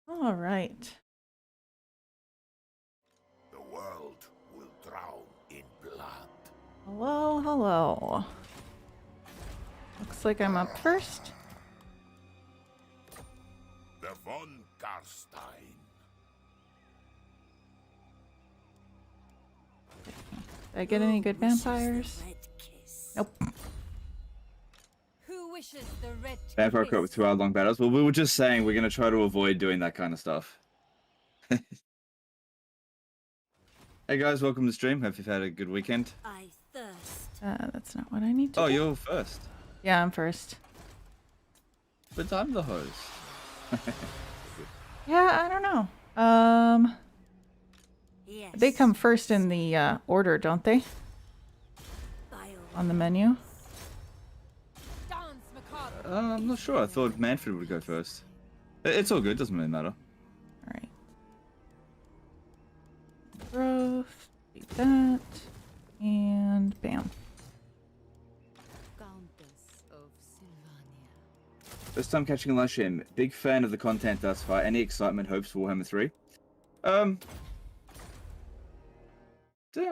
All right. The world will drown in blood. Hello, hello. Looks like I'm up first. The von Carstein. Did I get any good vampires? Nope. Who wishes the red Vampire Court with 2 hour long battles. Well, we were just saying we're going to try to avoid doing that kind of stuff. Hey guys, welcome to the stream. Hope you've had a good weekend. I thirst. That's not what I need to Oh, do. you're first. Yeah, I'm first. But I'm the host. Yeah, I don't know. Yes. They come first in the order, don't they? On the menu. Dance macabre. I'm not sure. I thought Manfred would go first. It's all good. Doesn't really matter. All right. Growth. Take that. And bam. Countess of Sylvania. First time catching a live stream. Big fan of the content thus far. Any excitement, hopes for Warhammer 3? I'm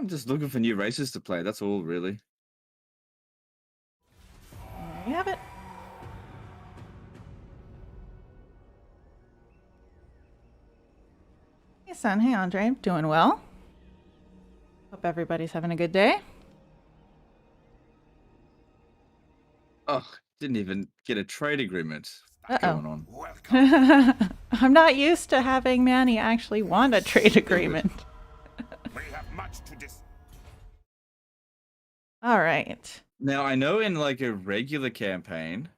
just looking for new races to play. That's all, really. There you have it. Hey, son. Hey, Andre. Doing well. Hope everybody's having a good day. Oh, didn't even get a trade agreement. What's Uh-oh. going on? Welcome. I'm not used to having Manny actually want a trade agreement. We have much to All right. Now, I know in like a regular campaign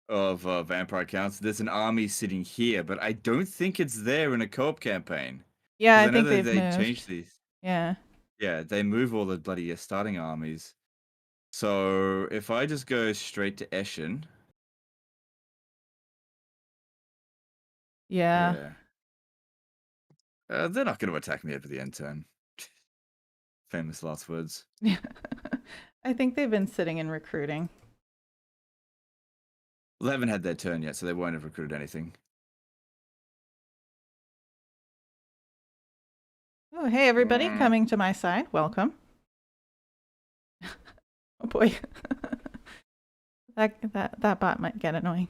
of Vampire Counts, there's an army sitting here, but I don't think it's there in a co-op campaign. Yeah, 'Cause I know think that they've they moved. changed these. Yeah. Yeah, they move all the bloody starting armies. So if I just go straight to Eschen, Yeah. they're not going to attack me over the end turn. Famous last words. Yeah. I think they've been sitting in recruiting. Well, they haven't had their turn yet, so they won't have recruited anything. Oh, hey everybody coming to my side. Welcome. Oh boy. that bot might get annoying.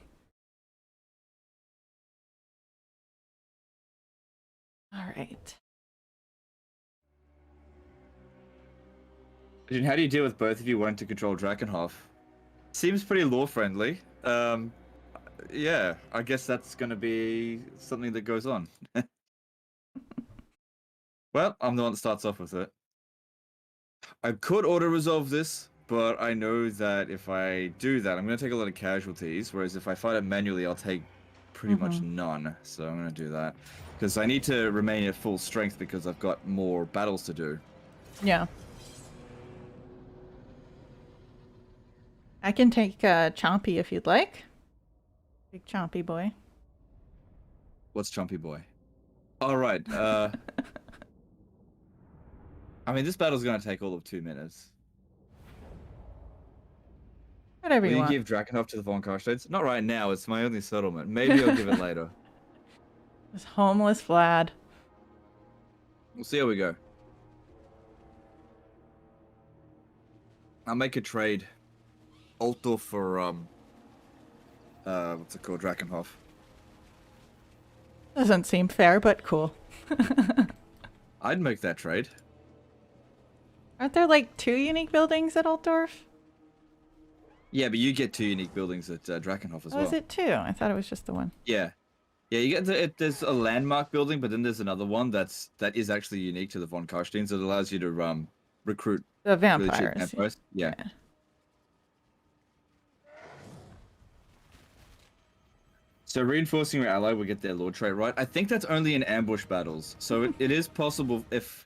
All right. How do you deal with both of you wanting to control Drakenhof? Seems pretty lore friendly. Yeah, I guess that's going to be something that goes on. Well, I'm the one that starts off with it. I could auto-resolve this, but I know that if I do that, I'm going to take a lot of casualties, whereas if I fight it manually, I'll take pretty much none. So I'm going to do that. Because I need to remain at full strength because I've got more battles to do. Yeah. I can take Chompy if you'd like. Big Chompy boy. What's Chompy Boy? All right. I mean, this battle's going to take all of 2 minutes. Whatever Will you you want. give Drakenhof to the von Carsteins? Not right now. It's my only settlement. Maybe I'll give it later. This homeless Vlad. We'll see how we go. I'll make a trade. Alto for what's it called? Drakenhof. Doesn't seem fair, but cool. I'd make that trade. Aren't there like 2 unique buildings at Altdorf? Yeah, but you get 2 unique buildings at Drakenhof as Oh, well. is it 2? I thought it was just the one. Yeah. Yeah, you get there's a landmark building, but then there's another one that is actually unique to the von Carsteins that allows you to recruit The really cheap vampires. vampires. Yeah. So reinforcing your ally will get their lord trait right. I think that's only in ambush battles. So it is possible if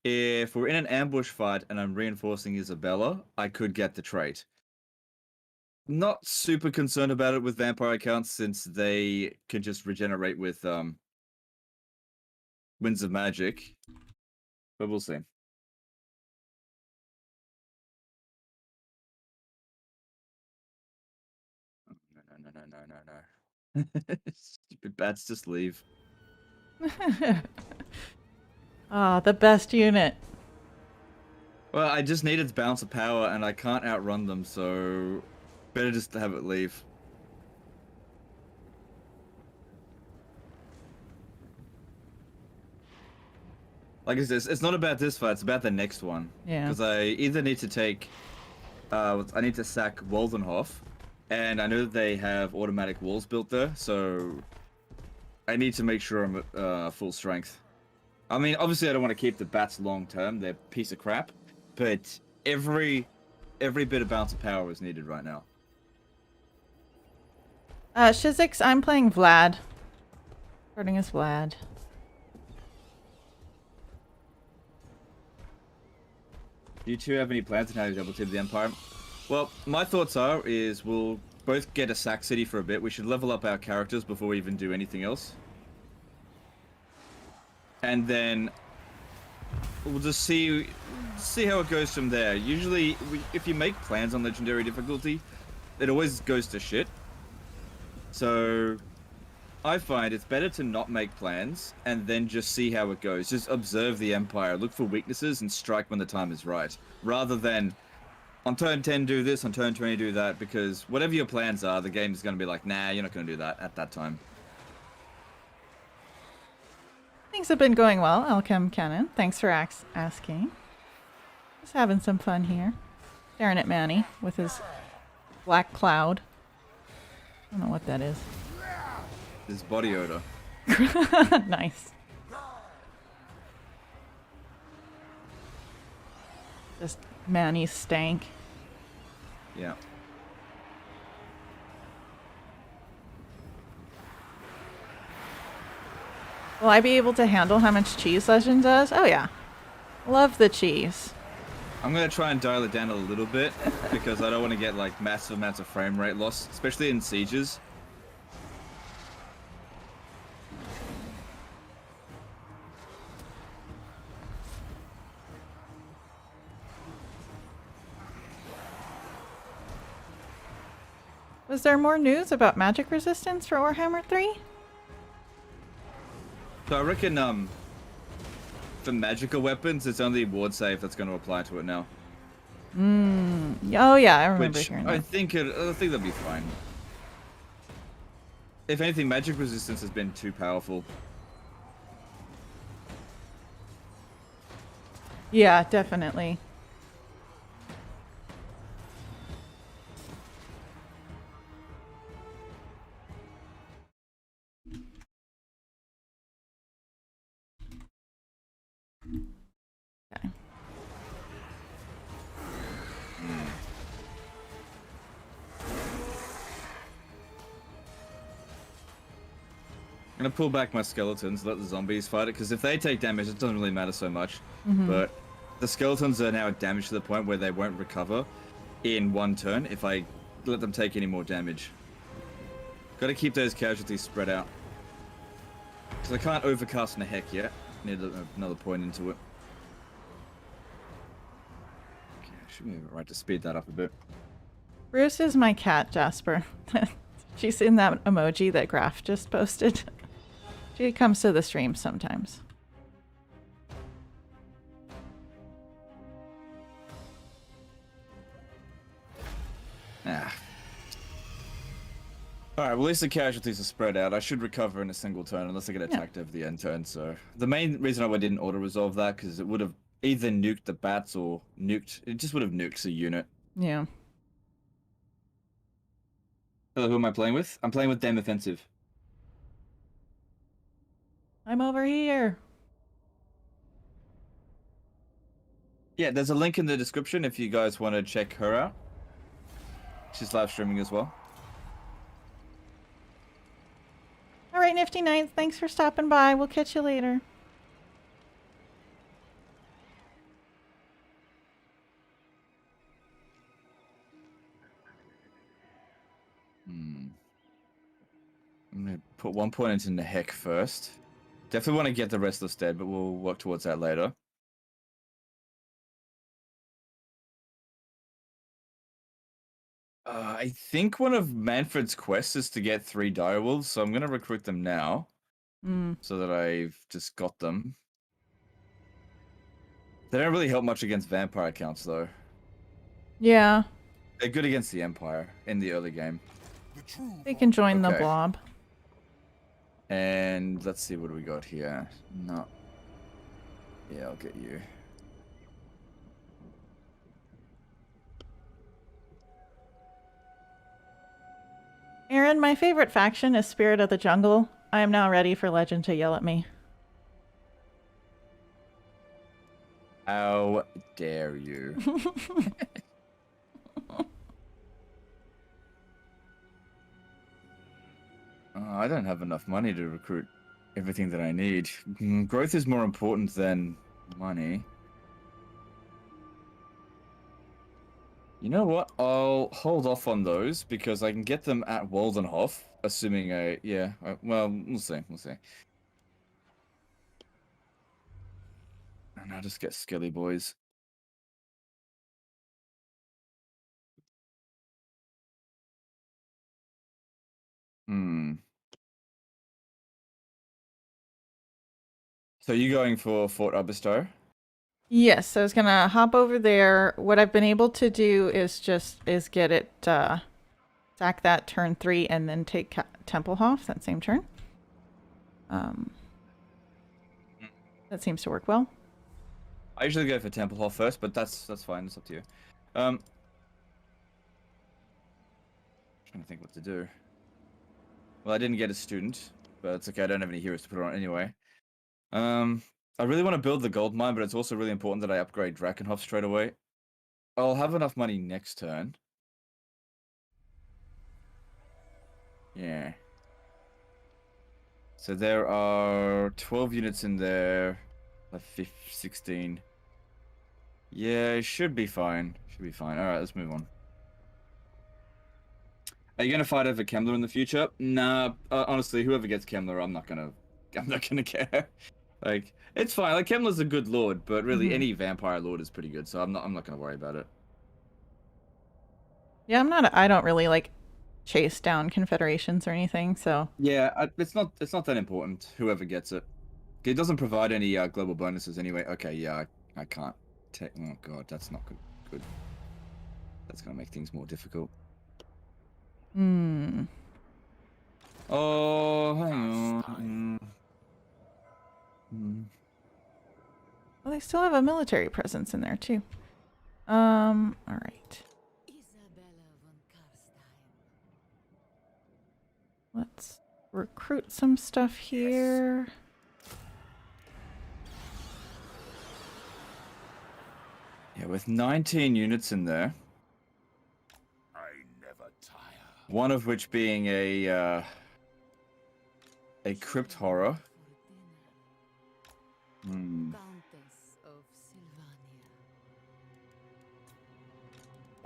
we're in an ambush fight and I'm reinforcing Isabella, I could get the trait. Not super concerned about it with vampire accounts since they can just regenerate with Winds of Magic. But we'll see. No. Stupid bats, just leave. Ah, the best unit. Well, I just need its balance of power, and I can't outrun them, so better just to have it leave. Like I said, it's not about this fight, it's about the next one. Yeah. Because I either need to take... I need to sack Waldenhof, and I know that they have automatic walls built there, so... I need to make sure I'm at full strength. I mean, obviously I don't want to keep the bats long term, they're a piece of crap, but every bit of balance of power is needed right now. Shizix, I'm playing Vlad. Starting as Vlad. Do you two have any plans on how to double team the Empire? Well, my thoughts is we'll both get a sack city for a bit. We should level up our characters before we even do anything else. And then we'll just see how it goes from there. Usually, if you make plans on legendary difficulty, it always goes to shit. So I find it's better to not make plans and then just see how it goes. Just observe the Empire, look for weaknesses, and strike when the time is right. Rather than on turn 10 do this, on turn 20 do that, because whatever your plans are, the game is going to be like, nah, you're not going to do that at that time. Things have been going well, Elchem Cannon. Thanks for asking. Just having some fun here. Staring at Manny with his black cloud. I don't know what that is. His body odor. Nice. Just Manny's stank. Yeah. Will I be able to handle how much cheese Legend does? Oh yeah. Love the cheese. I'm going to try and dial it down a little bit because I don't want to get like massive amounts of frame rate loss, especially in sieges. Was there more news about magic resistance for Warhammer 3? So I reckon, for magical weapons, it's only ward save that's going to apply to it now. Oh yeah, I remember Which hearing that. I think that'll be fine. If anything, magic resistance has been too powerful. Yeah, definitely. Okay. I'm going to pull back my skeletons, let the zombies fight it, because if they take damage, it doesn't really matter so much. But the skeletons are now damaged to the point where they won't recover in one turn if I let them take any more damage. Got to keep those casualties spread out. Because I can't overcast in a heck yet. Need another point into it. Okay, I should be right to speed that up a bit. Bruce is my cat, Jasper. She's in that emoji that Graf just posted. She comes to the stream sometimes. Ah. Alright, well at least the casualties are spread out. I should recover in a single turn unless I get attacked over the end turn, so... The main reason I didn't auto-resolve that, because it would have either nuked the bats or nuked... It just would have nuked a unit. Yeah. Hello, who am I playing with? I'm playing with DameOffensive. I'm over here. Yeah, there's a link in the description if you guys want to check her out. She's live streaming as well. All right, Nifty Knights, thanks for stopping by. We'll catch you later. I'm gonna put 1 point into the heck first. Definitely want to get the restless dead, but we'll work towards that later. I think one of Manfred's quests is to get 3 direwolves, so I'm gonna recruit them now. so that I've just got them. They don't really help much against vampire counts, though. Yeah. They're good against the Empire in the early game. They can join the Okay. blob. And let's see, what do we got here? No. Yeah, I'll get you. Aaron, my favorite faction is Spirit of the Jungle. I am now ready for Legend to yell at me. How dare you? I don't have enough money to recruit everything that I need. Growth is more important than money. You know what? I'll hold off on those because I can get them at Waldenhof, assuming well, we'll see. And I'll just get Skelly boys. So you going for Fort Uberstar? Yes, I was gonna hop over there. What I've been able to do is get it sack that turn 3 and then take Templehof that same turn. That seems to work well. I usually go for Templehof first, but that's fine. It's up to you. Trying to think what to do. Well, I didn't get a student, but it's okay. I don't have any heroes to put on anyway. I really want to build the gold mine, but it's also really important that I upgrade Drakenhof straight away. I'll have enough money next turn. Yeah. So there are 12 units in there. 16. Yeah, it should be fine. Should be fine. All right, let's move on. Are you gonna fight over Kemmler in the future? Nah. Honestly, whoever gets Kemmler, I'm not gonna care. Like, it's fine. Like, Kemmler's a good lord, but really any vampire lord is pretty good, so I'm not gonna worry about it. Yeah, I don't really like chase down confederations or anything, so. Yeah, it's not that important. Whoever gets it. It doesn't provide any global bonuses anyway. Okay, yeah, I can't take. Oh god, that's not good. That's gonna make things more difficult. Oh, hang on. Well, they still have a military presence in there too. All right. Von Carstein. Let's recruit some stuff here. Yeah, with 19 units in there. I never tire. One of which being a crypt horror. Countess of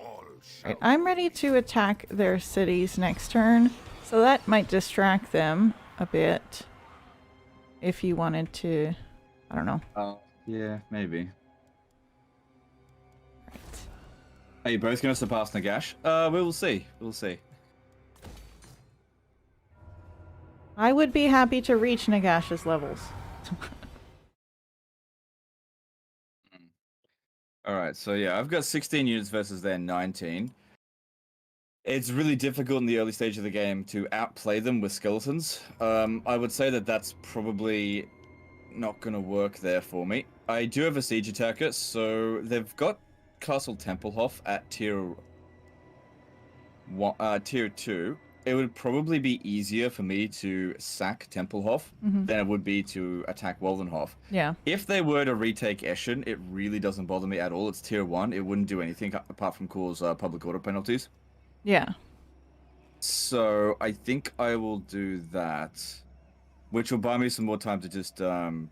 Sylvania. Right, I'm ready to attack their cities next turn, so that might distract them a bit. If you wanted to, I don't know. Yeah, maybe. Right. Are you both going to surpass Nagash? We will see. We'll see. I would be happy to reach Nagash's levels. Alright, so yeah, I've got 16 units versus their 19. It's really difficult in the early stage of the game to outplay them with skeletons. I would say that that's probably not going to work there for me. I do have a siege attacker, so they've got Castle Templehof at tier 2. It would probably be easier for me to sack Templehof than it would be to attack Waldenhof. Yeah. If they were to retake Eschen, it really doesn't bother me at all. It's tier 1. It wouldn't do anything apart from cause public order penalties. Yeah. So I think I will do that, which will buy me some more time to just find.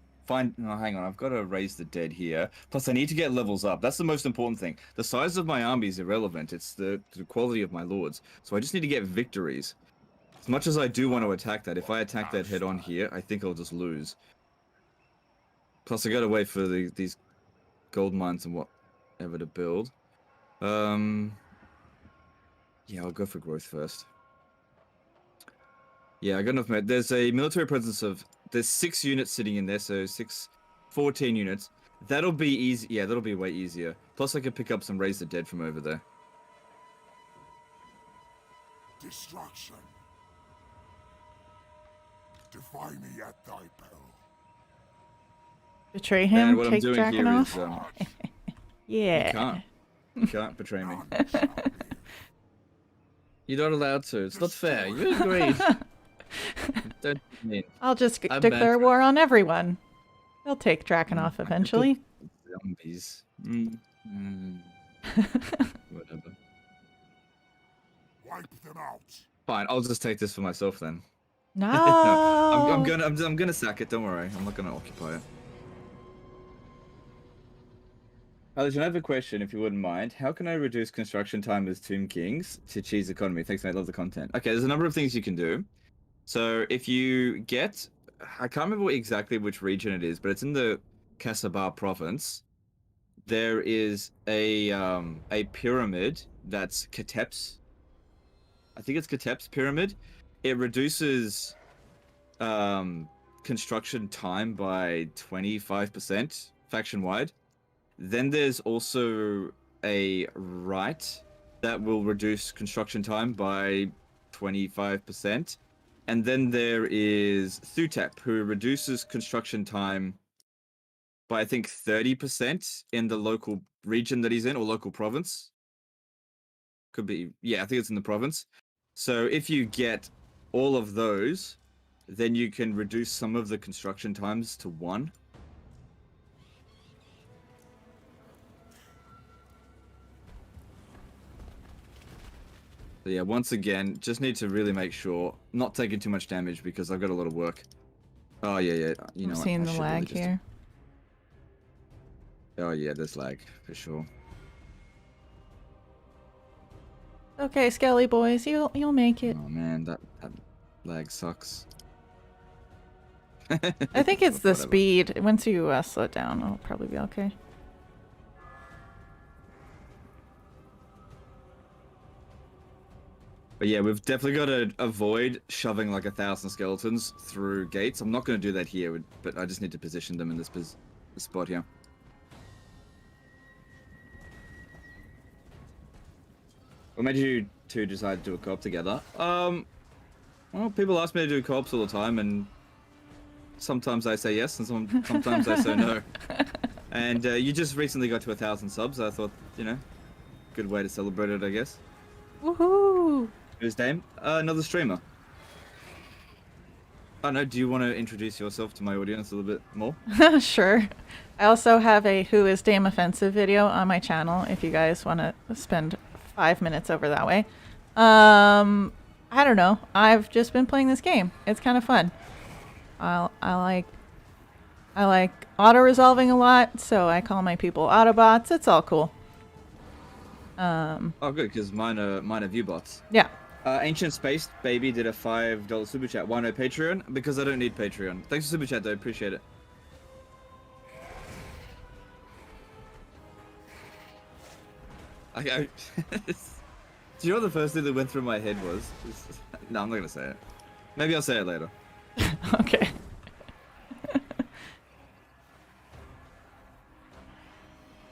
No, hang on. I've got to raise the dead here. Plus, I need to get levels up. That's the most important thing. The size of my army is irrelevant. It's the quality of my lords. So I just need to get victories. As much as I do want to attack that, if I attack that head on here, I think I'll just lose. Plus, I got to wait for these gold mines and whatever to build. Yeah, I'll go for growth first. Yeah, I got enough. There's a military presence of there's 6 units sitting in there, so 14 units. That'll be easy. Yeah, that'll be way easier. Plus, I can pick up some Raise the Dead from over there. Destruction. Defy me at thy peril. Betray him, And what I'm take doing here Drakenhof? is, Yeah. you can't betray me. None shall be. You're not allowed to. It's not fair. You agreed. Don't mean. I'll just I'm declare bad. war on everyone. They'll take Drakenhof eventually. Zombies. Whatever. Wipe them out. Fine, I'll just take this for myself then. No. No, I'm gonna sack it. Don't worry, I'm not gonna occupy it. Alex, I have a question, if you wouldn't mind. How can I reduce construction time with Tomb Kings to cheese economy? Thanks, mate. Love the content. Okay, there's a number of things you can do. So if you get, I can't remember exactly which region it is, but it's in the Kasabar province. There is a pyramid that's Katep's. I think it's Katep's pyramid. It reduces construction time by 25% faction-wide. Then there's also a right that will reduce construction time by 25%. And then there is Thutep, who reduces construction time by, I think, 30% in the local region that he's in, or local province. Could be, yeah, I think it's in the province. So if you get all of those, then you can reduce some of the construction times to 1. So yeah, once again, just need to really make sure, not taking too much damage because I've got a lot of work. Oh yeah, you know I'm what, seeing I the should really lag just- here. Oh yeah, there's lag for sure. Okay, Skelly boys, you'll make it. Oh man, that lag sucks. I think it's the Whatever. speed. Once you slow it down, it'll probably be okay. But yeah, we've definitely got to avoid shoving like 1,000 skeletons through gates. I'm not going to do that here, but I just need to position them in this spot here. What made you two decide to do a co-op together? Well, people ask me to do co-ops all the time, and sometimes I say yes, and sometimes I say no. And you just recently got to 1,000 subs. I thought, you know, good way to celebrate it, I guess. Woohoo! Who's Dame? Another streamer. I don't know, do you want to introduce yourself to my audience a little bit more? Sure. I also have a Who is DameOffensive video on my channel if you guys want to spend 5 minutes over that way. I don't know. I've just been playing this game. It's kind of fun. I like auto-resolving a lot, so I call my people Autobots. It's all cool. Oh, good, because mine are view bots. Yeah. Ancient Space Baby did a $5 super chat. Why no Patreon? Because I don't need Patreon. Thanks for super chat, though. Appreciate it. Do you know what the first thing that went through my head was? No, I'm not gonna say it. Maybe I'll say it later. Okay.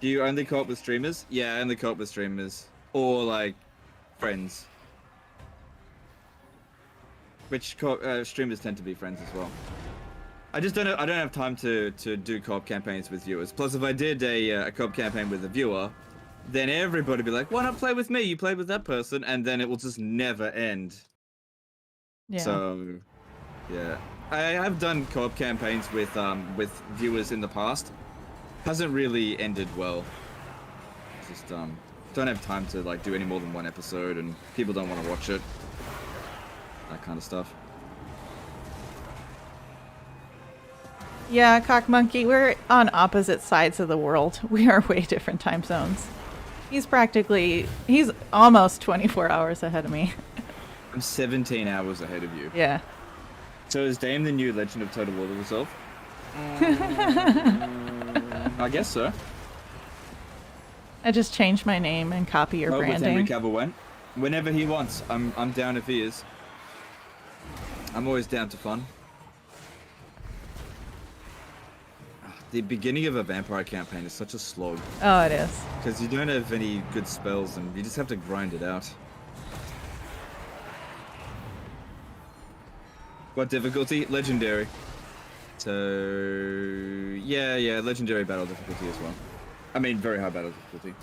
Do you only co-op with streamers? Yeah, I only co-op with streamers. Or, like, friends. Which streamers tend to be friends as well. I just don't have time to do co-op campaigns with viewers. Plus, if I did a co-op campaign with a viewer, then everybody would be like, why not play with me? You played with that person, and then it will just never end. Yeah. So, yeah. I have done co-op campaigns with viewers in the past. Hasn't really ended well. Just don't have time to like do any more than one episode, and people don't want to watch it. That kind of stuff. Yeah, Cock Monkey, we're on opposite sides of the world. We are way different time zones. He's almost 24 hours ahead of me. I'm 17 hours ahead of you. Yeah. So is Dame the new Legend of Total War herself? I guess so. I just changed my name and copy your With Henry branding. Cavill went. Whenever he wants, I'm down if he is. I'm always down to fun. the beginning of a vampire campaign is such a slog. Oh, it is. Because you don't have any good spells and you just have to grind it out. What difficulty? Legendary. So yeah, legendary battle difficulty as well. I mean, very high battle difficulty.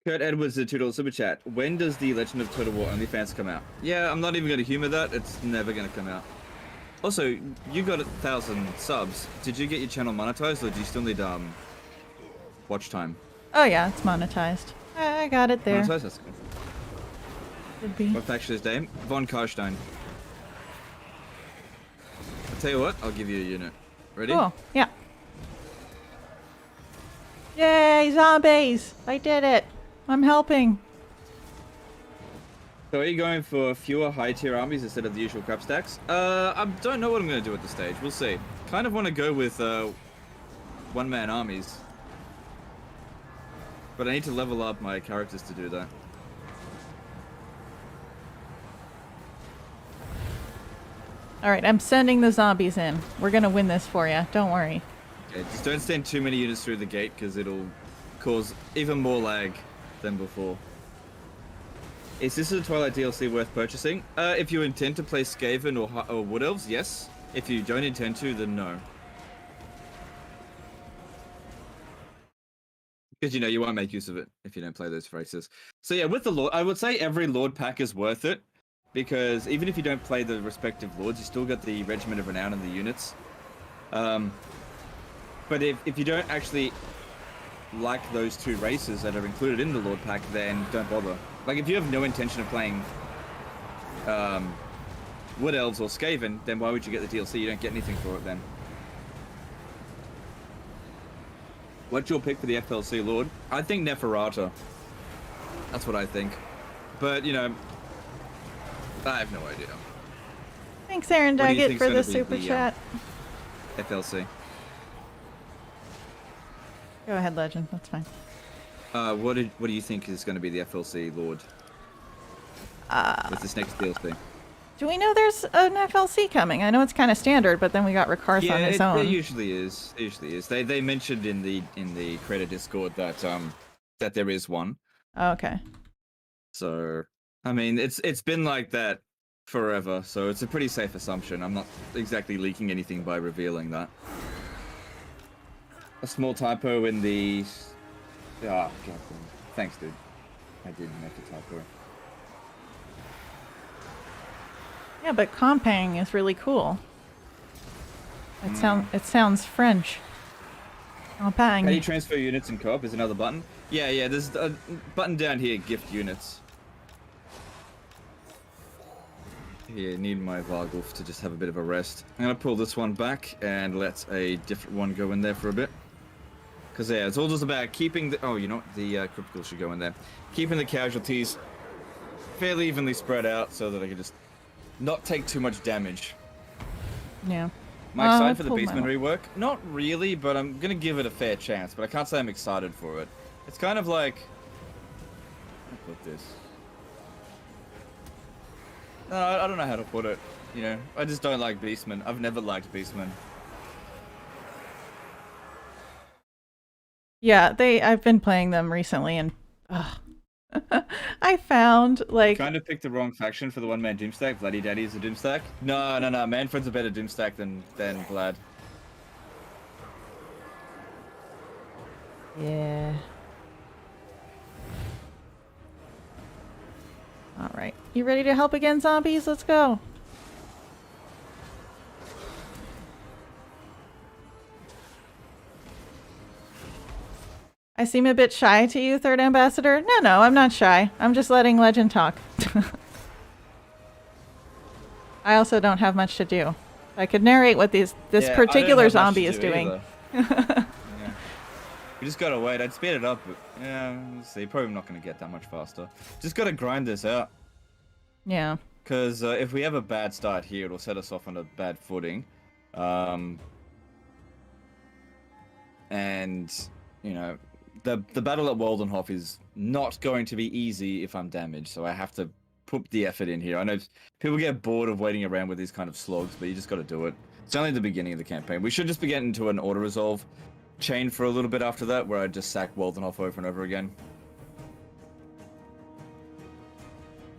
Kurt Edwards, the $2 super chat. When does the Legend of Total War OnlyFans come out? Yeah, I'm not even going to humor that. It's never going to come out. Also, you got 1,000 subs. Did you get your channel monetized, or do you still need watch time? Oh yeah, it's monetized. I got it there. Monetized? That's good. Would be. What faction is Dame? Von Carstein. I'll tell you what, I'll give you a unit. Ready? Cool. Yeah. Yay, zombies! I did it. I'm helping. So are you going for fewer high tier armies instead of the usual crap stacks? I don't know what I'm going to do at this stage. We'll see. Kind of want to go with one-man armies. But I need to level up my characters to do that. Alright, I'm sending the zombies in. We're gonna win this for you. Don't worry. Okay, just don't send too many units through the gate because it'll cause even more lag than before. Is this a Twilight DLC worth purchasing? If you intend to play Skaven or Wood Elves, yes. If you don't intend to, then no. Because, you know, you won't make use of it if you don't play those races. So yeah, with the Lord, I would say every Lord pack is worth it. Because even if you don't play the respective Lords, you still got the Regiment of Renown and the units. But if you don't actually like those two races that are included in the Lord pack, then don't bother. Like, if you have no intention of playing Wood Elves or Skaven, then why would you get the DLC? You don't get anything for it then. What's your pick for the FLC Lord? I think Neferata. That's what I think. But, you know, I have no idea. Thanks, Aaron What do you Daggett, think's for gonna the be super the, chat. FLC. Go ahead, Legend. That's fine. What do you think is going to be the FLC Lord? With this next DLC? Do we know there's an FLC coming? I know it's kind of standard, but then we got Rikarth on his own. It usually is. It usually is. They mentioned in the creator Discord that that there is one. Oh, okay. So I mean, it's been like that forever. So it's a pretty safe assumption. I'm not exactly leaking anything by revealing that. A small typo in the. Ah, God. Thanks, dude. I didn't make a typo. Yeah, but compang is really cool. It sounds French. Compang. How do you transfer units in co-op? Is another button? Yeah. There's a button down here. Gift units. Yeah, need my Vargulf to just have a bit of a rest. I'm gonna pull this one back and let a different one go in there for a bit. Because yeah, it's all just about keeping the... Oh, you know what? The Cryptical should go in there. Keeping the casualties fairly evenly spread out so that I can just not take too much damage. Yeah. Am I excited for the Beastman rework? Not really, but I'm gonna give it a fair chance. But I can't say I'm excited for it. It's kind of like... How do I put this? No, I don't know how to put it. You know, I just don't like Beastmen. I've never liked Beastmen. Yeah, I've been playing them recently, and I found like Kind of picked the wrong faction for the one-man Doomstack. Vladdy Daddy is a Doomstack. No. Manfred's a better Doomstack than Vlad. Yeah. All right, you ready to help again, zombies? Let's go. I seem a bit shy to you, Third Ambassador? No, I'm not shy. I'm just letting Legend talk. I also don't have much to do. I could narrate what this particular zombie is doing. Yeah. We just gotta wait. I'd speed it up, but yeah, we'll see. Probably not gonna get that much faster. Just gotta grind this out. Yeah. Because if we have a bad start here, it'll set us off on a bad footing. And, you know, the battle at Waldenhof is not going to be easy if I'm damaged, so I have to put the effort in here. I know people get bored of waiting around with these kind of slogs, but you just got to do it. It's only the beginning of the campaign. We should just be getting into an auto-resolve chain for a little bit after that, where I just sack Waldenhof over and over again.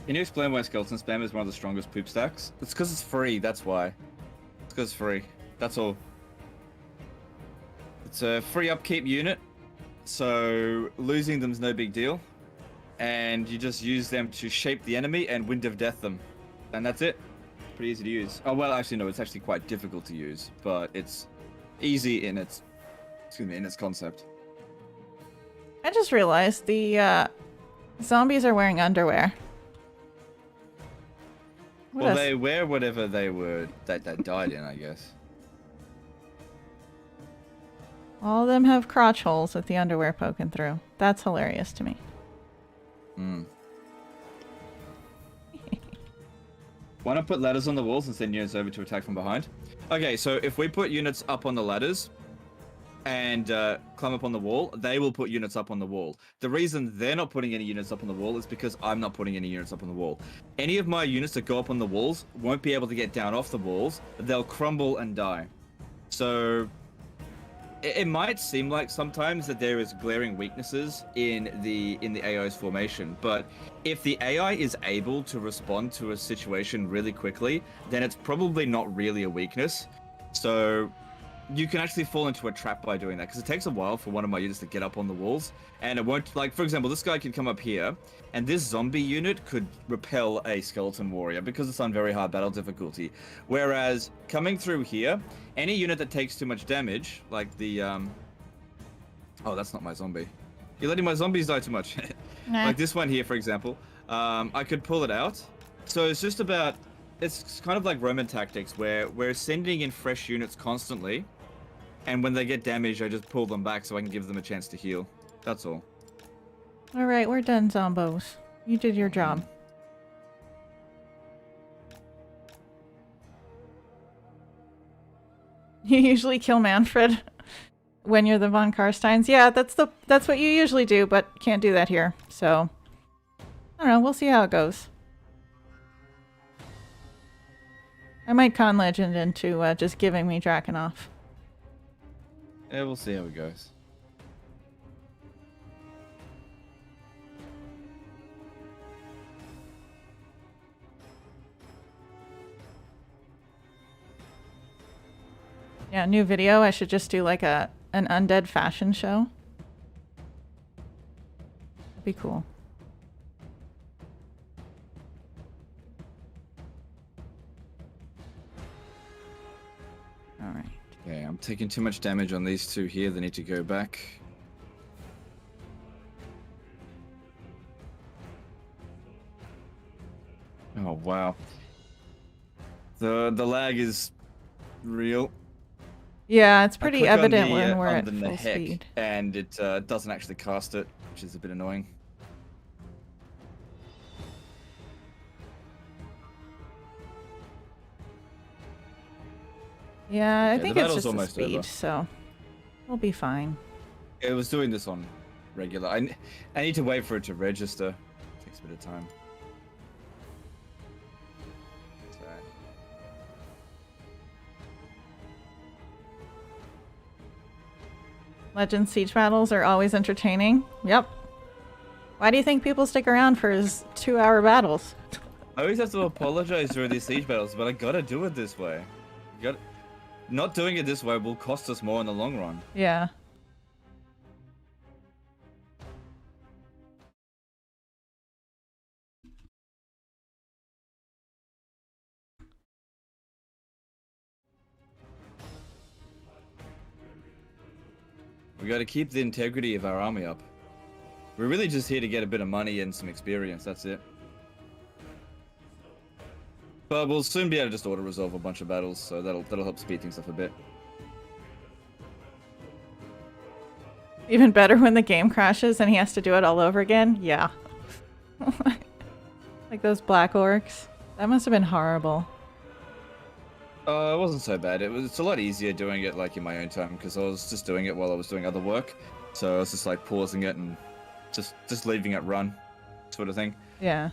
Can you explain why Skeleton Spam is one of the strongest poop stacks? It's because it's free, that's why. It's because it's free. That's all. It's a free upkeep unit, so losing them's no big deal. And you just use them to shape the enemy and Wind of Death them. And that's it. Pretty easy to use. Oh, well, actually, no, it's actually quite difficult to use, but it's easy in its, in its concept. I just realized the zombies are wearing underwear. Well, they wear whatever they were that died in, I guess. All of them have crotch holes with the underwear poking through. That's hilarious to me. Hmm. Why not put ladders on the walls and send units over to attack from behind? Okay, so if we put units up on the ladders and climb up on the wall, they will put units up on the wall. The reason they're not putting any units up on the wall is because I'm not putting any units up on the wall. Any of my units that go up on the walls won't be able to get down off the walls. They'll crumble and die. So it might seem like sometimes that there is glaring weaknesses in the AI's formation, but if the AI is able to respond to a situation really quickly, then it's probably not really a weakness. So you can actually fall into a trap by doing that, because it takes a while for one of my units to get up on the walls, and it won't, like, for example, this guy can come up here, and this zombie unit could repel a skeleton warrior because it's on very hard battle difficulty. Whereas coming through here, any unit that takes too much damage, like the oh, that's not my zombie. You're letting my zombies die too much. Nah. Like this one here, for example, I could pull it out. So it's just about, it's kind of like Roman tactics, where we're sending in fresh units constantly, and when they get damaged, I just pull them back so I can give them a chance to heal. That's all. Alright, we're done, zombos. You did your job. You usually kill Manfred when you're the von Carsteins. Yeah, that's what you usually do, but can't do that here. So I don't know, we'll see how it goes. I might con Legend into just giving me Drakenhof. Yeah, we'll see how it goes. Yeah, new video. I should just do like an undead fashion show. That'd be cool. All right. Okay, I'm taking too much damage on these two here. They need to go back. Oh wow. The lag is real. Yeah, it's pretty I click on evident the, when we're at on the full heck, speed. and it doesn't actually cast it, which is a bit annoying. Yeah, I Okay, think the it's battle's just the almost speed, over. so we'll be fine. It was doing this on regular. I need to wait for it to register. It takes a bit of time. So. Legend siege battles are always entertaining. Yep. Why do you think people stick around for his 2-hour battles? I always have to apologize for these siege battles, but I gotta do it this way. Not doing it this way will cost us more in the long run. Yeah. We gotta keep the integrity of our army up. We're really just here to get a bit of money and some experience, that's it. But we'll soon be able to just auto-resolve a bunch of battles, so that'll help speed things up a bit. Even better when the game crashes and he has to do it all over again? Yeah. Like those black orcs. That must have been horrible. It wasn't so bad. It's a lot easier doing it like in my own time, because I was just doing it while I was doing other work. So I was just like pausing it and just leaving it run, sort of thing. Yeah.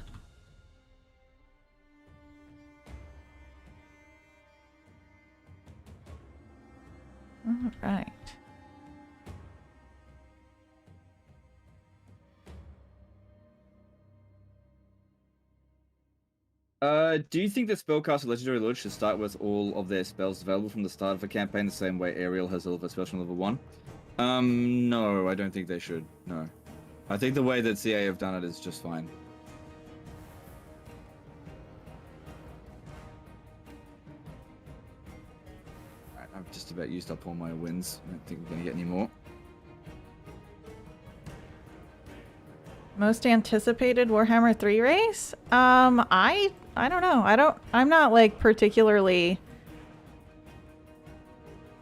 All right. Do you think that Spellcaster Legendary Lords should start with all of their spells available from the start of a campaign the same way Ariel has all of her spells from level 1? No, I don't think they should. No. I think the way that CA have done it is just fine. Alright, I've just about used up all my wins. I don't think we're gonna get any more. Most anticipated Warhammer 3 race? I don't know. I'm not like particularly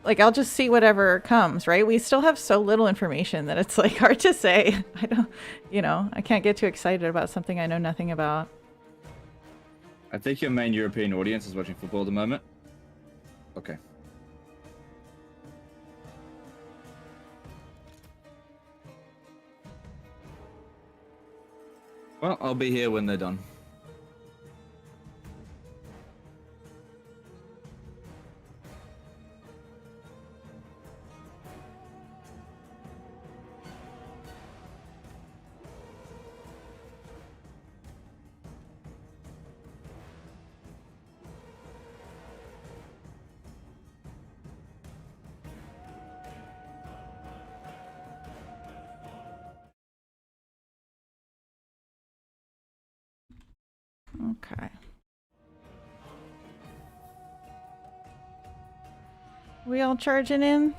like, I'll just see whatever comes, right? We still have so little information that it's like hard to say. I don't, I can't get too excited about something I know nothing about. I think your main European audience is watching football at the moment. Okay. Well, I'll be here when they're done. Okay. We all charging in?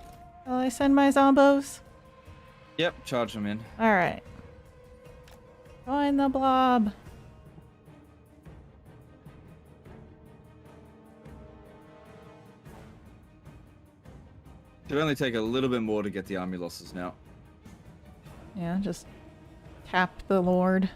Will I send my zombos? Yep, charge them in. Alright. Join the blob. Should only take a little bit more to get the army losses now. Yeah, just tap the Lord.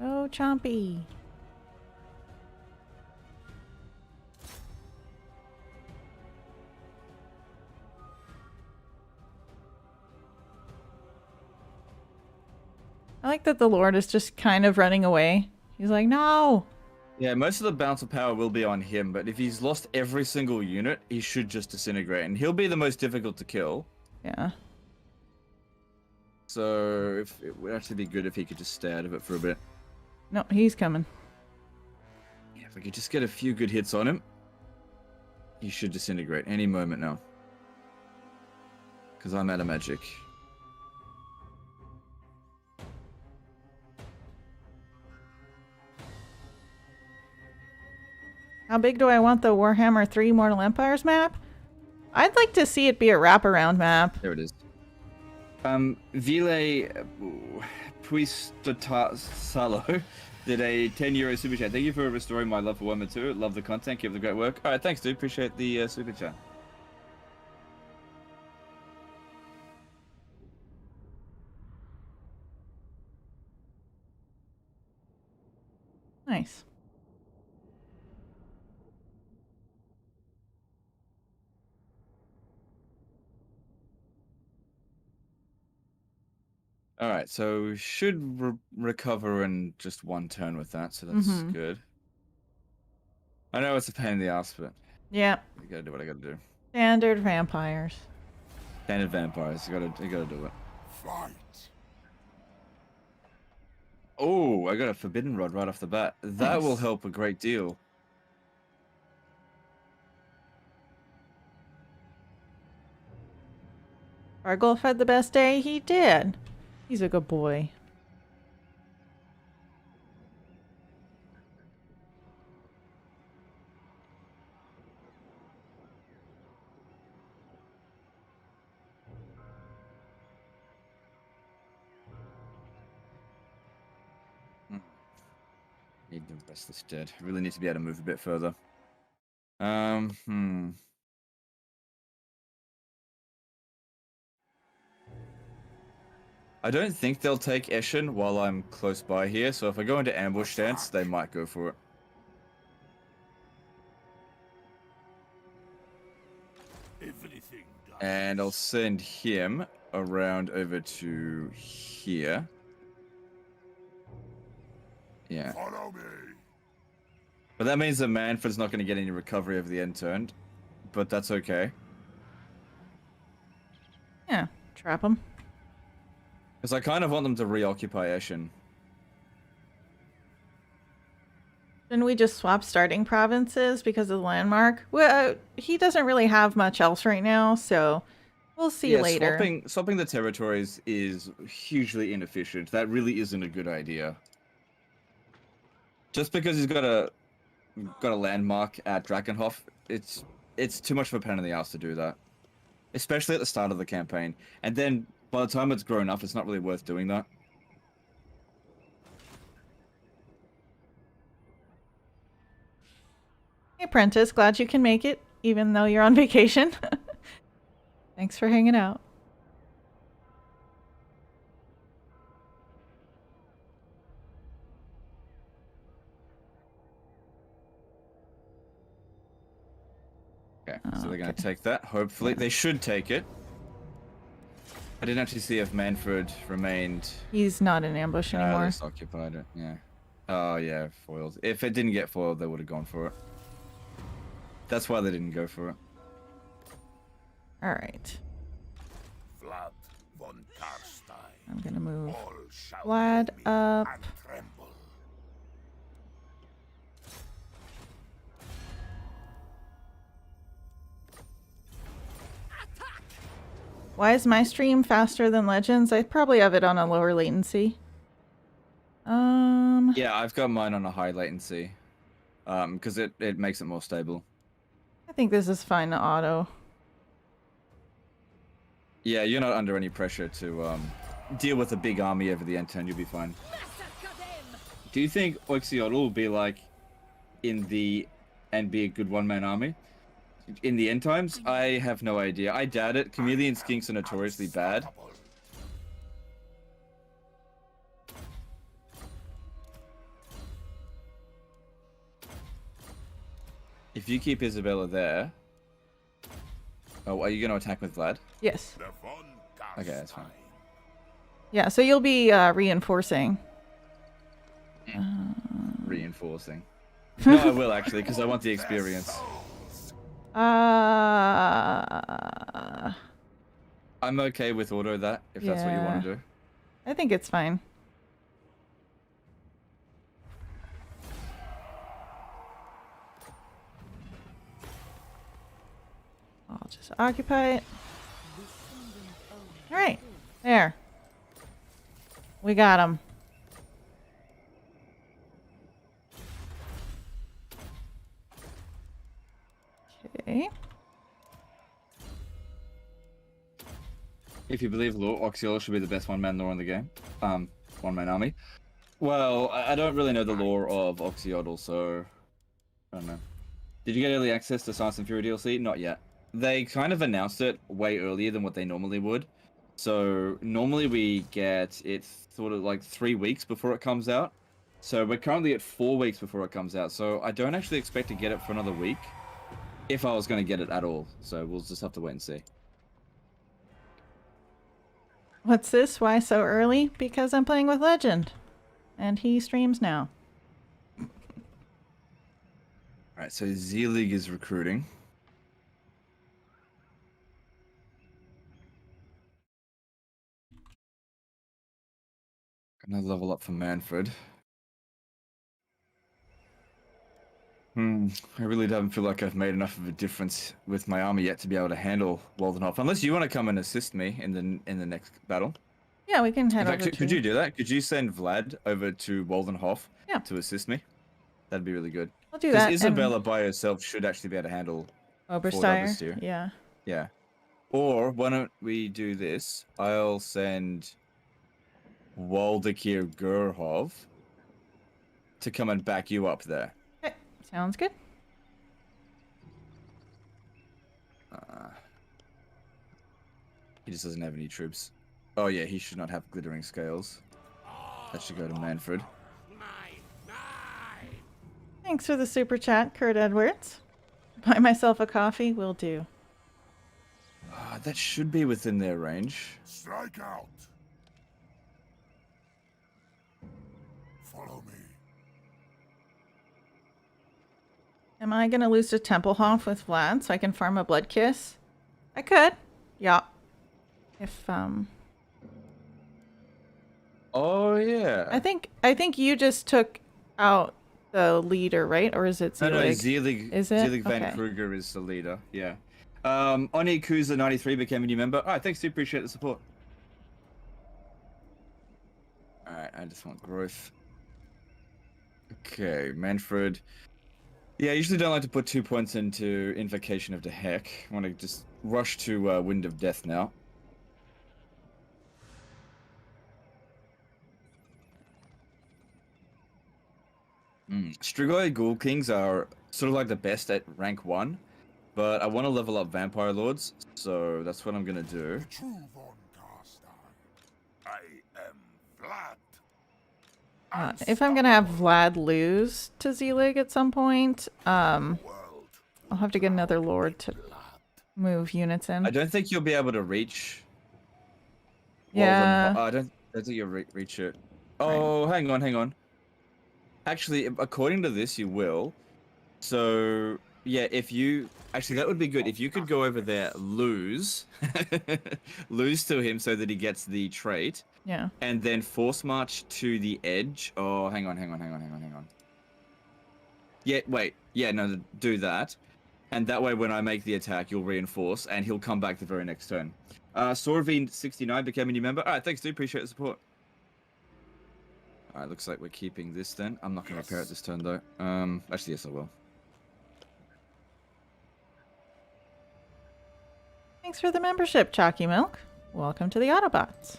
Oh, Chompy. I like that the Lord is just kind of running away. He's like, no! Yeah, most of the bounce of power will be on him, but if he's lost every single unit, he should just disintegrate, and he'll be the most difficult to kill. Yeah. So it would actually be good if he could just stay out of it for a bit. No, he's coming. Yeah, if we could just get a few good hits on him, he should disintegrate any moment now. Because I'm out of magic. How big do I want the Warhammer 3 Mortal Empires map? I'd like to see it be a wraparound map. There it is. Vile Puistotalo did a €10 super chat. Thank you for restoring my love for Warhammer 2. Love the content. Keep up the great work. All right, thanks, dude. Appreciate the super chat. Nice. All right, so we should recover in just one turn with that, so that's good. I know it's a pain in the ass, but yeah, I gotta do what I gotta do. Standard vampires. Standard vampires, you gotta do it. Fight. Oh, I got a forbidden rod right off the bat. That will Nice. help a great deal. Argolf had the best day. He did. He's a good boy. Need the rest of this dead. I really need to be able to move a bit further. I don't think they'll take Eshin while I'm close by here, so if I go into ambush stance, they might go for it. Everything And I'll send him around over to here. Yeah. Follow me. But that means that Manfred's not going to get any recovery over the end turn. But that's okay. Yeah, trap them. Because I kind of want them to reoccupy Eschen. Shouldn't we just swap starting provinces because of the landmark? Well, he doesn't really have much else right now, so we'll see later. Swapping the territories is hugely inefficient. That really isn't a good idea. Just because he's got a landmark at Drakenhof, it's too much of a pain in the ass to do that. Especially at the start of the campaign. And then by the time it's grown up, it's not really worth doing that. Hey, Prentice, glad you can make it, even though you're on vacation. Thanks for hanging out. Okay, so they're going to take that. Hopefully, they should take it. I didn't actually see if Manfred remained. He's not in ambush anymore. They occupied it. Yeah. Oh yeah, foiled. If it didn't get foiled, they would have gone for it. That's why they didn't go for it. All right. Vlad von Carstein. I'm gonna move All shall Vlad me up. and tremble. Why is my stream faster than Legends? I probably have it on a lower latency. Yeah, I've got mine on a high latency. Because it makes it more stable. I think this is fine to auto. Yeah, you're not under any pressure to deal with a big army over the end turn. You'll be fine. Do you think Oxiodal will be like in the and be a good one-man army in the end times? I have no idea. I doubt it. Chameleon skinks are notoriously bad. If you keep Isabella there... Oh, are you going to attack with Vlad? Yes. Okay, that's fine. Yeah, so you'll be reinforcing. Reinforcing. No, I will actually, because I want the experience. I'm okay with auto that, if that's what you want to do. I think it's fine. I'll just occupy it. All right, there. We got him. Okay. If you believe lore, Oxiola should be the best one-man lore in the game. One-man army. Well, I don't really know the lore of Oxyodal, so... I don't know. Did you get early access to Science and Fury DLC? Not yet. They kind of announced it way earlier than what they normally would. So, normally we get it sort of like 3 weeks before it comes out. So, we're currently at 4 weeks before it comes out. So, I don't actually expect to get it for another week. If I was going to get it at all. So, we'll just have to wait and see. What's this? Why so early? Because I'm playing with Legend. And he streams now. Alright, so Z-League is recruiting. Another level up for Manfred. I really don't feel like I've made enough of a difference with my army yet to be able to handle Waldenhof. Unless you want to come and assist me in the next battle. Yeah, we can head In fact, over could to... you do that? Could you send Vlad over to Waldenhof Yeah. to assist me? That'd be really good. I'll do that. Because Isabella by herself should actually be able to handle Oberstyre. Yeah. Yeah. Or why don't we do this? I'll send Waldekir Gerhov to come and back you up there. Okay, sounds good. He just doesn't have any troops. Oh yeah, he should not have glittering scales. That should go to Manfred. Thanks for the super chat, Kurt Edwards. Buy myself a coffee, will do. That should be within their range. Strike out. Follow me. Am I gonna lose to Templehof with Vlad so I can farm a Blood Kiss? I could. Yeah. If Oh yeah. I think you just took out the leader, right? Or is it Zelig? No, Zelig. Is it? Zelig Van Okay. Kruger is the leader. Yeah. Oni Kuza 93 became a new member. Alright, thanks. Do appreciate the support. Alright, I just want growth. Okay, Manfred. Yeah, I usually don't like to put 2 points into Invocation of the Heck. I want to just rush to Wind of Death now. Strigoi Ghoul Kings are sort of like the best at rank 1, but I want to level up Vampire Lords, so that's what I'm going to do. The true von Carstein. I am Vlad. If I'm gonna have Vlad lose to Zelig at some point, I'll have to get another lord to move units in. I don't think you'll be able to reach. Yeah. I don't think you'll reach it. Oh, hang on. Actually, according to this, you will. So, yeah, if you... Actually, that would be good. If you could go over there, lose. Lose to him so that he gets the trait. Yeah. And then force march to the edge. Oh, hang on. Yeah, wait. Yeah, no, do that. And that way, when I make the attack, you'll reinforce, and he'll come back the very next turn. Sorvine69 became a new member. Alright, thanks, dude. Appreciate the support. Alright, looks like we're keeping this then. I'm not going to repair it this turn, though. Actually, yes, I will. Thanks for the membership, Chalky Milk. Welcome to the Autobots.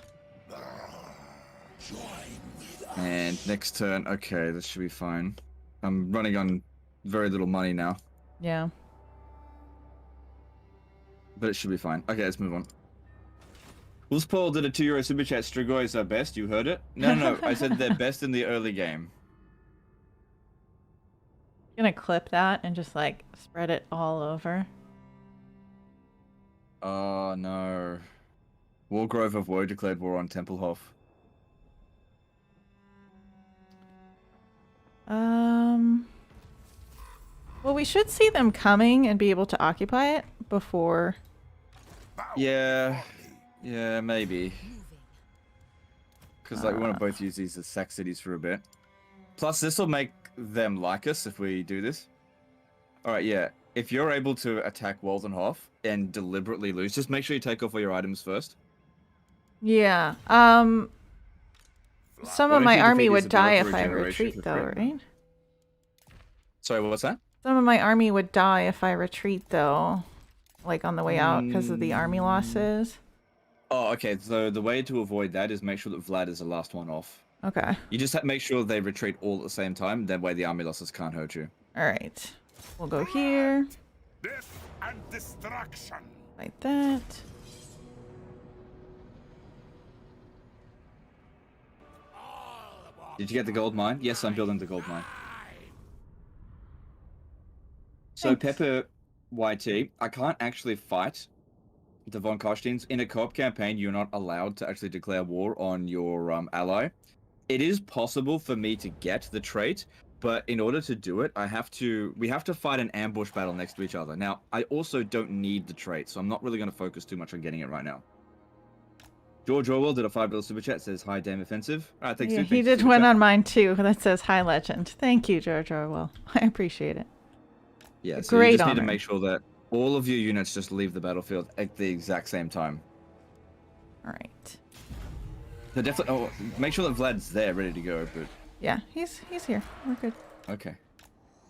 And next turn, okay, this should be fine. I'm running on very little money now, Yeah. but it should be fine. Okay, let's move on. Wolf Paul did a €2 super chat. Strigoi is our best. You heard it? No. I said they're best in the early game. Gonna clip that and just like spread it all over. Oh no. Wargrove of Woe declared war on Templehof. Well, we should see them coming and be able to occupy it before. Yeah, maybe. Because like we want to both use these as sack cities for a bit. Plus, this will make them like us if we do this. All right, yeah. If you're able to attack Waldenhof and deliberately lose, just make sure you take off all your items first. Yeah. Some of my army would die if I retreat, though, right? Sorry, what's that? Some of my army would die if I retreat, though. Like on the way out because of the army losses. Oh, okay. So the way to avoid that is make sure that Vlad is the last one off. Okay. You just have to make sure they retreat all at the same time. That way the army losses can't hurt you. All right. We'll go here. Death and destruction. Like that. Did you get the gold mine? Yes, I'm building the gold mine. So Pepper YT, I can't actually fight the von Carsteins. In a co-op campaign, you're not allowed to actually declare war on your ally. It is possible for me to get the trait, but in order to do it, we have to fight an ambush battle next to each other. Now, I also don't need the trait, so I'm not really going to focus too much on getting it right now. George Orwell did a $5 super chat, says, hi, DameOffensive. All right, thanks, Yeah, dude. he did one on mine too that says hi legend. Thank you, George Orwell. I appreciate it. Yeah, so Great you just need honor. to make sure that all of your units just leave the battlefield at the exact same time. All right. So definitely, make sure that Vlad's there, ready to go. But Yeah, he's here. We're good. okay.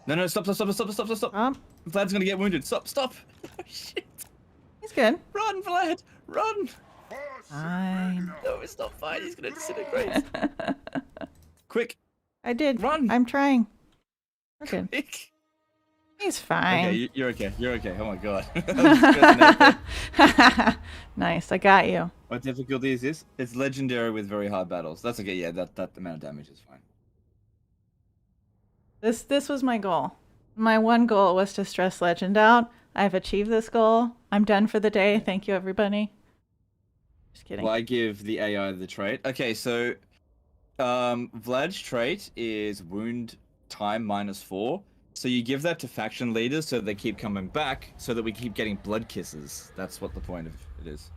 No, stop! Stop. Vlad's gonna get wounded. Stop! Shit! He's good. Run, Vlad! Run! Fine. No, it's not fine. He's gonna disintegrate. Quick! I did. Run! I'm trying. We're good. Quick! He's fine. Okay, you're okay. You're okay. Oh my god. That was stressing. Nice. I got you. What difficulty is this? It's legendary with very hard battles. That's okay. Yeah, that amount of damage is fine. This was my goal. My one goal was to stress Legend out. I've achieved this goal. I'm done for the day. Thank you, everybody. Just kidding. Well, I give the AI the trait. Okay, so Vlad's trait is wound time -4. So you give that to faction leaders so they keep coming back, so that we keep getting blood kisses. That's what the point of it is.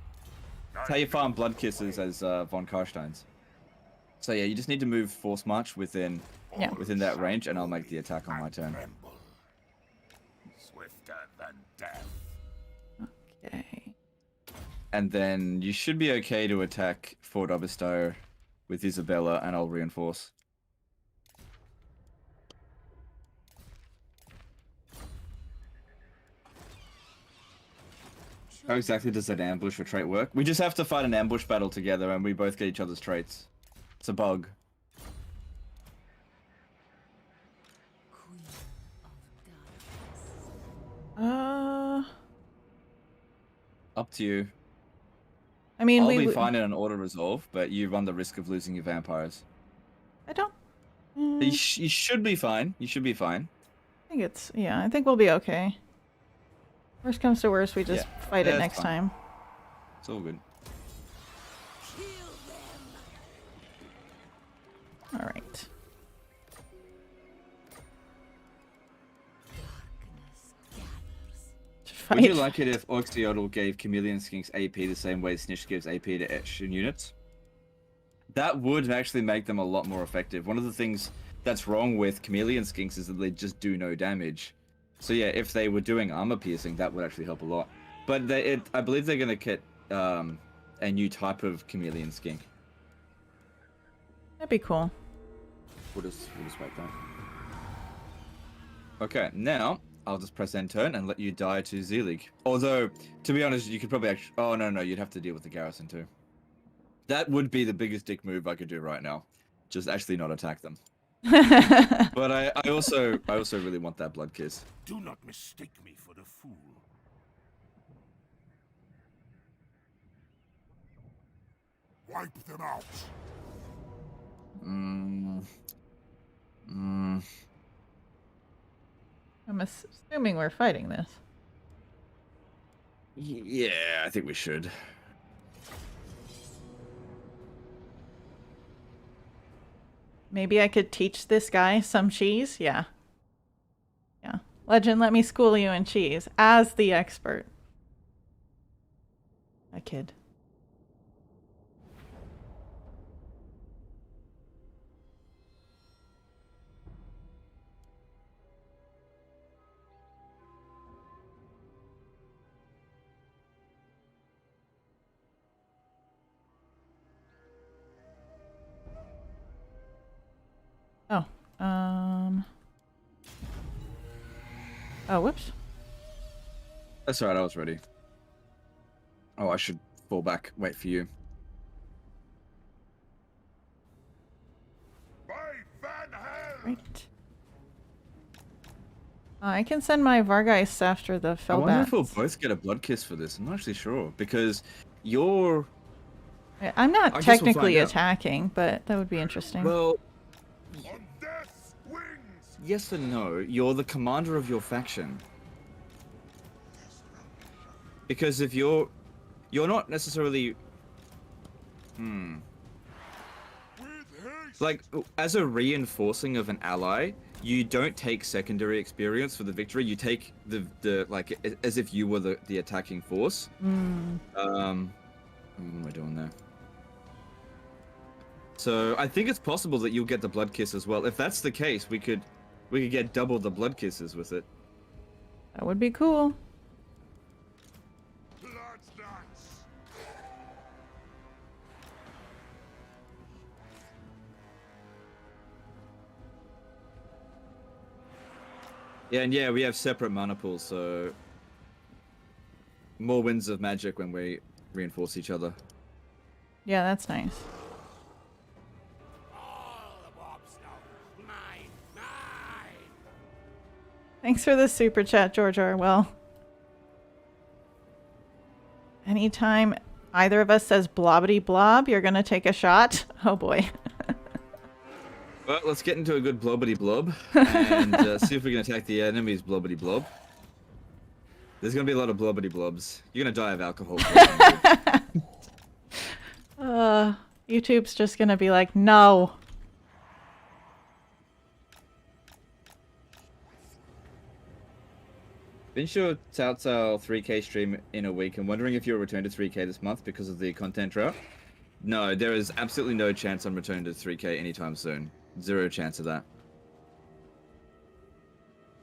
It's how you farm blood kisses as von Carstein's. So yeah, you just need to move force march within that range, and I'll make the attack on my turn. Tremble. Swifter than death. Okay. And then you should be okay to attack Fort Oberstyre with Isabella, and I'll reinforce. How exactly does that ambush or trait work? We just have to fight an ambush battle together, and we both get each other's traits. It's a bug. Queen of darkness. Up to you. I mean, I'll be fine in an auto resolve, but you run the risk of losing your vampires. I don't. You should be fine. You should be fine. I think it's. Yeah, I think we'll be okay. Worst comes to worst, we just fight it it's next fine. time. It's all good. All right. Darkness gathers. Fight. Would you like it if Oxyodal gave Chameleon Skinks AP the same way Snitch gives AP to Action units? That would actually make them a lot more effective. One of the things that's wrong with Chameleon Skinks is that they just do no damage. So yeah, if they were doing armor piercing, that would actually help a lot. But I believe they're going to get a new type of Chameleon Skink. That'd be cool. We'll just wait that. Okay, now I'll just press end turn and let you die to Z-League. Although, to be honest, you could probably actually... Oh, no, you'd have to deal with the garrison too. That would be the biggest dick move I could do right now. Just actually not attack them. But I also really want that blood kiss. Do not mistake me for the fool. Wipe them out. I'm assuming we're fighting this. Yeah, I think we should. Maybe I could teach this guy some cheese? Yeah. Yeah. Legend, let me school you in cheese as the expert. A kid. Oh, oh, whoops. That's alright, I was ready. Oh, I should fall back, wait for you. By Van Hell! Right. I can send my Vargeist after the I wonder if we'll Felbats. both get a blood kiss for this. I'm not actually sure, because you're... I'm not I guess we'll technically find out. attacking, but that would be interesting. Well, On death's wings! yes and no. You're the commander of your faction. Because if you're not necessarily... With haste! Like, as a reinforcing of an ally, you don't take secondary experience for the victory. You take the like, as if you were the attacking force. What am I doing there? So I think it's possible that you'll get the blood kiss as well. If that's the case, we could get double the blood kisses with it. That would be cool. Blood's nuts! Yeah, and yeah, we have separate mana pools, so more winds of magic when we reinforce each other. Yeah, that's nice. All the mobs know. Mine! Mine! Thanks for the super chat, George Orwell. Anytime either of us says blobbity blob, you're gonna take a shot. Oh boy. Well, let's get into a good blobbity blob and see if we can attack the enemy's blobbity blob. There's gonna be a lot of blobbity blobs. You're gonna die of alcohol poisoning. YouTube's just gonna be like, no. Finished your Telltale 3K stream in a week and wondering if you'll return to 3K this month because of the content drought? No, there is absolutely no chance I'm returning to 3K anytime soon. Zero chance of that.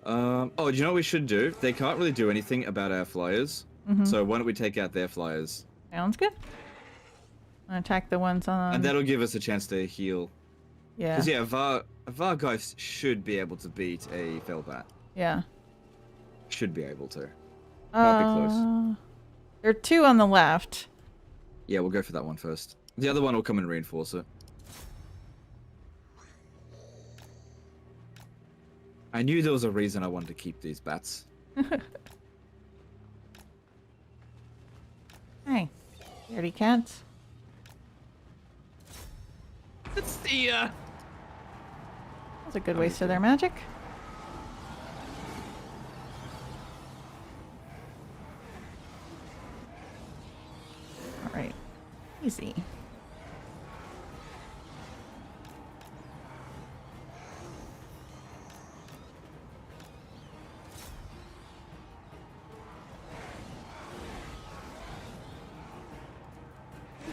Oh, do you know what we should do? They can't really do anything about our flyers. So why don't we take out their flyers? Sounds good. I'll attack the ones on... And that'll give us a chance to heal. Yeah. Because, yeah, a Vargeist should be able to beat a Felbat. Yeah. Should be able to. Might be close. There are two on the left. Yeah, we'll go for that one first. The other one will come and reinforce it. I knew there was a reason I wanted to keep these bats. Hey, scaredy cats. Let's see ya! That's a good waste of their magic. Alright. Easy.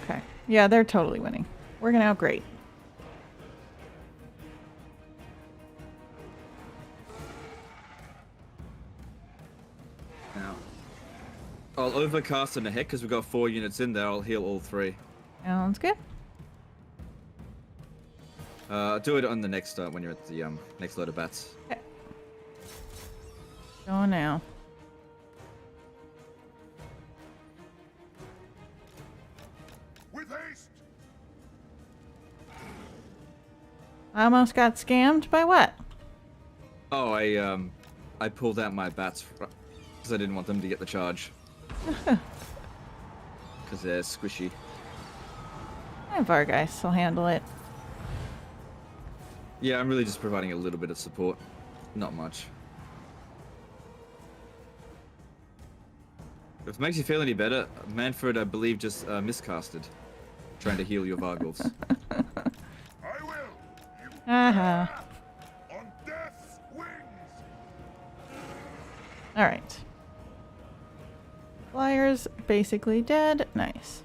Okay. Yeah, they're totally winning. Working out great. Now, I'll overcast in a hit because we've got 4 units in there. I'll heal all 3. Sounds good. Do it on the next when you're at the next load of bats. Okay. Go now. With haste! I almost got scammed by what? Oh, I pulled out my bats because I didn't want them to get the charge. Because they're squishy. Vargeist will handle it. Yeah, I'm really just providing a little bit of support. Not much. If it makes you feel any better, Manfred, I believe, just miscasted. Trying to heal your Vargulfs. I will! You Uh-huh. on death's wings! Alright. Flyer's basically dead. Nice.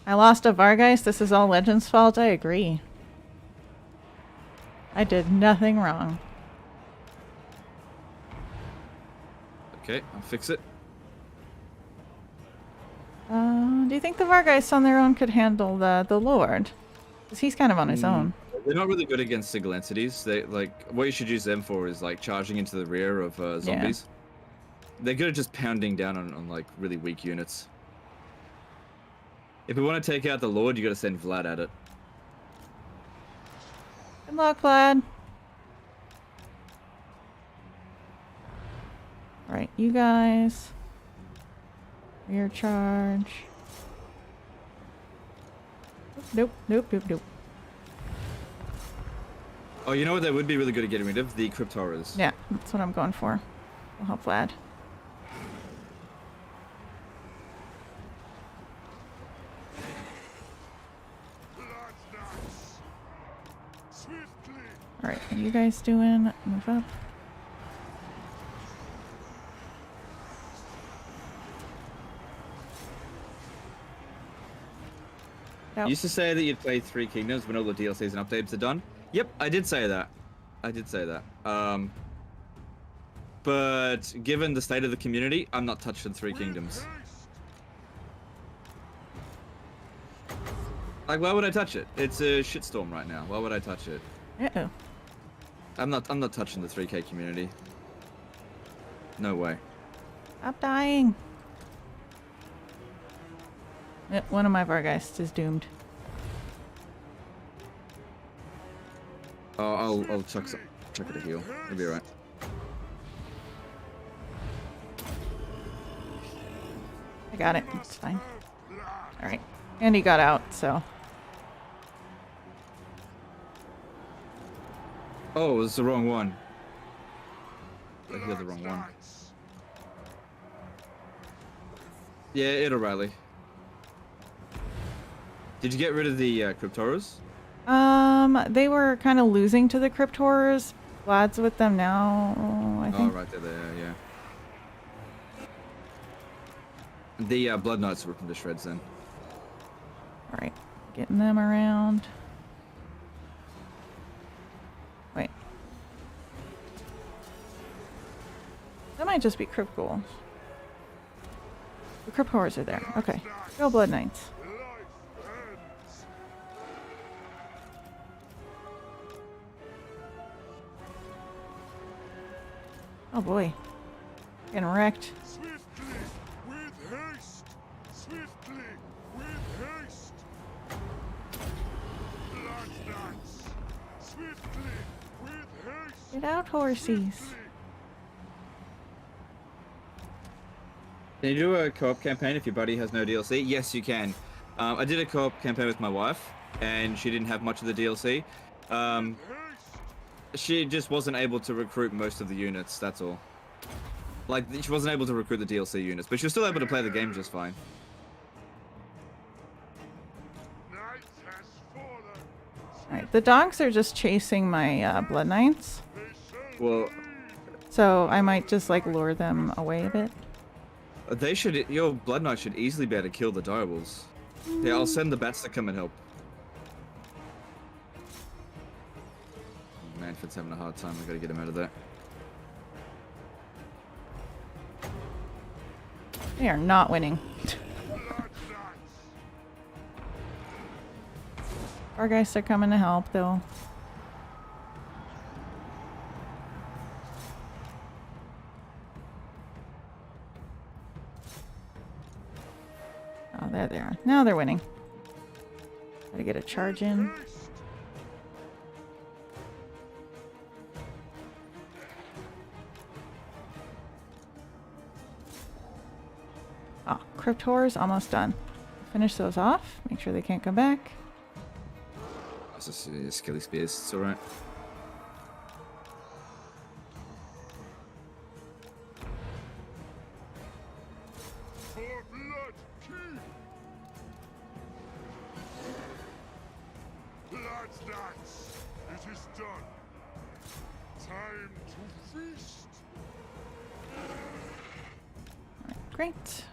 I lost a Vargeist. This is all Legend's fault. I agree. I did nothing wrong. Okay, I'll fix it. Do you think the Vargeists on their own could handle the Lord? Because he's kind of on his own. They're not really good against single entities. They what you should use them for is like charging into the rear of zombies. They're good at just pounding down on like really weak units. If we want to take out the Lord, you got to send Vlad at it. Good luck, Vlad. Alright, you guys. Rear charge. Nope, nope, nope, nope. Oh, you know what they would be really good at getting rid of? The Crypt Horrors. Yeah, that's what I'm going for. I'll help Vlad. Alright, what are you guys doing? Move up. You used to say that you'd play 3 Kingdoms when all the DLCs and updates are done. Yep, I did say that. I did say that. But given the state of the community, I'm not touching 3 Kingdoms. Like, why would I touch it? It's a shitstorm right now. Why would I touch it? Uh-oh. I'm not touching the 3K community. No way. Stop dying. Yep, one of my Vargeists is doomed. Oh, I'll chuck it a heal. It'll be alright. I got it. It's fine. Alright. And he got out, so. Oh, it was the wrong one. I healed the wrong one. Yeah, it'll rally. Did you get rid of the Cryptoras? They were kind of losing to the Crypt Horrors. Vlad's with them now, I think. Oh, right there, yeah. The Blood Knights were ripping to shreds then. Alright, getting them around. Wait. That might just be Crypt Ghouls. The Crypt Horrors are there. Okay. Go Blood Knights. Oh boy. Getting wrecked. Swiftly, with haste! Swiftly, with haste! Blood Knights! Swiftly, with haste! Get out, horsies. Can you do a co-op campaign if your buddy has no DLC? Yes, you can. I did a co-op campaign with my wife, and she didn't have much of the DLC. She just wasn't able to recruit most of the units, that's all. Like, she wasn't able to recruit the DLC units, but she was still able to play the game just fine. Night has fallen! Alright, the dogs are just chasing my Blood Knights. Well, So I might just like lure them away a bit. your Blood Knight should easily be able to kill the direwolves. Yeah, I'll send the bats to come and help. Manfred's having a hard time, I gotta get him out of there. They are not winning. Our guys are coming to help, though. Oh, there they are. Now they're winning. Gotta get a charge in. Oh, Crypt Horrors almost done. Finish those off. Make sure they can't come back. That's just Skelly Spears, it's alright. For blood king! Blood Knights! It is done! Time to feast! Great.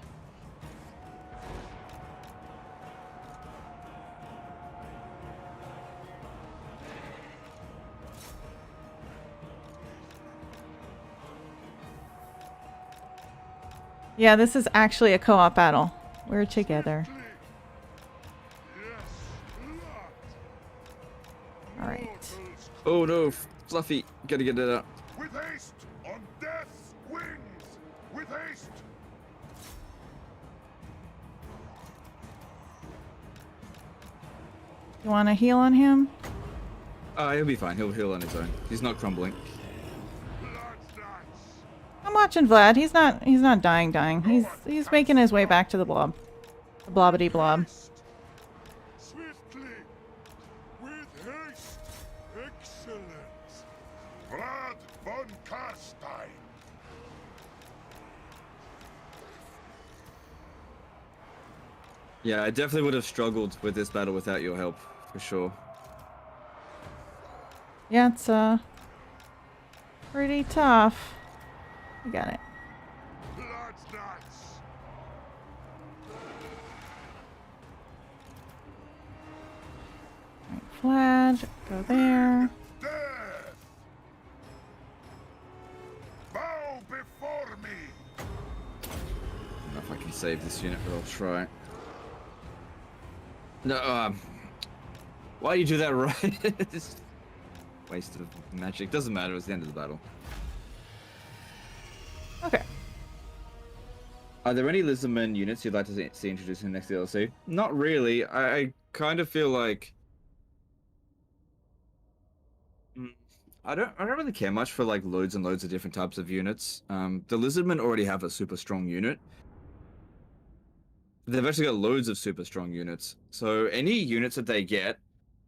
Yeah, this is actually a co-op battle. We're together. Yes, blood! Alright. Oh no, Fluffy, gotta get it out. With haste! On death's wings! With haste! You want to heal on him? He'll be fine, he'll heal on his own. He's not crumbling. Blood Knights! I'm watching Vlad. He's not dying. He's making his way back to the blob. The blobbity blob. Swiftly! With haste! Excellent! Vlad von Carstein! Yeah, I definitely would have struggled with this battle without your help, for sure. Yeah, it's pretty tough. We got it. Blood Knights! Vlad, go there. Death! Bow before me! I don't know if I can save this unit, but I'll try. No, why do you do that right? Just waste of magic. Doesn't matter, it's the end of the battle. Okay. Are there any Lizardman units you'd like to see introduced in the next DLC? Not really. I kind of feel like I don't really care much for like loads and loads of different types of units. The Lizardmen already have a super strong unit. They've actually got loads of super strong units. So any units that they get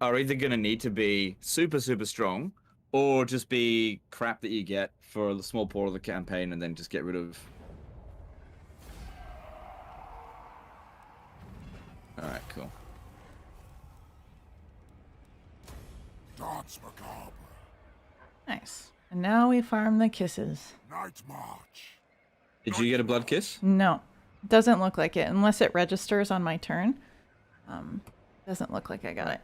are either going to need to be super strong, or just be crap that you get for a small part of the campaign and then just get rid of. Alright, cool. Dance macabre. Nice. And now we farm the kisses. Night march. Did you get a blood kiss? No. Doesn't look like it, unless it registers on my turn. Doesn't look like I got it.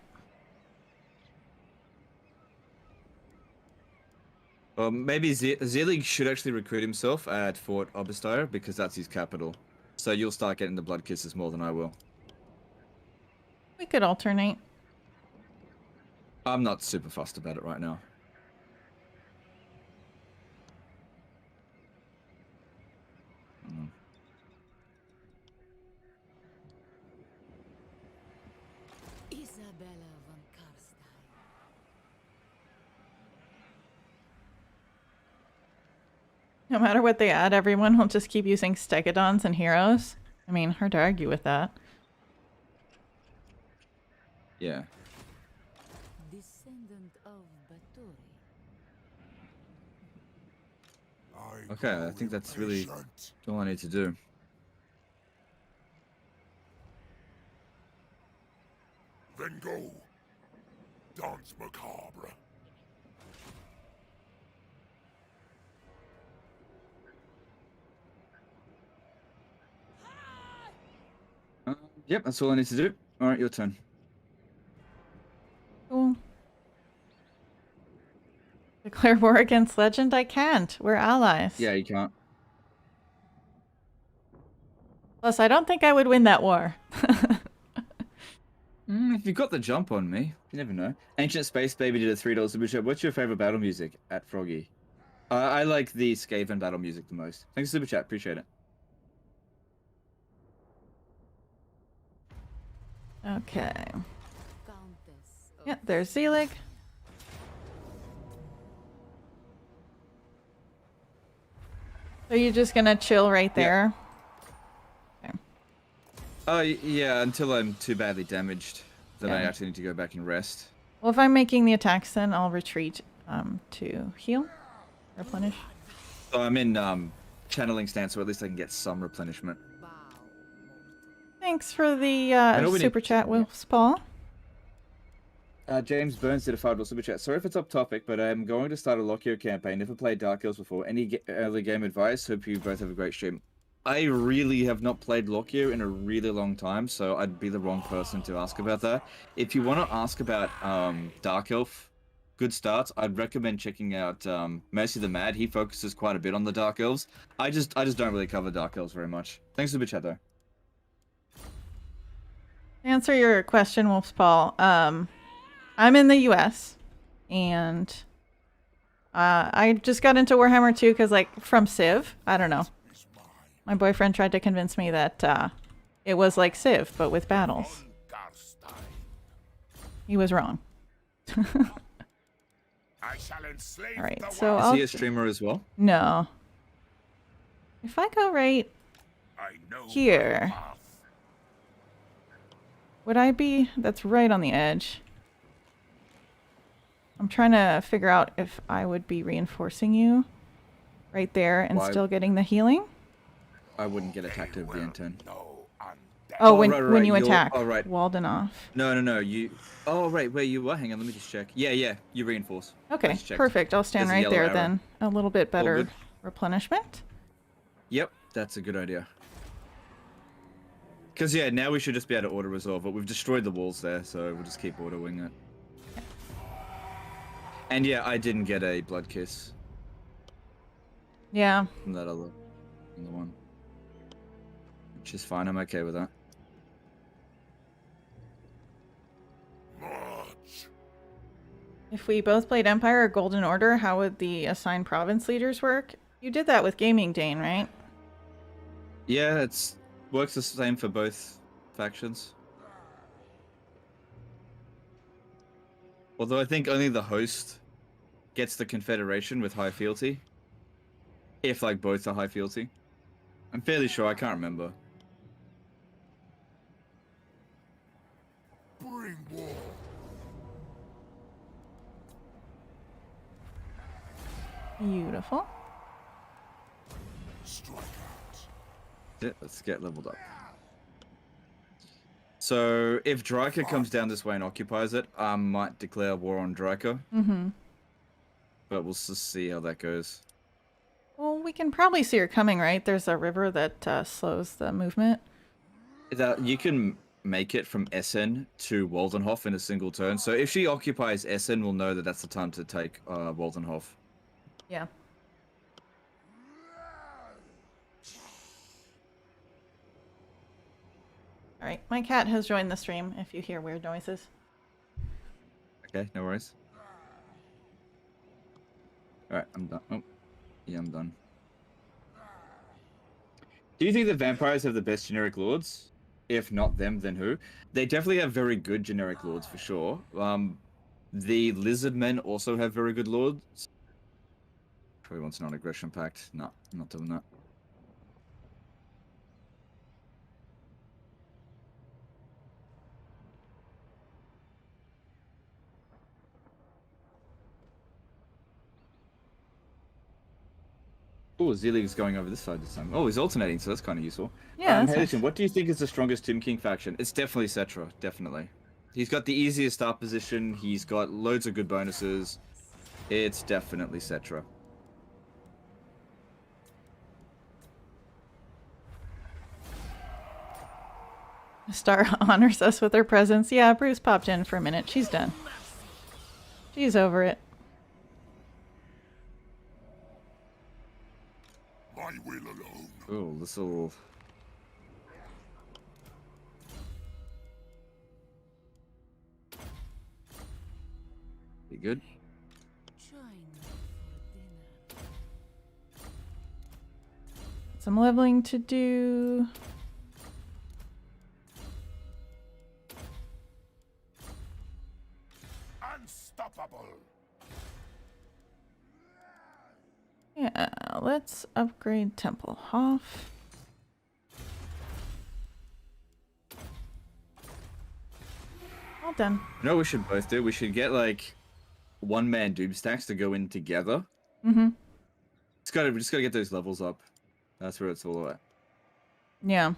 Well, maybe Zelig should actually recruit himself at Fort Oberstyre because that's his capital. So you'll start getting the blood kisses more than I will. We could alternate. I'm not super fussed about it right now. Isabella von Carstein. No matter what they add, everyone will just keep using stegodons and heroes. I mean, hard to argue with that. Yeah. Descendant of Baturi. Okay, I think that's really all I need to do. Then go. Dance macabre. Yep, that's all I need to do. Alright, your turn. Cool. Declare war against Legend? I can't. We're allies. Yeah, you can't. Plus, I don't think I would win that war. If you got the jump on me, you never know. Ancient Space Baby did a $3 super chat. What's your favorite battle music? At Froggy. I like the Skaven battle music the most. Thanks for super chat. Appreciate it. Okay. Countess of Yeah, there's Zelig. So you're just gonna chill right there? Okay. Yeah, until I'm too badly damaged that I Yeah. actually need to go back and rest. Well, if I'm making the attacks, then I'll retreat to heal, replenish. So I'm in channeling stance, so at least I can get some replenishment. Bow. Thanks for the know we need- super chat, Wolf's Paw. James Burns did a $5 super chat. Sorry if it's off topic, but I'm going to start a Lockyer campaign. Never played Dark Elves before. Any early game advice? Hope you both have a great stream. I really have not played Lockyer in a really long time, so I'd be the wrong person to ask about that. If you want to ask about Dark Elf, good starts, I'd recommend checking out Mercy the Mad. He focuses quite a bit on the Dark Elves. I just don't really cover Dark Elves very much. Thanks for the chat though. To answer your question, Wolf's Paw, I'm in the US, and I just got into Warhammer 2 because, like, from Civ, I don't know. My boyfriend tried to convince me that it was like Civ, but with battles. Von Carstein. He was wrong. I shall enslave Alright, the so world. Is I'll... he a streamer as well? No. If I go right I know here, my path. would I be... That's right on the edge. I'm trying to figure out if I would be reinforcing you right there and Why? still getting the healing. I wouldn't get attacked over the end turn. No undead. Oh, Oh, when right, when right, you you're- attack, oh, right. Walden off. No, you... Oh, right, wait, you were? Hang on, let me just check. Yeah, you reinforce. Okay, Just checked. perfect. I'll stand There's a right yellow there arrow. then. A little bit better good. replenishment. Yep, that's a good idea. Because, yeah, now we should just be able to auto-resolve, but we've destroyed the walls there, so we'll just keep auto-wing it. And yeah, I didn't get a blood kiss Yeah. from that other one. Which is fine, I'm okay with that. March. If we both played Empire or Golden Order, how would the assigned province leaders work? You did that with Gaming Dane, right? Yeah, it's works the same for both factions. Although I think only the host gets the confederation with high fealty. If like both are high fealty. I'm fairly sure, I can't remember. Bring war. Beautiful. Strike out. Yeah, let's get leveled up. So if Dryker comes down this way and occupies it, I might declare war on Dryker. Mm-hmm. But we'll just see how that goes. Well, we can probably see her coming, right? There's a river that slows the movement. You can make it from Essen to Waldenhof in a single turn. So if she occupies Essen, we'll know that that's the time to take Waldenhof. Yeah. All right, my cat has joined the stream if you hear weird noises. Okay, no worries. Alright, I'm done. Oh, yeah, I'm done. Do you think the vampires have the best generic lords? If not them, then who? They definitely have very good generic lords for sure. The lizard men also have very good lords. Probably wants an non-aggression pact. No, I'm not doing that. Oh, Zelig's going over this side this time. Oh, he's alternating, so that's kind of useful. Yeah, that's hey, nice. listen, what do you think is the strongest Tomb King faction? It's definitely Cetra, definitely. He's got the easiest start position. He's got loads of good bonuses. It's definitely Cetra. Star honors us with her presence. Yeah, Bruce popped in for a minute. She's done. She's over it. My will alone. Oh, this will... be good. Join me for dinner. Some leveling to do. Unstoppable. Yeah, let's upgrade Temple Hoff. All done. You know what we should both do? We should get, like, one-man doom stacks to go in together. Mm-hmm. We just gotta get those levels up. That's where it's all at. Yeah.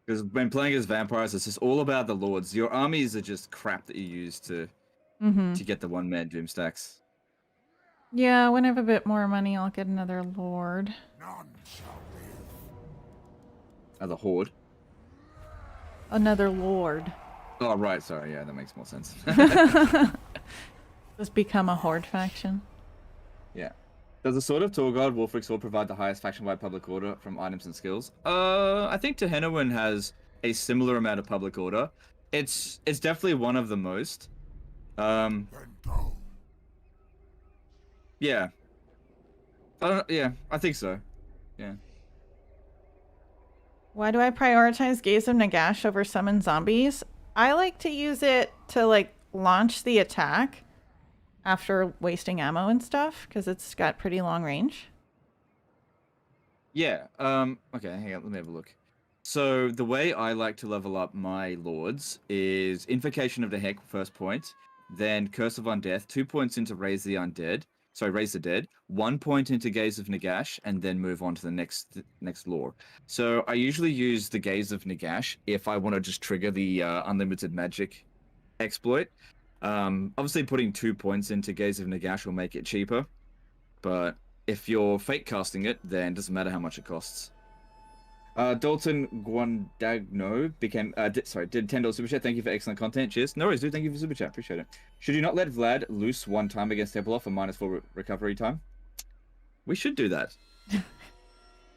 Because when playing as vampires, it's just all about the lords. Your armies are just crap that you use to get the one-man doom stacks. Yeah, when I have a bit more money, I'll get another lord. None shall live. The horde. Another lord. Oh, right. Sorry. Yeah, that makes more sense. Just become a horde faction. Yeah. Does the Sword of Torgod Wolfric Sword provide the highest faction-wide public order from items and skills? I think Tehenowin has a similar amount of public order. It's definitely one of the most. Then go. Yeah. Yeah, I think so. Yeah. Why do I prioritize Gaze of Nagash over Summon Zombies? I like to use it to, like, launch the attack after wasting ammo and stuff, because it's got pretty long range. Yeah. Okay, hang on, let me have a look. So the way I like to level up my lords is Invocation of the Heck, first point, then Curse of Undeath, 2 points into Raise the Dead, 1 point into Gaze of Nagash, and then move on to the next lore. So I usually use the Gaze of Nagash if I want to just trigger the unlimited magic exploit. Obviously putting 2 points into Gaze of Nagash will make it cheaper, but if you're fake casting it, then it doesn't matter how much it costs. Dalton Guandagno did $10 super chat. Thank you for excellent content. Cheers. No worries, dude. Thank you for super chat. Appreciate it. Should you not let Vlad loose one time against Templar for -4 recovery time? We should do that.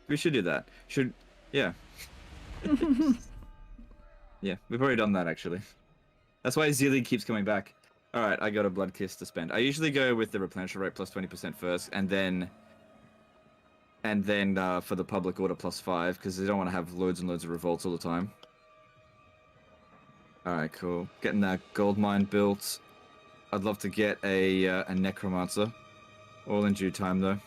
We should do that. Yeah. Yeah, we've already done that actually. That's why Zealy keeps coming back. All right, I got a blood kiss to spend. I usually go with the replenisher rate plus 20% first, and then And then for the public order +5, because they don't want to have loads and loads of revolts all the time. Alright, cool. Getting that gold mine built. I'd love to get a necromancer. All in due time, though.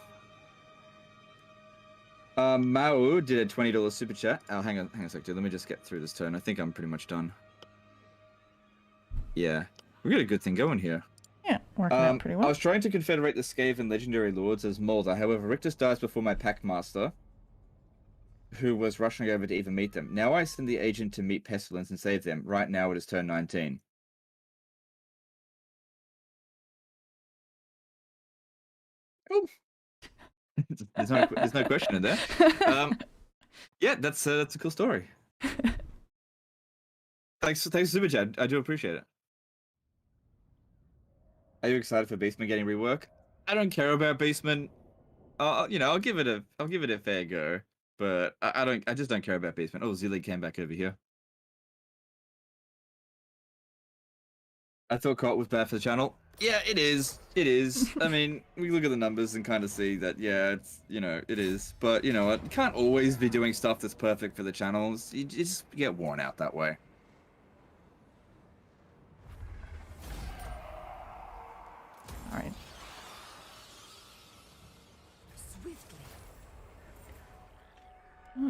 Mao did a $20 super chat. Oh, hang on a sec, dude. Let me just get through this turn. I think I'm pretty much done. Yeah. We got a good thing going here. Yeah, working out pretty well. I was trying to confederate the Skaven legendary lords as Molder. However, Rictus dies before my Packmaster, who was rushing over to even meet them. Now I send the agent to meet Pestilence and save them. Right now it is turn 19. Oh. there's no question in there. Yeah, that's a cool story. Thanks, super chat. I do appreciate it. Are you excited for Beastman getting rework? I don't care about Beastman. You know, I'll give it a fair go, but I just don't care about Beastman. Oh, Zilly came back over here. I thought Cot was bad for the channel. Yeah, it is. It is. I mean, we look at the numbers and kind of see that, yeah, it's, you know, it is. But, you know, you can't always be doing stuff that's perfect for the channels. You just get worn out that way. All right.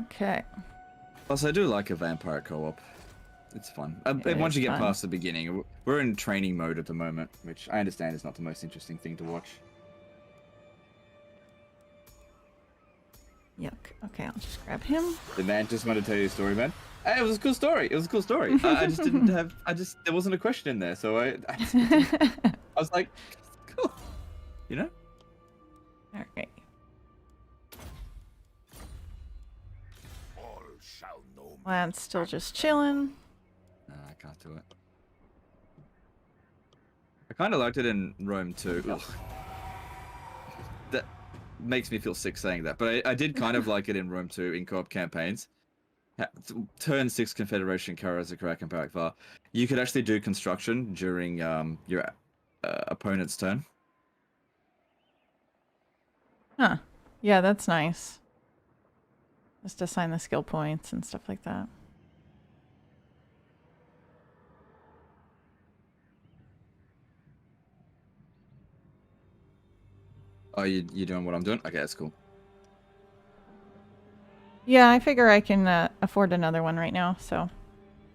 Okay. Plus, I do like a vampire co-op. It's fun. Once you get past the beginning, we're in training mode at the moment, which I understand is not the most interesting thing to watch. Yuck. Okay, I'll just grab him. The man just wanted to tell you a story, man. Hey, it was a cool story. It was a cool story. I just didn't have. There wasn't a question in there, so I was like, cool. You know? All right. All shall know. Vlad's still just chilling. I can't do it. I kind of liked it in Rome too. Ugh. That makes me feel sick saying that, but I did kind of like it in Rome too in co-op campaigns. Turn 6 Confederation Kara's Kraken Parakvar. You could actually do construction during your opponent's turn. Huh. Yeah, that's nice. Just assign the skill points and stuff like that. Oh, you doing what I'm doing? Okay, that's cool. Yeah, I figure I can afford another one right now, so.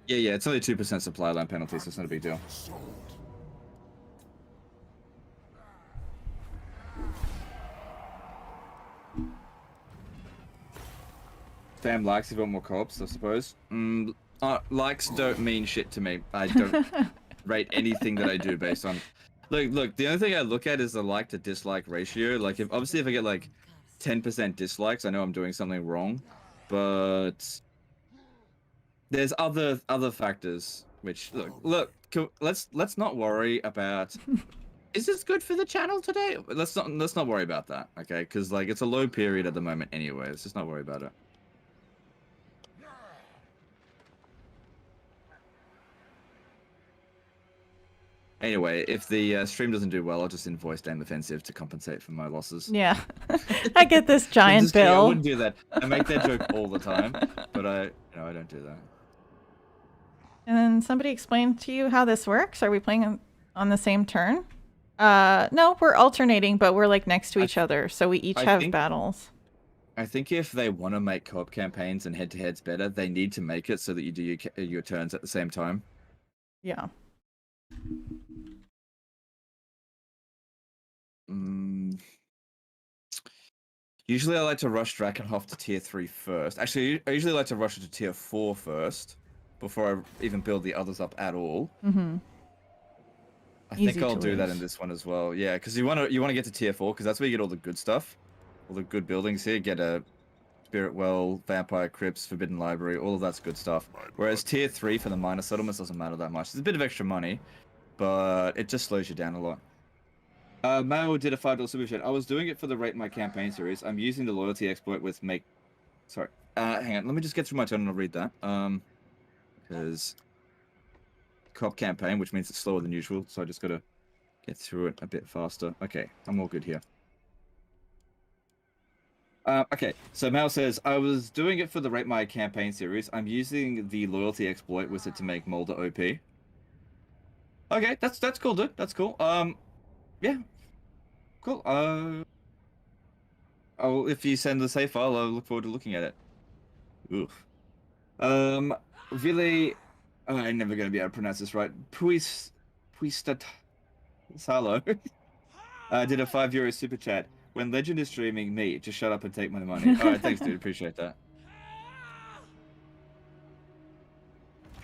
Yeah, it's only 2% supply line penalty, so it's not a big deal. Fam likes if you want more co-ops, I suppose. Likes don't mean shit to me. I don't rate anything that I do based on... Look, the only thing I look at is the like to dislike ratio. Like, if I get like 10% dislikes, I know I'm doing something wrong. But there's other factors which look. Let's not worry about. Is this good for the channel today? Let's not worry about that, okay? Because like it's a low period at the moment anyway. Let's just not worry about it. Anyway, if the stream doesn't do well, I'll just invoice DameOffensive to compensate for my losses. Yeah. I get this giant bill. I wouldn't do that. I make that joke all the time, but I don't do that. And then somebody explained to you how this works? Are we playing on the same turn? No, we're alternating, but we're like next to each other, so we each have battles. I think if they want to make co-op campaigns and head-to-heads better, they need to make it so that you do your turns at the same time. Yeah. Usually I like to rush Drakenhof to tier 3 first. Actually, I usually like to rush it to tier 4 first, before I even build the others up at all. Mm-hmm. I think I'll do that in this one as well. Yeah, because you want to get to tier 4, because that's where you get all the good stuff. All the good buildings here. Get a Spirit Well, Vampire Crypts, Forbidden Library, all of that's good stuff. Whereas tier 3 for the minor settlements doesn't matter that much. It's a bit of extra money, but it just slows you down a lot. Mao did a $5 super chat. I was doing it for the Rate My Campaign series. I'm using the loyalty exploit with make... Sorry. Hang on. Let me just get through my turn and I'll read that. Because... Co-op campaign, which means it's slower than usual, so I just gotta get through it a bit faster. Okay, I'm all good here. Okay, so Mal says, I was doing it for the Rate My campaign series. I'm using the loyalty exploit with it to make Mulder OP. Okay, that's cool, dude. That's cool. Yeah, cool. If you send the save file, I'll look forward to looking at it. Oof. Ville, I'm never gonna be able to pronounce this right. Puistat Salo did a €5 super chat. When Legend is streaming, me, just shut up and take my money. Alright, thanks, dude. Appreciate that.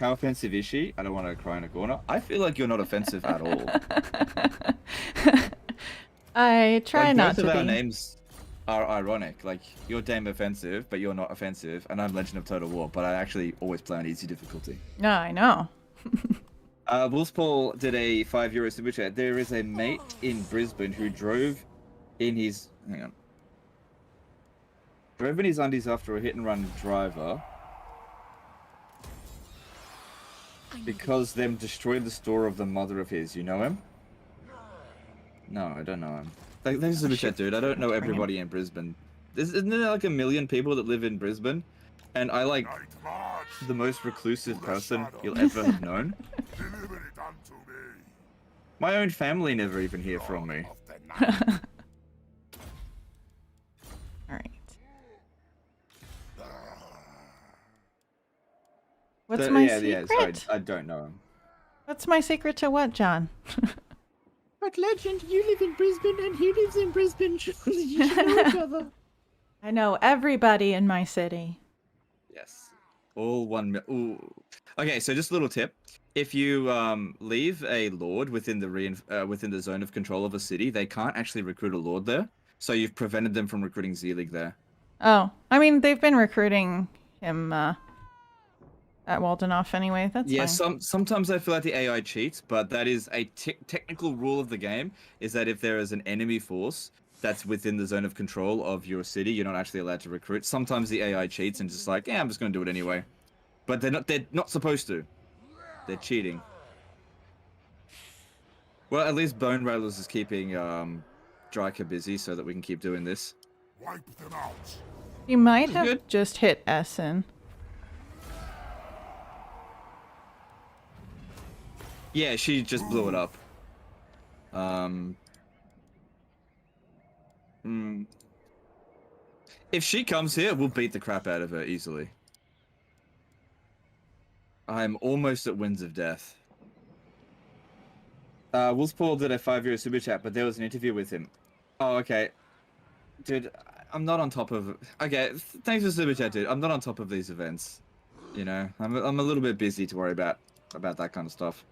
How offensive is she? I don't want to cry in a corner. I feel like you're not offensive at all. I try like, not to both of our be. names are ironic. Like, you're Dame Offensive, but you're not offensive, and I'm Legend of Total War, but I actually always play on easy difficulty. No, I know. Wolfspaul did a €5 super chat. There is a mate in Brisbane who drove in his... Hang on. Drove in his undies after a hit-and-run driver because them destroyed the store of the mother of his. You know him? No, I don't know him. Thanks for the super chat, dude. I don't know everybody in Brisbane. Isn't there like 1 million people that live in Brisbane? And I like the most reclusive person you'll ever have known. My own family never even hear from me. Alright. What's my secret? Sorry, I don't know him. What's my secret to what, John? But Legend, you live in Brisbane and he lives in Brisbane. You should know each other. I know everybody in my city. Yes. All one... Ooh. Okay, so just a little tip. If you leave a lord within the zone of control of a city, they can't actually recruit a lord there. So you've prevented them from recruiting Zeelig there. Oh, I mean, they've been recruiting him at Waldenoff anyway. That's fine. Sometimes I feel like the AI cheats, but that is a technical rule of the game, is that if there is an enemy force that's within the zone of control of your city, you're not actually allowed to recruit. Sometimes the AI cheats and just like, yeah, I'm just going to do it anyway. But they're not supposed to. They're cheating. Well, at least Bone Railers is keeping Dryker busy so that we can keep doing this. Wipe them out. You might have just hit Essen. Yeah, she just blew it up. If she comes here, we'll beat the crap out of her easily. I'm almost at Winds of Death. Wolfspaul did a €5 super chat, but there was an interview with him. Oh, okay. Dude, I'm not on top of... Okay, thanks for the super chat, dude. I'm not on top of these events. You know, I'm a little bit busy to worry about that kind of stuff.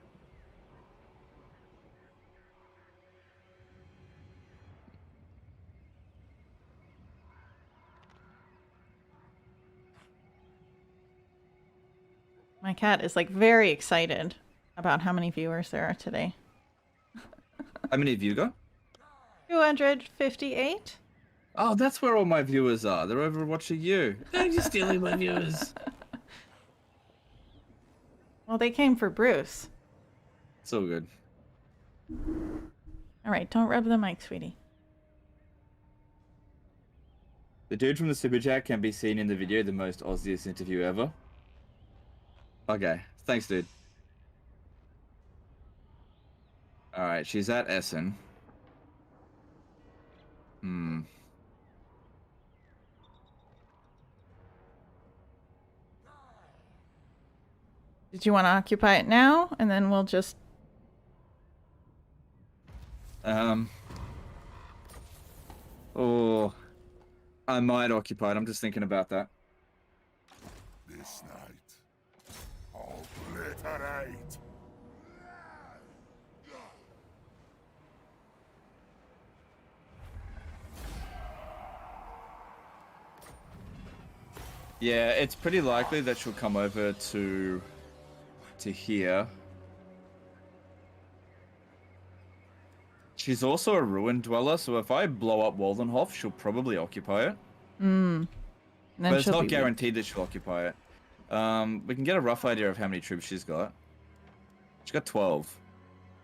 My cat is like very excited about how many viewers there are today. How many have you got? 258? Oh, that's where all my viewers are. They're over watching you. They're just stealing my viewers. Well, they came for Bruce. It's all good. Alright, don't rub the mic, sweetie. The dude from the super chat can be seen in the video, the most Aussiest interview ever. Okay, thanks, dude. Alright, she's at Essen. Did you want to occupy it now? And then we'll just... Oh, I might occupy it. I'm just thinking about that. This night, obliterate. Yeah, it's pretty likely that she'll come over to here. She's also a ruin dweller, so if I blow up Waldenhof, she'll probably occupy it. But it's not guaranteed that she'll occupy it. We can get a rough idea of how many troops she's got. She's got 12.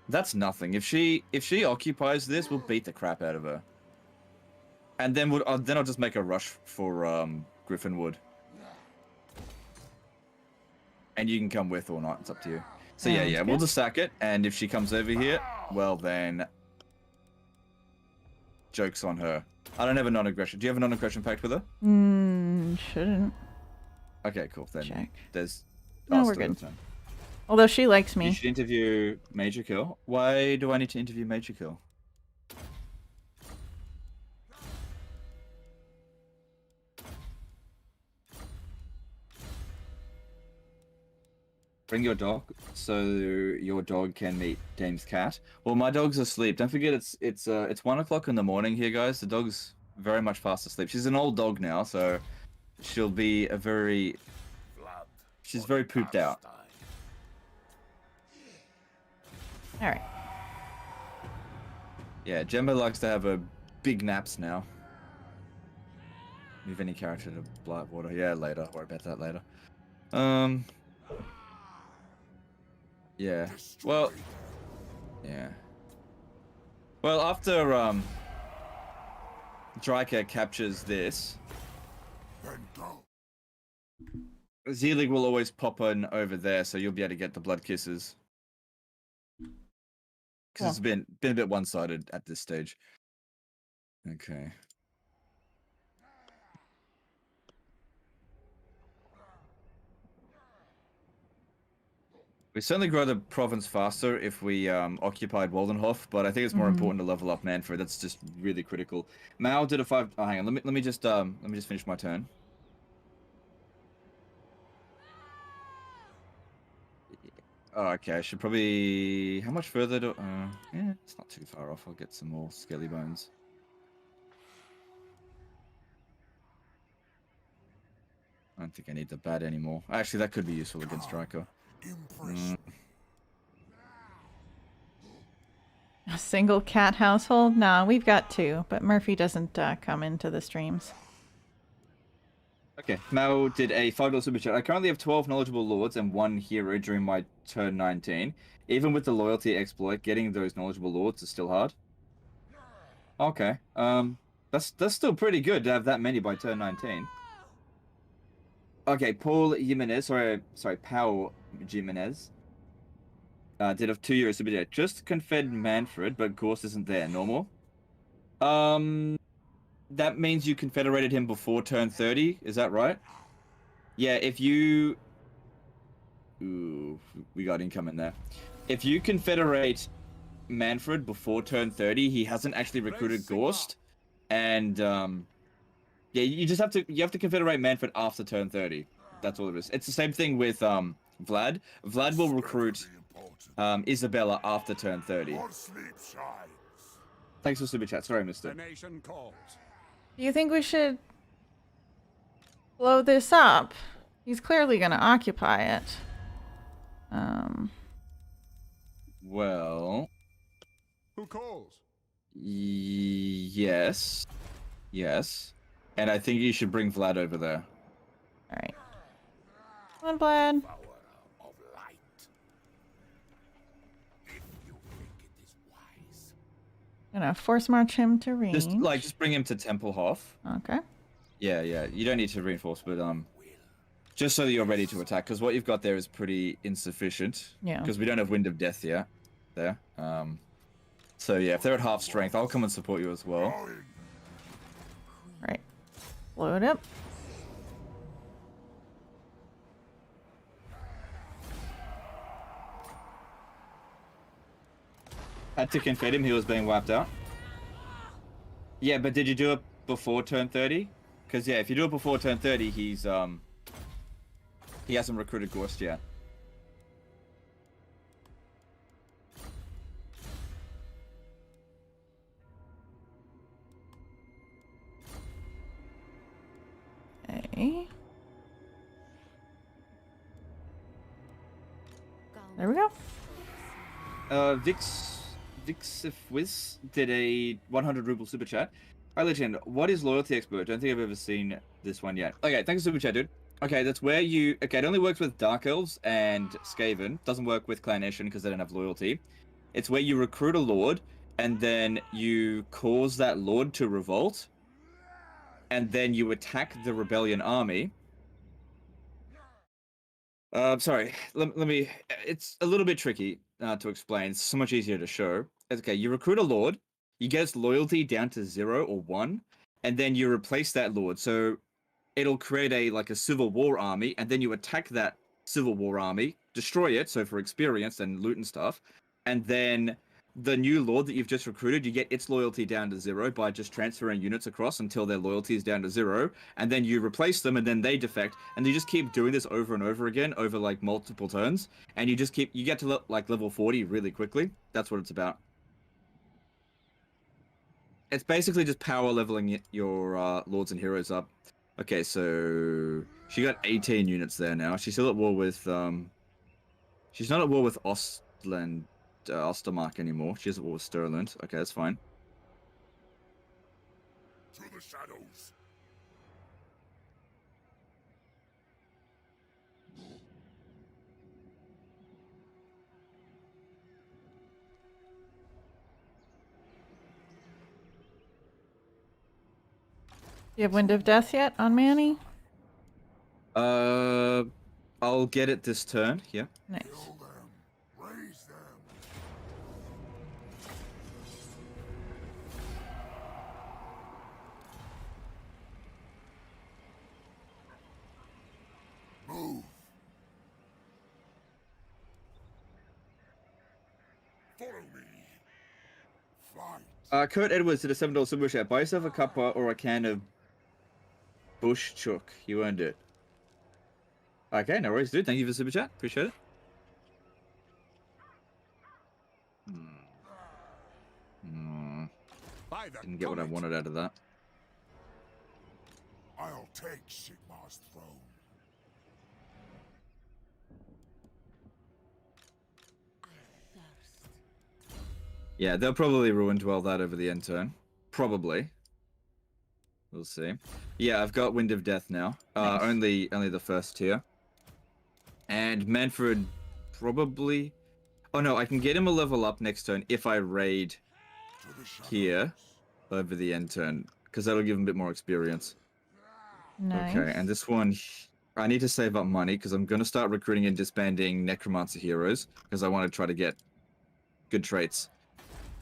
That's nothing. If she occupies this, we'll beat the crap out of her. And then I'll just make a rush for Griffinwood. And you can come with or not, it's up to you. So yeah, Sounds we'll good. just sack it, and if she comes over here, well then, joke's on her. I don't have a non-aggression. Do you have a non-aggression pact with her? Shouldn't. Okay, cool. Then Check. there's. No, oh, we're still good. got time. Although she likes You me. should interview Major Kill. Why do I need to interview Major Kill? Bring your dog so your dog can meet Dame's cat. Well, my dog's asleep. Don't forget it's 1 o'clock in the morning here, guys. The dog's very much fast asleep. She's an old dog now, so she'll be a very. Vlad She's von very pooped out. Carstein. All right. Yeah, Gemma likes to have her big naps now. Move any character to Blight Water. Yeah, later. Worry about that later. Yeah. Well. Yeah. Well, after Dryker captures this, Then go. Zeelig will always pop in over there, so you'll be able to get the blood kisses. Because it's been a bit one-sided at this stage. Okay. We certainly grow the province faster if we occupied Waldenhof, but I think it's more important to level up Manfred. That's just really critical. Mao did a 5. Oh, hang on. Let me just finish my turn. Oh, okay. I should probably. How much further do? Yeah, it's not too far off. I'll get some more skelly bones. I don't think I need the bat anymore. Actually, that could be useful against Striker. Impress. A single cat household? Nah, we've got 2, but Murphy doesn't come into the streams. Okay, Mao did a $5 super chat. I currently have 12 knowledgeable lords and 1 hero during my turn 19. Even with the loyalty exploit, getting those knowledgeable lords is still hard. Okay, that's still pretty good to have that many by turn 19. Okay, Paul Jimenez, sorry, Paul Jimenez, did a €2 super chat. Just confed Manfred, but Gorse isn't there. Normal. That means you confederated him before turn 30, is that right? Yeah, if you... Ooh, we got income in there. If you confederate Manfred before turn 30, he hasn't actually recruited Gorst. And, yeah, you have to confederate Manfred after turn 30. That's all it is. It's the same thing with, Vlad. Vlad will recruit, Isabella after turn 30. Your sleep shines. Thanks for super chat. Sorry, The mister. nation calls. Do you think we should blow this up? He's clearly going to occupy it. Well... Who calls? Yes. Yes. And I think you should bring Vlad over there. All right. Come on, Vlad. Power of light. If you think it is wise. Gonna force march him to range. Just bring him to Templehof. Okay. Yeah. You don't need to reinforce, but just so that you're ready to attack, because what you've got there is pretty insufficient. Yeah. Because we don't have Wind of Death yet. There. So yeah, if they're at half strength, I'll come and support you as well. Going. All right. Blow it up. Had to confed him, he was being wiped out. Yeah, but did you do it before turn 30? Because yeah, if you do it before turn 30, he's he hasn't recruited Gorst yet. Okay. There we go. Vixifwiz did a 100 ruble super chat. Hi Legend, what is loyalty expert? Don't think I've ever seen this one yet. Okay, thanks for super chat, dude. Okay, that's where you... Okay, it only works with Dark Elves and Skaven. Doesn't work with Clan Eshin because they don't have loyalty. It's where you recruit a lord, and then you cause that lord to revolt. and then you attack the rebellion army. Sorry, let me. It's a little bit tricky to explain. It's so much easier to show. Okay, you recruit a lord, you get its loyalty down to 0 or 1, and then you replace that lord. So it'll create a civil war army, and then you attack that civil war army, destroy it. So for experience and loot and stuff, and then the new lord that you've just recruited, you get its loyalty down to 0 by just transferring units across until their loyalty is down to 0, and then you replace them, and then they defect, and you just keep doing this over and over again over like multiple turns, and you get to like level 40 really quickly. That's what it's about. It's basically just power leveling your lords and heroes up. Okay, so she got 18 units there now. She's still at war with she's not at war with Ostland. Ostermark anymore. She has a war with Stirland. Okay, that's fine. To the shadows. You have Wind of Death yet on Manny? I'll get it this turn. Yeah. Nice. Kill them. Raise them. Move. Follow me. Fight. Kurt Edwards did a $7 super chat. Buy yourself a cuppa or a can of Bush Chook. You earned it. Okay, no worries, dude. Thank you for the super chat. Appreciate it. By the Didn't get what I comet, wanted out of that. I'll take Sigmar's throne. Thirst. Yeah, they'll probably ruin dwell that over the end turn. Probably. We'll see. Yeah, I've got Wind of Death now. Nice. Only the first tier. And Manfred probably. Oh no, I can get him a level up next turn if I raid To the shadows. here over the end turn, because that'll give him a bit more experience. Nice. Okay, and this one, I need to save up money because I'm going to start recruiting and disbanding Necromancer heroes because I want to try to get good traits,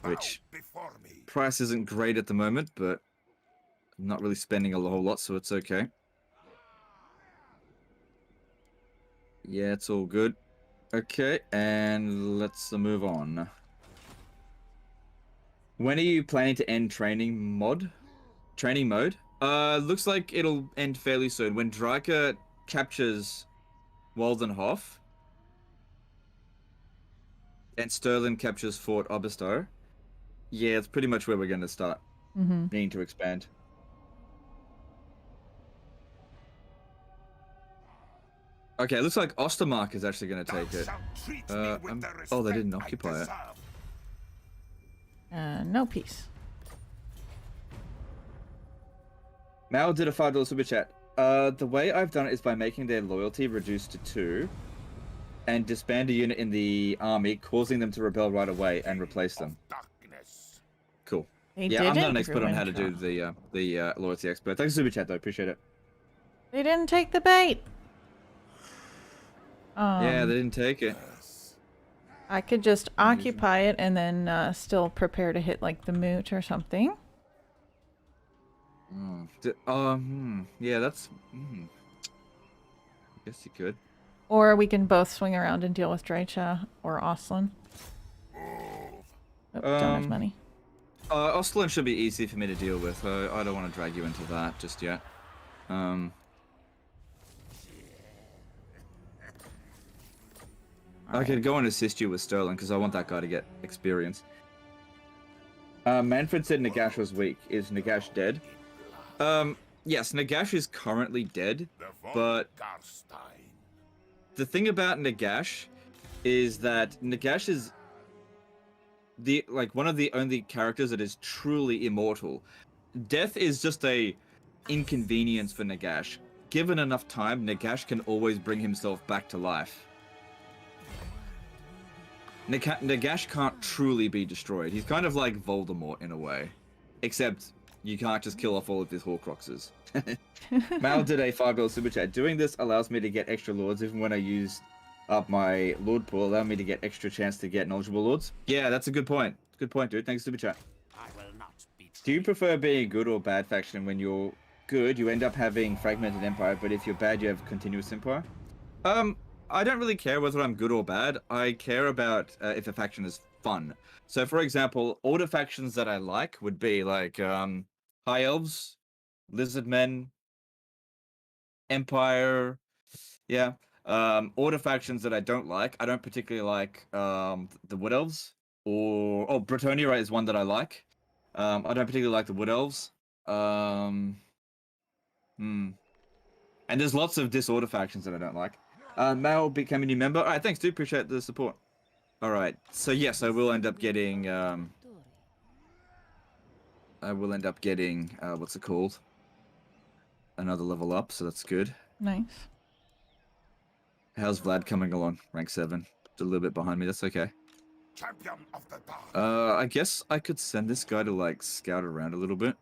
which Bow before me. price isn't great at the moment, but I'm not really spending a whole lot, so it's okay. Yeah, it's all good. Okay, and let's move on. When are you planning to end training mode? Looks like it'll end fairly soon. When Dreiker captures Waldenhof and Sterling captures Fort Obersto, yeah, it's pretty much where we're going to start needing to expand. Okay, it looks like Ostermark is actually going to take it. Thou shalt treat me with the Oh, they respect didn't I occupy it. deserve. No peace. Mal did a $5 super chat. The way I've done it is by making their loyalty reduced to 2 and disband a unit in the army, causing them to rebel right away and replace them. Darkness. Cool. They Yeah, I'm not didn't an expert on how to ruin do Trump. the loyalty expert. Thanks for super chat though, appreciate it. They didn't take the bait. Yeah, they didn't take it. I could just occupy it and then still prepare to hit like the moot or something. Yeah, that's. I guess you could. Or we can both swing around and deal with Dreicha or Oslin. Oh, don't have money. Ostlin should be easy for me to deal with. I don't want to drag you into that just yet. I could go and assist you with Sterling because I want that guy to get experience. Manfred said Nagash was weak. Is Nagash dead? Yes, Nagash is currently dead, The von but Carstein. the thing about Nagash is that Nagash is one of the only characters that is truly immortal. Death is just a inconvenience for Nagash. Given enough time, Nagash can always bring himself back to life. Nagash can't truly be destroyed. He's kind of like Voldemort in a way. Except You can't just kill off all of his Horcruxes. Mal did a $5 super chat. Doing this allows me to get extra lords even when I use up my lord pool. Allow me to get extra chance to get knowledgeable lords. Yeah, that's a good point. Good point, dude. Thanks, super chat. I will not be. Do you prefer being a good or bad faction? When you're good, you end up having fragmented empire, but if you're bad, you have continuous empire. I don't really care whether I'm good or bad. I care about if a faction is fun. So, for example, all the factions that I like would be like High Elves, Lizard Men, Empire, yeah. All the factions that I don't like, I don't particularly like the Wood Elves, or Bretonia is one that I like. I don't particularly like the Wood Elves. And there's lots of Disorder factions that I don't like. Mal became a new member. All right, thanks, dude. Appreciate the support. All right, so yes, I will end up getting. What's it called? Another level up, so that's good. Nice. How's Vlad coming along? Rank 7. It's a little bit behind me. That's okay. Champion of the dark. I guess I could send this guy to like scout around a little bit.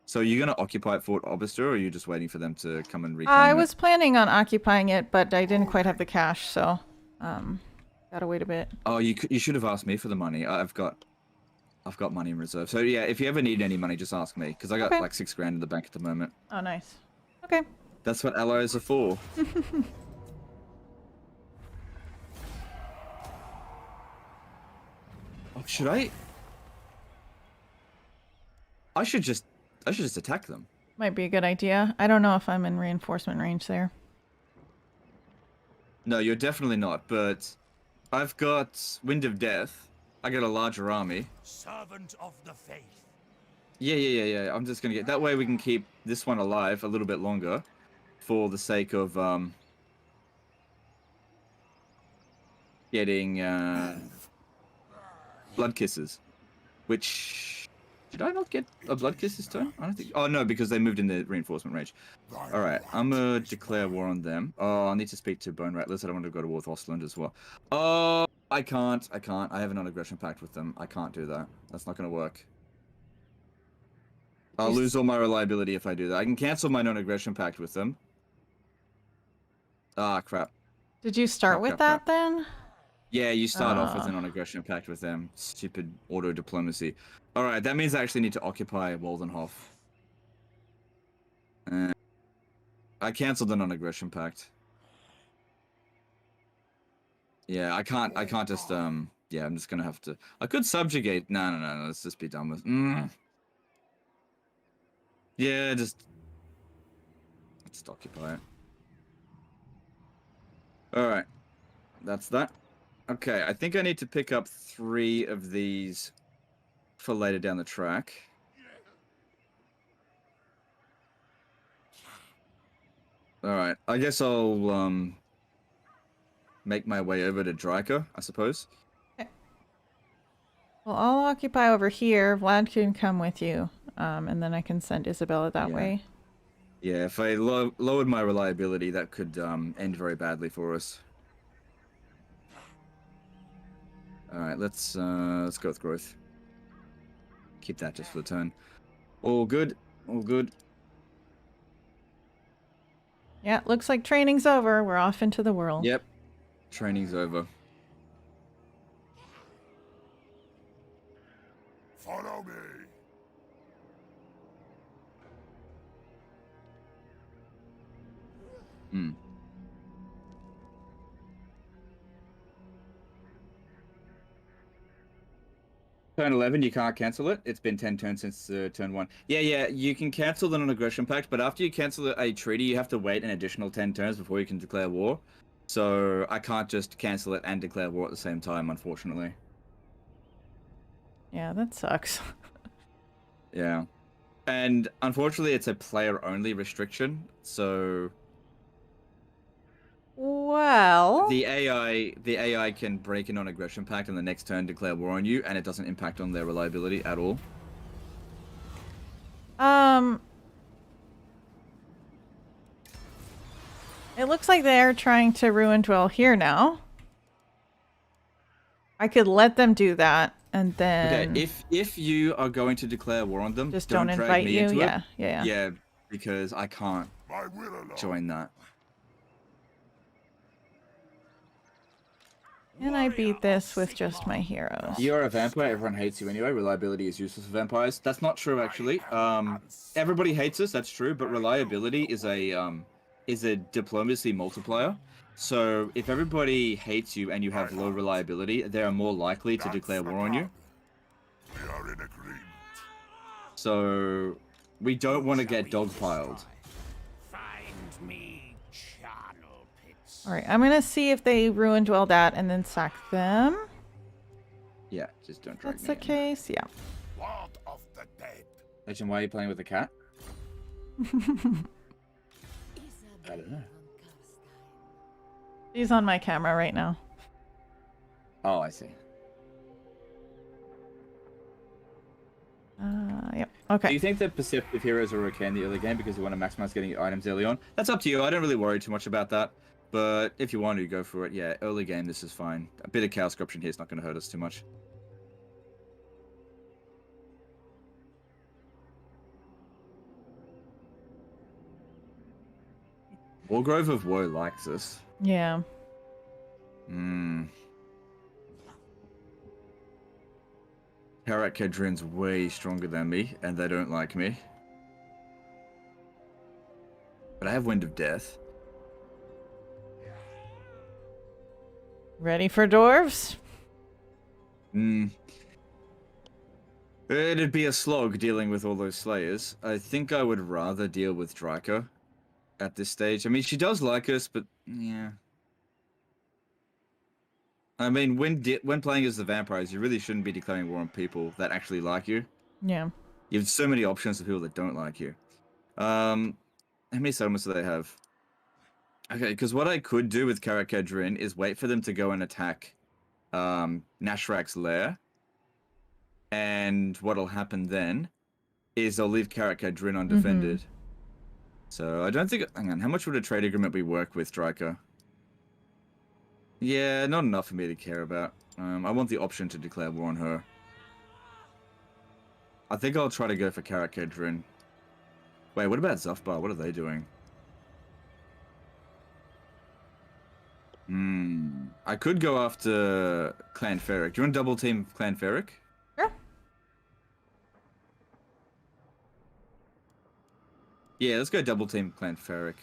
So are you gonna occupy Fort Obister, or are you just waiting for them to come and reclaim I it? was planning on occupying it, but I didn't quite have the cash, so gotta wait a bit. Oh, you should have asked me for the money. I've got money in reserve. So yeah, if you ever need any money, just ask me, because I got Okay. like $6 grand in the bank at the moment. Oh, nice. Okay. That's what allies are for. Oh, should I? I should just attack them. Might be a good idea. I don't know if I'm in reinforcement range there. No, you're definitely not, but I've got Wind of Death. I got a larger army. Servant of the faith. Yeah. I'm just gonna get that way we can keep this one alive a little bit longer, for the sake of getting Blood Kisses, which did I not get a Blood Kiss this turn? I don't think. Oh no, because they moved in the reinforcement range. All right, I'm gonna declare war on them. Oh, I need to speak to Bone Rattlers. I don't want to go to war with Ostland as well. Oh, I can't. I have a non-aggression pact with them. I can't do that. That's not gonna work. I'll lose all my reliability if I do that. I can cancel my non-aggression pact with them. Ah, crap. Did you start with that then? Yeah, you start off with a non-aggression pact with them. Stupid auto-diplomacy. Alright, that means I actually need to occupy Waldenhof. I cancelled the non-aggression pact. Yeah, I can't just, yeah, I'm just gonna have to... I could subjugate... No, let's just be done with... Yeah, just occupy it. Alright. That's that. Okay, I think I need to pick up 3 of these for later down the track. Alright, I guess I'll make my way over to Dryka, I suppose. Okay. Well, I'll occupy over here. Vlad can come with you, and then I can send Isabella that way. Yeah, if I lowered my reliability, that could end very badly for us. Alright, let's go with growth. Keep that just for the turn. All good. All good. Yeah, looks like training's over. We're off into the world. Yep. Training's over. Follow me. Turn 11, you can't cancel it. It's been 10 turns since turn 1. Yeah, you can cancel the non-aggression pact, but after you cancel a treaty, you have to wait an additional 10 turns before you can declare war. So I can't just cancel it and declare war at the same time, unfortunately. Yeah, that sucks. Yeah. And unfortunately, it's a player-only restriction, so... Well... The AI can break a non-aggression pact and the next turn declare war on you, and it doesn't impact on their reliability at all. It looks like they're trying to ruin dwell here now. I could let them do that and then Okay, if you are going to declare war on them, just don't drag invite me you. into Yeah, it. yeah. Yeah, because I can't My will alone. join that. Can I beat this with just my heroes? You're a vampire, everyone hates you anyway. Reliability is useless for vampires. That's not true, actually. Everybody hates us, that's true, but reliability is a diplomacy multiplier. So if everybody hates you and you have low reliability, they are more likely to declare war on you. We are in agreement. So we don't want to get dogpiled. Find me charnel pits. All right, I'm gonna see if they ruin dwell that and then sack them. Yeah, just don't drag That's me the in. case. Yeah. Lord of the dead. Legend, why are you playing with a cat? I don't know. She's on my camera right now. Oh, I see. Yep. Do Okay. you think that perceptive heroes are okay in the early game because you want to maximize getting your items early on? That's up to you. I don't really worry too much about that. But if you want to, go for it. Yeah, early game, this is fine. A bit of chaos corruption here is not going to hurt us too much. Wargrove of Woe likes us. Yeah. Karak Kedrin's way stronger than me, and they don't like me. But I have Wind of Death. Ready for dwarves? It'd be a slog dealing with all those slayers. I think I would rather deal with Dryka at this stage. I mean, she does like us, but yeah. I mean, when playing as the vampires, you really shouldn't be declaring war on people that actually like you. Yeah. You have so many options of people that don't like you. How many settlements do they have? Okay, because what I could do with Karak Kedrin is wait for them to go and attack Nashrak's lair. And what'll happen then is they'll leave Karak Kedrin undefended. So I don't think... Hang on, how much would a trade agreement we work with, Striker? Yeah, not enough for me to care about. I want the option to declare war on her. I think I'll try to go for Karak Kedrin. Wait, what about Zufbar? What are they doing? I could go after Clan Ferric. Do you want to double team Clan Ferric? Sure. Yeah, let's go double team Clan Ferric.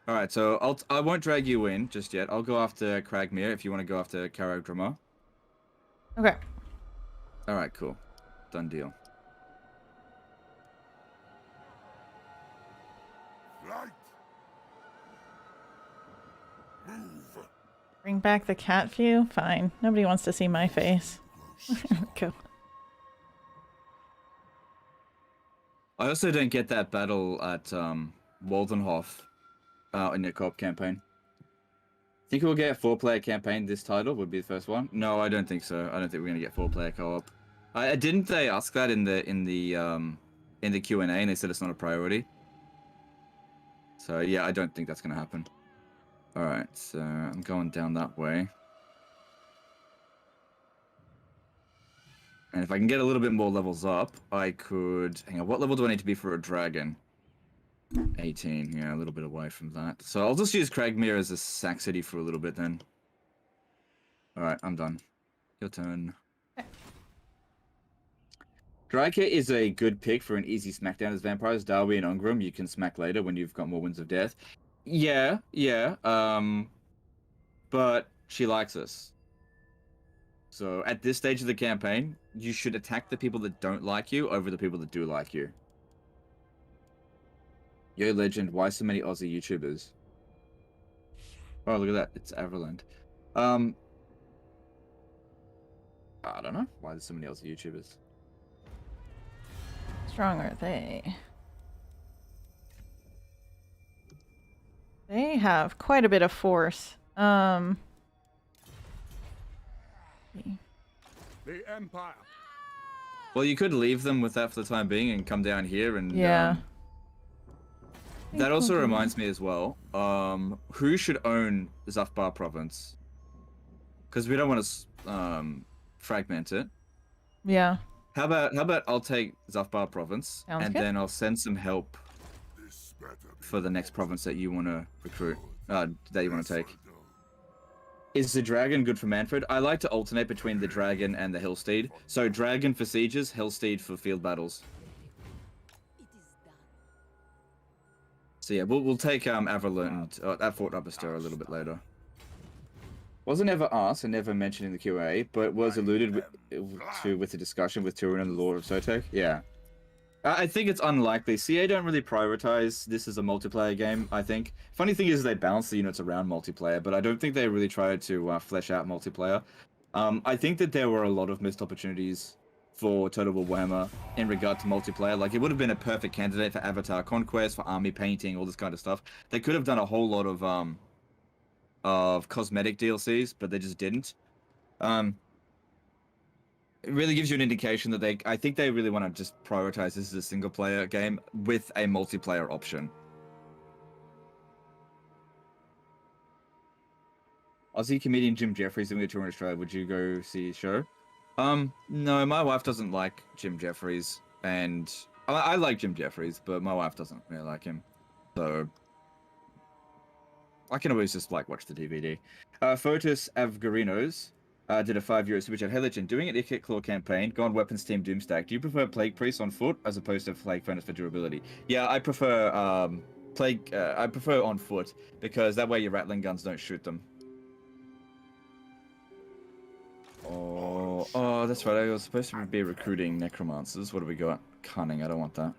Alright, so I won't drag you in just yet. I'll go after Cragmere if you want to go after Karadramar. Okay. Alright, cool. Done deal. Light. Move. Bring back the cat view? Fine. Nobody wants to see my face. Go. I also don't get that battle at Waldenhof in the co-op campaign. Think we'll get a 4-player campaign this title would be the first one? No, I don't think so. I don't think we're gonna get 4-player co-op. Didn't they ask that in the Q&A and they said it's not a priority? So yeah, I don't think that's gonna happen. Alright, so I'm going down that way. And if I can get a little bit more levels up, I could... Hang on, what level do I need to be for a dragon? 18, yeah, a little bit away from that. So I'll just use Cragmere as a sack city for a little bit then. Alright, I'm done. Your turn. Dryka is a good pick for an easy smackdown as vampires. Darby and Ungrim, you can smack later when you've got more Winds of Death. Yeah, but she likes us. So at this stage of the campaign, you should attack the people that don't like you over the people that do like you. Yo, Legend, why so many Aussie YouTubers? Oh, look at that. It's Everland. I don't know why there's so many Aussie YouTubers. Strong are they? They have quite a bit of force. The Empire. Well, you could leave them with that for the time being and come down here and... Yeah. That also reminds me as well, who should own Zufbar province? Because we don't want to fragment it. Yeah. How about I'll take Zafbar province, Sounds and good. then I'll send some help This better be for the next province that you want to recruit, that you want to take. well done. Is the dragon good for Manfred? I like to alternate between the dragon and the Hellsteed. So dragon for sieges, Hellsteed for field battles. It is done. So yeah, we'll take Averland at Fort Upperstir a little bit later. Wasn't ever asked and never mentioned in the QA, but was alluded to with the discussion with Turin and the Lord of Sotek. Yeah. I think it's unlikely. CA don't really prioritize this as a multiplayer game, I think. Funny thing is they balance the units around multiplayer, but I don't think they really tried to flesh out multiplayer. I think that there were a lot of missed opportunities for Total War Warhammer in regard to multiplayer. Like, it would have been a perfect candidate for Avatar Conquest, for army painting, all this kind of stuff. They could have done a whole lot of cosmetic DLCs, but they just didn't. It really gives you an indication that I think they really want to just prioritize this as a single player game with a multiplayer option. Aussie comedian Jim Jeffries doing a tour in Australia. Would you go see his show? No, my wife doesn't like Jim Jeffries, and I like Jim Jeffries, but my wife doesn't really like him. So I can always just watch the DVD. Fotis Avgarinos did a €5 super chat. Hey Legend, doing an Ikit Claw campaign, go on weapons team Doomstack. Do you prefer Plague Priest on foot as opposed to Plague Furnace for durability? Yeah, I prefer I prefer on foot because that way your rattling guns don't shoot them. Oh, that's right. I was supposed to be recruiting necromancers. What do we got? Cunning. I don't want that.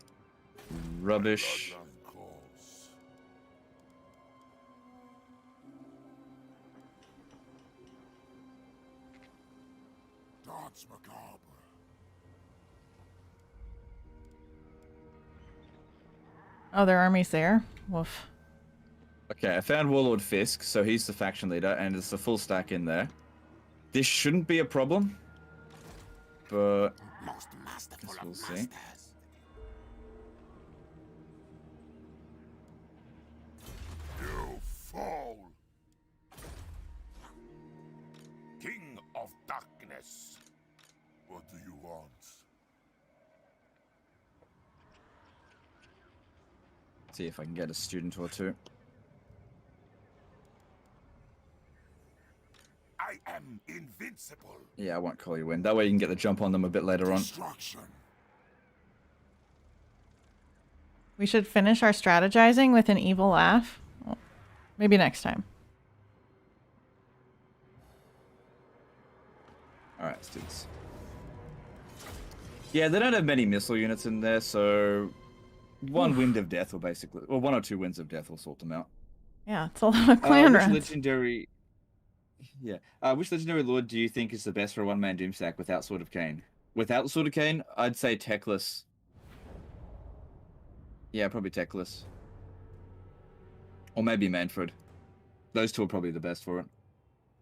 Rubbish. Bloodline calls. Dance macabre. Oh, their army's there. Woof. Okay, I found Warlord Fisk, so he's the faction leader, and it's the full stack in there. This shouldn't be a problem, but Most masterful Guess of we'll see. masters. You fall. King of darkness. What do you want? see if I can get a student or two. I am invincible. Yeah, I won't call you in. That way you can get the jump on them a bit later on. Destruction. We should finish our strategizing with an evil laugh. Well, maybe next time. Alright, let's do this. Yeah, they don't have many missile units in there, so one wind of death will basically, or one or two winds of death will sort them out. Yeah, it's a lot of clan Which rats. legendary... Yeah. Which legendary lord do you think is the best for a one-man Doomstack without Sword of Cain? Without Sword of Cain, I'd say Teclis. Yeah, probably Teclis. Or maybe Manfred. Those two are probably the best for it.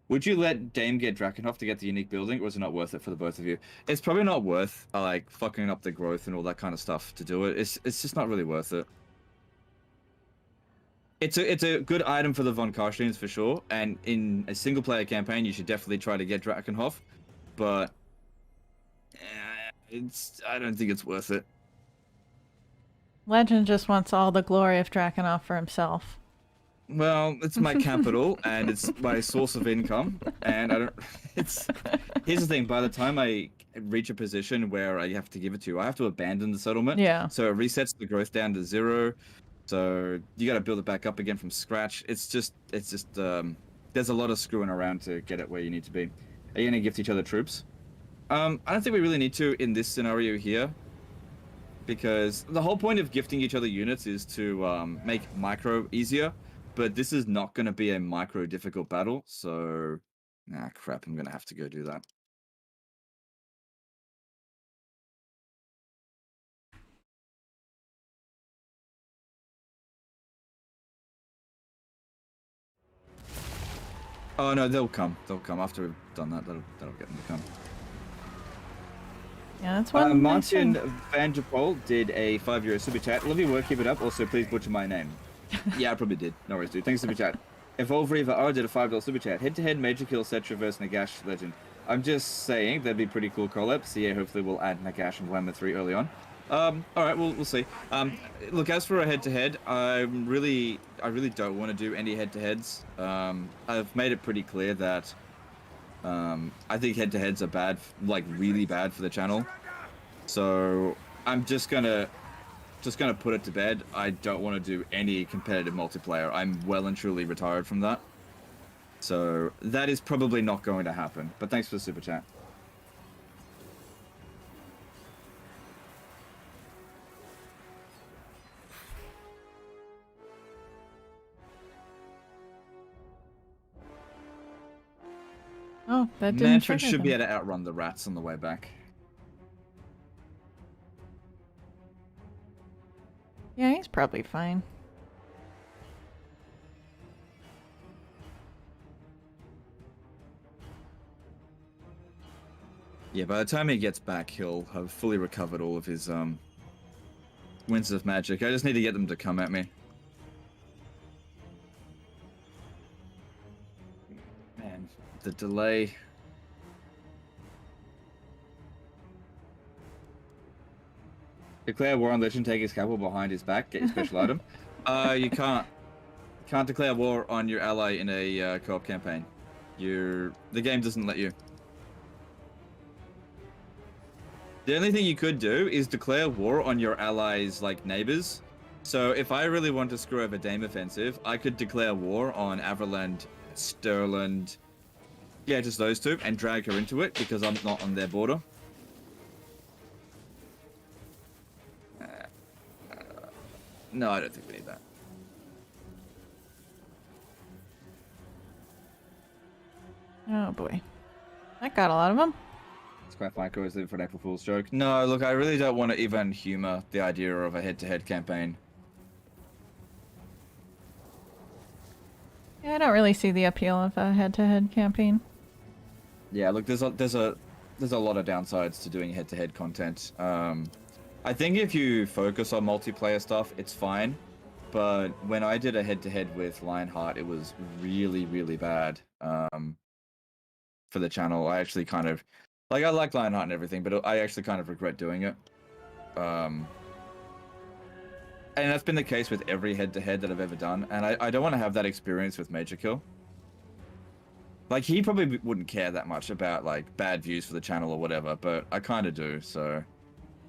Would you let Dame get Drakenhof to get the unique building, or is it not worth it for the both of you? It's probably not worth, like, fucking up the growth and all that kind of stuff to do it. It's just not really worth it. It's a good item for the von Carsteins for sure, and in a single player campaign, you should definitely try to get Drakenhof, but I don't think it's worth it. Legend just wants all the glory of Drakenhof for himself. Well, it's my capital and it's my source of income, and I don't. Here's the thing: by the time I reach a position where I have to give it to you, I have to abandon the settlement. Yeah. So it resets the growth down to 0. So you got to build it back up again from scratch. It's just there's a lot of screwing around to get it where you need to be. Are you gonna gift each other troops? I don't think we really need to in this scenario here, because the whole point of gifting each other units is to make micro easier. But this is not going to be a micro difficult battle, so crap, I'm going to have to go do that. Oh no, they'll come. They'll come after we've done that. That'll get them to come. Yeah, that's one. nice Martin thing. Van der Pol did a €5 super chat. Love your work, keep it up. Also, please butcher my name. Yeah, I probably did. No worries, dude. Thanks, super chat. Evolve Reaver R did a $5 super chat. Head-to-head major kill set traverse Nagash legend. I'm just saying that'd be pretty cool collab. So yeah, hopefully we'll add Nagash and Warhammer 3 early on. All right, we'll see. Look, as for a head-to-head, I really don't want to do any head-to-heads. I've made it pretty clear that I think head-to-heads are bad, like really bad for the channel. So I'm just gonna put it to bed. I don't want to do any competitive multiplayer. I'm well and truly retired from that. So that is probably not going to happen. But thanks for the super chat. Oh, that didn't Manfred trigger should be them. able to outrun the rats on the way back. Yeah, he's probably fine. Yeah, by the time he gets back, he'll have fully recovered all of his winds of magic. I just need to get them to come at me. Man, the delay. Declare war on Legend, take his capital behind his back, get your special item. You can't declare war on your ally in a co-op campaign. The game doesn't let you. The only thing you could do is declare war on your allies' like neighbors. So if I really want to screw over Dame Offensive, I could declare war on Averland, Stirland, yeah, just those two, and drag her into it because I'm not on their border. No, I don't think we need that. Oh boy. That got a lot of them. It's quite fine, always live for an April Fool's joke. No, look, I really don't want to even humor the idea of a head-to-head campaign. Yeah, I don't really see the appeal of a head-to-head campaign. Yeah, look, there's a lot of downsides to doing head-to-head content. I think if you focus on multiplayer stuff, it's fine. But when I did a head-to-head with Lionheart, it was really, really bad for the channel. I actually kind of... Like, I like Lionheart and everything, but I actually kind of regret doing it. And that's been the case with every head-to-head that I've ever done. And I don't want to have that experience with Major Kill. Like, he probably wouldn't care that much about, like, bad views for the channel or whatever, but I kind of do, so...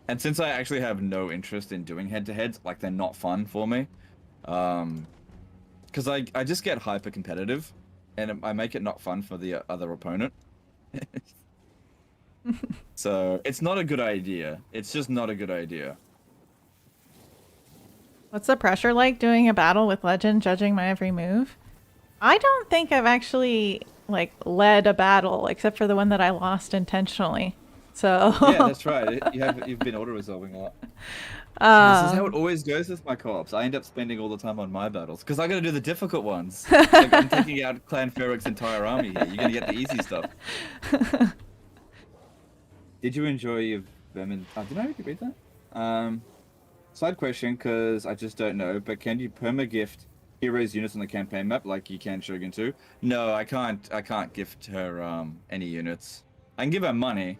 And since I actually have no interest in doing head-to-heads, like, they're not fun for me. Because I just get hyper-competitive, and I make it not fun for the other opponent. So, it's not a good idea. It's just not a good idea. What's the pressure like doing a battle with Legend, judging my every move? I don't think I've actually, like, led a battle, except for the one that I lost intentionally. So... Yeah, that's right. You've been auto-resolving a lot. This is how it always goes with my co-ops. I end up spending all the time on my battles, because I gotta do the difficult ones. Like, I'm taking out Clan Ferric's entire army here. You're gonna get the easy stuff. Did you enjoy your Vermin... Oh, did I already read that? Side question, because I just don't know, but can you perma-gift heroes units on the campaign map like you can Shogun 2? No, I can't gift her any units. I can give her money.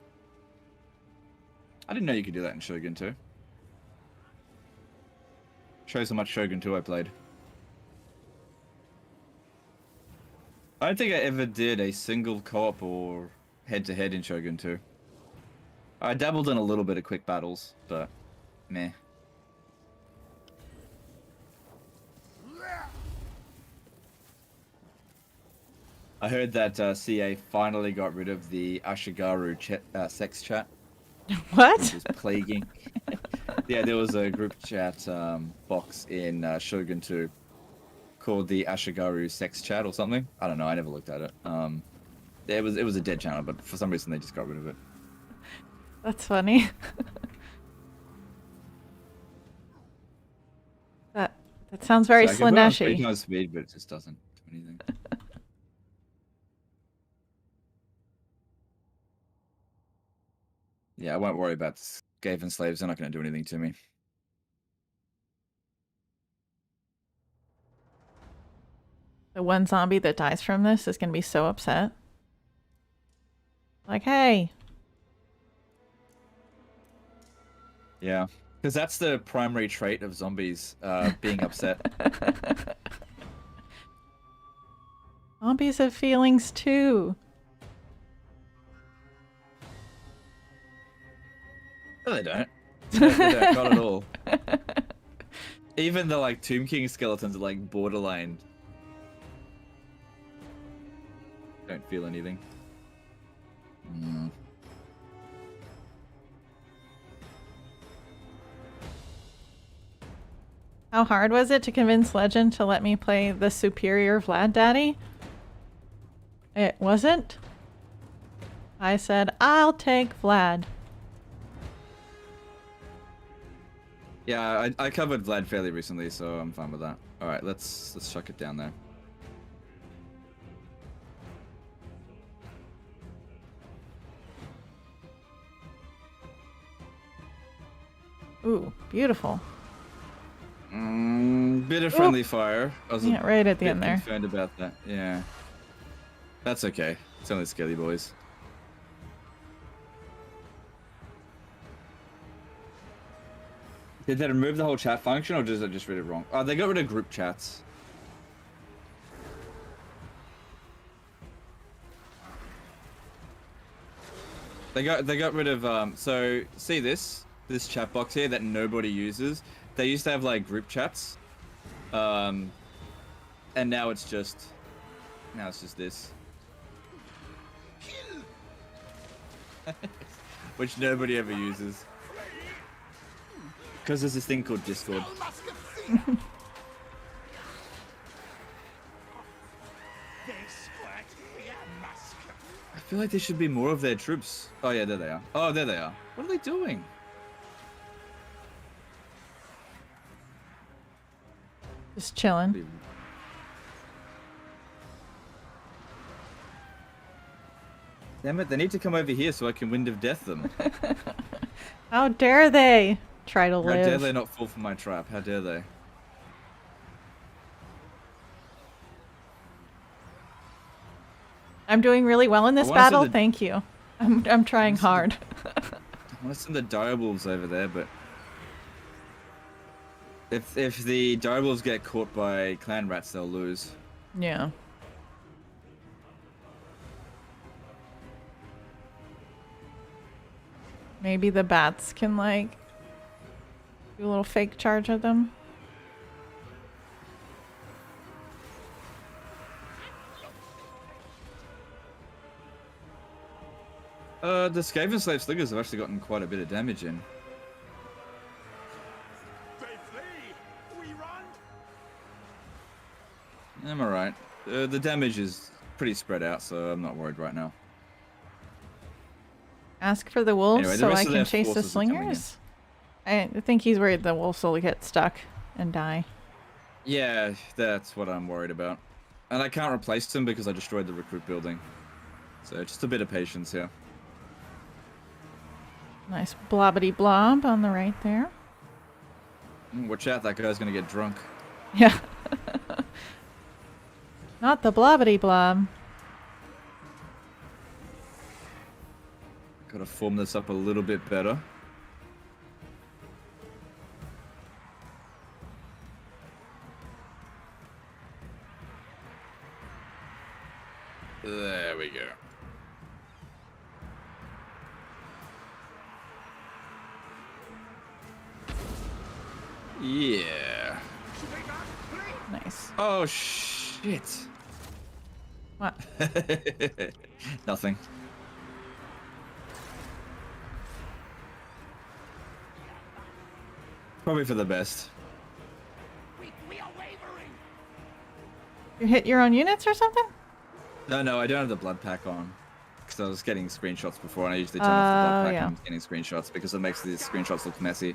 I didn't know you could do that in Shogun 2. Shows how much Shogun 2 I played. I don't think I ever did a single co-op or head-to-head in Shogun 2. I dabbled in a little bit of quick battles, but meh. I heard that CA finally got rid of the Ashigaru sex chat. What? Which was plaguing. Yeah, there was a group chat box in Shogun 2 called the Ashigaru sex chat or something. I don't know. I never looked at it. It was a dead channel, but for some reason they just got rid of it. That's funny. That sounds very So I can put it on 3 Slaneshi. times speed, but it just doesn't do anything. Yeah, I won't worry about Skaven slaves. They're not going to do anything to me. The one zombie that dies from this is going to be so upset. Like, hey. Yeah, because that's the primary trait of zombies, being upset. Zombies have feelings too. No, they don't. They don't, not at all. Even the like Tomb King skeletons are like borderline. Don't feel anything. Mm. How hard was it to convince Legend to let me play the superior Vlad Daddy? It wasn't. I said, I'll take Vlad. Yeah, I covered Vlad fairly recently, so I'm fine with that. All right, let's chuck it down there. Ooh, beautiful. Bit of friendly fire. I was Yeah, right at the bit end there. concerned about that. Yeah, that's okay. It's only Skelly boys. Did they remove the whole chat function, or did I just read it wrong? Oh, they got rid of group chats. They got rid of so see this chat box here that nobody uses. They used to have like group chats, and now it's just this, which nobody ever uses. Because there's this thing called Discord. I feel like there should be more of their troops. Oh yeah, there they are. Oh, there they are. What are they doing? Just chilling. Damn it, they need to come over here so I can Wind of Death them. How dare they try to How live? dare they not fall for my trap? How dare they? I'm doing really well in this wanna see battle. the- Thank you. I'm trying hard. I want to send the direwolves over there, but if the direwolves get caught by clan rats, they'll lose. Yeah. Maybe the bats can like do a little fake charge at them. The Skaven Slave Slingers have actually gotten quite a bit of damage in. They flee. We run. I'm alright. The damage is pretty spread out, so I'm not worried right now. Ask for the wolves Anyway, the so rest I of can their chase the forces are coming in. slingers. I think he's worried the wolves will get stuck and die. Yeah, that's what I'm worried about. And I can't replace them because I destroyed the recruit building. So just a bit of patience here. Nice blobbity blob on the right there. Watch out, that guy's gonna get drunk. Yeah. Not the blobbity blob. Gotta form this up a little bit better. There we go. Yeah. Nice. Oh shit. What? Nothing. Probably for the best. We are wavering. You hit your own units or something? No, I don't have the blood pack on. Because I was getting screenshots before, and I usually turn off the blood pack yeah. when I'm getting screenshots because it makes these screenshots look messy.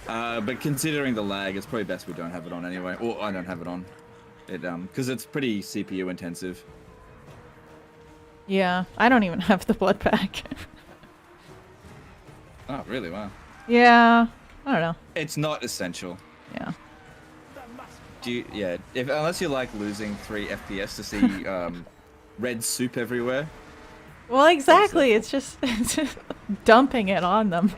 But considering the lag, it's probably best we don't have it on anyway. Or I don't have it on. Because it's pretty CPU intensive. Yeah, I don't even have the blood pack. Oh, really? Wow. Yeah, I don't know. It's not essential. Yeah. Unless you like losing 3 FPS to see red soup everywhere, Well, exactly. It's just, it's just dumping it on them.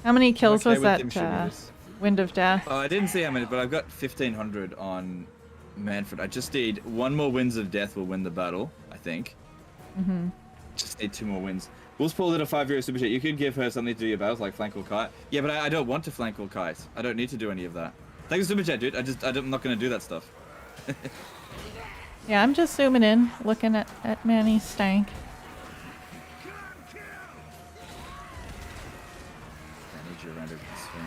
How many kills okay was with them that shooting this. Wind of Death? I didn't see how many, but I've got 1,500 on Manfred. I just need one more Winds of Death will win the battle, I think. Mm-hmm. Just need 2 more wins. Wolf's Paul did a €5 super chat. You could give her something to do your battles, like flank or kite. Yeah, but I don't want to flank or kite. I don't need to do any of that. Thanks for super chat, dude. I'm not going to do that stuff. Yeah, I'm just zooming in, looking at Manny's stank. I need you around over this way.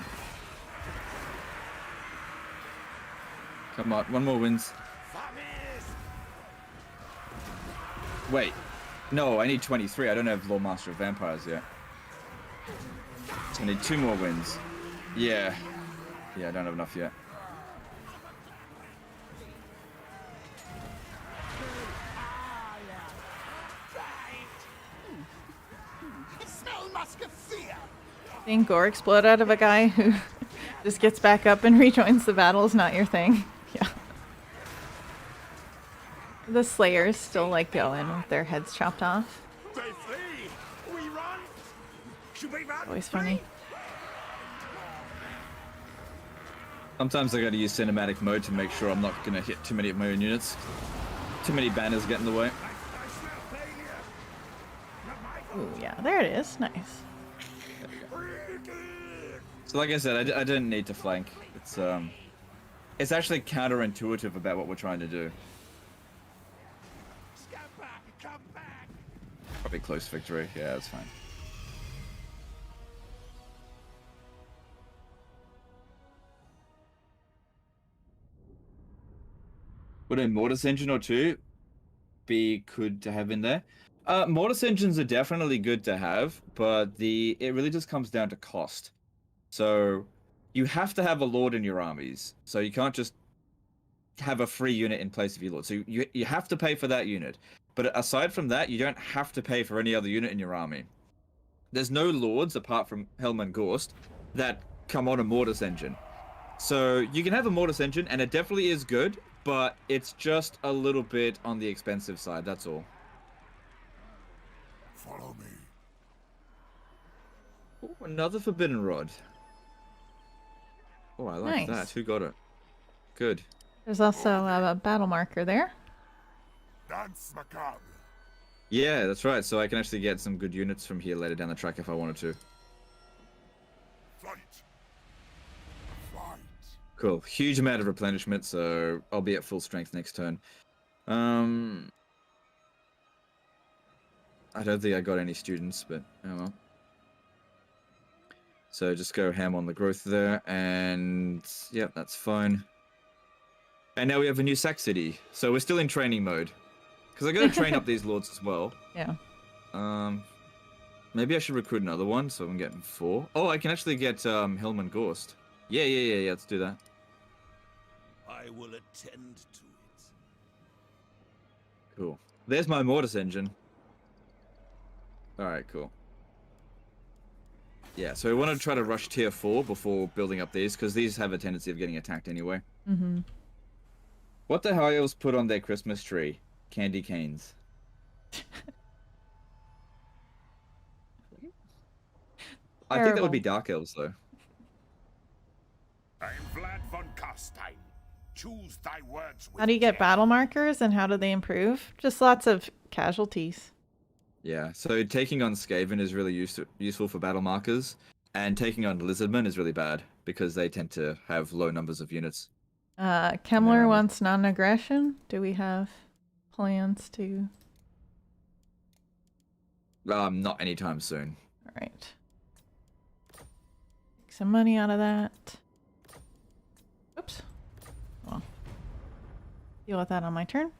Come on, one more wins. Wait. No, I need 23. I don't have Lord Master of Vampires yet. So I need 2 more wins. Yeah. Yeah, I don't have enough yet. Smell musk of fear. Seeing gore explode out of a guy who just gets back up and rejoins the battle is not your thing. Yeah. The Slayers still like going with their heads chopped off. They flee. We run. Should we run? Always funny. Sometimes I gotta use cinematic mode to make sure I'm not gonna hit too many of my own units. Too many banners get in the way. Ooh, yeah, there it is. Nice. So like I said, I didn't need to flank. It's actually counterintuitive about what we're trying to do. Come back. Probably close victory. Yeah, that's fine. Would a Mortis engine or 2 be good to have in there? Mortis engines are definitely good to have, but it really just comes down to cost. So you have to have a Lord in your armies. So you can't just have a free unit in place of your Lord. So you have to pay for that unit. But aside from that, you don't have to pay for any other unit in your army. There's no Lords apart from Helm and Gorst that come on a Mortis engine. So you can have a Mortis engine, and it definitely is good, but it's just a little bit on the expensive side, that's all. Follow me. Ooh, another Forbidden Rod. Oh, I like Nice. that. Who got it? Good. There's also a battle marker there. Dance macabre. Yeah, that's right. So I can actually get some good units from here later down the track if I wanted to. Fight. Fight. Cool. Huge amount of replenishment, so I'll be at full strength next turn. I don't think I got any students, but oh well. So just go ham on the growth there, and yeah, that's fine. And now we have a new Sac City, so we're still in training mode. Because I gotta train up these lords as well. Yeah. Maybe I should recruit another one so I'm getting 4. Oh, I can actually get Helm and Gorst. Yeah, let's do that. I will attend to it. Cool. There's my Mortis engine. Alright, cool. Yeah, so we want to try to rush tier 4 before building up these, because these have a tendency of getting attacked anyway. Mm-hmm. What the hell else put on their Christmas tree? Candy canes. I think that would be Dark Elves, though. I am Vlad von Carstein. Choose thy words with How do you get care. battle markers and how do they improve? Just lots of casualties. Yeah, so taking on Skaven is really useful for battle markers, and taking on Lizardmen is really bad, because they tend to have low numbers of units. Kemmler Yeah. wants non-aggression. Do we have plans to? Not anytime soon. All right. Take some money out of that. Oops. Well, deal with that on my turn.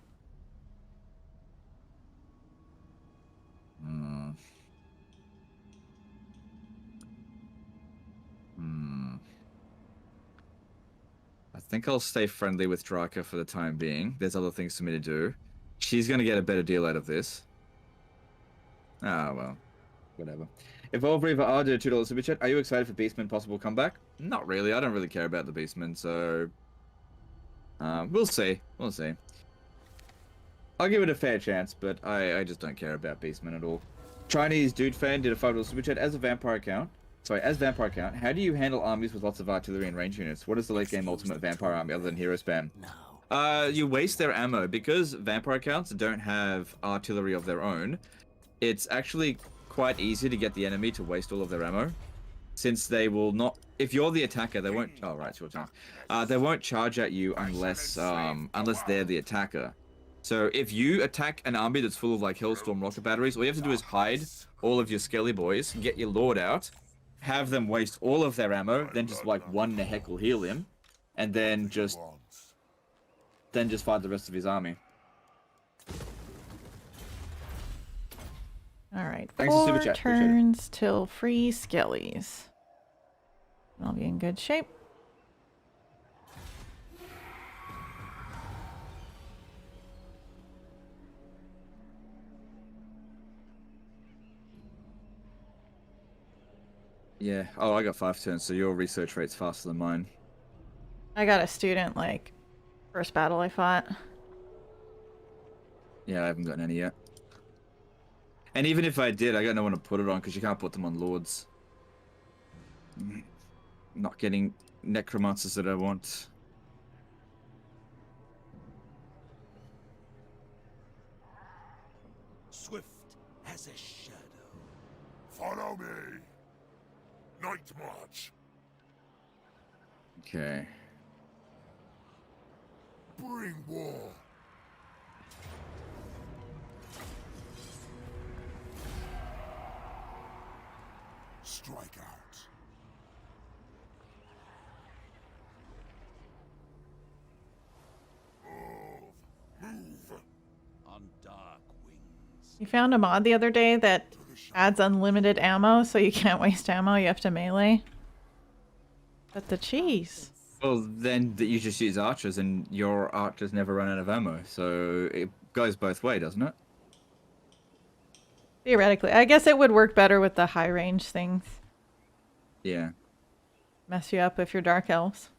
I think I'll stay friendly with Draka for the time being. There's other things for me to do. She's gonna get a better deal out of this. Ah, well. Whatever. Evolve Reaver R did a $2 super chat. Are you excited for Beastman possible comeback? Not really. I don't really care about the Beastman, so... We'll see. We'll see. I'll give it a fair chance, but I just don't care about Beastmen at all. Chinese Dude Fan did a $5 super chat. As Vampire account, how do you handle armies with lots of artillery and range units? What is the late game ultimate Vampire army other than hero spam? You waste their ammo. Because Vampire accounts don't have artillery of their own, it's actually quite easy to get the enemy to waste all of their ammo. Since they will not, if you're the attacker, they won't, oh right, it's your turn. They won't charge at you unless they're the attacker. So if you attack an army that's full of like Hellstorm rocket batteries, all you have to do is hide all of your Skelly boys, get your Lord out, have them waste all of their ammo, then just like one heckle heal him, and then just fight the rest of his army. Alright, Thanks for super 4 chat, appreciate it. turns till free Skellies. I'll be in good shape. Yeah. Oh, I got 5 turns, so your research rate's faster than mine. I got a student, like, first battle I fought. Yeah, I haven't gotten any yet. And even if I did, I got no one to put it on because you can't put them on Lords. Not getting necromancers that I want. Swift as a shadow. Follow me. Night march. Okay. Bring war. Strike out. Move. On dark wings. You found a mod the other day that adds unlimited ammo, so you can't waste ammo, you have to melee. But the cheese. Well, then you just use archers, and your archers never run out of ammo. So it goes both ways, doesn't it? Theoretically. I guess it would work better with the high range things. Yeah. Mess you up if you're dark elves.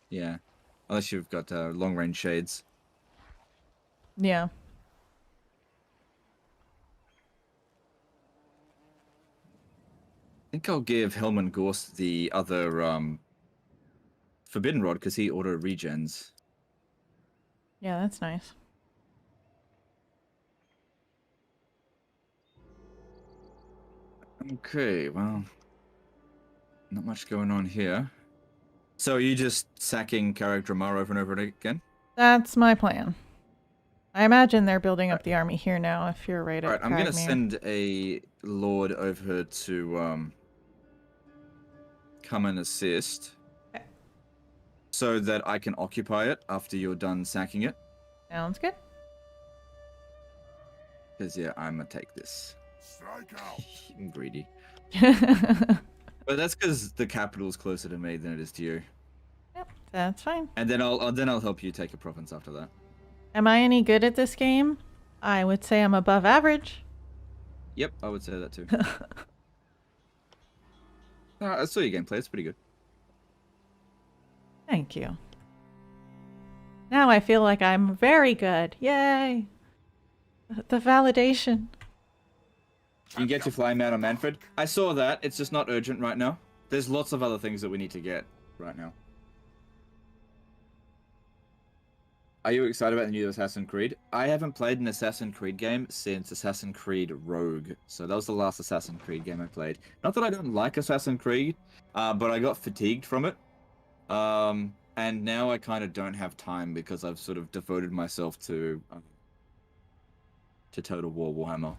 Yeah. Unless you've got long range shades. Yeah. I think I'll give Helman Gorst the other Forbidden Rod because he auto regens. Yeah, that's nice. Okay, well, not much going on here. So are you just sacking Carrick Dramar over and over again? That's my plan. I imagine they're building up the army here now if you're right at Alright, I'm gonna Cragmere. send a Lord over to come and assist. Okay. So that I can occupy it after you're done sacking it. Sounds good. Because yeah, I'm gonna take this. Strike out. I'm greedy. But that's because the capital is closer to me than it is to you. Yep, that's fine. And then I'll help you take a province after that. Am I any good at this game? I would say I'm above average. Yep, I would say that too. I saw your gameplay, it's pretty good. Thank you. Now I feel like I'm very good. Yay! The validation. You can get your flying mount on Manfred. I saw that, it's just not urgent right now. There's lots of other things that we need to get right now. Are you excited about the new Assassin's Creed? I haven't played an Assassin's Creed game since Assassin's Creed Rogue. So that was the last Assassin's Creed game I played. Not that I don't like Assassin's Creed, but I got fatigued from it. And now I kind of don't have time because I've sort of devoted myself to Total War Warhammer.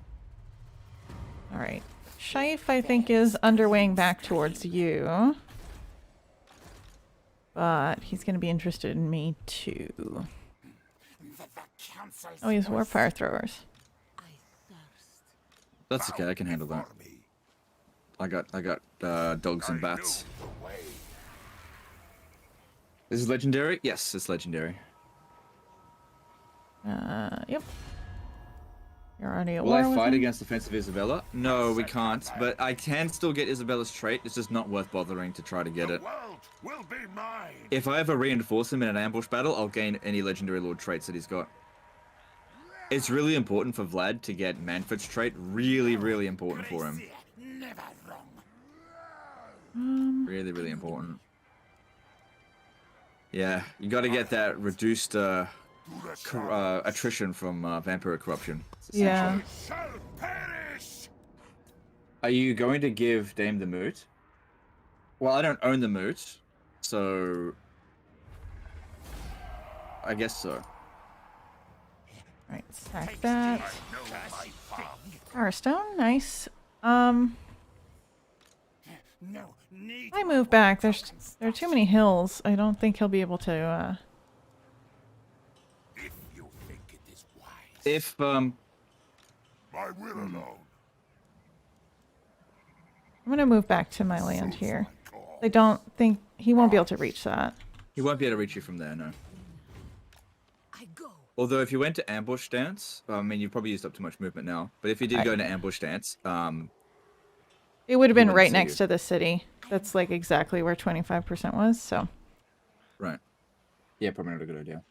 Alright. Shaif, I think, is underwaying back towards you. But he's going to be interested in me, too. Oh, he's Warfire Throwers. I thirst. That's okay, I can handle that. I got dogs and bats. This is legendary? Yes, it's legendary. Yep. You're already at Will war I with fight him? against defensive Isabella? No, we can't. But I can still get Isabella's trait. It's just not worth bothering to try to get The it. world will be mine. If I ever reinforce him in an ambush battle, I'll gain any legendary lord traits that he's got. It's really important for Vlad to get Manfred's trait. Really, really important for him. Never wrong. Really, really important. Yeah, you got to get that reduced attrition from vampire corruption. It's essential. Yeah. Shall perish. Are you going to give Dame the moot? Well, I don't own the moot, so I guess so. Right, sack that. Know my path. Firestone, nice. No need. I move back. There are too many hills. I don't think he'll be able to. If you think it is wise. If My will alone. I'm gonna move back to my land here. I don't think he won't be able to reach that. he won't be able to reach you from there, no. I go. Although if you went to ambush stance, I mean, you've probably used up too much movement now. But if you did go into ambush stance, It would have been wouldn't right see next you. to the city. That's like exactly where 25% was. So right. Yeah, probably not a good idea.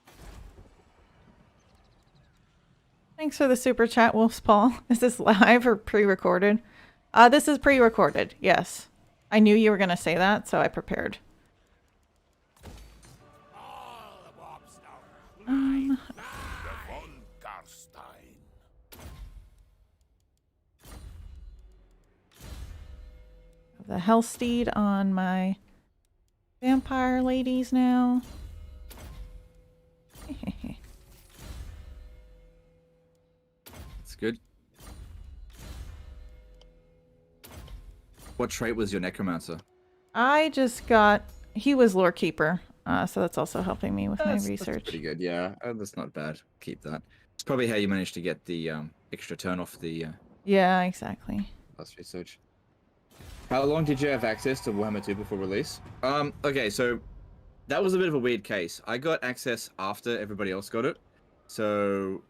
thanks for the super chat, Wolf's Paul. Is this live or pre-recorded? This is pre-recorded. Yes, I knew you were gonna say that, so I prepared. All the warps now. Von Carstein. The Hellsteed on my vampire ladies now. That's good. What trait was your necromancer? I just got. He was lore keeper, so that's also helping me with my That's research. pretty good, yeah. That's not bad. Keep that. It's probably how you managed to get the extra turn off the Yeah, exactly. last research. How long did you have access to Warhammer 2 before release? Okay, so that was a bit of a weird case. I got access after everybody else got it. So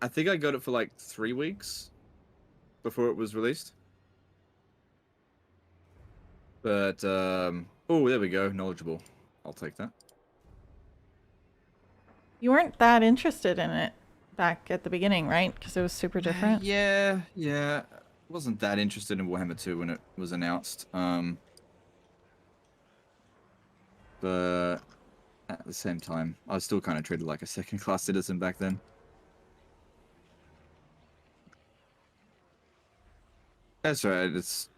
I think I got it for like 3 weeks before it was released. But oh, there we go. Knowledgeable. I'll take that. You weren't that interested in it back at the beginning, right? Because it was super different. Yeah. Wasn't that interested in Warhammer 2 when it was announced. But at the same time, I was still kind of treated like a second-class citizen back then. That's right. It's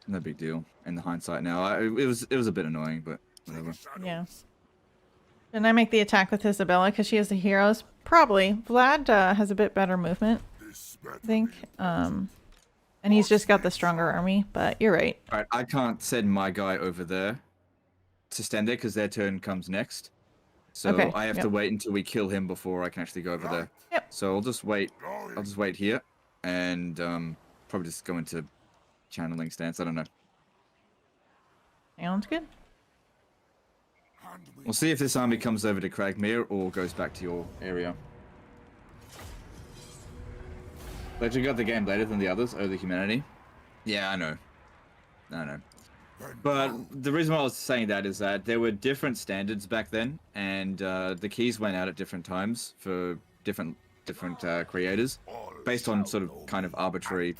no big deal in the hindsight now. It was a bit annoying, but whatever. Yeah. Didn't I make the attack with Isabella because she has the heroes? Probably. Vlad has a bit better movement, I think. And he's just got the stronger army, but you're right. All right, I can't send my guy over there to stand there because their turn comes next. So Okay, I have to wait until we kill him before I can actually go over there. Yep. So I'll just wait. I'll just wait here and probably just go into channeling stance. I don't know. Sounds good. We'll see if this army comes over to Cragmere or goes back to your area. But you got the game later than the others, Oh the Humanity. Yeah, I know. But the reason why I was saying that is that there were different standards back then, and the keys went out at different times for different creators, based on sort of kind of arbitrary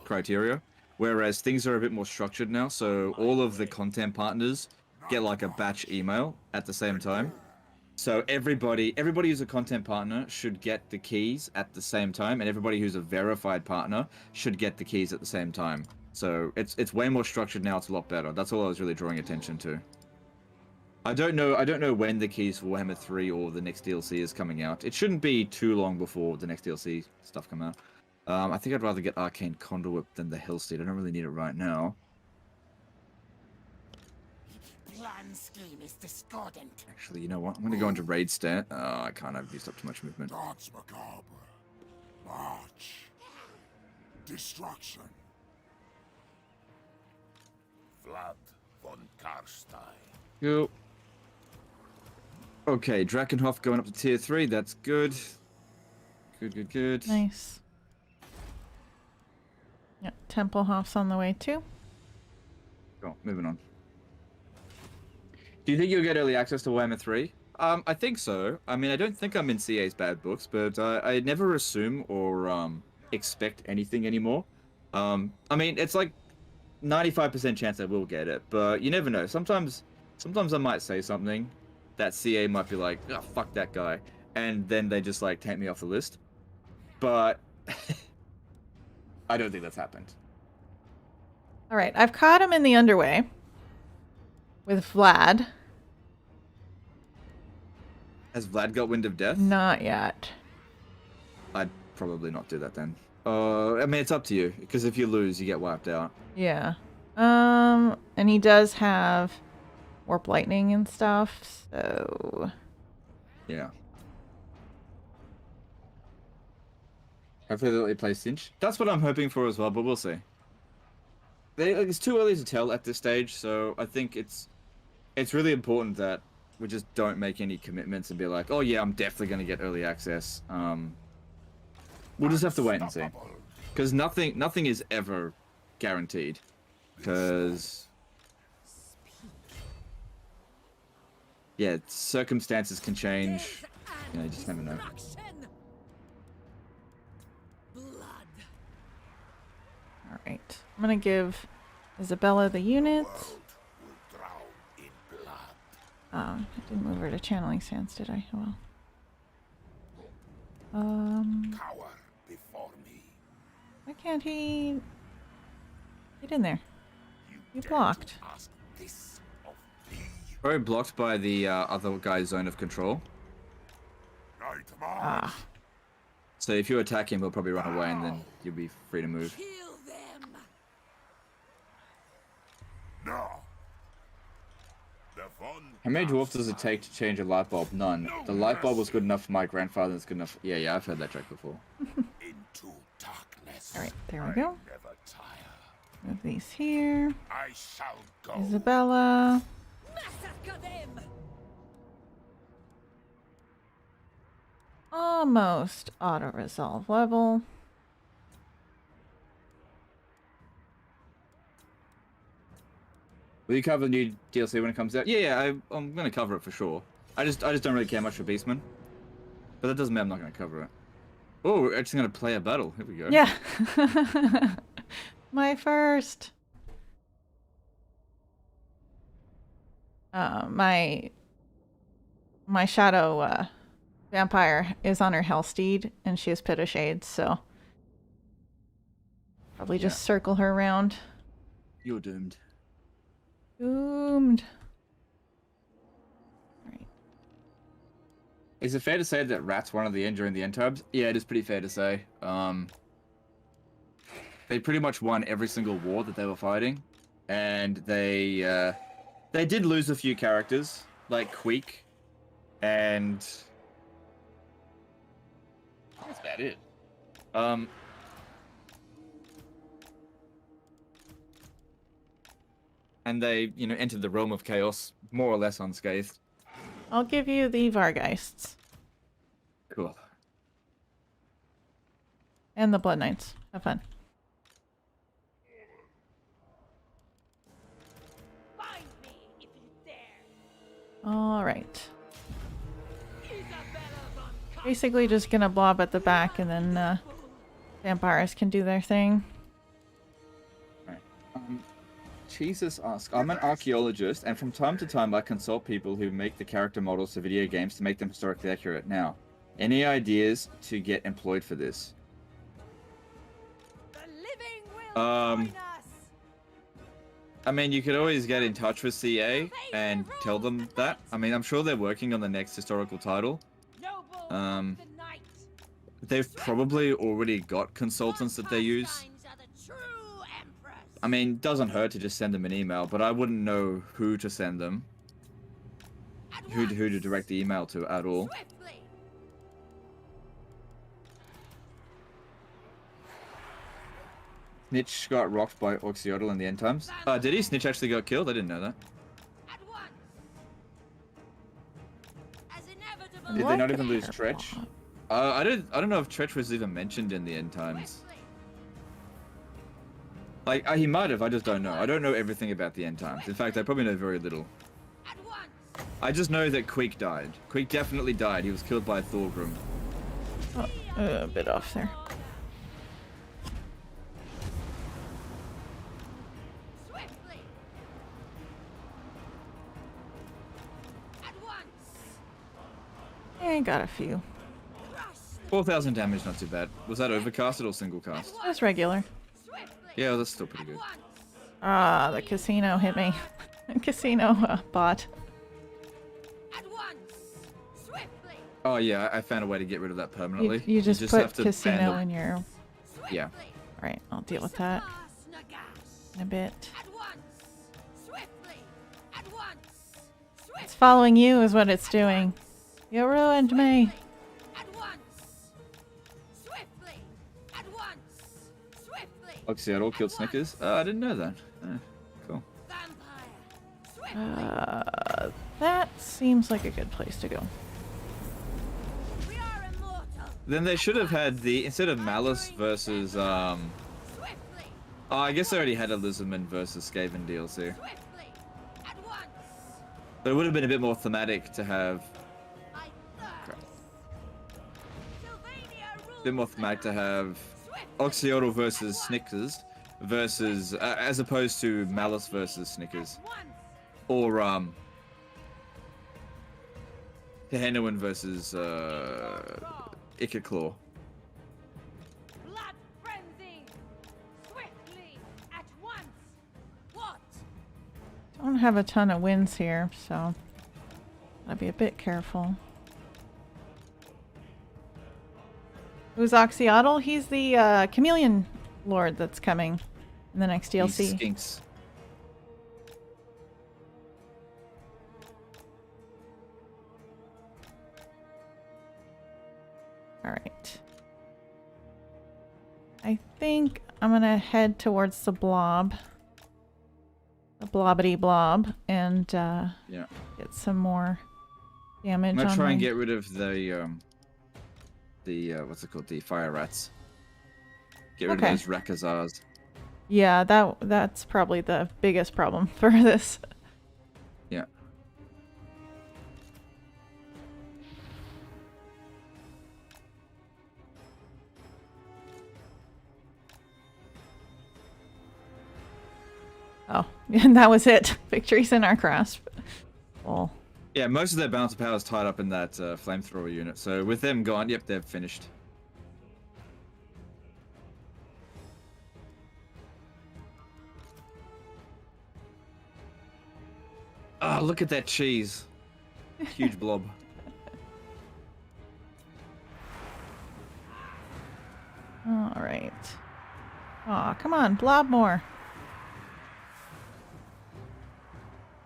criteria. Whereas things are a bit more structured now, so all of the content partners get like a batch email at the same time. So everybody who's a content partner should get the keys at the same time, and everybody who's a verified partner should get the keys at the same time. So it's way more structured now. It's a lot better. That's all I was really drawing attention to. I don't know when the keys for Warhammer 3 or the next DLC is coming out. It shouldn't be too long before the next DLC stuff come out. I think I'd rather get Arcane Conduit than the Hellsteed. I don't really need it right now. Plan scheme is discordant. Actually, you know what? I'm going to go into raid stat. Oh, I can't. I've used up too much movement. Gods macabre. March. Destruction. Vlad von Carstein. Cool. Okay, Drakenhof going up to tier 3. That's good. Good. Nice. Yeah, Templehoff's on the way too. Cool, moving on. Do you think you'll get early access to Warhammer 3? I think so. I mean, I don't think I'm in CA's bad books, but I never assume or expect anything anymore. I mean, it's like 95% chance I will get it, but you never know. Sometimes I might say something that CA might be like, oh, fuck that guy, and then they just like take me off the list. But I don't think that's happened. All right, I've caught him in the underway with Vlad. Has Vlad got wind of death? Not yet. I'd probably not do that then. I mean, it's up to you, because if you lose, you get wiped out. Yeah. And he does have warp lightning and stuff, so Yeah. Hopefully they'll let you play Cinch. That's what I'm hoping for as well, but we'll see. It's too early to tell at this stage, so I think it's really important that we just don't make any commitments and be like, oh yeah, I'm definitely going to get early access. We'll just have to wait and see. Because nothing is ever guaranteed. Because... yeah, circumstances can change. You know, you just never know. alright. I'm gonna give Isabella the units. I didn't move her to channeling sands, did I? Oh, well. Cower before me. Why can't he get in there? You blocked. Ask this of me. Probably blocked by the other guy's zone of control. Nightmare. Ah. So if you attack him, he'll probably run away, and then you'll be free to move. Kill them. No. The fun How many dwarfs does it take to change a light bulb? None. The light bulb was good enough for my grandfather. It's good enough. Yeah, I've heard that joke before. into darkness. Alright, there we go. Never tire. Move these here. I shall go. Isabella. Massacre them. Almost auto-resolve level. Will you cover the new DLC when it comes out? Yeah, I'm gonna cover it for sure. I just don't really care much for Beastman. But that doesn't mean I'm not gonna cover it. Oh, we're actually gonna play a battle. Here we go. Yeah. My first. My shadow vampire is on her Hellsteed, and she has Pit of Shades, so probably just circle her around. You're doomed. Doomed. Alright. Is it fair to say that rats one of the end during the end times? Yeah, it is pretty fair to say. They pretty much won every single war that they were fighting, and they did lose a few characters like Queek, and that's about it. And they, you know, entered the realm of chaos more or less unscathed. I'll give you the Vargeists Cool. and the Blood Knights. Have fun. Find me if you dare. Alright. Isabella von Carstein. Basically just gonna blob at the back, and then vampires can do their thing. Right. Jesus asks, I'm an archaeologist, and from time to time I consult people who make the character models for video games to make them historically accurate. Now, any ideas to get employed for this? The living will join us. I mean, you could always get in touch with CA and tell them that. I mean, I'm sure they're working on the next historical title. Noble Um, of the night. They've probably already got consultants that they use. Carsteins are the true emperors. I mean, doesn't hurt to just send them an email, but I wouldn't know who to send them, At who to once. direct the email to at all. Swiftly. Snitch got rocked by Oxiodal in the end times. Did he? Snitch actually got killed? I didn't know that. At once. As inevitable. Did they What not the even lose hair Tretch? blob? I don't know if Tretch was even mentioned in the end times. Swiftly. Like, he might have, I just don't know. I don't know everything about the end times. In fact, I probably know very little. At once. I just know that Queek died. Queek definitely died. He was killed by Thorgrim. Oh, a bit off there. Swiftly. At once. I got a few. Crush. 4,000 damage, not too bad. Was that overcasted or single cast? That's regular. Swiftly. Yeah, that's still pretty At good. once. Ah, the casino hit me. Casino bot. At once. Swiftly. Oh yeah, I found a way to get rid of that permanently. You just put have to casino ban in your... Swiftly. Yeah. Alright, I'll deal with that in a bit. At once. Swiftly. At once. Swiftly. It's following you is what it's doing. You ruined me. At once. Swiftly. At once. Swiftly. Oxyotl killed Snickers. I didn't know that. Cool. Vampire. Swiftly. That seems like a good place to go. We are immortal. Then they should have had the, instead of Malice versus, Swiftly. oh, I guess they already had a Lizardman versus Skaven DLC. Swiftly. At once. But it would have been a bit more thematic to have, I thirst. Sylvania a rules bit more the thematic to night. have Swiftly. Oxyotl versus Snickers versus, as opposed to Malice versus Snickers. At once. Or, Tehenuin versus, Ikaclaw. Blood frenzy. Swiftly. At once. What? Don't have a ton of wins here, so I'll be a bit careful. Who's Oxyotl? He's the chameleon lord that's coming in the next He DLC. skinks. Alright. I think I'm gonna head towards the blob. The blobbity blob, and Yeah. get some more damage I'm gonna on try and my- get rid of the what's it called? The fire rats. Get rid Okay. of those Rakazars. Yeah, that's probably the biggest problem for this. Yeah. Oh, and that was it. Victory's in our grasp. Well, Yeah, most of their balance of power is tied up in that flamethrower unit. So with them gone, yep, they're finished. Oh, look at that cheese. Huge blob. all right. Aw, come on, blob more.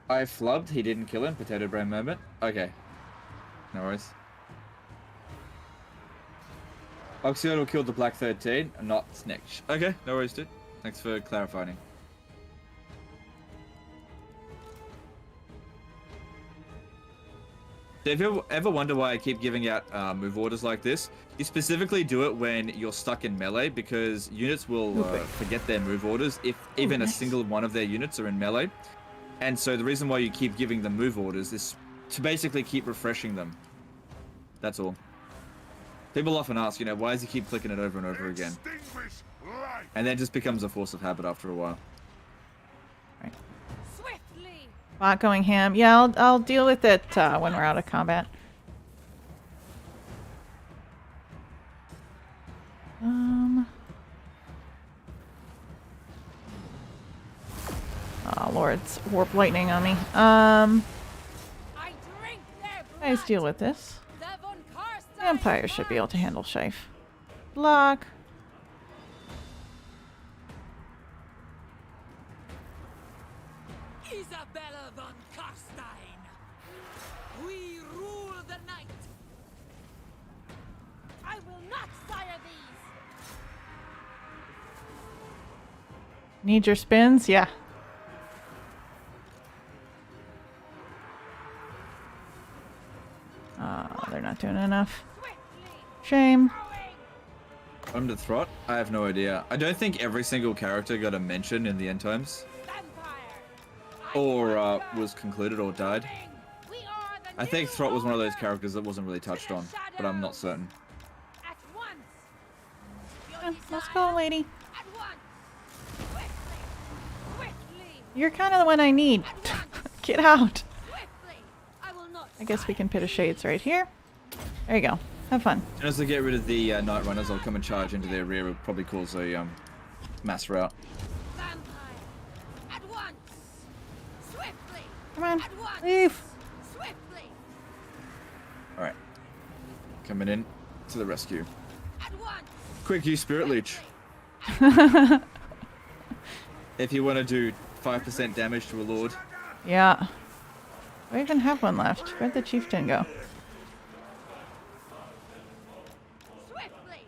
I flubbed, he didn't kill him. Potato brain moment. Okay. No worries. Oxyotl killed the Black 13, not Snitch. Okay, no worries, dude. Thanks for clarifying. So if you ever wonder why I keep giving out move orders like this, you specifically do it when you're stuck in melee because units will forget their move orders if even a single one of their units are in melee. And so the reason why you keep giving them move orders is to basically keep refreshing them. That's all. People often ask, you know, why does he keep clicking it over and over again? Extinguish life. And then it just becomes a force of habit after a while. Swiftly. Bot going ham. Yeah, I'll deal with it when we're out of combat. Oh lord, it's warp lightning on me. I drink their blood. Guys, deal with this. The von Carstein Vampire should be able to handle Shife. Block. Isabella von Carstein. We rule the night. I will not sire these. Need your spins? Yeah. They're not doing enough. Swiftly. Shame. Going. Under Throt? I have no idea. I don't think every single character got a mention in the end times, or was concluded or died. I think Throt was one of those characters that wasn't really touched on, but I'm not certain. At once. Let's go, lady. At once. Swiftly. Swiftly. You're kind of the one I need. Get out. Swiftly. I will not. I guess we can pit a shades right here. There you go. Have fun. As soon as I get rid of the Night Runners, I'll come and charge into their rear. It'll probably cause a mass rout. Vampire. At once. Swiftly. Come on. At once. Leave. Swiftly. Alright. Coming in to the rescue. At once. Quick use Spirit Leech. If you want to do 5% damage to a Lord. Yeah. Do I even have one left? Where'd the chieftain go? Swiftly.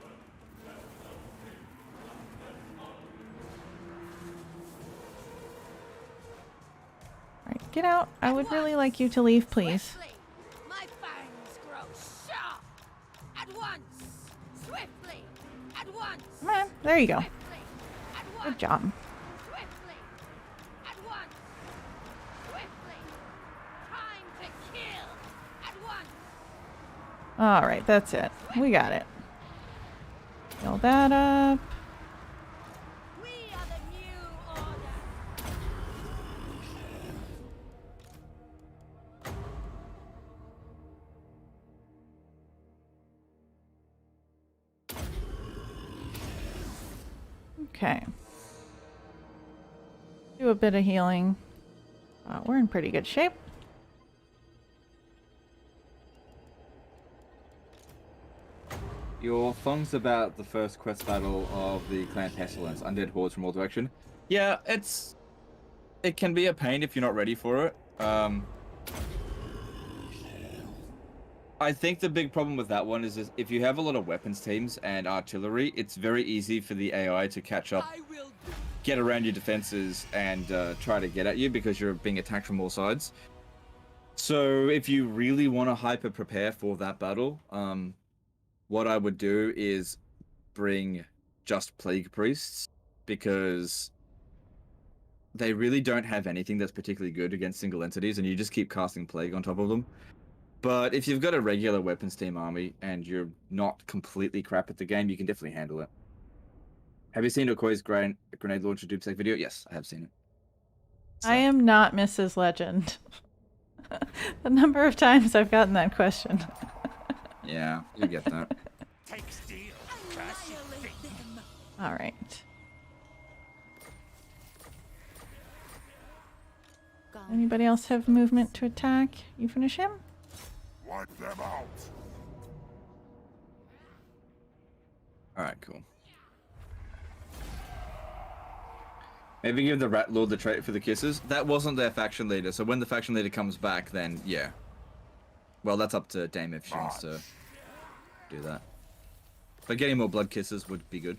Alright, get out. I would really like you to leave, please. Swiftly. My fangs grow sharp. At once. Swiftly. At once. Come on. There you go. Swiftly. At once. Good job. Swiftly. At once. Swiftly. Time to kill. At once. Alright, that's it. We got it. Fill that up. We are the new order. Okay. Do a bit of healing. We're in pretty good shape. Your thong's about the first quest battle of the Clan Pestilence, undead hordes from all direction. Yeah, it can be a pain if you're not ready for it. I think the big problem with that one is if you have a lot of weapons teams and artillery, it's very easy for the AI to catch up, get around your defenses, and try to get at you because you're being attacked from all sides. So if you really want to hyper prepare for that battle, what I would do is bring just Plague Priests, because they really don't have anything that's particularly good against single entities, and you just keep casting Plague on top of them. But if you've got a regular weapons team army and you're not completely crap at the game, you can definitely handle it. Have you seen Okoye's grenade launcher dupsec video? Yes, I have seen it. So. I am not Mrs. Legend. The number of times I've gotten that question. Yeah, you get that. Take steel. Crash your feet. All right. Anybody else have movement to attack? You finish him? Wipe them out. Alright, cool. Maybe give the Rat Lord the trait for the kisses. That wasn't their faction leader, so when the faction leader comes back, then yeah. Well, that's up to Dame if she wants to do that. But getting more blood kisses would be good.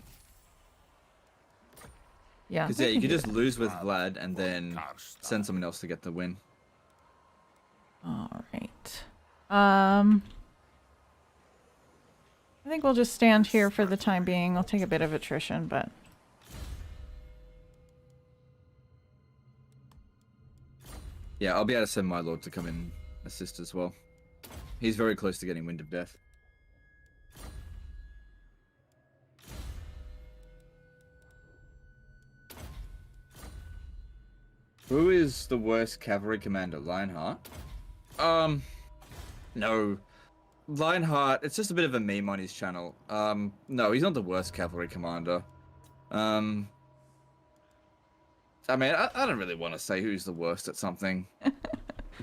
Yeah. Because yeah, you could just lose with Vlad and then send someone else to get the win. All right. I think we'll just stand here for the time being. I'll take a bit of attrition, but... Yeah, I'll be able to send my lord to come in assist as well. He's very close to getting Wind of Death. Who is the worst cavalry commander? Lionheart? No. Lionheart, it's just a bit of a meme on his channel. No, he's not the worst cavalry commander. I mean, I don't really want to say who's the worst at something.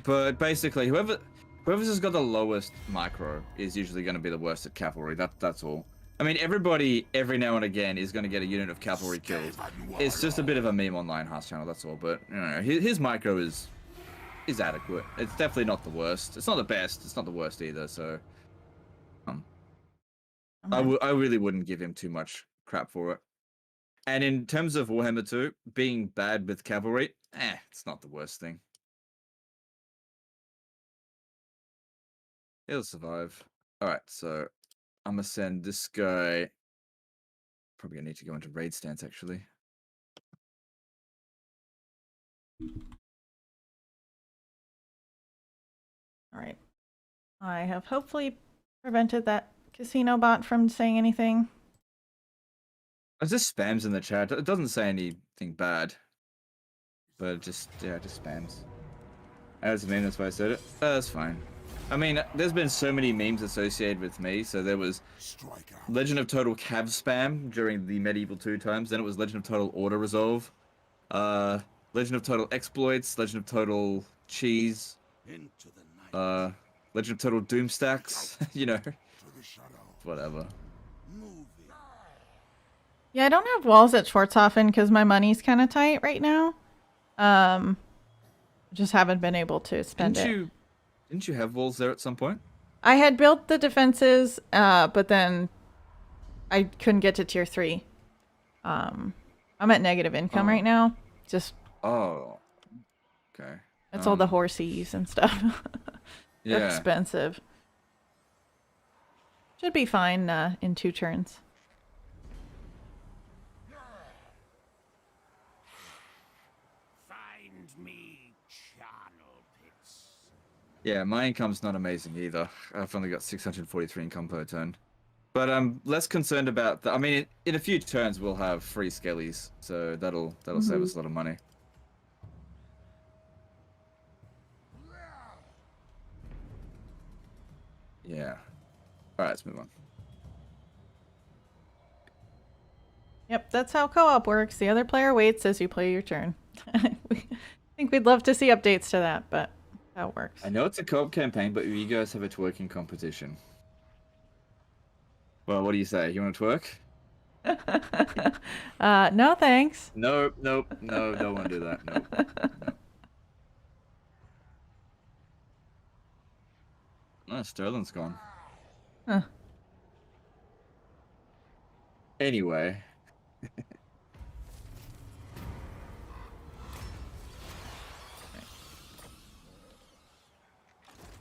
But basically, whoever's just got the lowest micro is usually going to be the worst at cavalry. That's all. I mean, everybody, every now and again, is going to get a unit of cavalry killed. It's just a bit of a meme on Lionheart's channel, that's all. But, you know, his micro is adequate. It's definitely not the worst. It's not the best. It's not the worst either, so... I really wouldn't give him too much crap for it. And in terms of Warhammer 2, being bad with cavalry, it's not the worst thing. He'll survive. Alright, so I'm gonna send this guy probably gonna need to go into raid stance actually. All right. I have hopefully prevented that casino bot from saying anything. It just spams in the chat. It doesn't say anything bad, but it just spams. As a meme, that's why I said it. That's fine. I mean, there's been so many memes associated with me. So there was Legend of Total Cav spam during the Medieval 2 times. Then it was Legend of Total Auto Resolve. Legend of Total Exploits. Legend of Total Cheese. Legend of Total Doom Stacks. You know, whatever. Yeah, I don't have walls at Schwarzhofen because my money's kind of tight right now. Just haven't been able to spend it. Didn't you have walls there at some point? I had built the defenses, but then I couldn't get to tier 3. I'm at negative income right now. Just okay. It's all the horsies and stuff. They're Yeah. expensive. Should be fine in 2 turns. Find me charnel pits. Yeah, my income's not amazing either. I've only got 643 income per turn. But I'm less concerned about that. I mean, in a few turns we'll have free skellies, so that'll save us a lot of money. Yeah. All right, let's move on. Yep, that's how co-op works. The other player waits as you play your turn. I think we'd love to see updates to that, but how it works. I know it's a co-op campaign, but you guys have a twerking competition. Well, what do you say? You want to twerk? No thanks. Nope, no, don't want to do that. Nope. Nope. No, Sterling's gone. Huh. Anyway.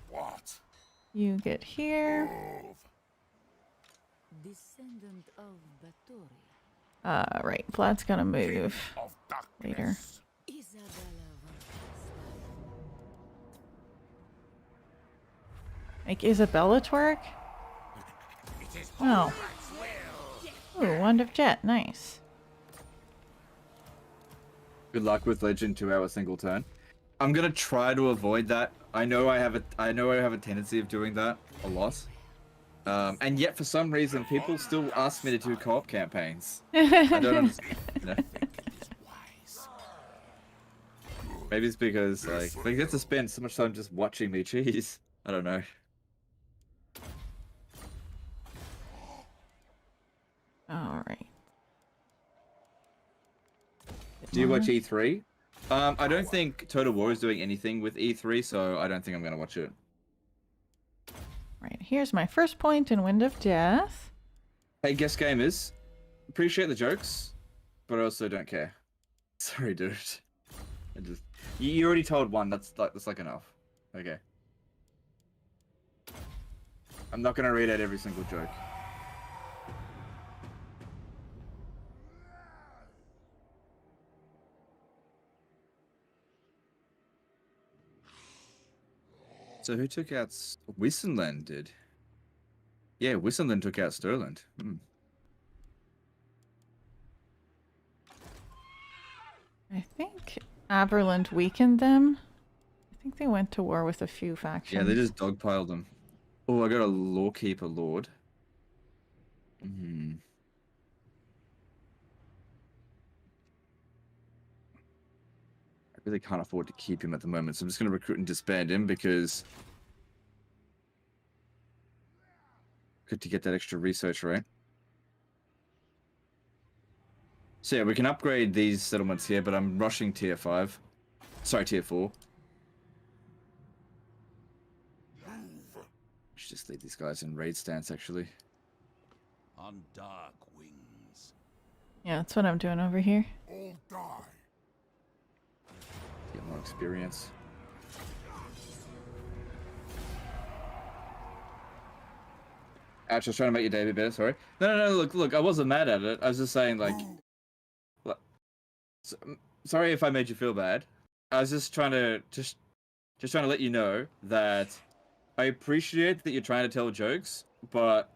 What? You get here. Move. Descendant of Bathory. Right, Vlad's gonna move Of later. darkness. Isabella von Carstein. Make Isabella twerk? It is Oh. Hogwarts will. Ooh, Wand of Jet, nice. Good luck with Legend 2-hour single turn. I'm gonna try to avoid that. I know I have a tendency of doing that a lot. And yet for some reason people still ask me to do co-op campaigns. I don't understand. You know? Maybe it's because like they get to spend so much time just watching me cheese. I don't know. All right. Do you watch E3? I don't think Total War is doing anything with E3, so I don't think I'm gonna watch it. Right, here's my first point in Wind of Death. Hey, guest gamers, appreciate the jokes, but I also don't care. Sorry, dude. You already told one. That's like enough. Okay. I'm not gonna read out every single joke. So who took out Wissenland? Did? Yeah, Wissenland took out Sterling. I think Aberland weakened them. I think they went to war with a few factions. Yeah, they just dogpiled them. Oh, I got a Lawkeeper Lord. I really can't afford to keep him at the moment, so I'm just going to recruit and disband him because good to get that extra research rate. So yeah, we can upgrade these settlements here, but I'm rushing tier 5. Sorry, tier 4. Should just leave these guys in raid stance, actually. On dark wings. Yeah, that's what I'm doing over here. All die. Get more experience. Actually, I was trying to make your day a bit better. Sorry. No. Look. I wasn't mad at it. I was just saying, like, sorry if I made you feel bad. I was just trying to trying to let you know that I appreciate that you're trying to tell jokes, but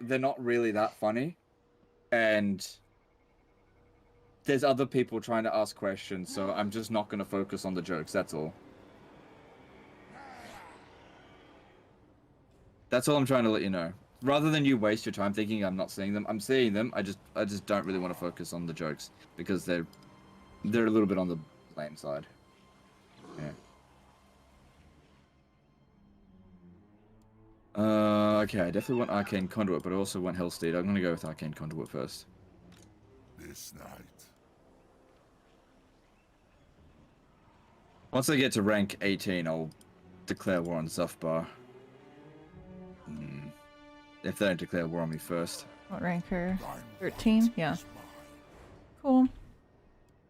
they're not really that funny, and there's other people trying to ask questions, so I'm just not gonna focus on the jokes. That's all. That's all I'm trying to let you know. Rather than you waste your time thinking I'm not seeing them, I'm seeing them. I just don't really want to focus on the jokes because they're a little bit on the lame side. Yeah. Okay, I definitely want Arcane Conduit, but I also want Hellsteed. I'm gonna go with Arcane Conduit first. This night. Once I get to rank 18, I'll declare war on Zufbar. If they don't declare war on me first. What ranker? 13? Yeah. Cool.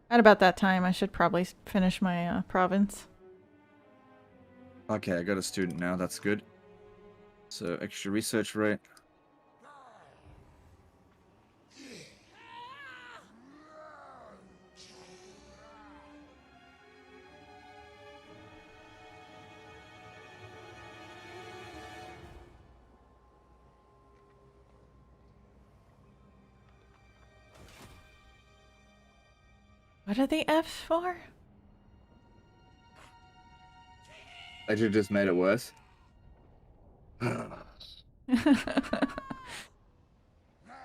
At about that time, I should probably finish my province. Okay, I got a student now. That's good. So, extra research rate. What are the F's for? I should have just made it worse. Can't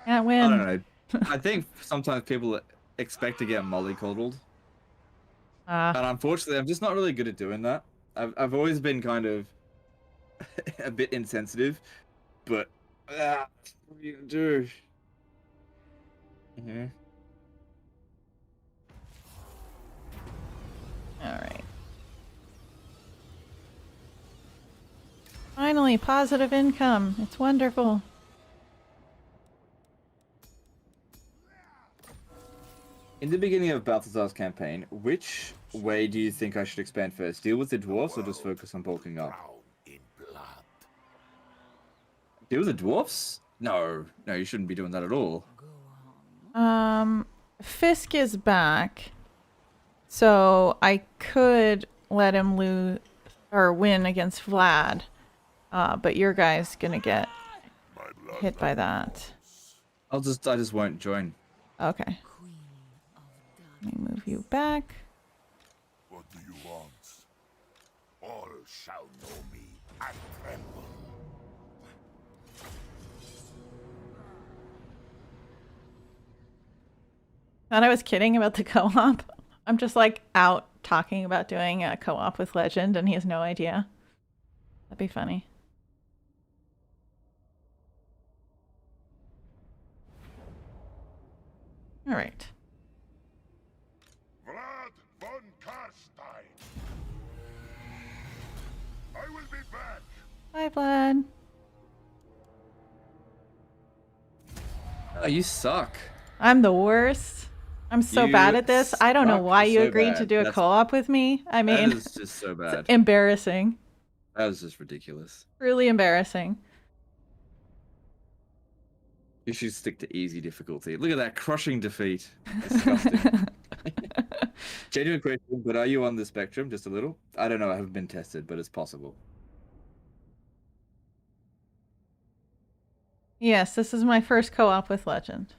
I win. don't know. I think sometimes people expect to get mollycoddled. And unfortunately, I'm just not really good at doing that. I've always been kind of a bit insensitive, but what are you gonna do? Alright. Finally, positive income. It's wonderful. In the beginning of Balthazar's campaign, which way do you think I should expand first? Deal with the dwarfs or just focus on bulking up? Drown in blood. Deal with the dwarfs? No, you shouldn't be doing that at all. Fisk is back. So I could let him lose or win against Vlad. But your guy's gonna get hit by that. I just won't join. Okay. Let me move you back. What do you want? All shall know me and tremble. Thought I was kidding about the co-op. I'm just like out talking about doing a co-op with Legend and he has no idea. That'd be funny. All right. Vlad von Carstein. I will be back. Bye, Vlad. Oh, you suck. I'm the worst. I'm so You bad at this. I don't know suck why you so agreed to bad. do a That's- co-op with me. I mean, That is just so bad. it's embarrassing. That was just ridiculous. Really embarrassing. You should stick to easy difficulty. Look at that crushing defeat. Disgusting. Genuine question, but are you on the spectrum just a little? I don't know. I haven't been tested, but it's possible. Yes, this is my first co-op with Legend.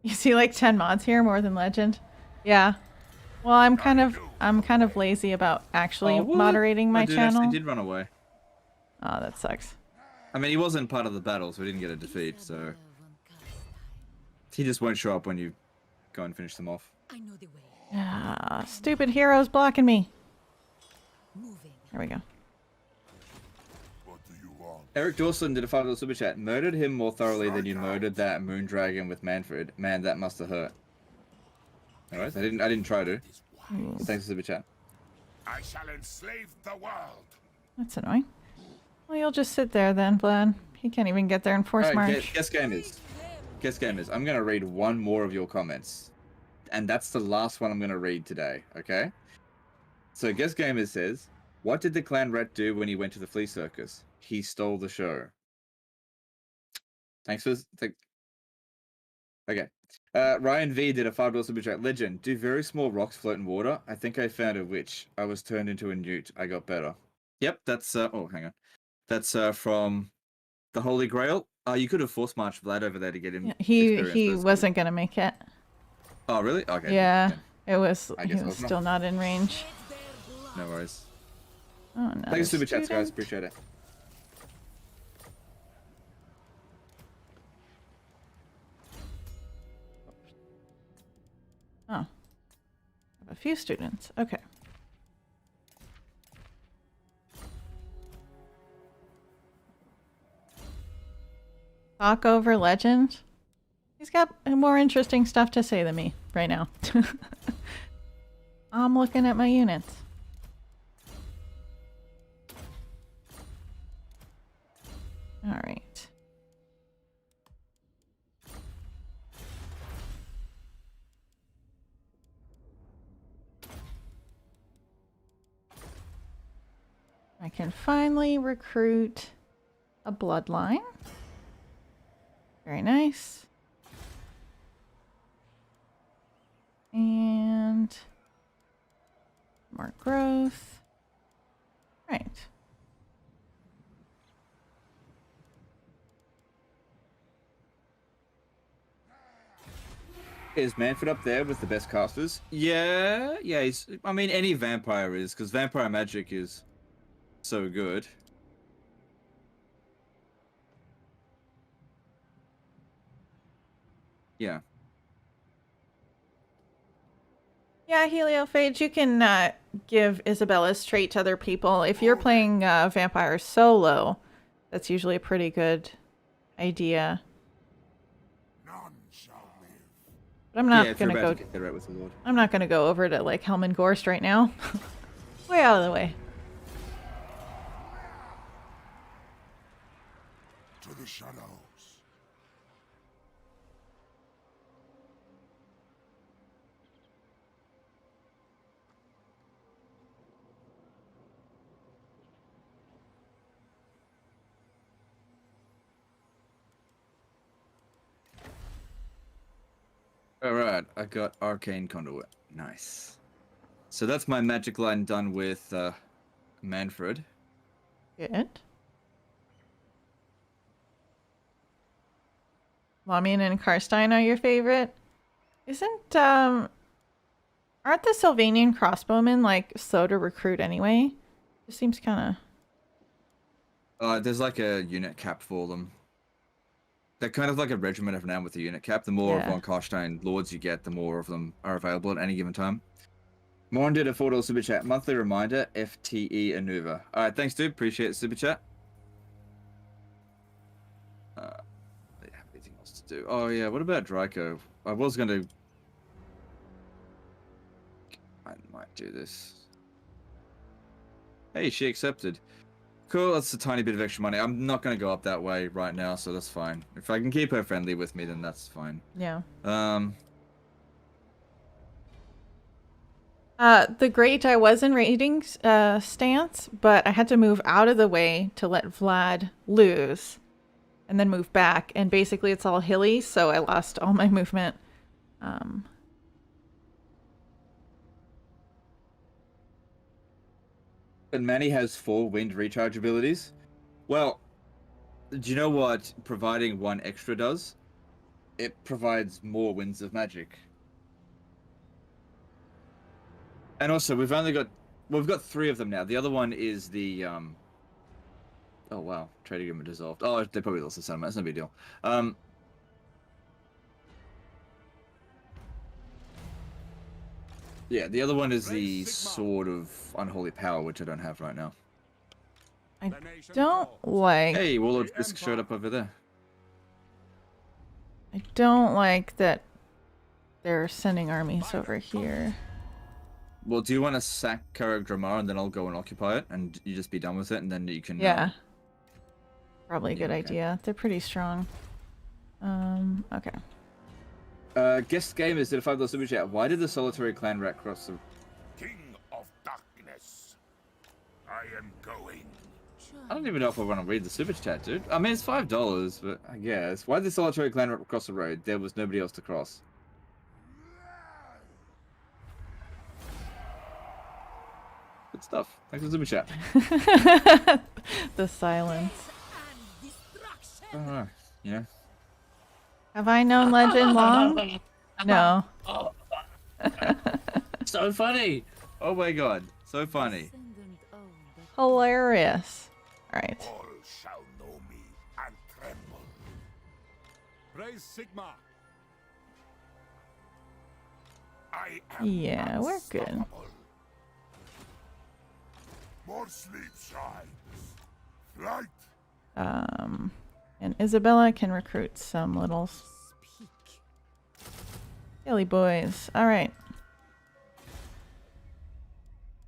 You see like 10 mods here, more than Legend. Yeah. Well, I'm kind of lazy about actually moderating my channel. Actually did run away. Oh, that sucks. I mean, he wasn't part of the battle, so he didn't get a defeat, so... He just won't show up when you go and finish them off. I know the way. Ah, stupid heroes blocking me. Moving. There we go. What do you want? Eric Dawson did a $5 super chat. Murdered him more thoroughly than you murdered that Moondragon with Manfred. Man, that must have hurt. Alright, I didn't try to. Thanks for super chat. I shall enslave the world. That's annoying. Well, you'll just sit there then, Vlad. He can't even get there in force Alright, march. guess gamers. Guess gamers. I'm gonna read one more of your comments. And that's the last one I'm gonna read today, okay? So guess gamers says, What did the clan rat do when he went to the flea circus? He stole the show. Thanks for... Okay. Ryan V did a $5 super chat. Legend, do very small rocks float in water? I think I found a witch. I was turned into a newt. I got better. Yep, that's... oh, hang on. That's from the Holy Grail. You could have force marched Vlad over there to get him. Yeah, he wasn't gonna make it. Oh, really? Okay. Yeah, it was. I He guess was not. still not in range. No worries. Oh no. Thanks for super chats, guys. Appreciate it. Oh, I have a few students. Okay. Talk over Legend. He's got more interesting stuff to say than me right now. I'm looking at my units. All right. I can finally recruit a bloodline. Very nice. And more growth. Right. Is Manfred up there with the best casters? Yeah, he's... I mean, any vampire is, because vampire magic is so good. Yeah. Yeah, Heliophage, you can give Isabella's trait to other people. If you're playing vampire solo, that's usually a pretty good idea. None shall live. But I'm not if you're gonna about go. to get there right with the Lord. I'm not gonna go over to like Helman Gorst right now. Way out of the way. To the shadows. Alright, I got Arcane Conduit. Nice. So that's my magic line done with Manfred. Good. Lamian and Carstein are your favorite? Isn't aren't the Sylvanian crossbowmen like slow to recruit anyway? It seems kind of. There's like a unit cap for them. They're kind of like a regiment of now with a unit cap. The more Yeah. von Carstein lords you get, the more of them are available at any given time. Moran did a $4 super chat. Monthly reminder, FTE Anuva. Alright, thanks dude. Appreciate the super chat. They have anything else to do. Oh yeah, what about Draco? I was gonna... I might do this. Hey, she accepted. Cool, that's a tiny bit of extra money. I'm not going to go up that way right now, so that's fine. If I can keep her friendly with me, then that's fine. Yeah. The great I was in raiding stance, but I had to move out of the way to let Vlad lose, and then move back. And basically, it's all hilly, so I lost all my movement. But Manny has 4 wind recharge abilities. Well, do you know what providing 1 extra does? It provides more winds of magic. And also, we've got 3 of them now. The other one is the oh wow, trade agreement dissolved. Oh, they probably lost the settlement. That's no big deal. Yeah, the other one is the Sword of Unholy Power, which I don't have right now. I don't like. Hey, Warlord Fisk showed up over there. I don't like that they're sending armies over here. Well, do you want to sack Karag Dramar and then I'll go and occupy it and you just be done with it and then you can... Yeah. Probably a good okay. idea. They're pretty strong. Okay. Guest Gamers did a $5 super chat. Why did the solitary clan rat cross the... King of darkness. I am going. I don't even know if I want to read the super chat, dude. I mean, it's $5, but I guess. Why did the solitary clan cross the road? There was nobody else to cross. Good stuff. Thanks for the super chat. The silence. And destruction. I don't know. You know? Have I known Legend long? No. So funny. Oh my god. So funny. Hilarious. Alright. All shall know me and tremble. Praise Sigma. I am Yeah, we're good. unstoppable. More sleep shines. Flight. And Isabella can recruit some little Speak. silly boys. Alright.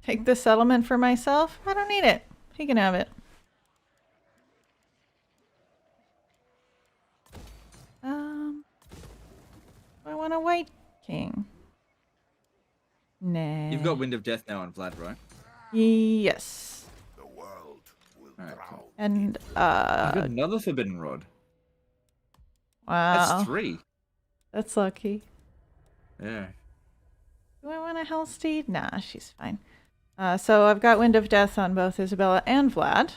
Take the settlement for myself? I don't need it. He can have it. I want a white king. Nah. You've got Wind of Death now on Vlad, right? Yes. The world will Alright, drown. cool. And I've got another Forbidden Rod. wow. That's 3. That's lucky. Yeah. Do I want a Hellsteed? Nah, she's fine. So I've got Wind of Death on both Isabella and Vlad.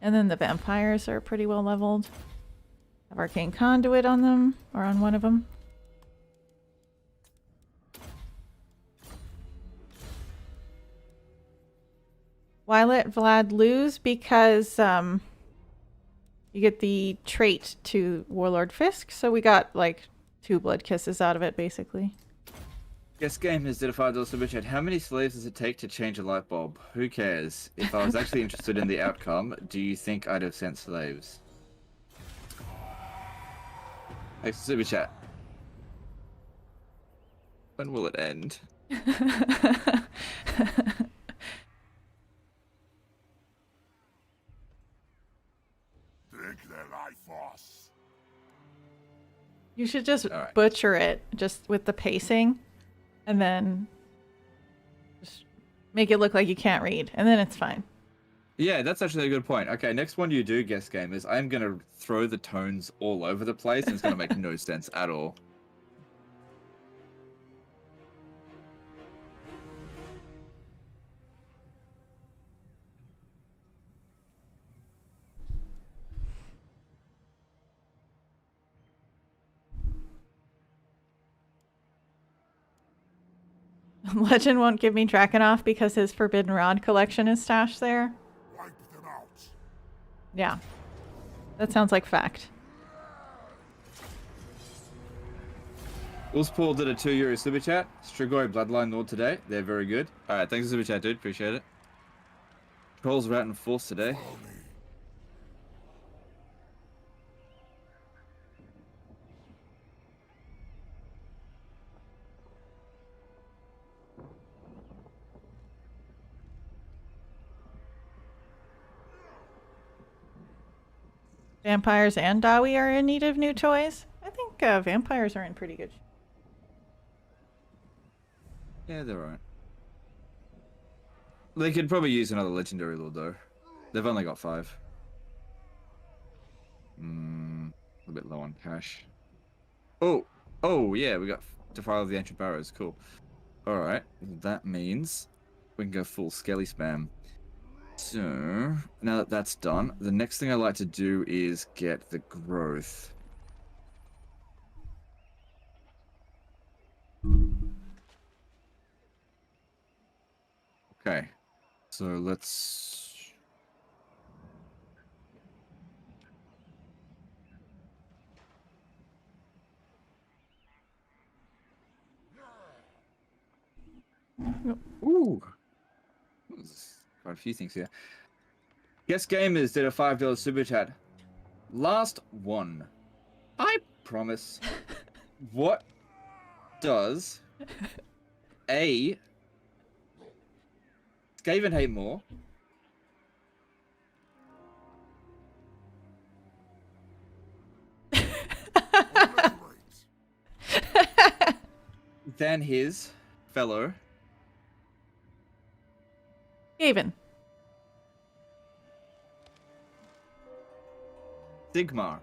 And then the vampires are pretty well leveled. Have Arcane Conduit on them, or on one of them. Why let Vlad lose? Because you get the trait to Warlord Fisk, so we got like 2 blood kisses out of it, basically. Guess game has did a $5 super chat. How many slaves does it take to change a light bulb? Who cares? If I was actually interested in the outcome, do you think I'd have sent slaves? Thanks for super chat. When will it end? Drink their life force. You should just Alright. butcher it, just with the pacing, and then just make it look like you can't read, and then it's fine. Yeah, that's actually a good point. Okay, next one you do, guess gamers, I'm going to throw the tones all over the place, and it's going to make no sense at all. Legend won't give me Drakenhoff because his Forbidden Rod collection is stashed there. Wipe them out. Yeah. That sounds like fact. Paul did a €2 super chat. Strigoi Bloodline Lord today. They're very good. Alright, thanks for super chat, dude. Appreciate it. Trolls are out in force today. Follow me. Vampires and Dawi are in need of new toys. I think vampires are in pretty good shape. Yeah, they're alright. They could probably use another legendary lord though. They've only got 5. A bit low on cash. Oh yeah, we got Defile of the Ancient Barrows. Cool. Alright, that means we can go full skelly spam. So, now that that's done, the next thing I like to do is get the growth. Okay, so let's... Ooh! There's quite a few things here. Guess Gamers did a $5 super chat. Last one. I promise. What does a Skaven hate more? Obliterate. Than his fellow Skaven. Sigmar.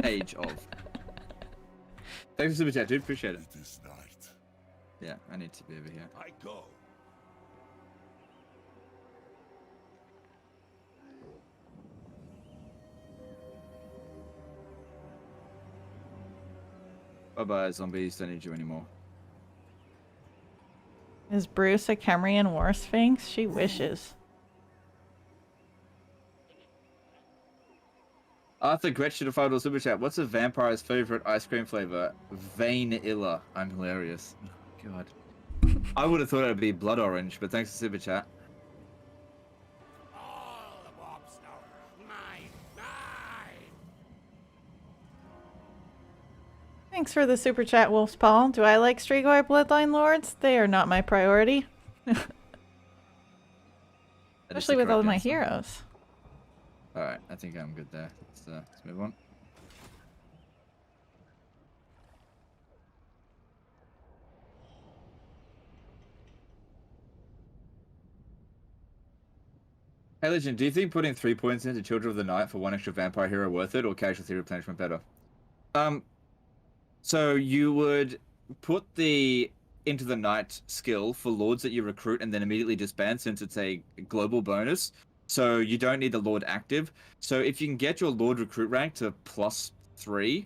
Age of. Thanks for super chat, dude. Appreciate it. It is night. Yeah, I need to be over here. I go. Bye-bye, zombies. Don't need you anymore. Is Bruce a Kemrian war sphinx? She wishes. Arthur Gretsch did a $5 super chat. What's a vampire's favorite ice cream flavor? Vanilla. I'm hilarious. Oh, God. I would have thought it would be blood orange, but thanks for super chat. All the Bobstone. Mine. Mine. Thanks for the super chat, Wolf's Paul. Do I like Strigoi Bloodline Lords? They are not my priority. Especially with all my heroes. Alright, I think I'm good there. Let's move on. Hey Legend, do you think putting 3 points into Children of the Night for 1 extra vampire hero worth it, or casualty replenishment better? So you would put the Into the Night skill for lords that you recruit and then immediately disband, since it's a global bonus. So you don't need the lord active. So if you can get your lord recruit rank to +3,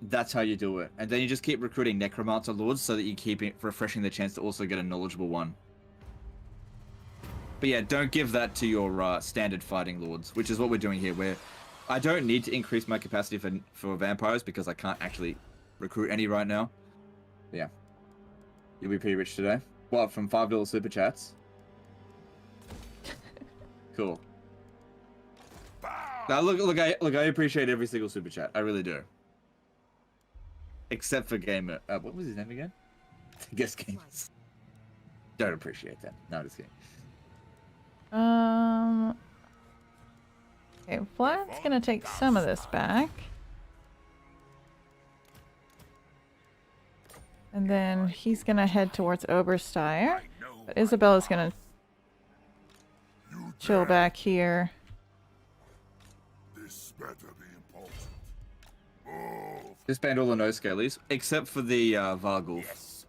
that's how you do it. And then you just keep recruiting necromancer lords so that you keep refreshing the chance to also get a knowledgeable one. But yeah, don't give that to your standard fighting lords, which is what we're doing here, where I don't need to increase my capacity for vampires because I can't actually recruit any right now. But yeah. You'll be pretty rich today. What, from $5 super chats? Cool. Now look, I appreciate every single super chat. I really do. Except for Gamer. What was his name again? Guess Gamers. Don't appreciate that. No, just kidding. Okay, Vlad's gonna take some of this back. And then he's gonna head towards Oberstyre. But Isabella's gonna chill back here. This better be important. Move. Disband all the no scalies, except for the Vargulf. Yes.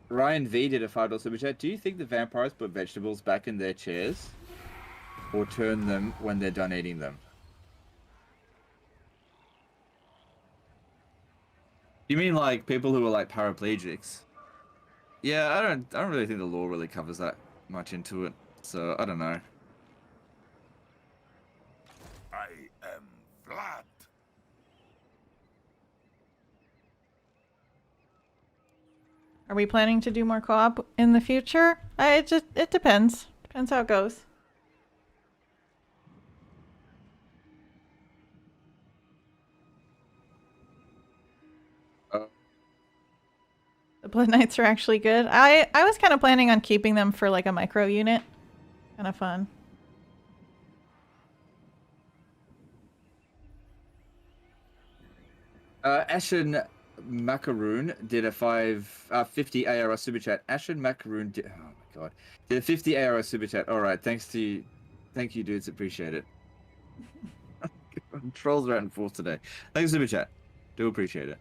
Ryan V did a $5 super chat. Do you think the vampires put vegetables back in their chairs? Or turn them when they're done eating them? You mean like people who are like paraplegics? Yeah, I don't really think the law really covers that much into it. So I don't know. I am Vlad. Are we planning to do more co-op in the future? It depends. Depends how it goes. The Blood Knights are actually good. I was kind of planning on keeping them for like a micro unit. Kind of fun. Ashen Macaroon did a 50 ARS super chat. Ashen Macaroon did, oh my god, did a 50 ARS super chat. All right, thank you, dudes, appreciate it. Trolls are out in force today. Thanks super chat, do appreciate it.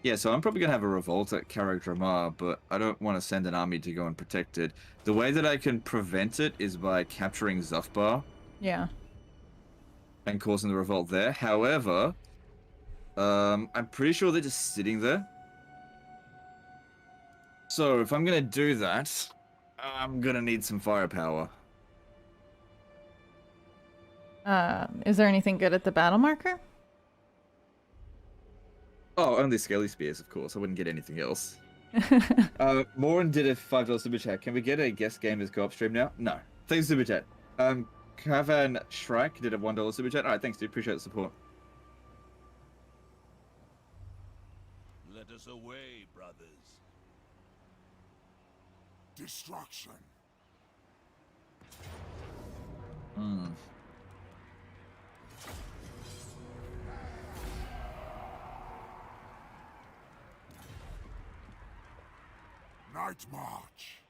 Yeah, so I'm probably gonna have a revolt at Karak Dramar, but I don't want to send an army to go and protect it. The way that I can prevent it is by capturing Zufbar. Yeah. And causing the revolt there. However, I'm pretty sure they're just sitting there. So if I'm gonna do that, I'm gonna need some firepower. Is there anything good at the battle marker? Oh, only Scaly Spears, of course. I wouldn't get anything else. Moran did a $5 super chat. Can we get a guest gamers co-op stream now? No. Thanks, super chat. Kavan Shrike did a $1 super chat. Alright, thanks, dude. Appreciate the support. Let us away, brothers. Destruction. Night March.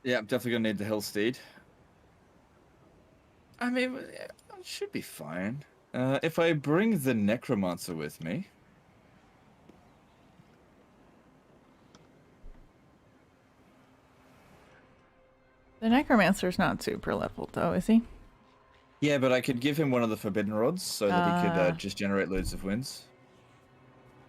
Yeah, I'm definitely gonna need the Hellsteed. I mean, it should be fine. If I bring the Necromancer with me. The Necromancer's not super leveled though, is he? Yeah, but I could give him one of the Forbidden Rods so that he could just generate loads of wins.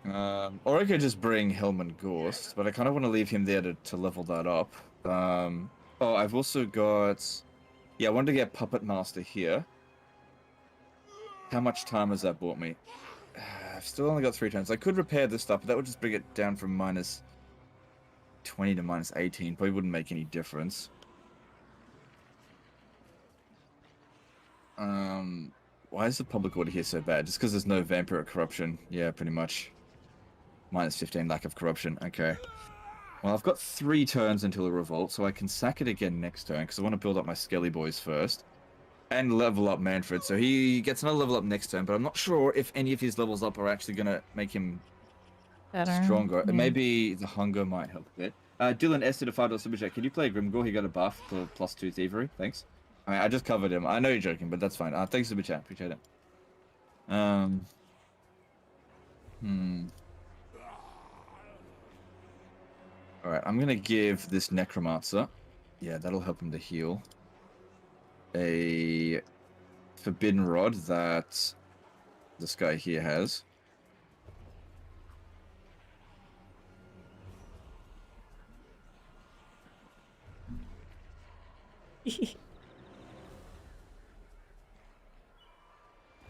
Or I could just bring Hellman Gorst, but I kind of want to leave him there to level that up. Oh, I've also got... Yeah, I wanted to get Puppet Master here. How much time has that bought me? I've still only got 3 turns. I could repair this stuff, but that would just bring it down from minus 20 to minus 18. Probably wouldn't make any difference. Why is the public order here so bad? Just because there's no vampiric corruption. Yeah, pretty much. Minus 15 lack of corruption. Okay. Well, I've got 3 turns until a revolt, so I can sack it again next turn, because I want to build up my Skelly boys first. And level up Manfred, so he gets another level up next turn, but I'm not sure if any of his levels up are actually going to make him Better. stronger. Yeah. Maybe the hunger might help a bit. Dylan S did a $5 super chat. Can you play Grimgor? He got a buff for +2 thievery. Thanks. I mean, I just covered him. I know you're joking, but that's fine. Thanks super chat. Appreciate it. Alright, I'm gonna give this Necromancer, yeah, that'll help him to heal, a Forbidden Rod that this guy here has.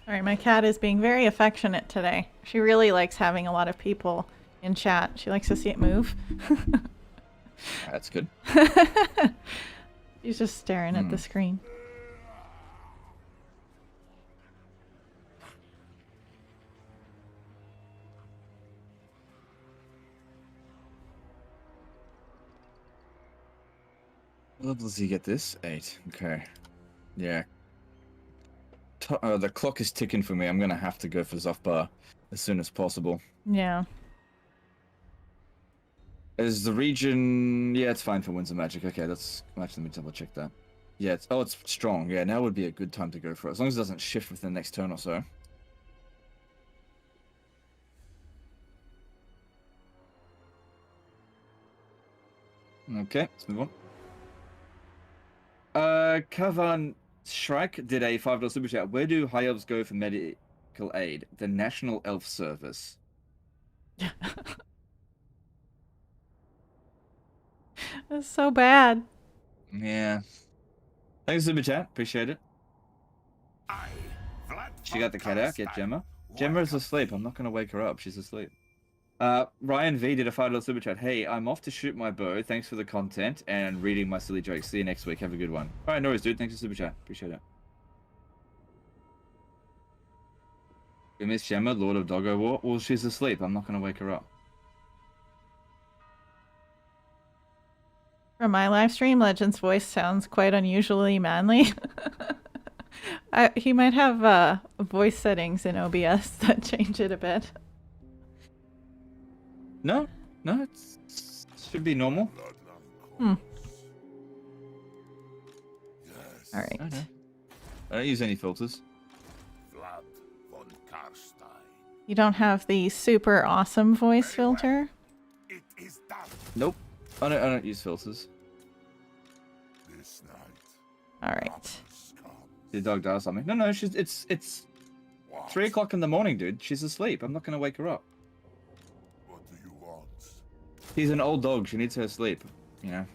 Alright, my cat is being very affectionate today. She really likes having a lot of people in chat. She likes to see it move. That's good. She's just staring at the screen. What level does he get this? 8. Okay. Yeah. The clock is ticking for me. I'm gonna have to go for Zofbar as soon as possible. Yeah. Is the region... Yeah, it's fine for Winds of Magic. Okay, let's... Actually, let me double check that. Yeah, it's... Oh, it's strong. Yeah, now would be a good time to go for it. As long as it doesn't shift within the next turn or so. Okay, let's move on. Kavan Shrike did a $5 super chat. Where do high elves go for medical aid? The National Elf Service. That's so bad. Yeah. Thanks, super chat. Appreciate it. I, Vlad She von got the cat out. Get Carstein, Gemma. Gemma's asleep. I'm not going to wake her up. She's asleep. Ryan V did a $5 super chat. Hey, I'm off to shoot my bow. Thanks for the content and reading my silly jokes. See you next week. Have a good one. All right, no worries, dude. Thanks for super chat. Appreciate it. We miss Gemma, Lord of Doggo War. Well, she's asleep. I'm not going to wake her up. From my live stream, Legend's voice sounds quite unusually manly. He might have voice settings in OBS that change it a bit. No, it should be normal. Hmm. Yes. All right. I don't use any filters. Vlad von Carstein. You don't have the super awesome voice filter? It is done. Nope. I don't use filters. This night. All right. darkness comes. The dog does something. No, it's What? 3 o'clock in the morning, dude. She's asleep. I'm not going to wake her up. What do you want? She's an old dog. She needs her sleep. You know.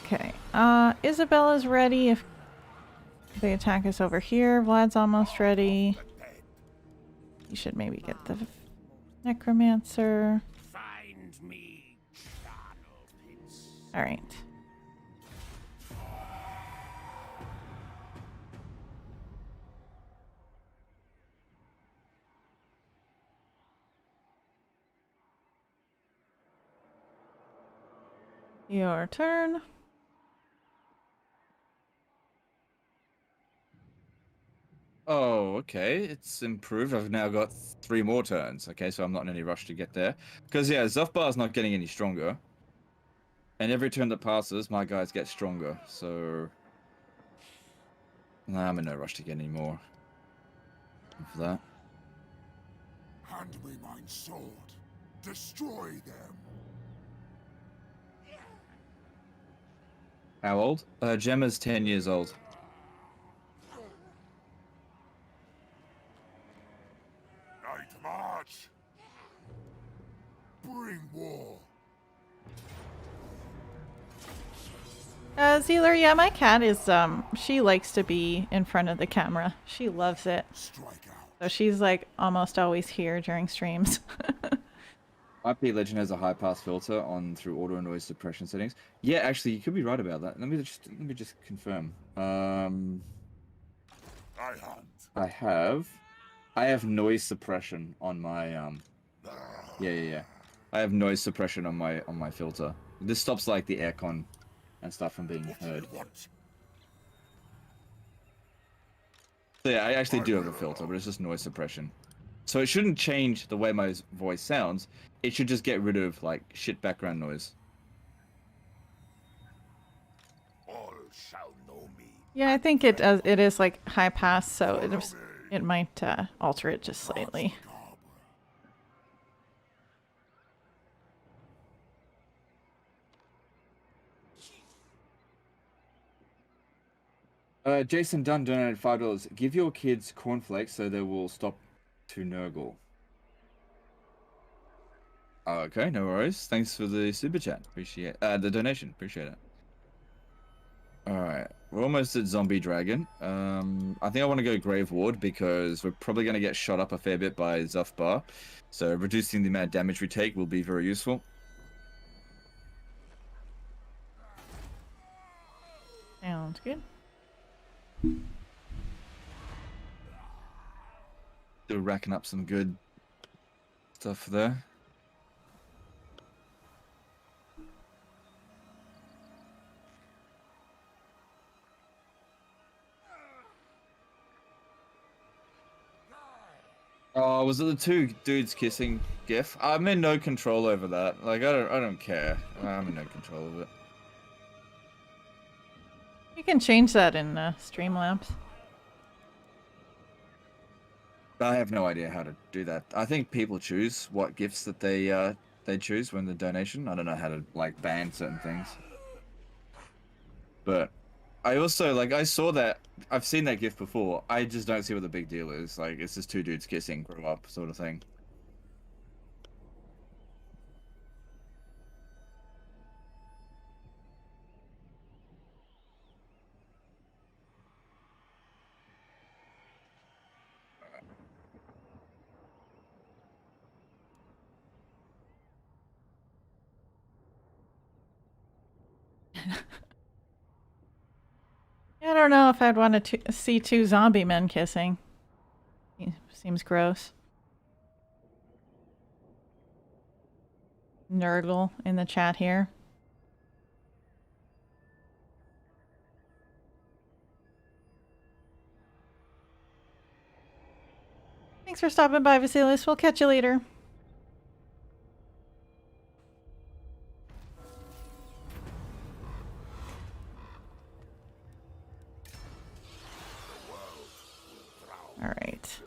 Okay. Isabella's ready if the attack is over here. Vlad's almost ready. You should maybe get the Necromancer. Find me, charnel pits. All right. Your turn. Oh, okay. It's improved. I've now got 3 more turns. Okay, so I'm not in any rush to get there. Because, yeah, Zufbar's not getting any stronger. And every turn that passes, my guys get stronger. So... Nah, I'm in no rush to get any more of that. Hand me my sword. Destroy them. How old? Gemma's 10 years old. Night march. Bring war. Zealer, yeah, my cat is, she likes to be in front of the camera. She loves it. Strike out. So she's, like, almost always here during streams. IP Legend has a high pass filter on through auto noise suppression settings. Yeah, actually, you could be right about that. Let me just confirm. I hunt. I have noise suppression on my yeah. I have noise suppression on my filter. This stops like the aircon and stuff from being What do heard. you want? So yeah, I actually do have a filter, but it's just noise suppression. So it shouldn't change the way my voice sounds. It should just get rid of like shit background noise. All shall know me. Yeah, I think it is, like, high pass, so it might, alter it just slightly. Jason Dunn donated $5. Give your kids cornflakes so they will stop to nurgle. Okay, no worries. Thanks for the super chat. Appreciate the donation. Appreciate it. Alright, we're almost at Zombie Dragon. I think I want to go Grave Ward because we're probably going to get shot up a fair bit by Zufbar. So reducing the amount of damage we take will be very useful. Sounds good. Still racking up some good stuff there. Oh, was it the 2 dudes kissing gif? I'm in no control over that. Like, I don't care. I'm in no control of it. You can change that in Streamlabs. I have no idea how to do that. I think people choose what gifts that they choose when the donation. I don't know how to like ban certain things. But I also like I saw that I've seen that gift before. I just don't see what the big deal is. Like it's just 2 dudes kissing, grow up sort of thing. I don't know if I'd want to see 2 zombie men kissing. Seems gross. Nurgle in the chat here. Thanks for stopping by, Vasilis. We'll catch you later. All right.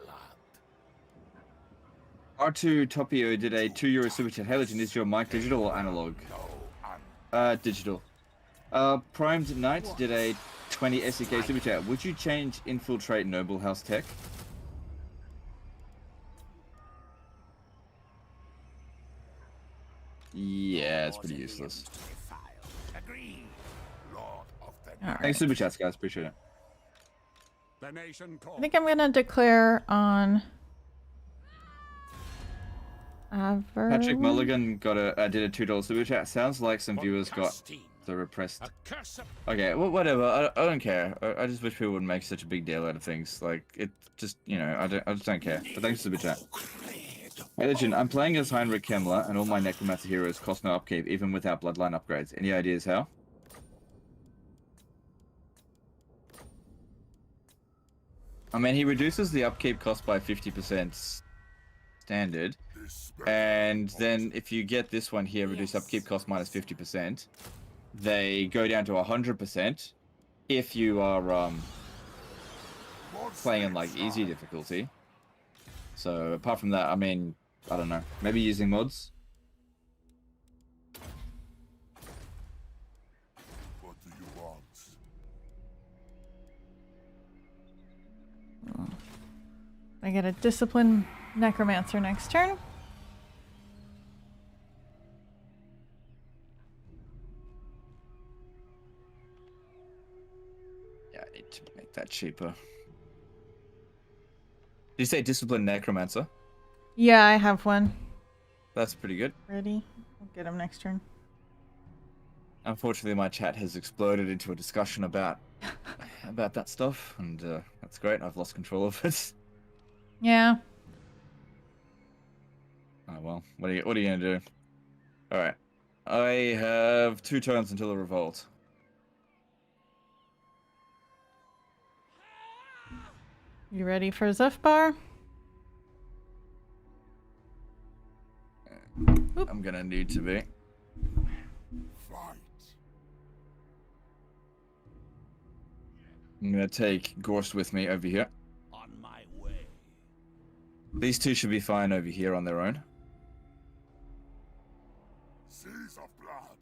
R2 Topio did a €2 super chat. Hey Legend, is your mic digital or analog? Digital. Primed Knight did a 20 SEK super chat. Would you change Infiltrate Noble House Tech? Yeah, it's pretty useless. All right. Thanks super chats, guys. Appreciate it. The nation I think I'm gonna declare on Patrick Mulligan got did a $2 super chat. Sounds like some viewers got the repressed. Okay, well, whatever. I don't care. I just wish people wouldn't make such a big deal out of things. Like it just, you know, I just don't care. But thanks for the super chat. Hey Legend, I'm playing as Heinrich Kemmler, and all my Necromancer heroes cost no upkeep, even without Bloodline upgrades. Any ideas how? I mean, he reduces the upkeep cost by 50% standard. And then if you get this one here, reduce upkeep cost minus 50%, they go down to 100% if you are playing in like easy difficulty. So apart from that, I mean, I don't know, maybe using mods. What do you want? I get a discipline necromancer next turn. Yeah, I need to make that cheaper. Did you say discipline necromancer? Yeah, I have one. That's pretty good. Ready? I'll get him next turn. Unfortunately, my chat has exploded into a discussion about that stuff, and that's great. I've lost control of it. Yeah. Oh well, what are you gonna do? All right, I have 2 turns until a revolt. You ready for Zufbar? I'm gonna need to be. Fight. I'm gonna take Gorst with me over here. On my way. These 2 should be fine over here on their own. Seas of blood.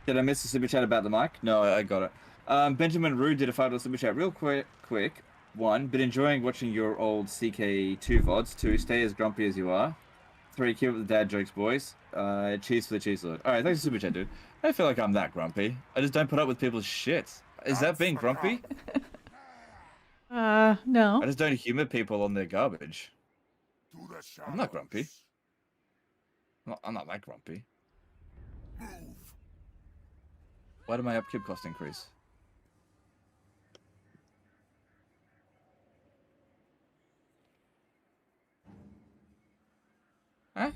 Did I miss the super chat about the mic? No, I got it. Benjamin Rue did a $5 super chat. Real quick. 1, been enjoying watching your old CK2 VODs. 2, stay as grumpy as you are. 3, keep up the dad jokes, boys. Cheese for the cheese lord. Alright, thanks for super chat, dude. I don't feel like I'm that grumpy. I just don't put up with people's shit. Is that being grumpy? No. I just don't humor people on their garbage. To the shadows. I'm not grumpy. I'm not that grumpy. Move. Why did my upkeep cost increase? Huh?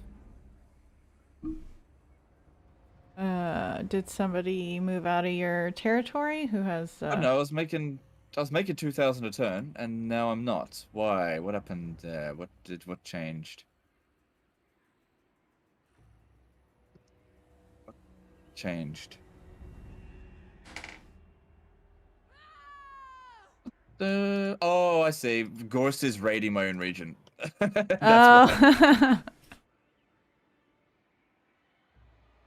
Did somebody move out of your territory who has I don't know, I was making 2,000 a turn, and now I'm not. Why? What happened there? What changed? What changed? Oh, I see. Gorst is raiding my own region. That's why. Oh.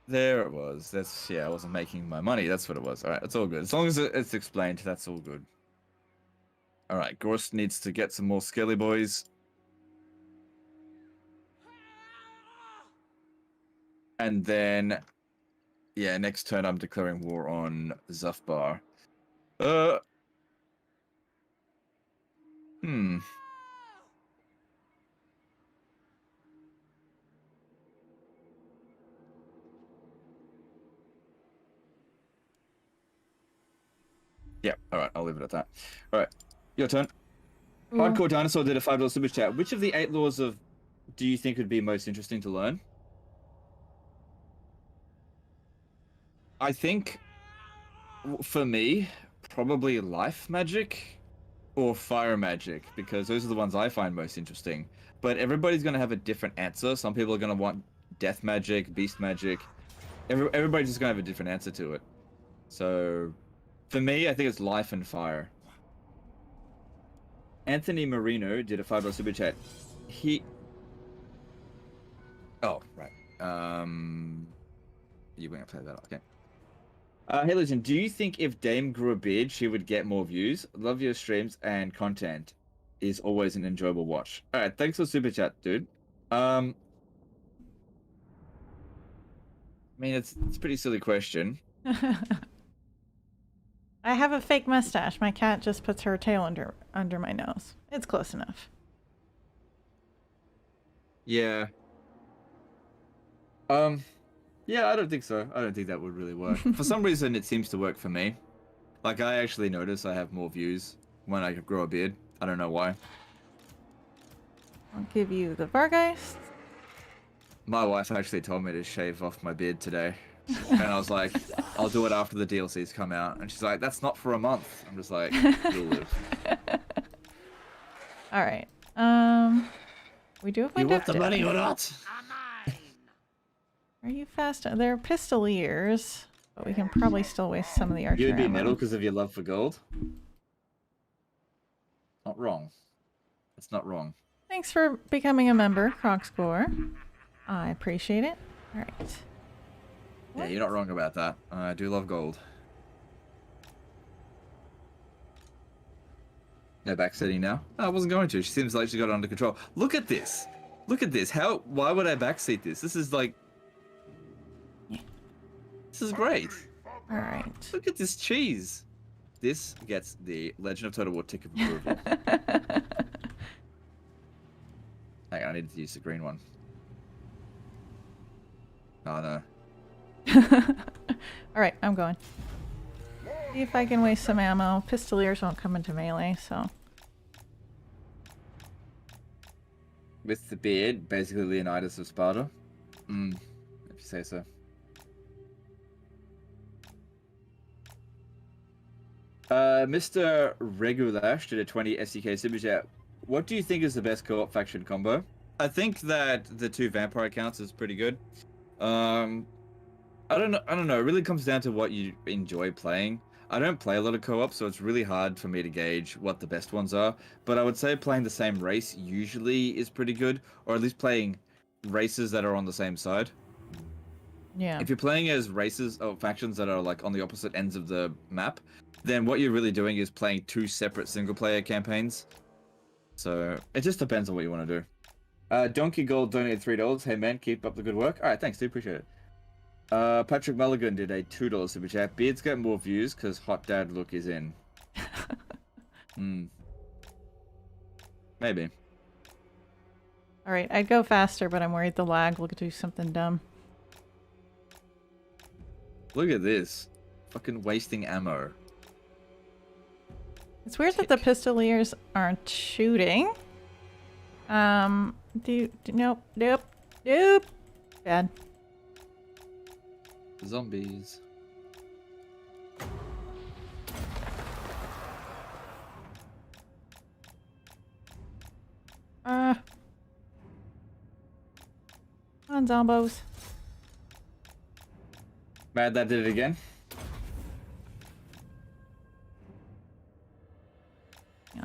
There it was. Yeah, I wasn't making my money. That's what it was. All right, it's all good. As long as it's explained, that's all good. All right, Gorst needs to get some more skelly boys. And then, yeah, next turn I'm declaring war on Zufbar. Yeah, alright, I'll leave it at that. Alright, your turn. Hardcore Dinosaur did a $5 super chat. Which of the 8 laws do you think would be most interesting to learn? I think, for me, probably life magic or fire magic, because those are the ones I find most interesting. But everybody's going to have a different answer. Some people are going to want death magic, beast magic. Everybody's just going to have a different answer to it. So, for me, I think it's life and fire. Anthony Marino did a $5 super chat. Oh, right. You won't play that. Okay. Hey, Legend, do you think if Dame grew a beard, she would get more views? Love your streams and content is always an enjoyable watch. All right, thanks for super chat, dude. I mean, it's a pretty silly question. I have a fake mustache. My cat just puts her tail under my nose. It's close enough. Yeah. Yeah, I don't think so. I don't think that would really work. For some reason, it seems to work for me. Like, I actually notice I have more views when I grow a beard. I don't know why. I'll give you the Vargeist. My wife actually told me to shave off my beard today. And I was like, I'll do it after the DLCs come out. And she's like, that's not for a month. I'm just like, you'll live. All right. We do have You window want the money or not? Are you fast? They're pistoliers, but we can probably still waste some of the archer You'd be ammo. metal because of your love for gold? Not wrong. It's not wrong. Thanks for becoming a member, Crocscore. I appreciate it. All right. Yeah, you're not wrong about that. I do love gold. No backseating now? Oh, I wasn't going to. She seems like she got it under control. Look at this. Look at this. Why would I backseat this? This is like... This is great. All right. Look at this cheese. This gets the Legend of Total War tick of approval. Hang on, I needed to use the green one. Oh no. All right, I'm going. See if I can waste some ammo. Pistoliers won't come into melee, so. With the beard, basically Leonidas of Sparta. If you say so. Mr. Regulash did a 20 SDK super chat. What do you think is the best co-op faction combo? I think that the 2 vampire accounts is pretty good. I don't know. It really comes down to what you enjoy playing. I don't play a lot of co-op, so it's really hard for me to gauge what the best ones are. But I would say playing the same race usually is pretty good, or at least playing races that are on the same side. Yeah. If you're playing as races or factions that are like on the opposite ends of the map, then what you're really doing is playing 2 separate single-player campaigns. So it just depends on what you want to do. Donkey Gold donated $3. Hey man, keep up the good work. All right, thanks, dude. Appreciate it. Patrick Mulligan did a $2 super chat. Beards get more views because hot dad look is in. Maybe. All right, I'd go faster, but I'm worried the lag will do something dumb. Look at this. Fucking wasting ammo. It's weird that the pistoliers aren't shooting. Nope. Bad. Zombies. Come on, zombos. Mad that did it again.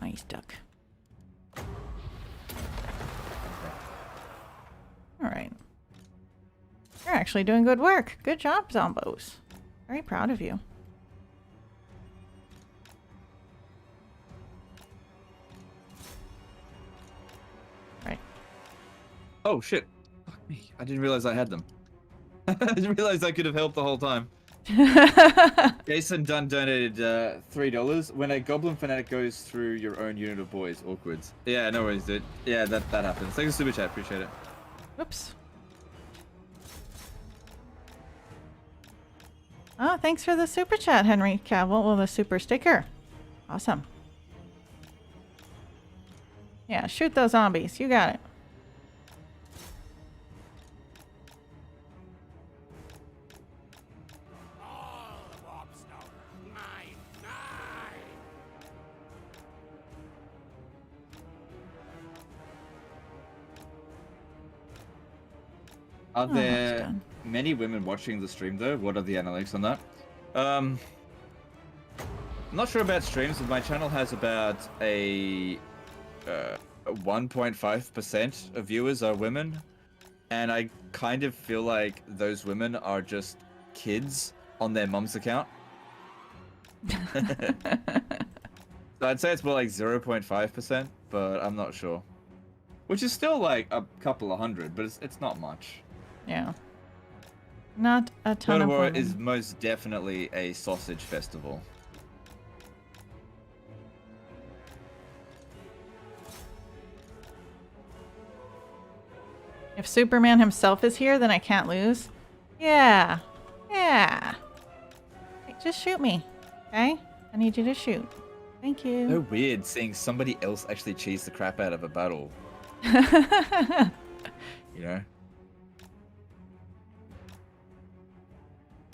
Oh, he's stuck. Alright. You're actually doing good work. Good job, zombos. Very proud of you. Right. Oh shit. Fuck me. I didn't realize I had them. I didn't realize I could have helped the whole time. Jason Dunn donated $3. When a goblin fanatic goes through your own unit of boys, awkward. Yeah, no worries, dude. Yeah, that happens. Thanks for super chat, appreciate it. Whoops. Oh, thanks for the super chat, Henry Cavill. Well, the super sticker. Awesome. Yeah, shoot those zombies. You got it. Are that's there done. many women watching the stream though? What are the analytics on that? I'm not sure about streams, but my channel has about a 1.5% of viewers are women, and I kind of feel like those women are just kids on their mum's account. So I'd say it's more like 0.5%, but I'm not sure. Which is still like a couple of hundred, but it's not much. Yeah. Not a ton Total of War women. is most definitely a sausage festival. If Superman himself is here, then I can't lose. Yeah. Yeah. Hey, just shoot me. Okay? I need you to shoot. Thank you. So weird seeing somebody else actually cheese the crap out of a battle. You know?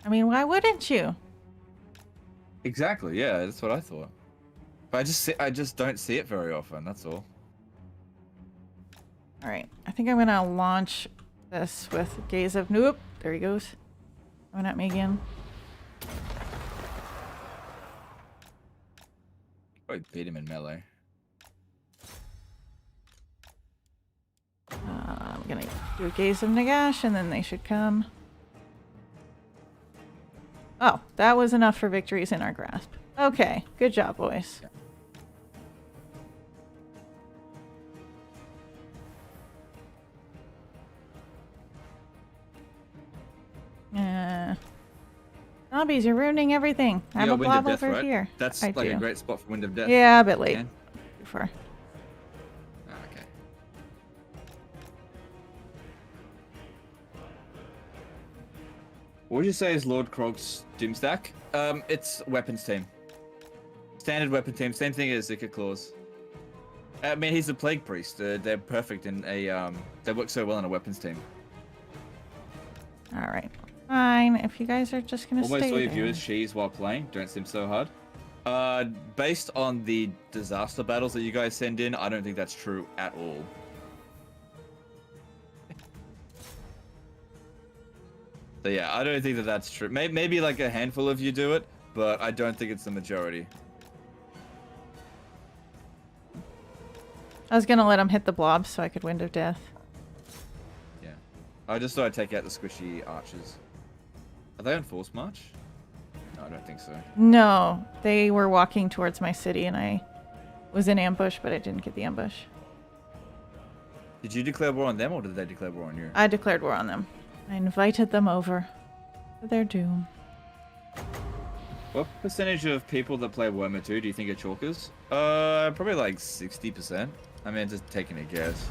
I mean, why wouldn't you? Exactly. Yeah, that's what I thought. But I just don't see it very often. That's all. All right, I think I'm gonna launch this with Gaze of Nope. There he goes. Coming at me again. Probably beat him in melee. I'm gonna do a Gaze of Nagash, and then they should come. Oh, that was enough for victories in our grasp. Okay, good job, boys. Zombies, you're ruining everything. I have a Wind of blob Death, over right? here. That's I like do. a great spot for Wind of Death. Yeah, a bit late. Yeah. Too far. Oh, okay. What would you say is Lord Krog's doom stack? It's weapons team. Standard weapon team. Same thing as Zika Claws. I mean, he's a plague priest. They're perfect in a they work so well in a weapons team. All right. Fine. If you guys are just gonna Almost stay all your there. viewers cheese while playing. Don't seem so hard. Based on the disaster battles that you guys send in, I don't think that's true at all. So yeah, I don't think that that's true. Maybe like a handful of you do it, but I don't think it's the majority. I was gonna let him hit the blob so I could Wind of Death. Yeah. I just thought I'd take out the squishy archers. Are they on force march? No, I don't think so. No, they were walking towards my city, and I was in ambush, but I didn't get the ambush. Did you declare war on them, or did they declare war on you? I declared war on them. I invited them over to their doom. What percentage of people that play Warhammer 2 do you think are chalkers? Probably like 60%. I mean, just taking a guess.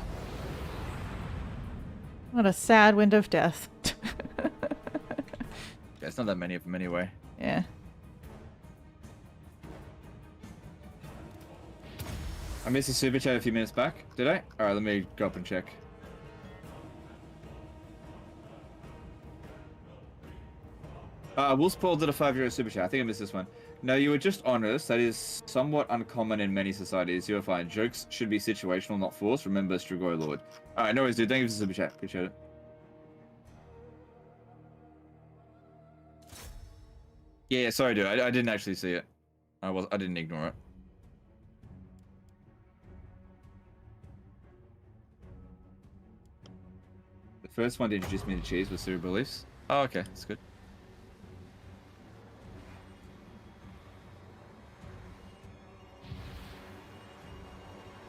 What a sad Wind of Death. Yeah, it's not that many of them anyway. Yeah. I missed a super chat a few minutes back. Did I? Alright, let me go up and check. Will Paul did a €5 super chat. I think I missed this one. No, you were just honest. That is somewhat uncommon in many societies. You'll find jokes should be situational, not forced. Remember, Strigoi Lord. Alright, no worries, dude. Thank you for the super chat. Appreciate it. Yeah, sorry, dude. I didn't actually see it. I didn't ignore it. The first one to introduce me to cheese was Cerebral Beliefs. Oh, okay. That's good.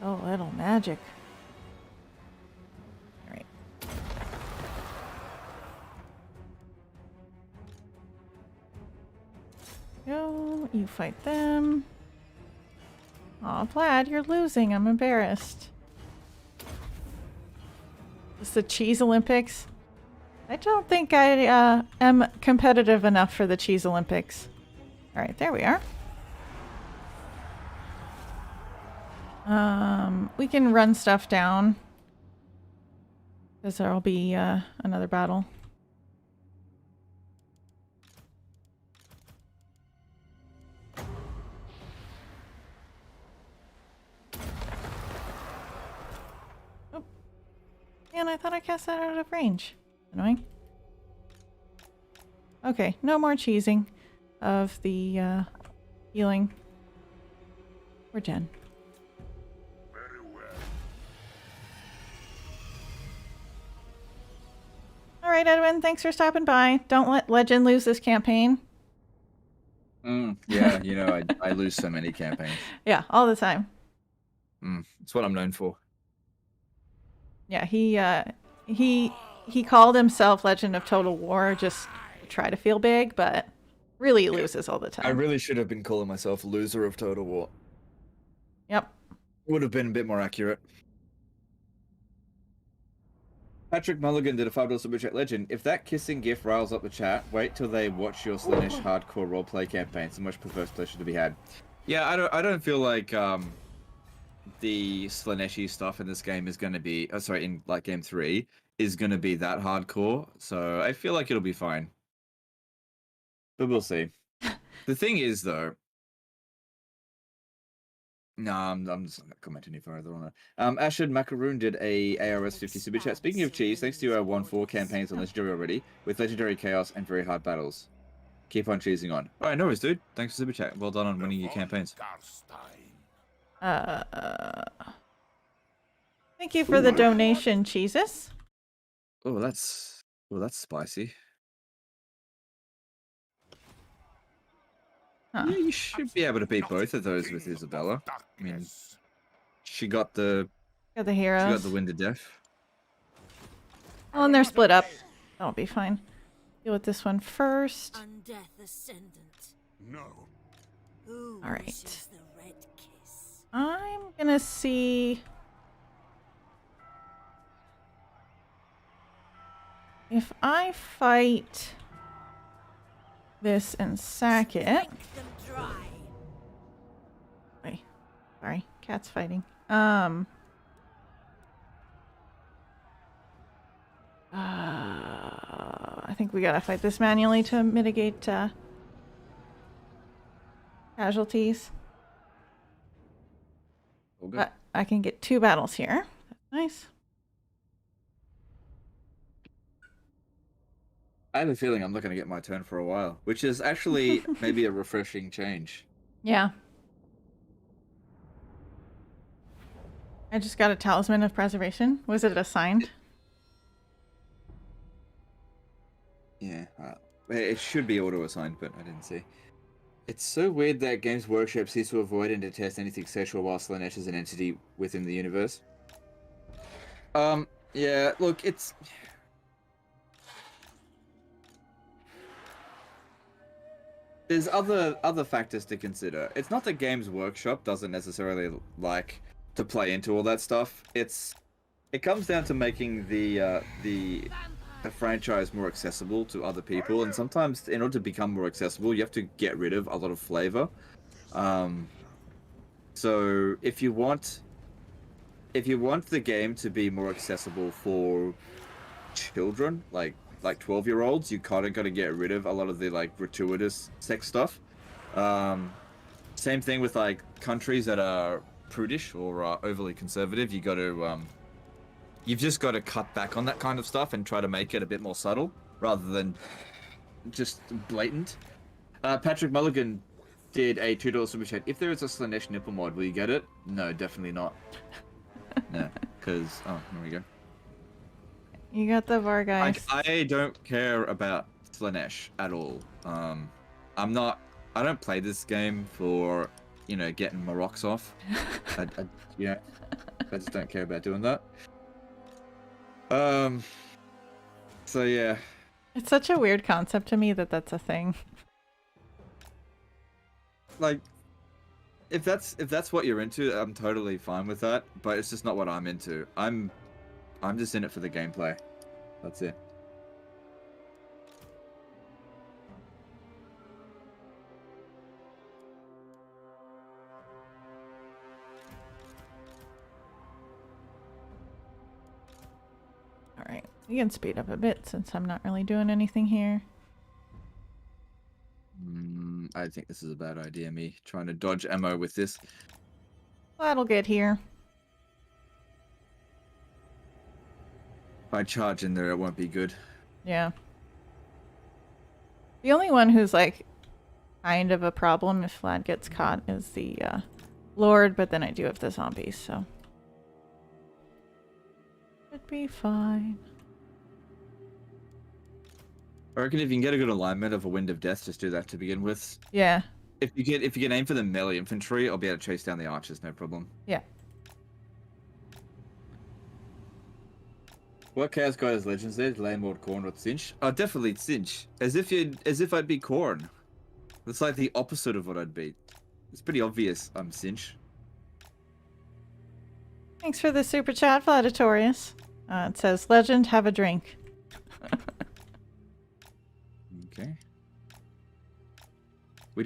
Oh, little magic. All right. Go, you fight them. Aw, Vlad, you're losing. I'm embarrassed. It's the Cheese Olympics. I don't think I am competitive enough for the Cheese Olympics. All right, there we are. We can run stuff down. Because there'll be another battle. Oh. Man, I thought I cast that out of range. Annoying. Okay, no more cheesing of the healing. We're done. Very well. All right, Edwin, thanks for stopping by. Don't let Legend lose this campaign. Yeah, you know, I lose so many campaigns. Yeah, all the time. It's what I'm known for. Yeah, he called himself Legend of Total War just to try to feel big, but really he loses all the time. I really should have been calling myself loser of Total War. Yep. Would have been a bit more accurate. Patrick Mulligan did a $5 super chat. Legend, if that kissing gif riles up the chat, wait till they watch your Slaanesh hardcore roleplay campaign. So much perverse pleasure to be had. Yeah, I don't feel like the Slaaneshi stuff in this game is going to be, in like game 3 is going to be that hardcore. So I feel like it'll be fine. But we'll see. The thing is, though. No, I'm just not gonna comment any further on it. Ashad Macaroon did a ARS 50 super chat. Speaking of cheese, thanks to your 1-4 campaigns on Legendary already, with Legendary Chaos and very hard battles. Keep on cheesing on. Alright, no worries, dude. Thanks for super chat. Well done on winning your campaigns. Thank you for the donation, Jesus. Oh, that's spicy. Huh. Yeah, you should be able to beat both of those with Isabella. I mean, she got the heroes. She got the wind of death. Oh, and they're split up. That'll be fine. Deal with this one first. Undeath Ascendant. No. Who All right. wishes the red kiss? I'm gonna see if I fight this and sack it. Drink them dry. Wait, sorry, cat's fighting. I think we gotta fight this manually to mitigate casualties. Okay. But I can get 2 battles here. That's nice. I have a feeling I'm not going to get my turn for a while, which is actually maybe a refreshing change. Yeah. I just got a Talisman of Preservation. Was it assigned? Yeah, it should be auto-assigned, but I didn't see. It's so weird that Games Workshop seems to avoid and detest anything sexual while Slanesh is an entity within the universe. Yeah, look, it's... There's other factors to consider. It's not that Games Workshop doesn't necessarily like to play into all that stuff. It comes down to making the franchise more accessible to other people, and sometimes in order to become more accessible, you have to get rid of a lot of flavor. So if you want the game to be more accessible for children, like 12-year-olds, you kind of got to get rid of a lot of the like gratuitous sex stuff. Same thing with like countries that are prudish or overly conservative. You've just got to cut back on that kind of stuff and try to make it a bit more subtle rather than just blatant. Patrick Mulligan did a $2 super chat. If there is a Slanesh nipple mod, will you get it? No, definitely not. No, because here we go. You got the Vargeist. Like, I don't care about Slanesh at all. I don't play this game for, getting my rocks off. I just don't care about doing that. So yeah. It's such a weird concept to me that that's a thing. Like, if that's what you're into, I'm totally fine with that. But it's just not what I'm into. I'm just in it for the gameplay. That's it. Alright, we can speed up a bit since I'm not really doing anything here. I think this is a bad idea, me trying to dodge ammo with this. That'll get here. If I charge in there, it won't be good. Yeah. The only one who's like kind of a problem if Vlad gets caught is the Lord, but then I do have the zombies, so should be fine. I reckon if you can get a good alignment of a Wind of Death, just do that to begin with. Yeah. If you get aim for the melee infantry, I'll be able to chase down the archers, no problem. Yeah. What Chaos God is Legends there? Landlord Corn or Cinch? Oh, definitely Cinch. As if I'd be Corn. That's like the opposite of what I'd be. It's pretty obvious I'm Cinch. Thanks for the super chat, Vladatorius. It says, Legend, have a drink. Okay. We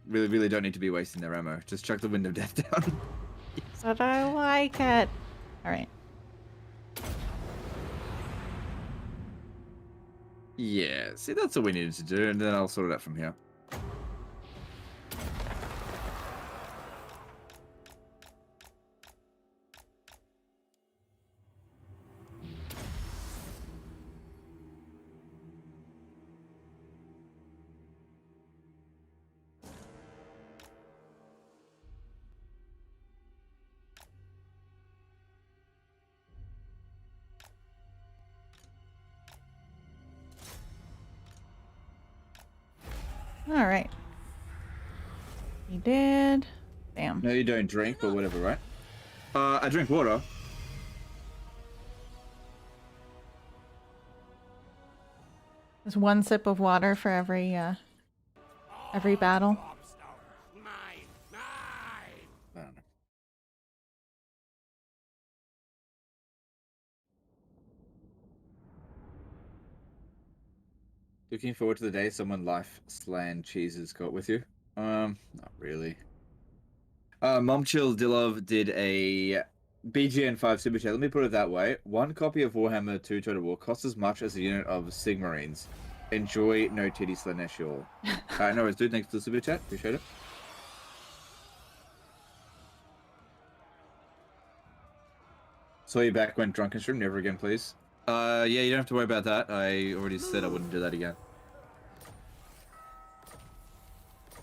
really don't need to be wasting their ammo. Just chuck the Wind of Death down. But I like it. Alright. Yeah, see, that's all we needed to do, and then I'll sort it out from here. All right. He did. Damn. No, you don't drink, but whatever, right? I drink water. There's one sip of water for every battle. Mine, mine. I don't know. Looking forward to the day someone life slan cheeses got with you. Not really. Momchill Dillov did a BGN5 super chat. Let me put it that way. One copy of Warhammer 2 Total War costs as much as a unit of Sigmarines. Enjoy, no titty slanesh y'all. No worries, dude. Thanks for the super chat. Appreciate it. Saw you back when drunken stream. Never again, please. Yeah, you don't have to worry about that. I already said I wouldn't do that again.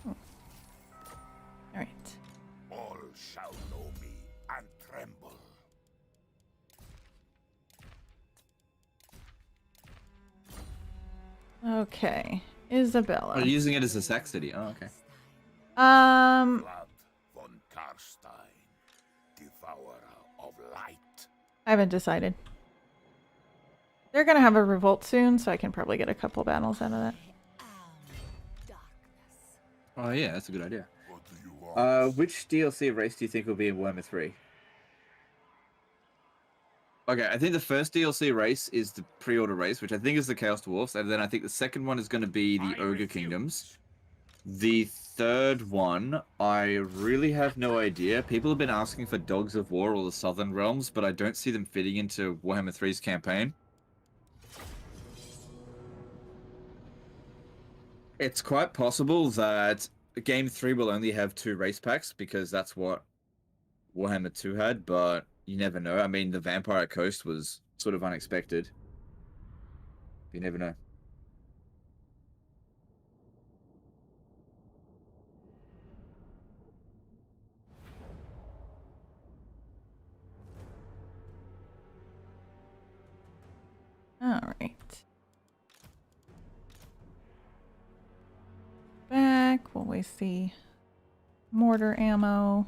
All right. All shall know me and tremble. Okay. Isabella. Oh, using it as a sack city. Oh, okay. Um, Vlad von Carstein, devourer of light. I haven't decided. They're gonna have a revolt soon, so I can probably get a couple battles out of that. Oh yeah, that's a good idea. What do you want? Which DLC race do you think will be in Warhammer 3? Okay, I think the first DLC race is the pre-order race, which I think is the Chaos Dwarfs, and then I think the second one is going to be the Ogre Kingdoms. The third one, I really have no idea. People have been asking for Dogs of War or the Southern Realms, but I don't see them fitting into Warhammer 3's campaign. It's quite possible that Game 3 will only have 2 race packs, because that's what Warhammer 2 had, but you never know. I mean, the Vampire Coast was sort of unexpected. You never know. All right. Back. We'll waste the mortar ammo.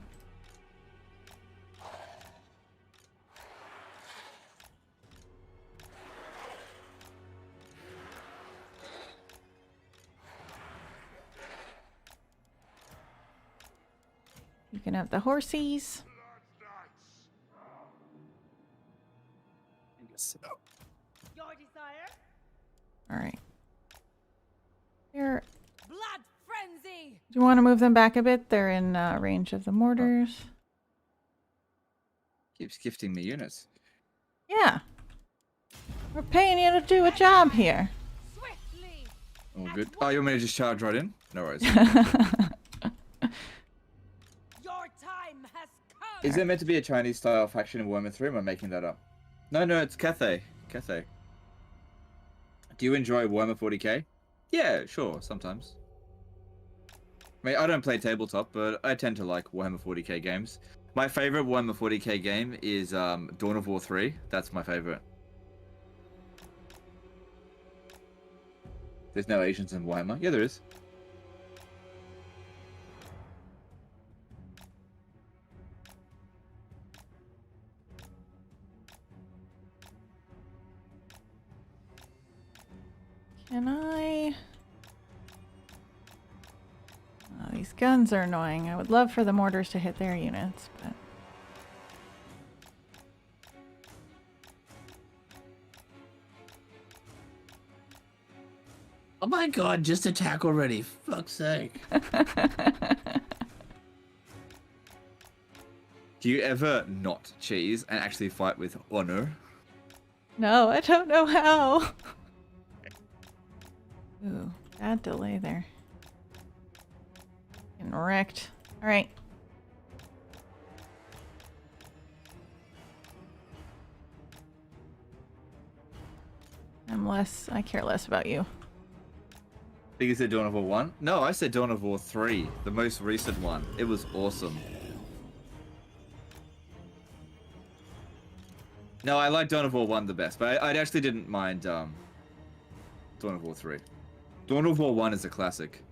You can have the horsies. Your desire? All right. Here. Blood frenzy! Do you want to move them back a bit? They're in range of the mortars. Keeps gifting me units. Yeah. We're paying you to do a job here. Swiftly! Oh, good. Oh, you want me to just charge right in? No worries. Your time has come! Is there meant to be a Chinese-style faction in Warhammer 3? Am I making that up? No, it's Cathay. Cathay. Do you enjoy Warhammer 40k? Yeah, sure, sometimes. I mean, I don't play tabletop, but I tend to like Warhammer 40k games. My favorite Warhammer 40k game is Dawn of War 3. That's my favorite. There's no Asians in Warhammer. Yeah, there is. Can I... Oh, these guns are annoying. I would love for the mortars to hit their units, but... Oh my god, just attack already. Fuck's sake. Do you ever not cheese and actually fight with honor? No, I don't know how. Ooh, bad delay there. Getting wrecked. Alright. I care less about you. I think you said Dawn of War 1? No, I said Dawn of War 3, the most recent one. It was awesome. No, I like Dawn of War 1 the best, but I actually didn't mind Dawn of War 3. Dawn of War 1 is a classic.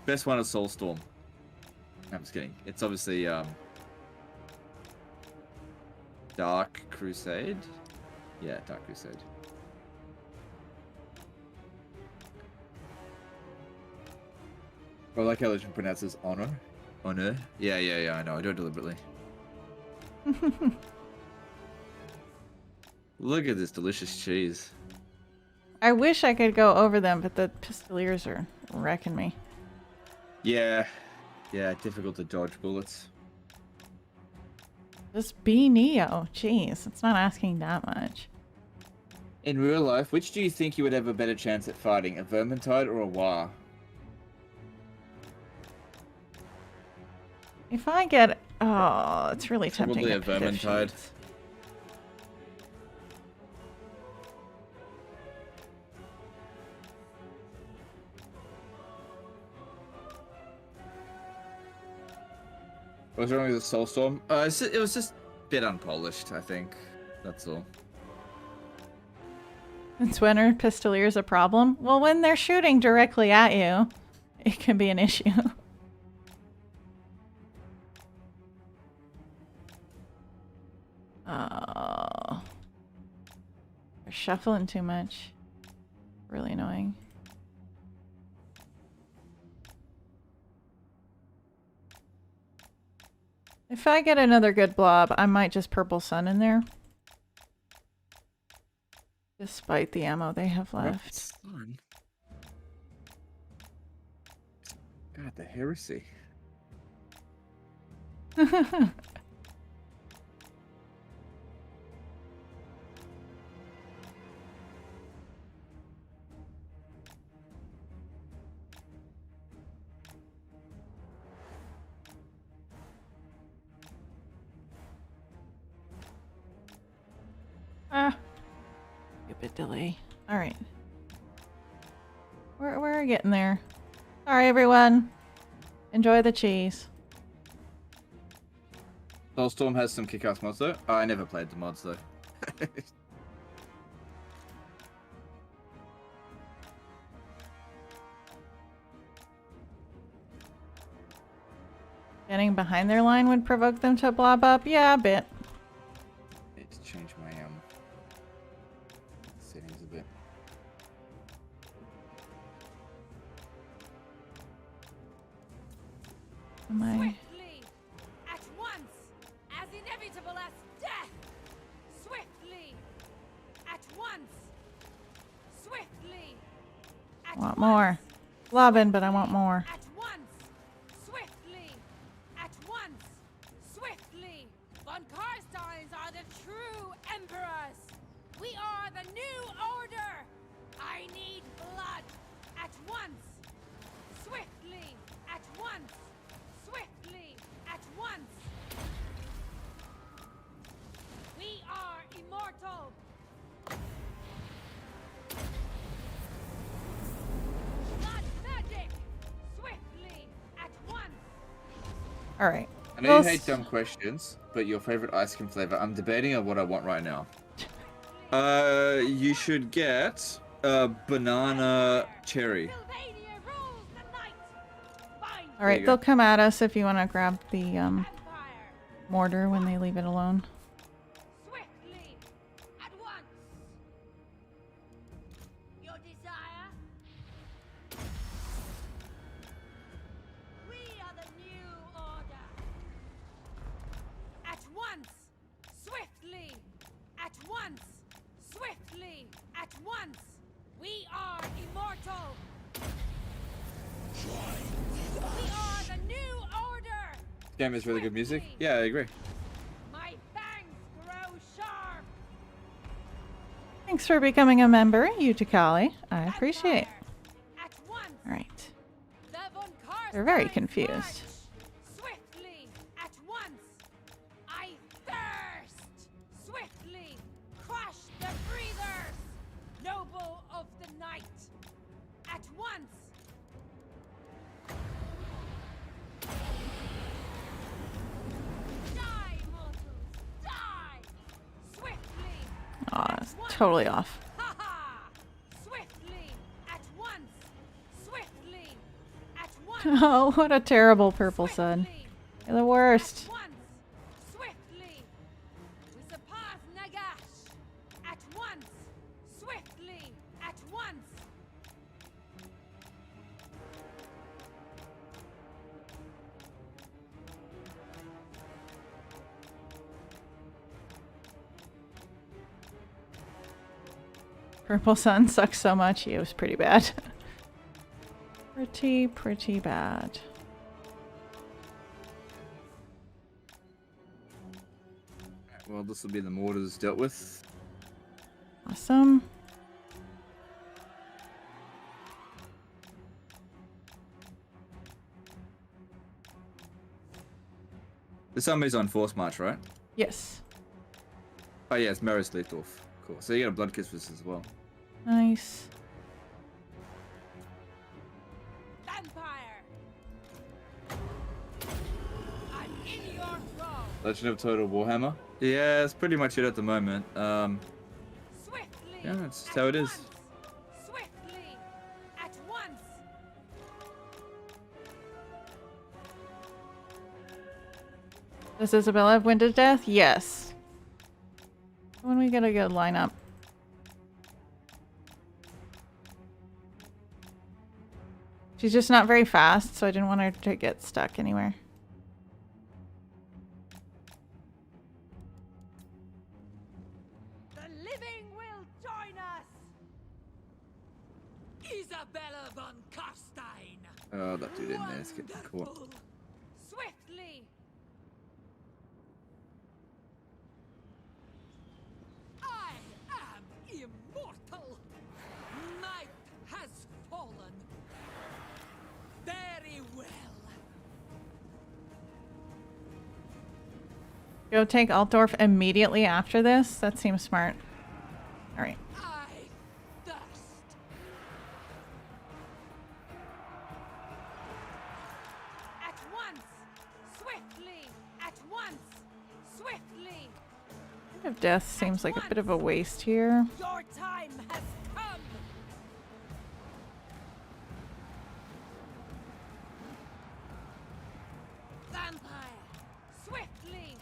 Best one is Soulstorm. I'm just kidding. It's obviously Dark Crusade? Yeah, Dark Crusade. I like how Legend pronounces honor. Honor? Yeah, I know. I do it deliberately. Look at this delicious cheese. I wish I could go over them, but the pistoliers are wrecking me. Yeah, difficult to dodge bullets. Just be Neo. Jeez, it's not asking that much. In real life, which do you think you would have a better chance at fighting, a Vermintide or a War? If I get... Oh, it's really tempting Probably to a pick Vermintide. sheets. What's wrong with the Soulstorm? It was just a bit unpolished, I think. That's all. It's when are pistoliers a problem? Well, when they're shooting directly at you, it can be an issue. Oh. They're shuffling too much. Really annoying. If I get another good blob, I might just purple sun in there. Despite the ammo they have left. God, the heresy. Ah. Stupid delay. Alright. We're getting there. Alright, everyone. Enjoy the cheese. Soulstorm has some kick-ass mods though. Oh, I never played the mods though. Getting behind their line would provoke them to blob up? Yeah, a bit. Need to change my settings a bit. Am I... Swiftly, at once, as inevitable as death. Swiftly, at once. Swiftly, at want once. more. Blobbing, but I want more. At once. Swiftly, at once. Swiftly. Von Carsteins are the true emperors. We are the new order. I need blood. At once. Swiftly, at once. Swiftly, at once. We are immortal. Blood magic. Swiftly, at once. Alright. I know you hate dumb questions, but your favorite ice cream flavor? I'm debating on what I want right now. You should get a banana cherry. Sylvania rules the night. Bind Alright, you they'll go. come at us if you want to grab the empire. mortar when they leave it alone. Swiftly, at once. Your desire. We are the new order. At once. Swiftly. At once. Swiftly. At once. We are immortal. We are the new order. This game has really good music. Yeah, I agree. My fangs grow sharp. Thanks for becoming a member, Utakali. I appreciate it. Alright. The von Carstein They're very confused. march. Swiftly, at once. I thirst. Swiftly, crush the breathers. Noble of the night. At once. Die, mortals, die. Swiftly. Aw, at that's once. totally off. Ha ha! Swiftly, at once. Swiftly, at once. Oh, what a terrible purple sun. Swiftly, You're the worst. at once. Swiftly, we surpass Nagash. At once. Swiftly, at once. Purple sun sucks so much. It was pretty bad. Pretty bad. Well, this will be the mortars dealt with. Awesome. This army's on force march, right? Yes. Oh yeah, it's Maris Leithoff. Cool. So you got a blood kiss for this as well. Nice. Vampire. I'm in your thrall. Legend of Total Warhammer. Yeah, it's pretty much it at the moment. Swiftly. Yeah, that's just at how it is. once. Swiftly, at once. Does Isabella have Wind of Death? Yes. When we get a good lineup. She's just not very fast, so I didn't want her to get stuck anywhere. The living will join us. Isabella von Carstein. Oh, that dude in there is getting caught. Wonderful. Swiftly. I am immortal. Night has fallen. Very well. Go take Altdorf immediately after this? That seems smart. Alright. I thirst. At once. Swiftly. At once. Swiftly. Wind of Death seems like a bit of a waste here. Your time has come. Vampire. Swiftly.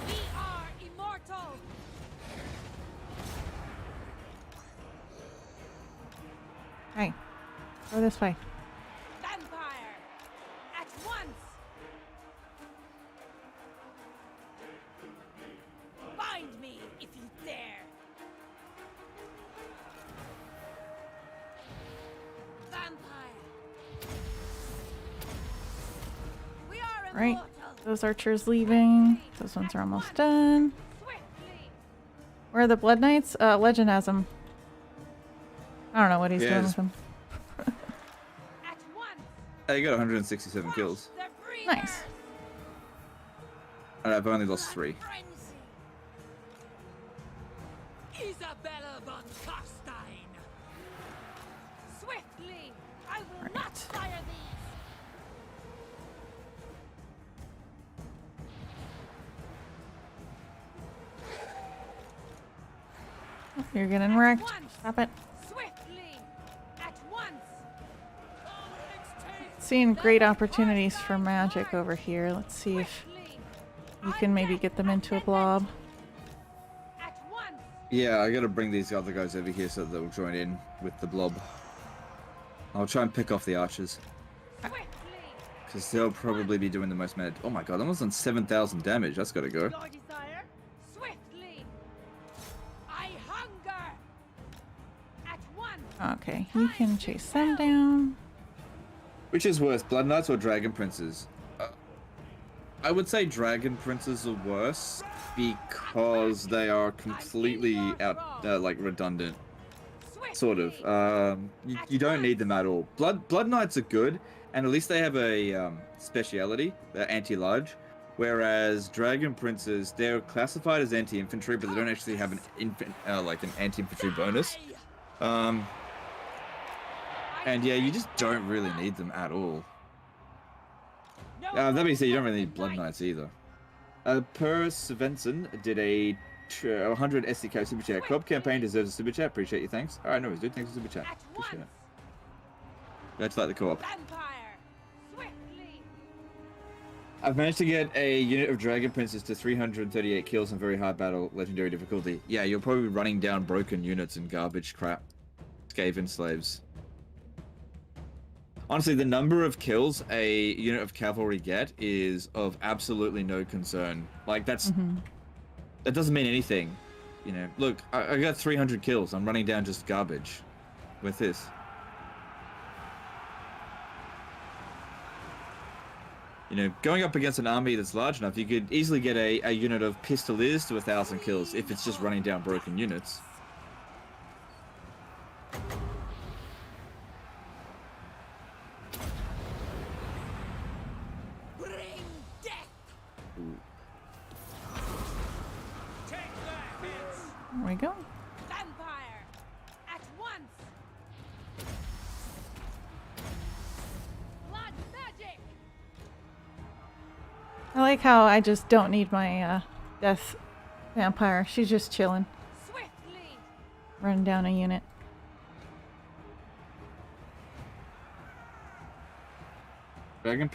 We are immortal. Hey. Go this way. Vampire. At once. Bind me if you dare. Vampire. We are Right. immortal. Those archers leaving. Those ones are almost done. Swiftly. Where are the Blood Knights? Legend has them. I don't know what he's Yeah, doing with just- them. At once. Hey, you got 167 kills. The breathers. Nice. And I've only lost 3. Frenzy. Isabella von Carstein. Swiftly. I will not Right. fire these. You're getting wrecked. Stop it. Swiftly. At once. Seeing great opportunities for magic over here. Let's see if Swiftly. you can maybe get them into a blob. At once. Yeah, I gotta bring these other guys over here so that they'll join in with the blob. I'll try and pick off the archers. Swiftly. Because they'll probably be doing the most damage. Oh my god, I'm almost on 7,000 damage. That's gotta go. Your desire. Swiftly. I hunger. At once. Okay, you can chase them down. Which is worse, Blood Knights or Dragon Princes? I would say Dragon Princes are worse because they are completely like redundant. Sort of. You don't need them at all. Blood Knights are good, and at least they have a speciality. They're anti-large. Whereas Dragon Princes, they're classified as anti-infantry, but they don't actually have an anti-infantry bonus. And yeah, you just don't really need them at all. That being said, you don't really need Blood Knights either. Per Svensson did a 100 SDK super chat. Co-op campaign deserves a super chat. Appreciate you. Thanks. All right, no worries, dude. Thanks for super chat. Appreciate it. That's like the co-op. I've managed to get a unit of Dragon Princes to 338 kills on very hard battle, legendary difficulty. Yeah, you're probably running down broken units and garbage crap. Skaven slaves. Honestly, the number of kills a unit of cavalry get is of absolutely no concern. Like, that doesn't mean anything. You know, look, I got 300 kills. I'm running down just garbage with this. You know, going up against an army that's large enough, you could easily get a unit of pistoliers to 1,000 kills if it's just running down broken units. Bring death. Ooh. Take that, hits. There we go. Vampire. At once. Blood magic. I like how I just don't need my death vampire. She's just chilling, Swiftly. running down a unit. Dragon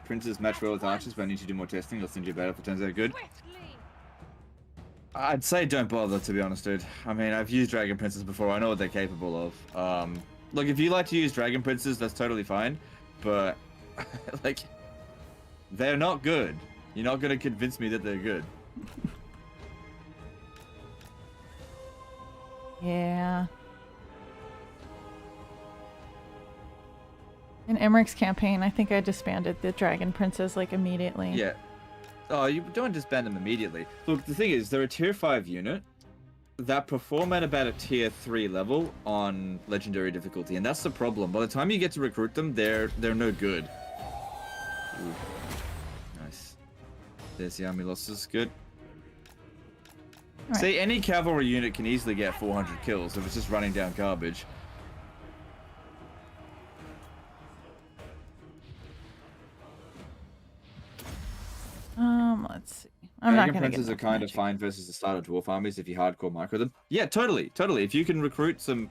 Princes match well with archers, but I need to do more testing. I'll send you better if it turns out good. Swiftly. I'd say don't bother, to be honest, dude. I mean, I've used Dragon Princes before. I know what they're capable of. Look, if you like to use Dragon Princes, that's totally fine. But, like, they're not good. You're not going to convince me that they're good. Yeah. In Emmerich's campaign, I think I disbanded the Dragon Princes like immediately. Yeah. Oh, you don't disband them immediately. Look, the thing is, they're a tier 5 unit that perform at about a tier 3 level on legendary difficulty, and that's the problem. By the time you get to recruit them, they're no good. Ooh. Nice. There's the army losses. Good. Right. See, any cavalry unit can easily get 400 kills if it's just running down garbage. Let's see. I'm not Dragon gonna Princes get are kind of magic. fine versus the start of dwarf armies if you hardcore micro them. Yeah, totally. If you can recruit some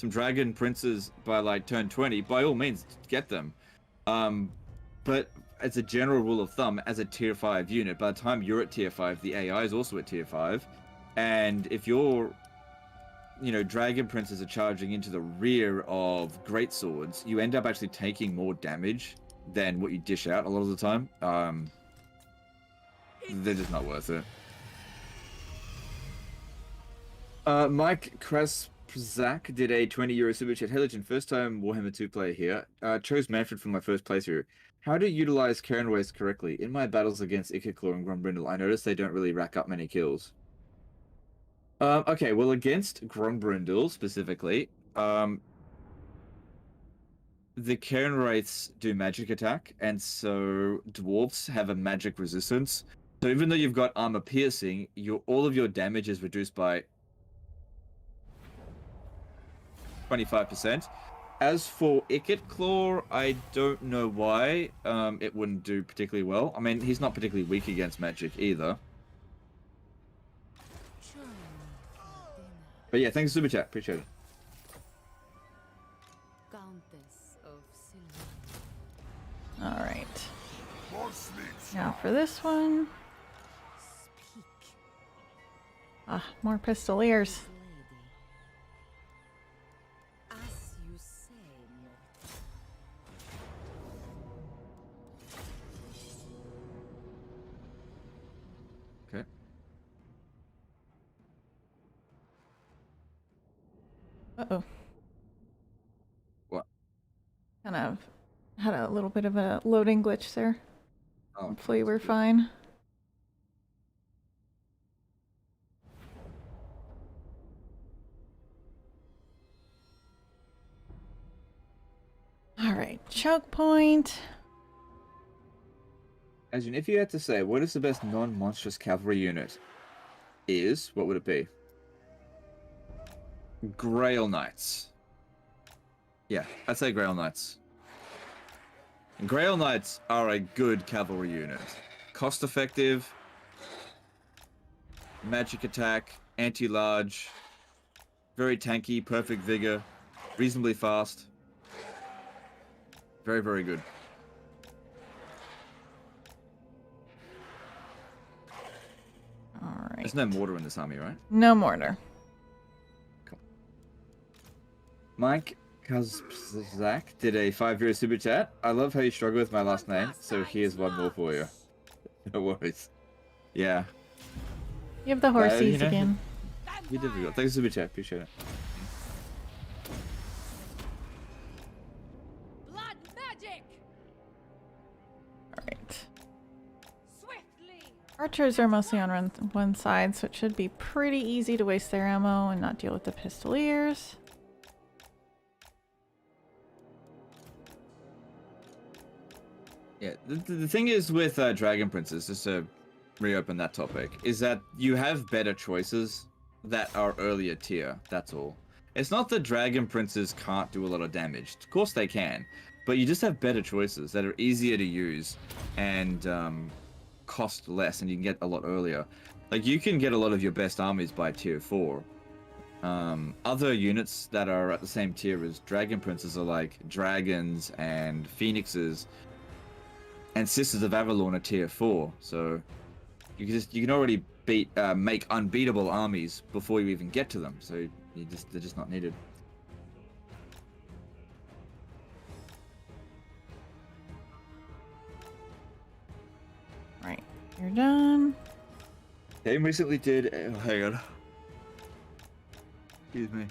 Dragon Princes by like turn 20, by all means get them. But as a general rule of thumb, as a tier 5 unit, by the time you're at tier 5, the AI is also at tier 5. And if your, Dragon Princes are charging into the rear of great swords, you end up actually taking more damage than what you dish out a lot of the time. They're just not worth it. Mike Kraszak did a 20 euro super chat. Hey Legend, first time Warhammer 2 player here. Chose Manfred for my first playthrough. How to utilize Karen Waste correctly? In my battles against Ikiclaw and Grombrindle, I noticed they don't really rack up many kills. Okay, well against Grombrindle specifically, the Karen Wraiths do magic attack, and so dwarfs have a magic resistance. So even though you've got armor piercing, all of your damage is reduced by 25%. As for Ikiclaw, I don't know why it wouldn't do particularly well. I mean, he's not particularly weak against magic either. But yeah, thanks for super chat. Appreciate it. Countess of Silver. All right. More sleeps. Now for this one. Speak, More pistoliers. lady. As you say, Okay. Uh-oh. What? Kind of had a little bit of a loading glitch there. Oh, Hopefully we're fine. Alright, choke point. As in, if you had to say, what is the best non-monstrous cavalry unit? What would it be? Grail Knights. Yeah, I'd say Grail Knights. And Grail Knights are a good cavalry unit. Cost effective, magic attack, anti-large, very tanky, perfect vigor, reasonably fast. Very, very good. Alright. There's no mortar in this army, right? No mortar. Cool. Mike Kazak did a €5 super chat. I love how you struggle with my last name, so here's one more for you. No worries. Yeah. You have the horsies you know, again. Be difficult. Thanks for the super chat. Appreciate it. Blood magic! Alright. Swiftly! Archers are mostly on one side, so it should be pretty easy to waste their ammo and not deal with the pistoliers. Yeah, the thing is with Dragon Princes, just to reopen that topic, is that you have better choices that are earlier tier, that's all. It's not that Dragon Princes can't do a lot of damage. Of course they can, but you just have better choices that are easier to use and cost less, and you can get a lot earlier. Like, you can get a lot of your best armies by tier 4. Other units that are at the same tier as Dragon Princes are like Dragons and Phoenixes, and Sisters of Avalon are tier 4, so you can already make unbeatable armies before you even get to them. So they're just not needed. Right, you're done. Dame recently did. Hang on. Excuse me.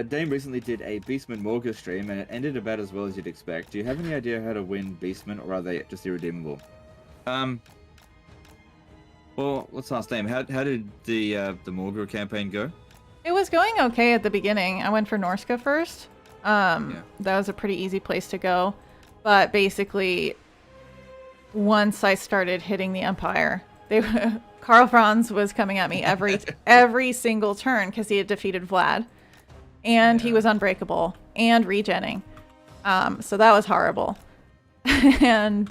Dame recently did a Beastman Morgul stream, and it ended about as well as you'd expect. Do you have any idea how to win Beastman, or are they just irredeemable? Well, let's ask Dame. How did the Morgul campaign go? It was going okay at the beginning. I went for Norska first. Yeah. That was a pretty easy place to go. But basically, once I started hitting the Empire, Karl Franz was coming at me every single turn because he had defeated Vlad. And he was unbreakable and regenning. So that was horrible. And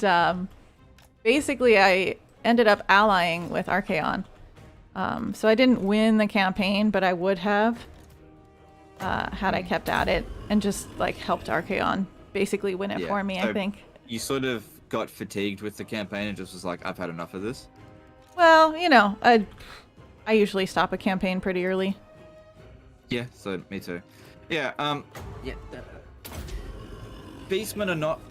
basically I ended up allying with Archaon. So I didn't win the campaign, but I would have had I kept at it and just like helped Archaon basically win it for me, so I think. You sort of got fatigued with the campaign and just was like, I've had enough of this? Well, you know, I usually stop a campaign pretty early. Yeah, so me too. Yeah, yeah. Beastmen are not.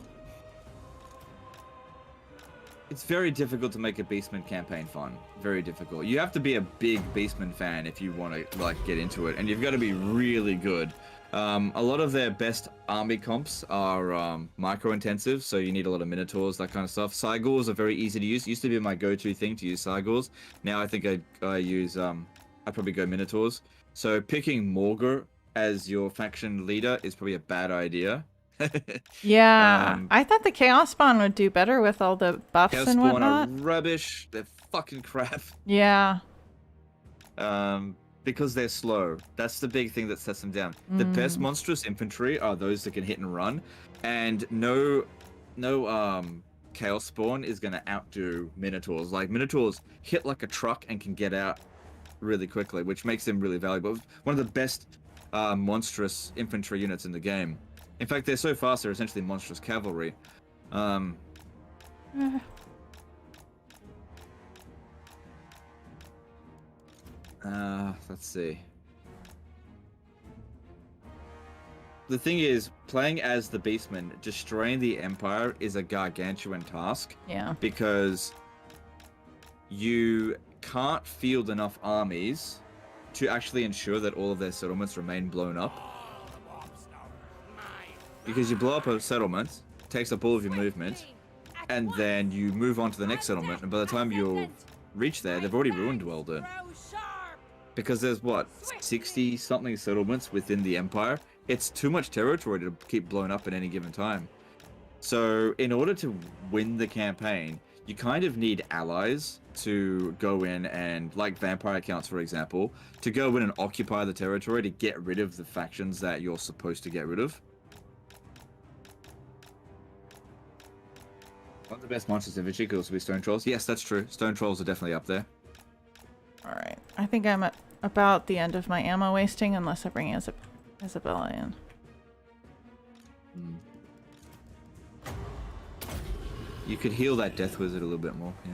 It's very difficult to make a Beastman campaign fun. Very difficult. You have to be a big Beastman fan if you want to like get into it, and you've got to be really good. A lot of their best army comps are micro-intensive, so you need a lot of Minotaurs, that kind of stuff. Cygors are very easy to use. Used to be my go-to thing to use Cygors. Now I think I use I'd probably go Minotaurs. So picking Morgur as your faction leader is probably a bad idea. Yeah, I thought the Chaos Spawn would do better with all the buffs Chaos and Spawn whatnot. are rubbish. They're fucking crap. Yeah. Because they're slow. That's the big thing that sets them down. The best monstrous infantry are those that can hit and run, and no Chaos Spawn is gonna outdo Minotaurs. Like, Minotaurs hit like a truck and can get out really quickly, which makes them really valuable. One of the best monstrous infantry units in the game. In fact, they're so fast, they're essentially monstrous cavalry. Let's see. The thing is, playing as the Beastman, destroying the Empire is a gargantuan task. Yeah. Because you can't field enough armies to actually ensure that all of their settlements remain blown up. Because you blow up a settlement, takes up all of your movement, and then you move on to the next settlement, and by the time you reach there, they've already ruined Weldon. Because there's, what, 60-something settlements within the Empire? It's too much territory to keep blowing up at any given time. So, in order to win the campaign, you kind of need allies to go in and, like vampire counts, for example, to go in and occupy the territory to get rid of the factions that you're supposed to get rid of. One of the best monsters in Vichy could also be Stone Trolls. Yes, that's true. Stone Trolls are definitely up there. Alright. I think I'm at about the end of my ammo wasting unless I bring Isabella in. You could heal that Death Wizard a little bit more, yeah.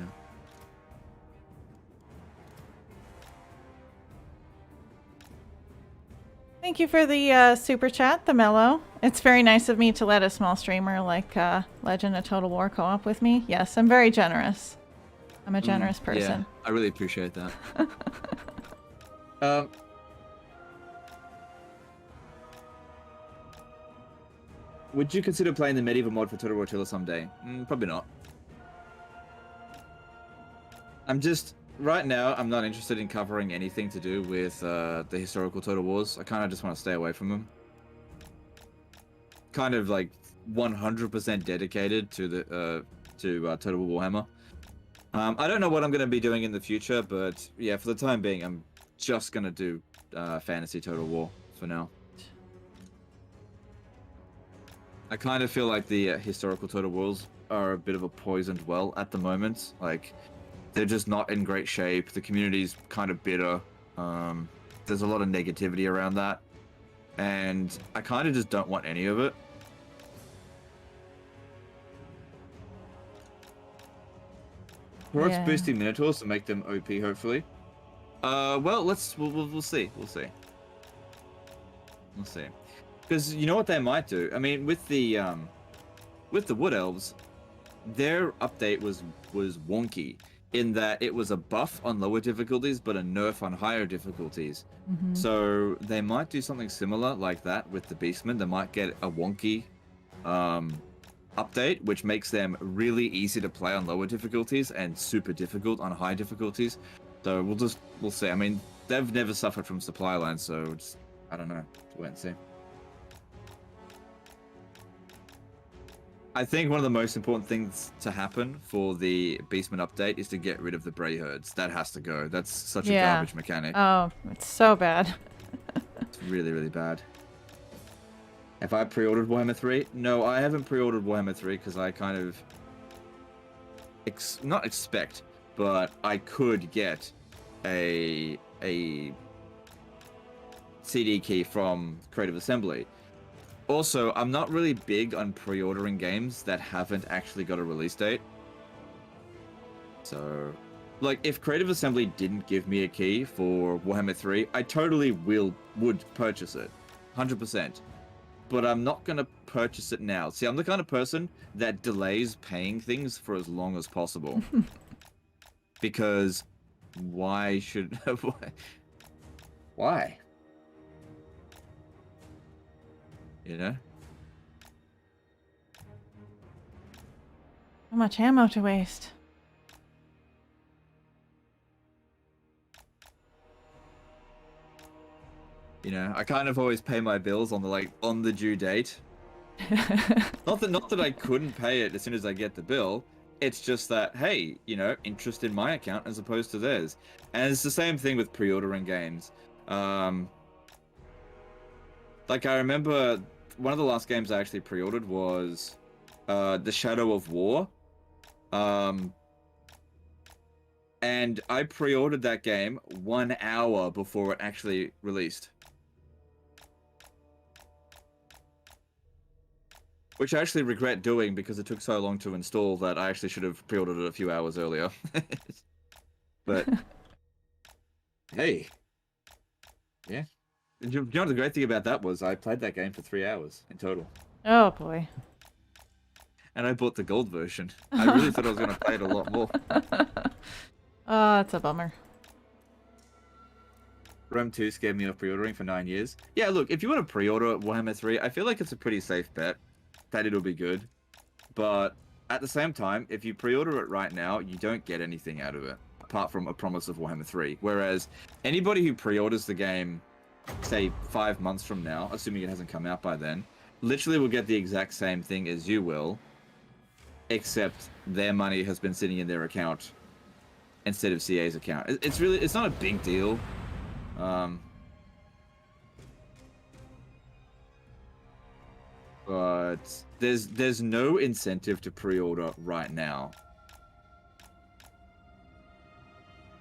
Thank you for the super chat, the mellow. It's very nice of me to let a small streamer like Legend of Total War co-op with me. Yes, I'm very generous. I'm a generous person. Yeah, I really appreciate that. Would you consider playing the medieval mod for Total War Tiller someday? Probably not. Right now, I'm not interested in covering anything to do with the historical Total Wars. I kind of just want to stay away from them. Kind of like 100% dedicated to the Total War Warhammer. I don't know what I'm going to be doing in the future, but yeah, for the time being, I'm just going to do fantasy Total War for now. I kind of feel like the historical Total Wars are a bit of a poisoned well at the moment. Like, they're just not in great shape. The community's kind of bitter. There's a lot of negativity around that. And I kind of just don't want any of it. Perhaps boosting Minotaurs to make them OP, hopefully. Well, we'll see. We'll see. We'll see. Because you know what they might do? I mean, with the Wood Elves, their update was wonky in that it was a buff on lower difficulties, but a nerf on higher difficulties. So they might do something similar like that with the Beastmen. They might get a wonky update, which makes them really easy to play on lower difficulties and super difficult on high difficulties. So we'll see. I mean, they've never suffered from supply lines, so it's, I don't know. Wait and see. I think one of the most important things to happen for the Beastman update is to get rid of the Bray herds. That has to go. That's such a garbage mechanic. Oh, it's so bad. It's really, really bad. Have I pre-ordered Warhammer 3? No, I haven't pre-ordered Warhammer 3 because I kind of not expect, but I could get a CD key from Creative Assembly. Also, I'm not really big on pre-ordering games that haven't actually got a release date. So, like, if Creative Assembly didn't give me a key for Warhammer 3, I totally would purchase it. 100%. But I'm not going to purchase it now. See, I'm the kind of person that delays paying things for as long as possible. Because why should... why? You know? So much ammo to waste. You know, I kind of always pay my bills on the due date. not that I couldn't pay it as soon as I get the bill. It's just that, hey, you know, interest in my account as opposed to theirs. And it's the same thing with pre-ordering games. Like, I remember one of the last games I actually pre-ordered was The Shadow of War. And I pre-ordered that game 1 hour before it actually released. Which I actually regret doing because it took so long to install that I actually should have pre-ordered it a few hours earlier. But, hey. Yeah. And you know, the great thing about that was I played that game for 3 hours in total. Oh, boy. And I bought the gold version. I really thought I was going to play it a lot more. Oh, that's a bummer. Rome 2 scared me off pre-ordering for 9 years. Yeah, look, if you want to pre-order Warhammer 3, I feel like it's a pretty safe bet that it'll be good. But at the same time, if you pre-order it right now, you don't get anything out of it apart from a promise of Warhammer 3. Whereas anybody who pre-orders the game, say 5 months from now, assuming it hasn't come out by then, literally will get the exact same thing as you will, except their money has been sitting in their account instead of CA's account. It's not a big deal. But there's no incentive to pre-order right now.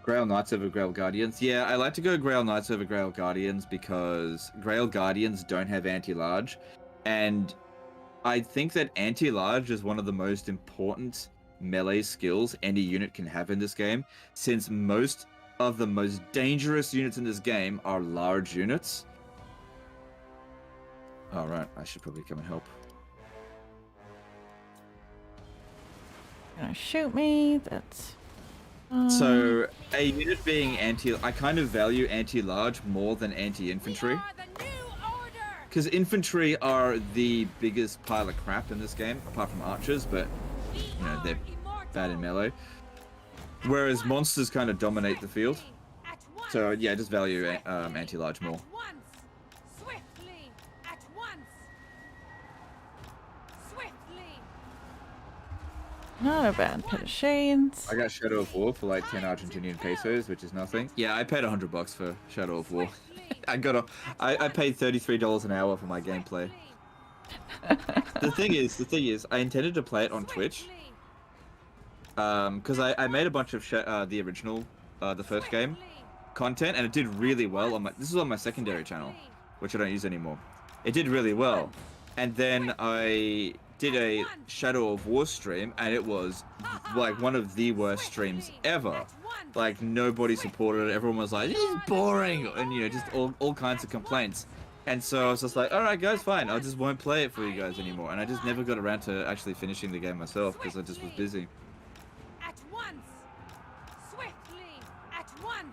Grail Knights over Grail Guardians. Yeah, I like to go Grail Knights over Grail Guardians because Grail Guardians don't have anti-large, and I think that anti-large is one of the most important melee skills any unit can have in this game, since most of the most dangerous units in this game are large units. Alright, I should probably come and help. Gonna shoot me. That's. So, a unit being I kind of value anti-large more than anti-infantry. Because infantry are the biggest pile of crap in this game, apart from archers, but, you know, they're bad in melee. Whereas monsters kind of dominate the field. So, yeah, I just value anti-large more. Not a bad pit of shades. I got Shadow of War for like 10 Argentinian pesos, which is nothing. Yeah, I paid $100 for Shadow of War. I paid $33 an hour for my gameplay. The thing is, I intended to play it on Twitch. Because I made a bunch of the original, the first game content, and it did really well on this is on my secondary channel, which I don't use anymore. It did really well, and then I did a Shadow of War stream, and it was like one of the worst streams ever. Like, nobody supported it. Everyone was like, "This is boring," and you know, just all kinds of complaints. And so I was just like, all right, guys, fine. I just won't play it for you guys anymore. And I just never got around to actually finishing the game myself because I just was busy.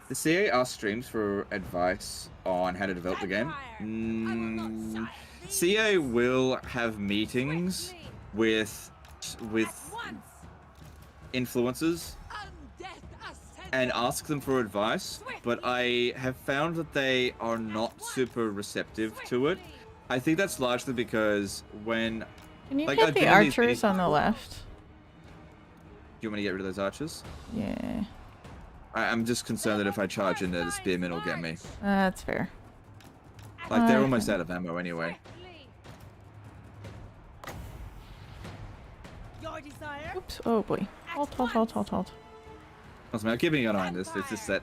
The CA asked streams for advice on how to develop the game. CA will have meetings with influencers and ask them for advice, but I have found that they are not super receptive to it. I think that's largely because when... Can you get the archers on the left? Do you want me to get rid of those archers? Yeah. I'm just concerned that if I charge in there, the spearmen will get me. That's fair. Like, they're almost out of ammo anyway. Oops. Oh boy. Hold. I'm keeping an eye on this. It's just that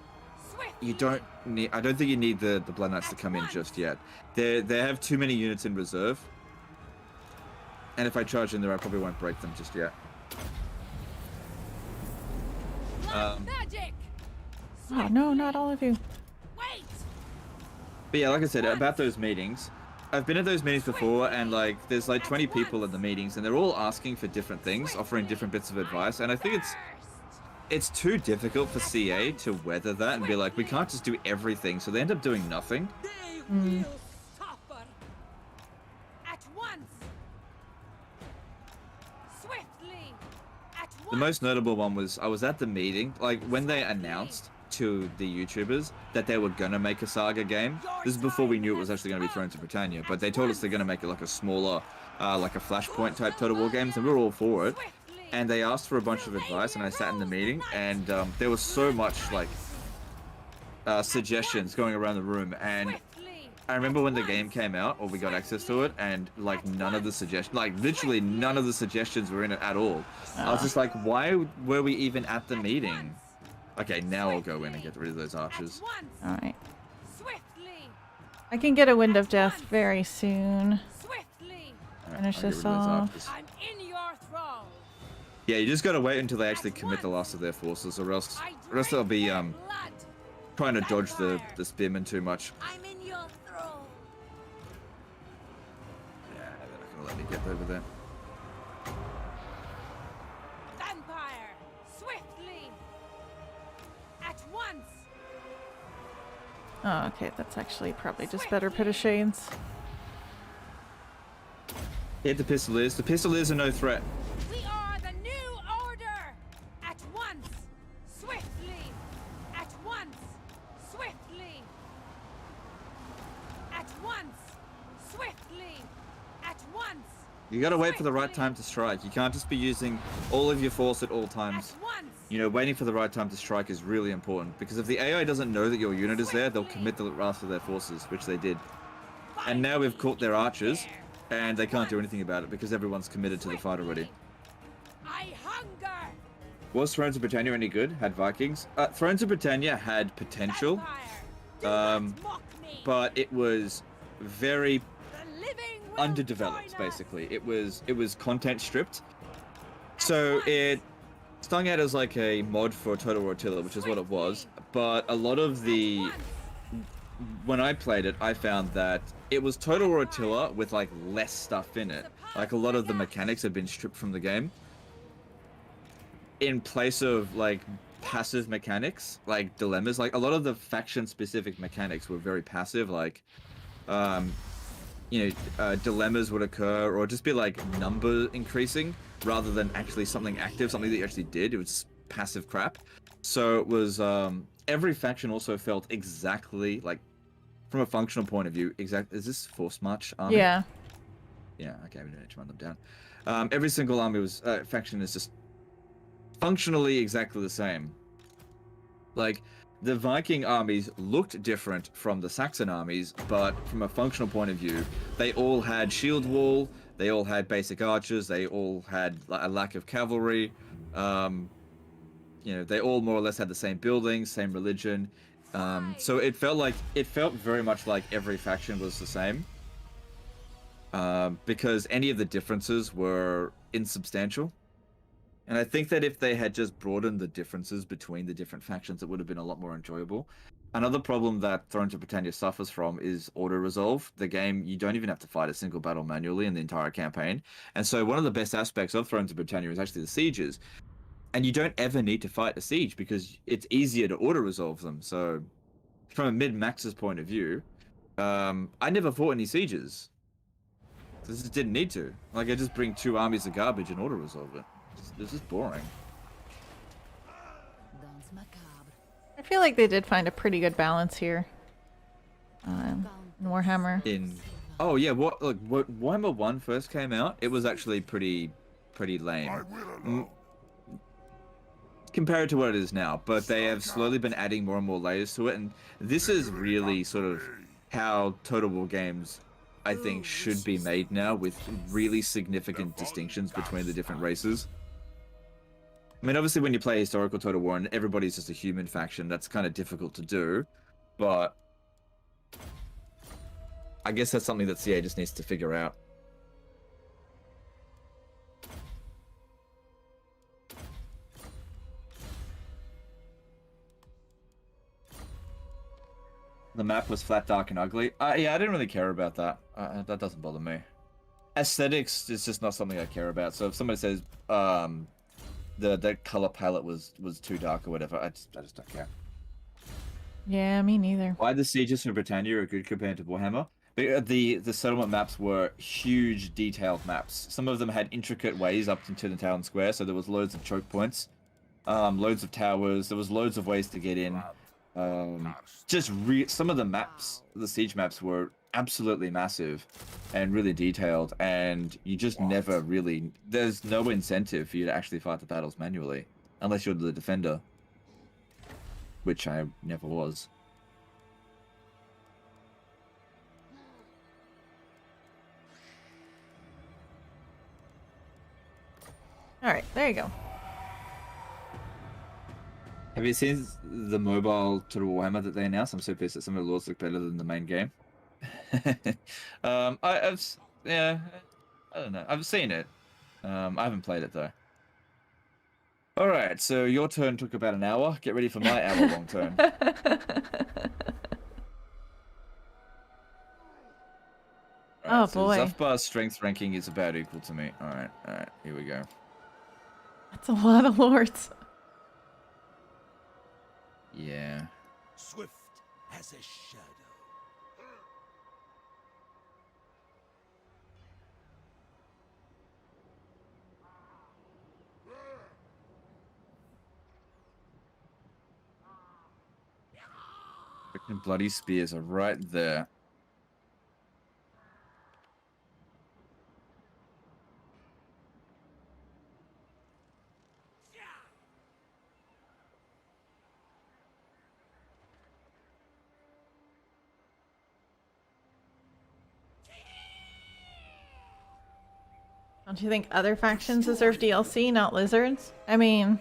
you don't need... I don't think you need the Blood Knights to come in just yet. They have too many units in reserve. And if I charge in there, I probably won't break them just yet. Oh, no, not all of you. But yeah, like I said, about those meetings, I've been at those meetings before, and like, there's like 20 people in the meetings, and they're all asking for different things, offering different bits of advice, and I think it's too difficult for CA to weather that and be like, we can't just do everything, so they end up doing nothing. The most notable one was, I was at the meeting, like, when they announced to the YouTubers that they were gonna make a Saga game. This is before we knew it was actually gonna be Thrones of Britannia, but they told us they're gonna make it like a smaller, like a Flashpoint type Total War games, and we were all for it. And they asked for a bunch of advice, and I sat in the meeting, and there was so much, like, suggestions going around the room, and I remember when the game came out, or we got access to it, and like none of the suggestions, like literally none of the suggestions were in it at all. I was just like, why were we even at the meeting? Okay, now I'll go in and get rid of those archers. Alright. I can get a Wind of Death very soon. Finish this off. Yeah, you just gotta wait until they actually commit the last of their forces, or else they'll be trying to dodge the spearmen too much. Yeah, they're not gonna let me get over there. Vampire, swiftly, at once. Oh, okay, that's actually probably just better Pit of Shades. Hit the Pistoliers. The Pistoliers are no threat. We are the You gotta wait for the right time to strike. You can't just be using all of your force at all times. At once. You know, waiting for the right time to strike is really important, because if the AI doesn't know that your unit is there, they'll commit the last of their forces, which they did. And now we've caught their archers, and they can't do anything about it because everyone's committed to the fight already. I hunger. Was Thrones of Britannia any good? Had Vikings? Thrones of Britannia had potential, Vampire, do not um, mock me. but it was very The living will underdeveloped. join us. Basically, it was content stripped, so it stung out as like a mod for Total War Attila, which is what it was. But a lot of the At once. when I played it, I found that it was Total War Attila with like less stuff in it. Like a lot of the mechanics had been stripped from the game, in place of like passive mechanics, like dilemmas. Like a lot of the faction specific mechanics were very passive, like dilemmas would occur, or just be like number increasing rather than actually something active, something that you actually did. It was passive crap. So it was every faction also felt exactly like, from a functional point of view, is this Force March army? Yeah. Yeah, okay, we don't need to run them down. Every single army was faction is just functionally exactly the same. Like, the Viking armies looked different from the Saxon armies, but from a functional point of view, they all had shield wall, they all had basic archers, they all had a lack of cavalry. They all more or less had the same buildings, same religion. So it felt very much like every faction was the same. Because any of the differences were insubstantial. And I think that if they had just broadened the differences between the different factions, it would have been a lot more enjoyable. Another problem that Thrones of Britannia suffers from is auto-resolve. The game, you don't even have to fight a single battle manually in the entire campaign. And so one of the best aspects of Thrones of Britannia is actually the sieges. And you don't ever need to fight a siege because it's easier to auto-resolve them. So from a mid-max's point of view, I never fought any sieges. This just didn't need to. Like, I just bring 2 armies of garbage and auto-resolve it. This is boring. I feel like they did find a pretty good balance here. In Warhammer. Oh yeah, what Warhammer 1 first came out, it was actually pretty lame. I will alone. Compared to what it is now, but they have slowly been adding more and more layers to it, and this is really sort of how Total War games, I think, should be made now, with really significant distinctions between the different races. I mean, obviously when you play historical Total War and everybody's just a human faction, that's kind of difficult to do, but I guess that's something that CA just needs to figure out. The map was flat, dark, and ugly. Yeah, I didn't really care about that. That doesn't bother me. Aesthetics is just not something I care about. So if somebody says the color palette was too dark or whatever, I just don't care. Yeah, me neither. Why the sieges from Britannia are good compared to Warhammer? The settlement maps were huge, detailed maps. Some of them had intricate ways up into the town square, so there was loads of choke points, loads of towers. There was loads of ways to get in. Some of the maps, the siege maps, were absolutely massive and really detailed, and you just never really, there's no incentive for you to actually fight the battles manually unless you're the defender, which I never was. All right, there you go. Have you seen the mobile Total Warhammer that they announced? I'm so pissed that some of the lords look better than the main game. I don't know. I've seen it. I haven't played it though. All right, so your turn took about an hour. Get ready for my hour-long turn. Oh, so boy. Zuffbar's strength ranking is about equal to me. All right, here we go. That's a lot of lords. Yeah. Swift as a shadow. Freaking bloody spears are right there. Don't you think other factions deserve DLC, not lizards? I mean,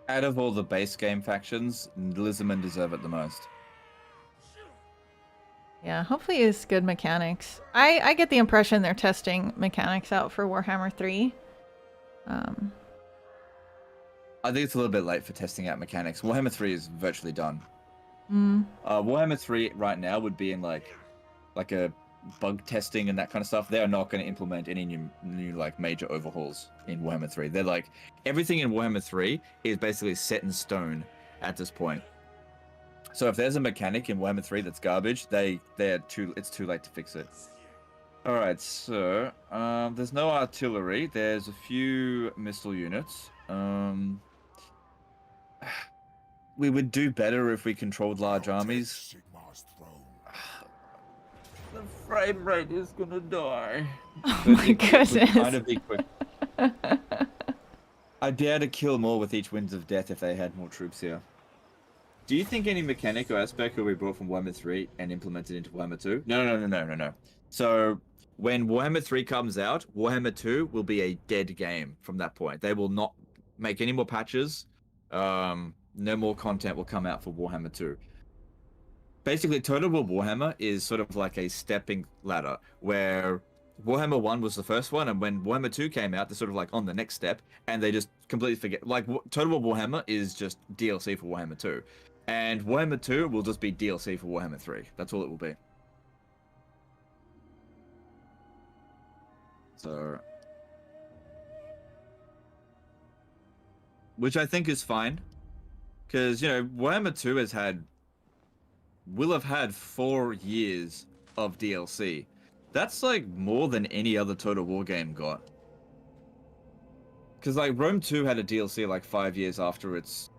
Out of all the base game factions, Lizardmen deserve it the most. yeah, hopefully it's good mechanics. I get the impression they're testing mechanics out for Warhammer 3. I think it's a little bit late for testing out mechanics. Warhammer 3 is virtually done. Mm. Warhammer 3 right now would be in like a bug testing and that kind of stuff. They are not going to implement any new like major overhauls in Warhammer 3. They're like everything in Warhammer 3 is basically set in stone at this point. So if there's a mechanic in Warhammer 3 that's garbage, it's too late to fix it. All right, so there's no artillery. There's a few missile units. We would do better if we controlled large armies. Sigmar's throne. The frame rate is gonna die. Oh my goodness. Kind of be quick. I'd be able to kill more with each Winds of Death if they had more troops here. Do you think any mechanic or aspect will be brought from Warhammer 3 and implemented into Warhammer 2? No. So when Warhammer 3 comes out, Warhammer 2 will be a dead game from that point. They will not make any more patches. No more content will come out for Warhammer 2. Basically, Total War Warhammer is sort of like a stepping ladder, where Warhammer 1 was the first one, and when Warhammer 2 came out, they're sort of like on the next step, and they just completely forget. Like, Total War Warhammer is just DLC for Warhammer 2, and Warhammer 2 will just be DLC for Warhammer 3. That's all it will be. So... which I think is fine, because, you know, Warhammer 2 will have had 4 years of DLC. That's like more than any other Total War game got. Because like Rome 2 had a DLC like 5 years after its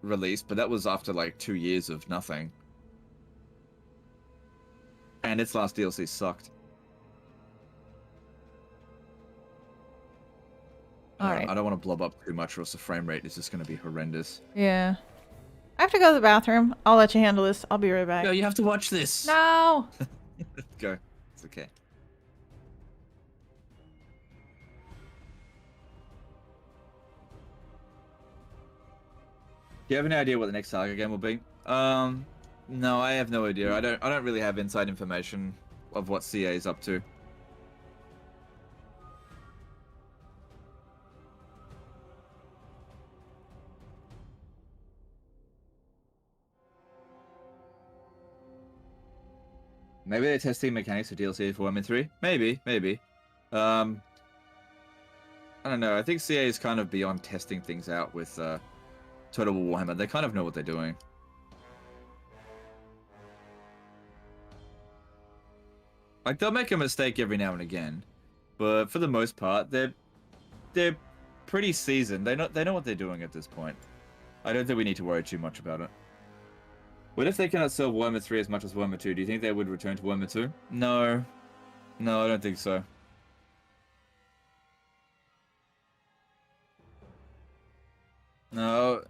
release, but that was after like 2 years of nothing. And its last DLC sucked. Alright. I don't want to blob up too much or else the frame rate is just going to be horrendous. Yeah. I have to go to the bathroom. I'll let you handle this. I'll be right back. No, you have to watch this. No! Go. It's okay. Do you have any idea what the next Saga game will be? No, I have no idea. I don't really have inside information of what CA is up to. Maybe they're testing mechanics for DLC for Warhammer 3? Maybe. I don't know. I think CA is kind of beyond testing things out with Total War Warhammer. They kind of know what they're doing. Like, they'll make a mistake every now and again, but for the most part, they're pretty seasoned. They know what they're doing at this point. I don't think we need to worry too much about it. What if they cannot sell Warhammer 3 as much as Warhammer 2? Do you think they would return to Warhammer 2? No. No, I don't think so. No.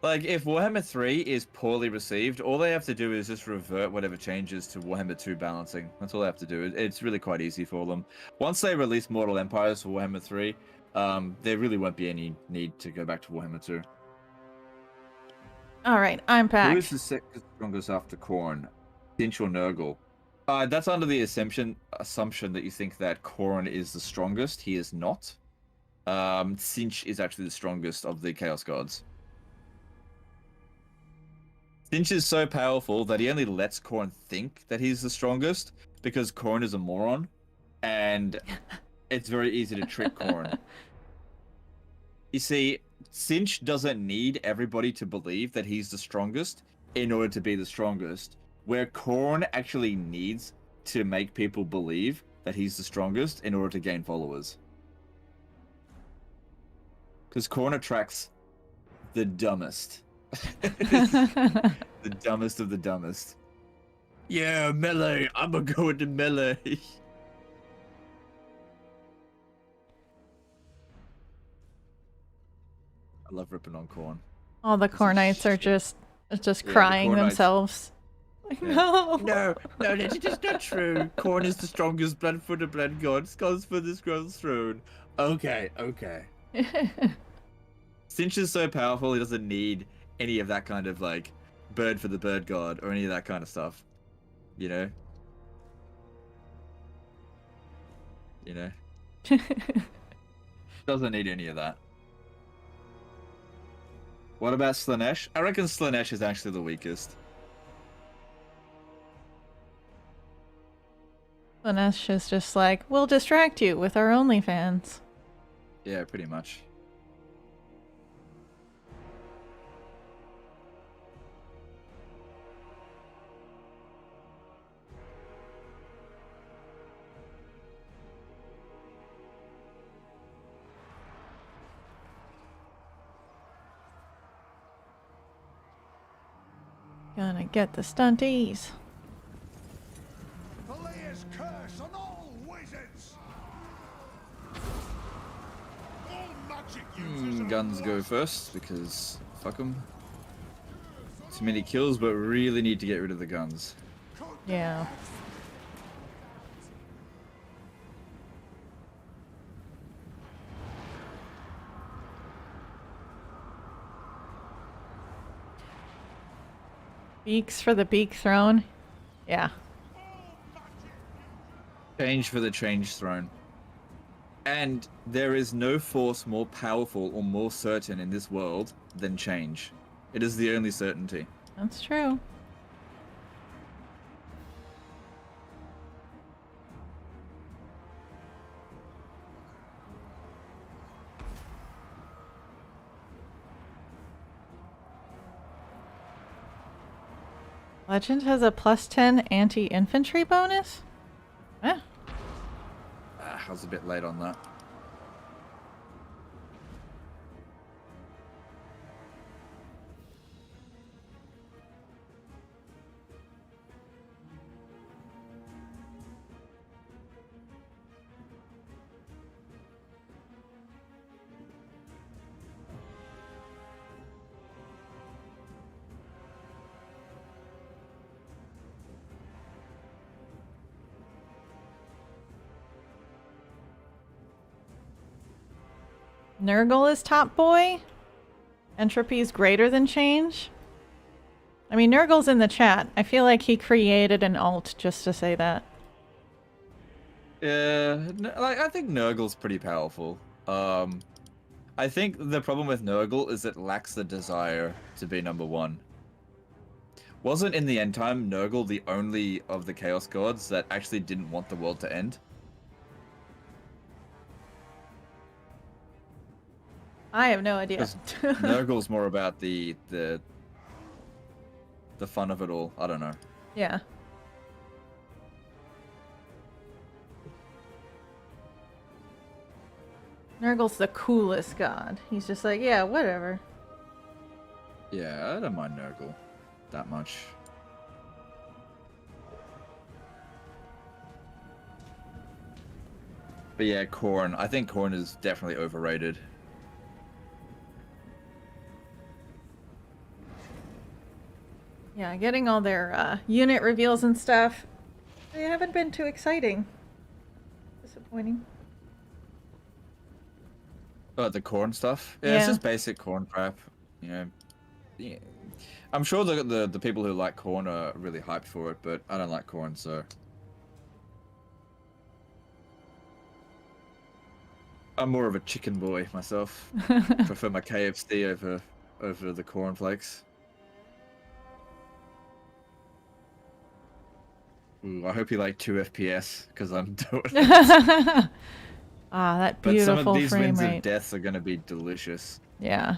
Like, if Warhammer 3 is poorly received, all they have to do is just revert whatever changes to Warhammer 2 balancing. That's all they have to do. It's really quite easy for them. Once they release Mortal Empires for Warhammer 3, there really won't be any need to go back to Warhammer 2. Alright, I'm Who back. is the second strongest after Khorne? Tzeentch or Nurgle? That's under the assumption that you think that Khorne is the strongest. He is not. Tzeentch is actually the strongest of the Chaos Gods. Tzeentch is so powerful that he only lets Khorne think that he's the strongest because Khorne is a moron, and it's very easy to trick Khorne. You see, Tzeentch doesn't need everybody to believe that he's the strongest in order to be the strongest, where Khorne actually needs to make people believe that he's the strongest in order to gain followers. Because Khorne attracts the dumbest. The dumbest of the dumbest. Yeah, melee. I'm gonna go into melee. I love ripping on Khorne. All the Khornites are just Yeah, crying the Khornites. themselves. No. No, that's just not true. Corn is the strongest blood for the blood god. Skulls for the skull's throne. Okay. Sinch is so powerful, he doesn't need any of that kind of like bird for the bird god or any of that kind of stuff. You know? Doesn't need any of that. What about Slanesh? I reckon Slanesh is actually the weakest. Slanesh is just like, we'll distract you with our OnlyFans. Yeah, pretty much. Gonna get the stunties. Peleus curse on all wizards! All magic users are Guns go lost. first because fuck them. Too many kills, but really need to get rid of the guns. Yeah. Beaks for the beak throne. Yeah. Change for the change throne. And there is no force more powerful or more certain in this world than change. It is the only certainty. That's true. Legend has a +10 anti-infantry bonus? Eh. I was a bit late on that. Nurgle is top boy? Entropy is greater than change? I mean, Nurgle's in the chat. I feel like he created an alt just to say that. Yeah, like I think Nurgle's pretty powerful. I think the problem with Nurgle is it lacks the desire to be number one. Wasn't in the end time Nurgle the only of the Chaos Gods that actually didn't want the world to end? I have no idea. 'Cause Nurgle's more about the fun of it all. I don't know. Yeah. Nurgle's the coolest god. He's just like, yeah, whatever. Yeah, I don't mind Nurgle that much. But yeah, Khorne. I think Khorne is definitely overrated. Yeah, getting all their unit reveals and stuff, they haven't been too exciting. Disappointing. Oh, the Khorne stuff? Yeah, it's Yeah. just basic Khorne crap. You know, yeah. I'm sure the people who like Khorne are really hyped for it, but I don't like Khorne, so. I'm more of a chicken boy myself. Prefer my KFC over the cornflakes. Ooh, I hope you like 2 FPS, because I'm doing it. Ah, that But beautiful some of these frame wins rate. of deaths are going to be delicious. Yeah.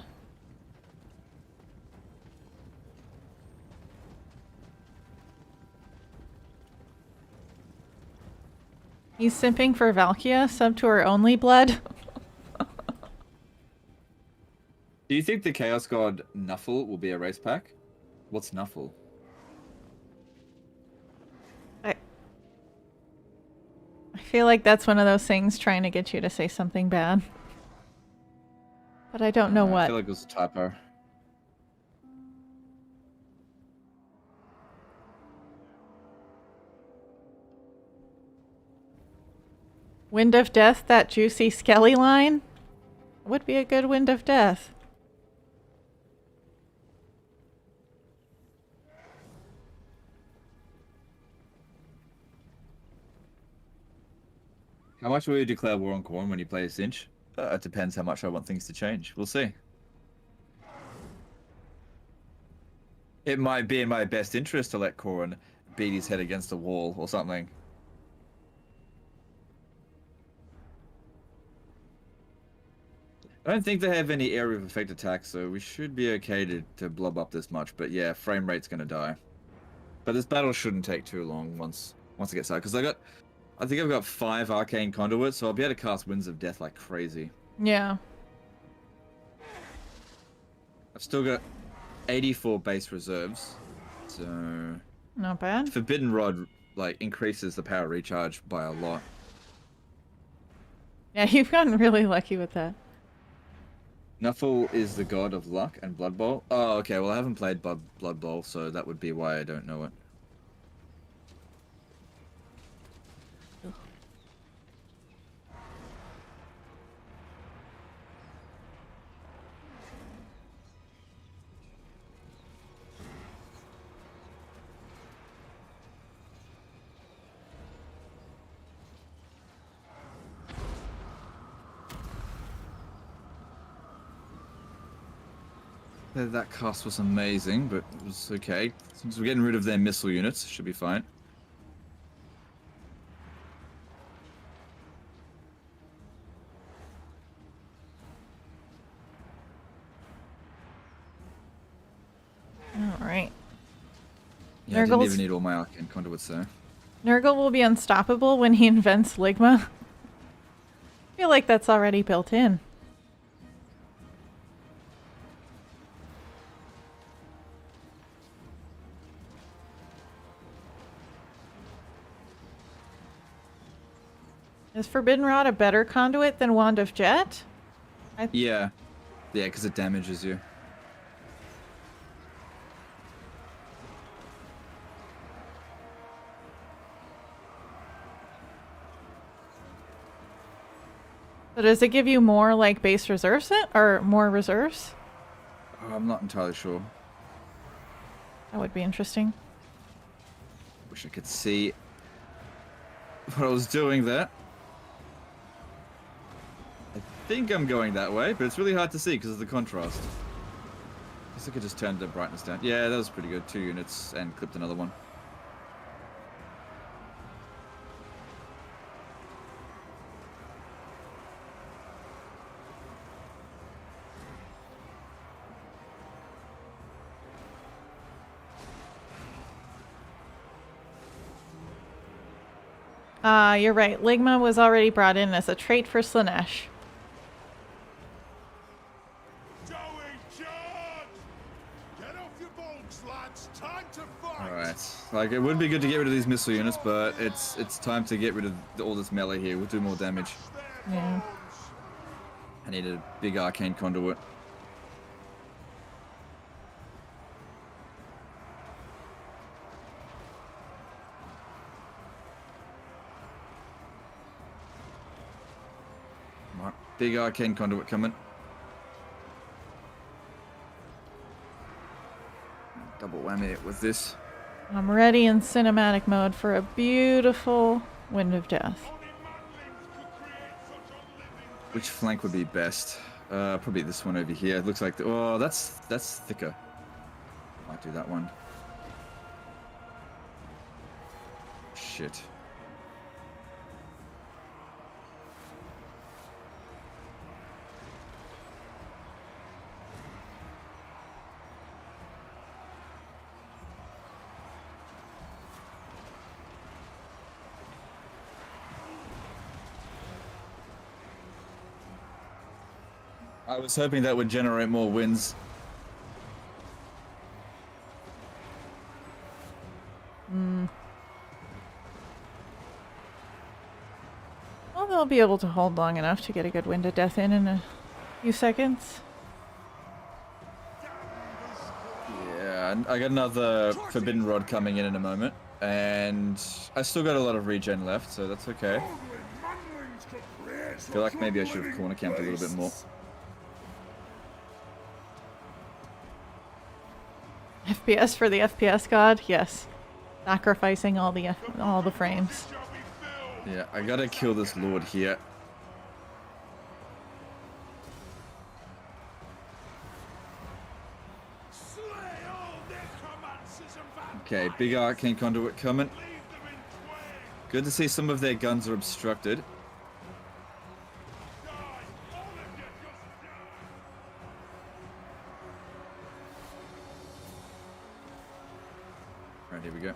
He's simping for Valkia, sub to her only blood. Do you think the Chaos God Nuffle will be a race pack? What's Nuffle? I feel like that's one of those things trying to get you to say something bad. But I don't know I what. feel like it was a typo. Wind of Death, that juicy Skelly line? Would be a good Wind of Death. How much will you declare war on Khorne when you play a cinch? It depends how much I want things to change. We'll see. It might be in my best interest to let Khorne beat his head against a wall or something. I don't think they have any area of effect attacks, so we should be okay to blob up this much. But yeah, frame rate's gonna die. But this battle shouldn't take too long once it gets started. Because I think I've got 5 arcane conduits, so I'll be able to cast Winds of Death like crazy. Yeah. I've still got 84 base reserves, so Not bad. Forbidden Rod like increases the power recharge by a lot. Yeah, you've gotten really lucky with that. Nuffle is the god of luck and Blood Bowl. Oh, okay. Well, I haven't played Blood Bowl, so that would be why I don't know it. That cast was amazing, but it was okay. Since we're getting rid of their missile units, should be fine. Alright. Yeah, I didn't Nurgle's- even need all my arcane conduits there. Nurgle will be unstoppable when he invents Ligma. I feel like that's already built in. Is Forbidden Rod a better conduit than Wand of Jet? Yeah. Yeah, because it damages you. So does it give you more like base reserves or more reserves? Oh, I'm not entirely sure. That would be interesting. Wish I could see what I was doing there. I think I'm going that way, but it's really hard to see because of the contrast. I guess I could just turn the brightness down. Yeah, that was pretty good. 2 units and clipped another one. You're right. Ligma was already brought in as a trait for Slanesh. Joey, charge! Get off your bulks, lads. Time to fight. Alright. Like, it would be good to get rid of these missile units, but it's time to get rid of all this melee here. We'll do more damage. Yeah. I need a big arcane conduit. Right, big arcane conduit coming. Double whammy it with this. I'm ready in cinematic mode for a beautiful Wind of Death. Which flank would be best? Probably this one over here. It looks like oh, that's thicker. Might do that one. Shit. I was hoping that would generate more wins. Well, they'll be able to hold long enough to get a good Wind of Death in a few seconds. Yeah, and I got another Forbidden Rod coming in a moment. And I still got a lot of regen left, so that's okay. Only manlings I feel like maybe I should have corner camped a little bit more. FPS for the FPS god, yes. Sacrificing all the frames. Yeah, I gotta kill this lord here. Okay, big arcane conduit coming. Good to see some of their guns are obstructed. Alright, here we go.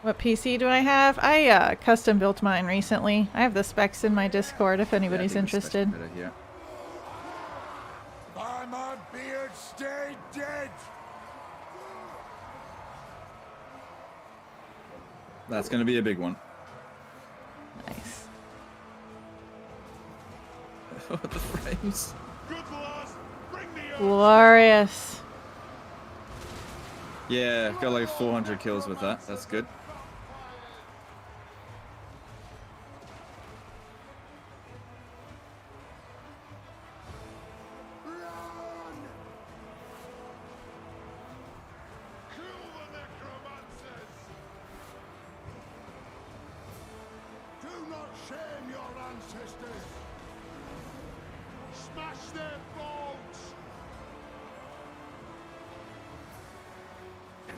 What PC do I have? I custom built mine recently. I have the specs in my Discord if anybody's interested. By my beard, stay dead! That's gonna be a big one. Nice. The frames. Glorious. Yeah, got like 400 kills with that. That's good.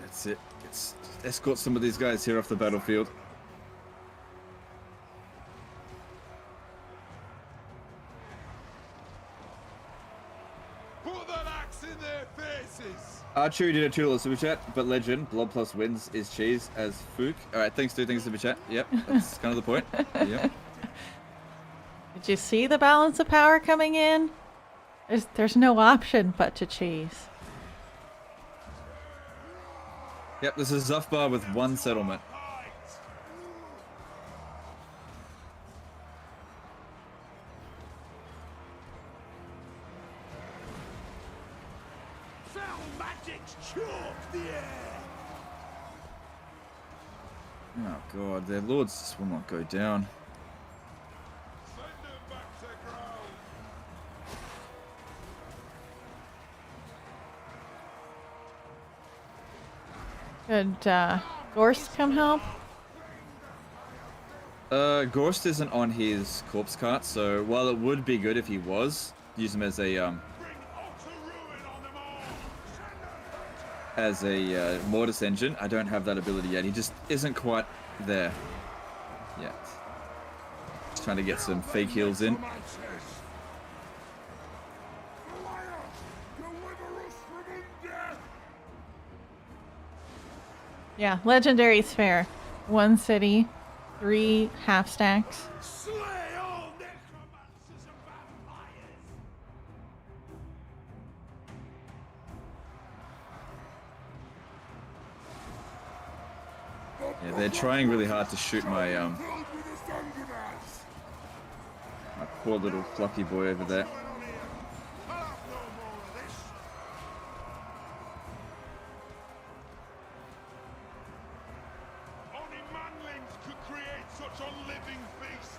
That's it. Let's escort some of these guys here off the battlefield. Put that axe in their faces! Archery did a $2 super chat, but legend, blood plus wins is cheese as Fook. Alright, thanks dude, thanks super chat. Yep, that's kind of the point. Yep. Did you see the balance of power coming in? There's no option but to cheese. Yep, this is Zufbar with one settlement. Fell magic's chalk the air. Oh god, their lords just will not go down. Send them back to ground! Could Gorst come help? Gorst isn't on his corpse cart, so while it would be good if he was, use him as a mortis engine. I don't have that ability yet. He just isn't quite there yet. Just trying to get some fake heals in. Yeah, legendary's fair. 1 city, 3 half stacks. Slay all necromancers and vampires. Yeah, they're trying really hard to shoot my my poor little plucky boy over there. Only manlings could create such unliving beasts!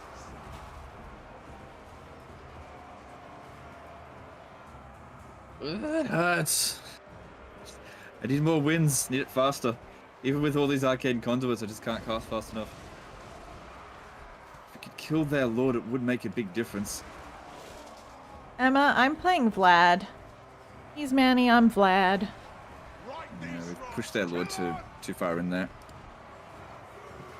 It hurts. I need more wins. Need it faster. Even with all these arcane conduits, I just can't cast fast enough. If we could kill their lord, it would make a big difference. Emma, I'm playing Vlad. He's Manny, I'm Vlad. Yeah, we've pushed their lord too far in there.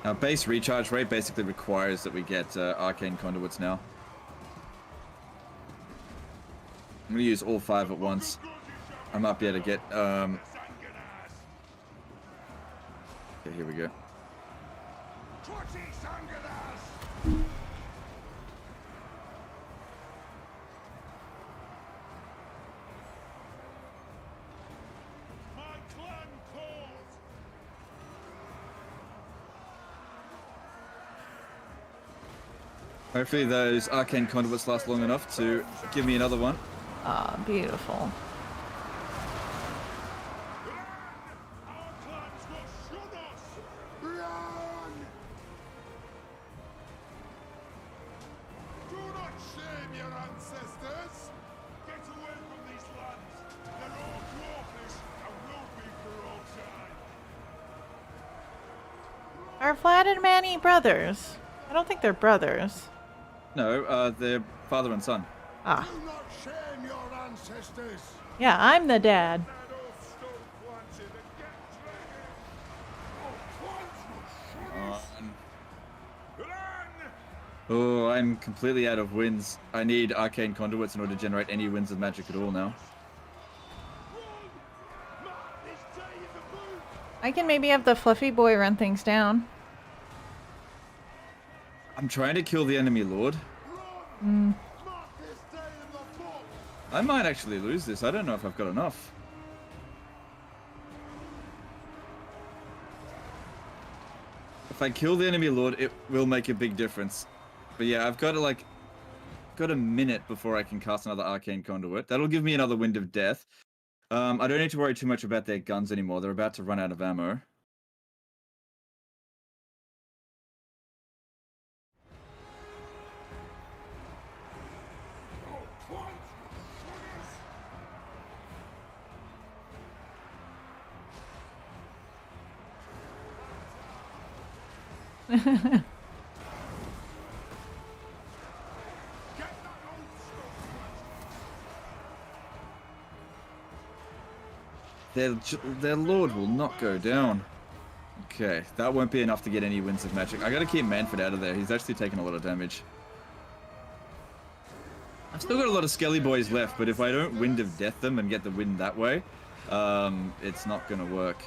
Our base recharge rate basically requires that we get arcane conduits now. I'm gonna use all 5 at once. I might be able to get okay, here we go. My clan calls! Hopefully those arcane conduits last long enough to give me another one. Ah, beautiful. Are Vlad and Manny brothers? I don't think they're brothers. No, they're father and son. Ah, Do not shame your ancestors. yeah, I'm the dad. Oh, I'm completely out of winds. I need arcane conduits in order to generate any winds of magic at all now. I can maybe have the fluffy boy run things down. I'm trying to kill the enemy lord. I might actually lose this. I don't know if I've got enough. If I kill the enemy lord, it will make a big difference. But yeah, I've got to got a minute before I can cast another arcane conduit. That'll give me another wind of death. I don't need to worry too much about their guns anymore. They're about to run out of ammo. Their lord will not go down. Okay, that won't be enough to get any winds of magic. I gotta keep Manfred out of there. He's actually taking a lot of damage. I've still got a lot of Skelly boys left, but if I don't wind of death them and get the wind that way, it's not gonna work.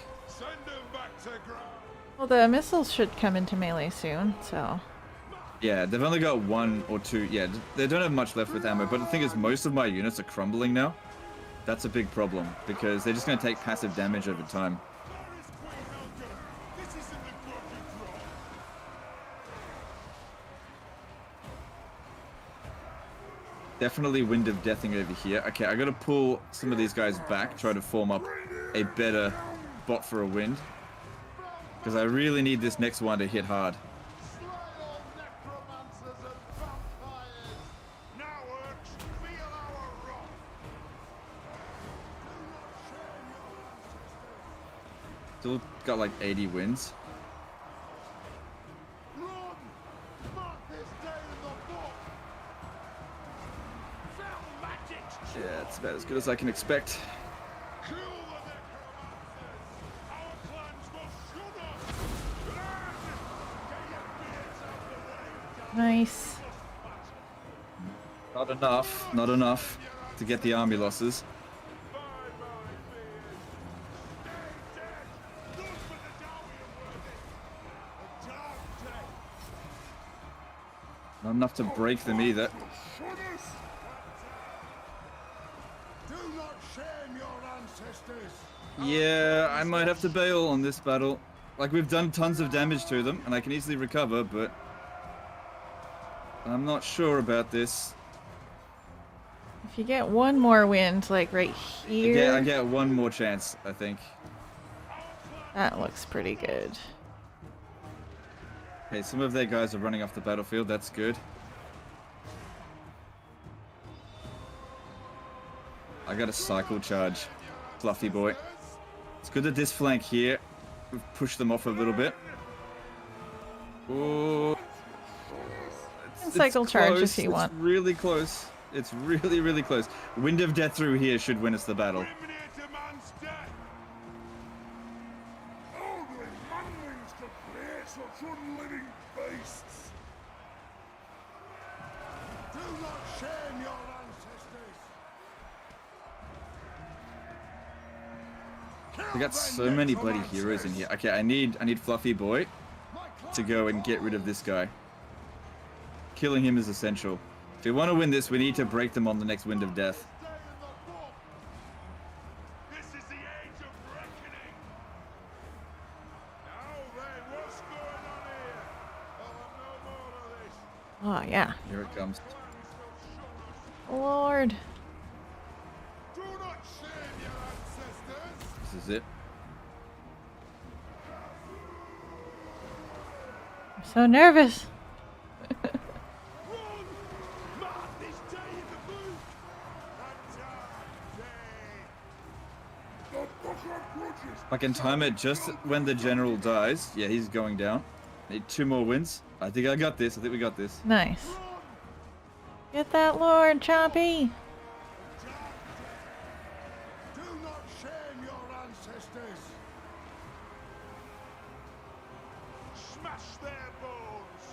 Well, the missiles should come into melee soon, so... Yeah, they've only got one or two. Yeah, they don't have much left with ammo, but the thing is, most of my units are crumbling now. That's a big problem, because they're just going to take passive damage over time. Definitely wind of deathing over here. Okay, I got to pull some of these guys back, try to form up a better bot for a wind. Because I really need this next one to hit hard. Still got like 80 wins. Yeah, it's about as good as I can expect. Nice. Not enough to get the army losses. Not enough to break them either. Yeah, I might have to bail on this battle. Like, we've done tons of damage to them, and I can easily recover, but I'm not sure about this. If you get one more wind, like right here... I get one more chance, I think. That looks pretty good. Okay, some of their guys are running off the battlefield, that's good. I got a cycle charge, fluffy boy. It's good that this flank here, we've pushed them off a little bit. Oh, cycle charge if you want. It's really close. It's really, really close. Wind of death through here should win us the battle. We got so many bloody heroes in here. Okay, I need Fluffy Boy to go and get rid of this guy. Killing him is essential. If we want to win this, we need to break them on the next Wind of Death. Oh, yeah. Here it comes. Lord. This is it. I'm so nervous. I can time it just when the general dies. Yeah, he's going down. Need 2 more wins. I think I got this. I think we got this. Nice. Get that Lord, Choppy. Do not shame your ancestors. Smash their bones.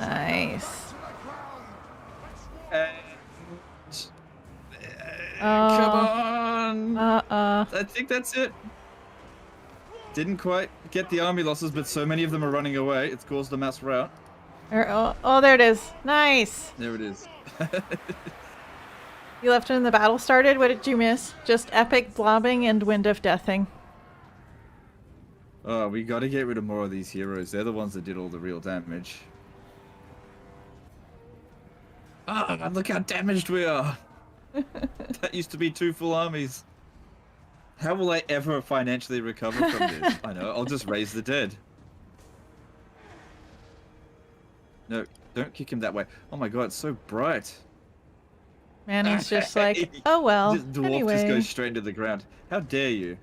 And Nice. to the ground. Come Oh. on! I think that's it. Didn't quite get the army losses, but so many of them are running away. It's caused a mass rout. Oh, there it is. Nice. There it is. You left when the battle started. What did you miss? Just epic blobbing and wind of deathing. Oh, we gotta get rid of more of these heroes. They're the ones that did all the real damage. Ah, look how damaged we are. That used to be 2 full armies. How will I ever financially recover from this? I know, I'll just raise the dead. No, don't kick him that way. Oh my god, it's so bright. Manny's just like, oh well. This dwarf Anyway. just goes straight into the ground. How dare you?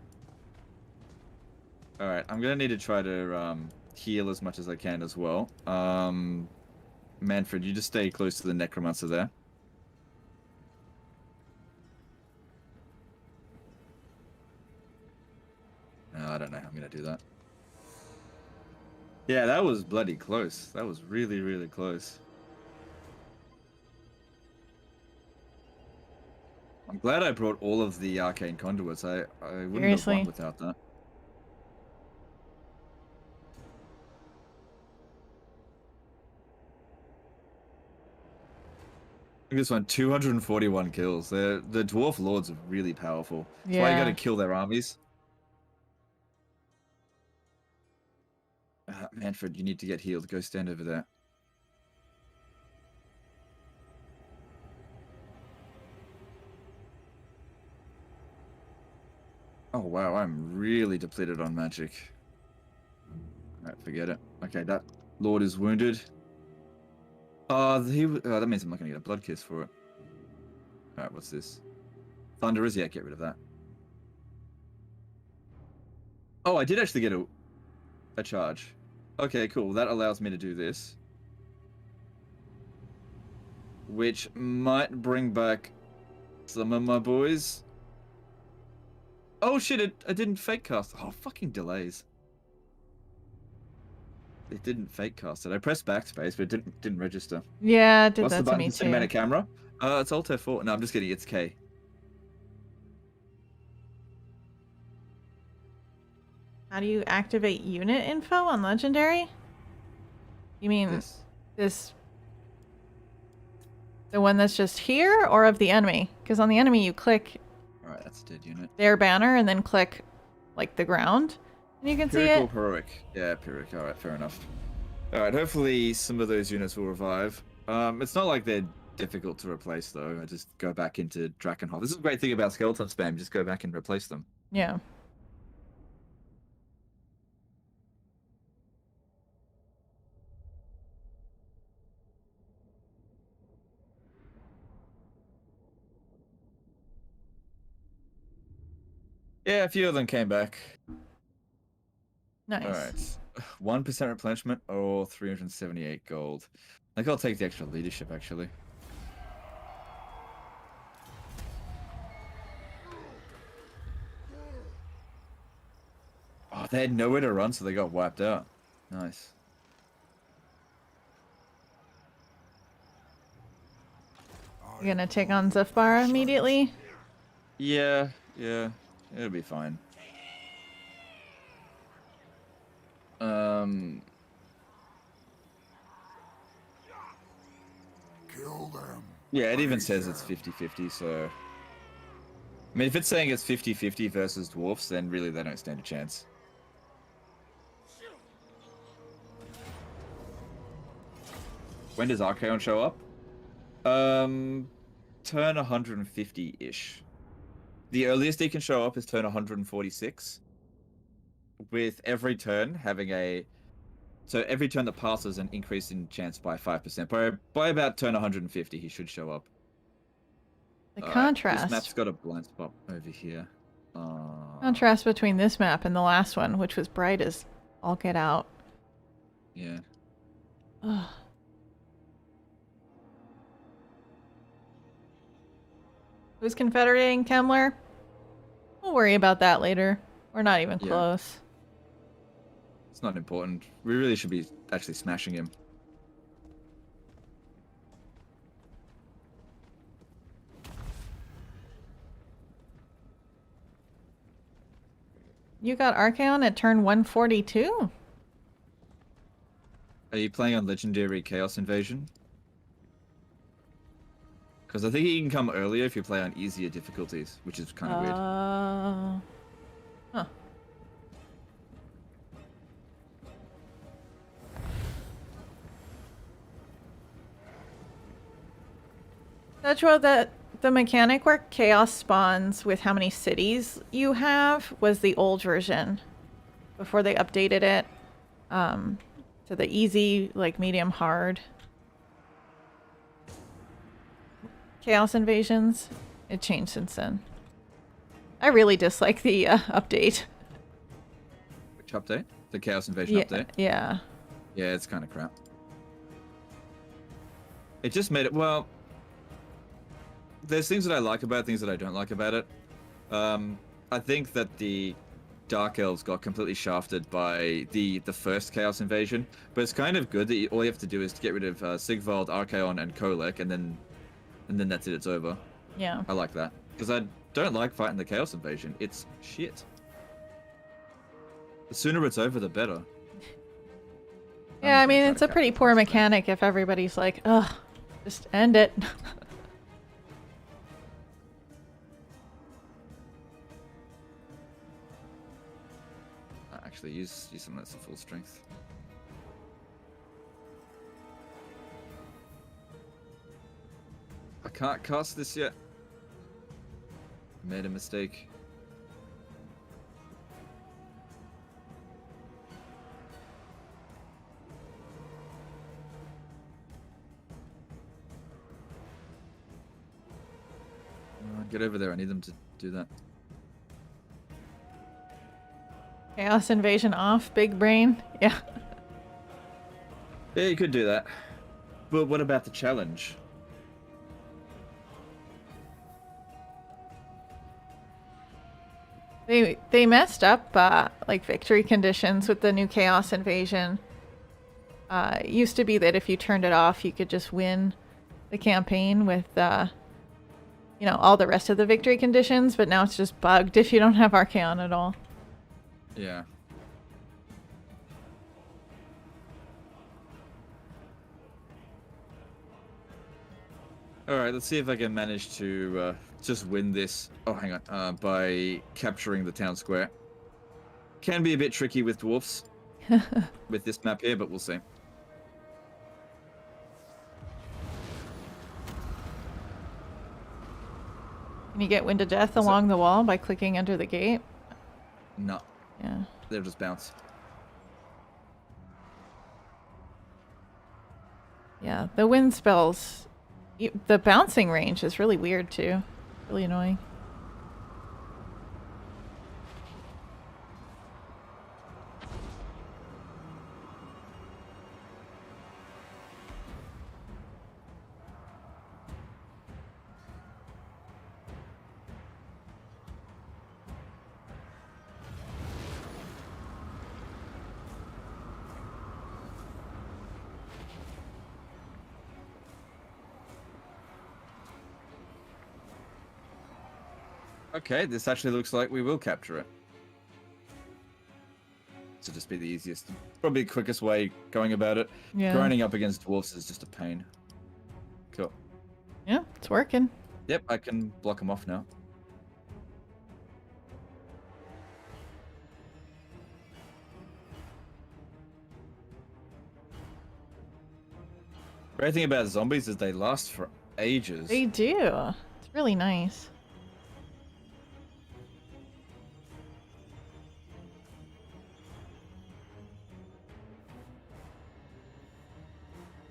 Alright, I'm gonna need to try to heal as much as I can as well. Manfred, you just stay close to the necromancer there. No, I don't know how I'm gonna do that. Yeah, that was bloody close. That was really, really close. I'm glad I brought all of the arcane conduits. I wouldn't have Seriously? won without that. Look at this one, 241 kills. The dwarf lords are really powerful. That's why you Yeah. gotta kill their armies. Manfred, you need to get healed. Go stand over there. Oh wow, I'm really depleted on magic. Alright, forget it. Okay, that lord is wounded. That means I'm not gonna get a blood kiss for it. Alright, what's this? Thunderers, yeah, get rid of that. Oh, I did actually get a charge. Okay, cool. That allows me to do this. Which might bring back some of my boys. Oh shit, I didn't fake cast. Oh, fucking delays. It didn't fake cast it. I pressed backspace, but it didn't register. Yeah, it did What's the that to button me for cinematic too. camera? It's Alt F4. No, I'm just kidding. It's K. How do you activate unit info on Legendary? You mean this? The one that's just here, or of the enemy? Because on the enemy you click Alright, that's a dead unit. their banner and then click like the ground, and you can see Pyrrhic or it. heroic? Yeah, Pyrrhic. Alright, fair enough. Alright, hopefully some of those units will revive. It's not like they're difficult to replace though. I just go back into Drakenhof. This is a great thing about skeleton spam. Just go back and replace them. Yeah. Yeah, a few of them came back. Nice. Alright. 1% replenishment or 378 gold. I think I'll take the extra leadership actually. Oh, they had nowhere to run, so they got wiped out. Nice. You're gonna take on Zephyr immediately? Yeah, it'll be fine. Kill them. Yeah, it even says it's 50-50, so... I mean, if it's saying it's 50-50 versus dwarfs, then really they don't stand a chance. When does Archaon show up? Turn 150-ish. The earliest he can show up is turn 146. With every turn having a... So every turn that passes an increase in chance by 5%. By about turn 150, he should show up. The Alright, contrast. This map's got a blind spot over here. Contrast between this map and the last one, which was bright as all get out. Yeah. Ugh. Who's confederating Kemmler? We'll worry about that later. We're not even Yeah. close. It's not important. We really should be actually smashing him. You got Archaon at turn 142? Are you playing on Legendary Chaos Invasion? Because I think he can come earlier if you play on easier difficulties, which is kind of weird. Huh. Sedgewa, the mechanic where chaos spawns with how many cities you have was the old version before they updated it to the easy, like medium, hard chaos invasions. It changed since then. I really dislike the update. Which update? The Chaos Invasion Yeah, update? yeah. Yeah, it's kind of crap. It just made it, well, there's things that I like about it, things that I don't like about it. I think that the Dark Elves got completely shafted by the first Chaos Invasion, but it's kind of good that all you have to do is to get rid of Sigvald, Archaon, and Kolek, and then that's it, it's over. Yeah. I like that. Because I don't like fighting the Chaos Invasion. It's shit. The sooner it's over, the better. Yeah, I I'm mean, gonna it's try a to pretty capture poor this thing. mechanic if everybody's like, ugh, just end it. Actually, use something that's at full strength. I can't cast this yet. I made a mistake. Get over there, I need them to do that. Chaos invasion off, big brain. Yeah. Yeah, you could do that. But what about the challenge? They messed up like victory conditions with the new chaos invasion. It used to be that if you turned it off, you could just win the campaign with you know, all the rest of the victory conditions, but now it's just bugged if you don't have Archaon at all. Yeah. Alright, let's see if I can manage to just win this. Oh, hang on. By capturing the town square. Can be a bit tricky with dwarfs with this map here, but we'll see. Can you get Wind of Death What's that? along the wall by clicking under the gate? No, Yeah. they'll just bounce. Yeah, the wind spells. The bouncing range is really weird too. Really annoying. Okay, this actually looks like we will capture it. This will just be the easiest, probably the quickest way going about it. Yeah. Grinding up against dwarfs is just a pain. Cool. Yeah, it's working. Yep, I can block them off now. Great thing about zombies is they last for ages. They do. It's really nice.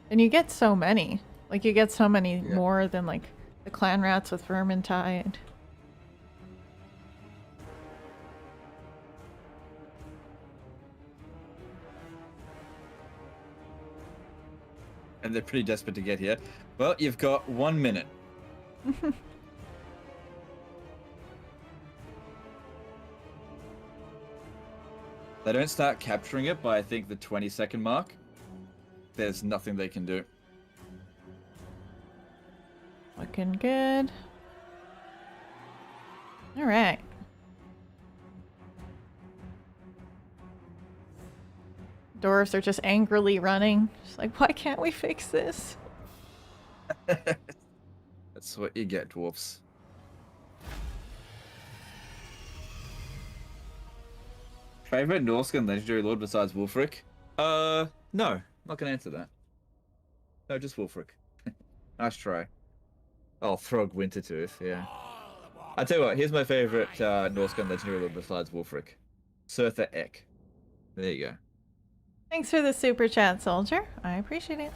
And you get so many. Like, you get so many Yeah. more than, like, the clan rats with Vermintide. and they're pretty desperate to get here. Well, you've got 1 minute. They don't start capturing it by, I think, the 20-second mark. There's nothing they can do. Looking good. All right. Dwarves are just angrily running. Just like, why can't we fix this? That's what you get, dwarfs. Favorite Norscan legendary lord besides Wulfric? No. Not gonna answer that. No, just Wulfric. Nice try. Oh, Throg Wintertooth, yeah. I tell you what, here's my favorite Norscan legendary lord besides Wulfric. Surtha Ek. There you go. Thanks for the super chat, soldier. I appreciate it.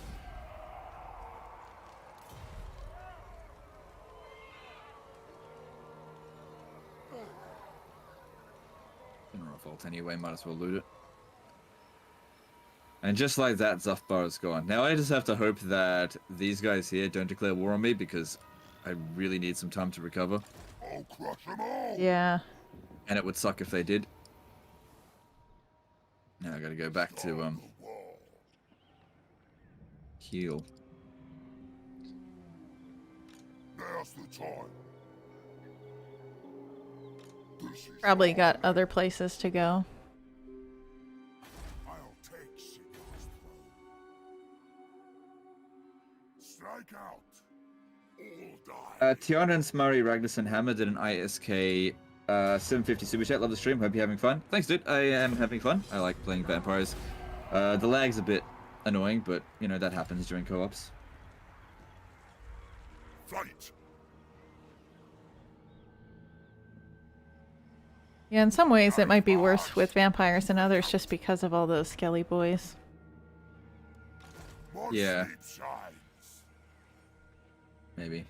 General fault anyway, might as well loot it. And just like that, Zuffbar is gone. Now I just have to hope that these guys here don't declare war on me because I really need some time to recover. I'll crush them all. Yeah. And it would suck if they did. Now I gotta go back to heal. Now's the time. This is Probably got other places to go. I'll take Sigurd's throne. Strike out. All die. Tiana and Smurry Ragnarsson Hammer did an ISK 750 super chat. Love the stream. Hope you're having fun. Thanks, dude. I am having fun. I like playing vampires. The lag's a bit annoying, but you know that happens during co-ops. Fight. Yeah, in some ways it might be worse with vampires than others just because of all those skelly boys. My Yeah. sleep shines. Maybe.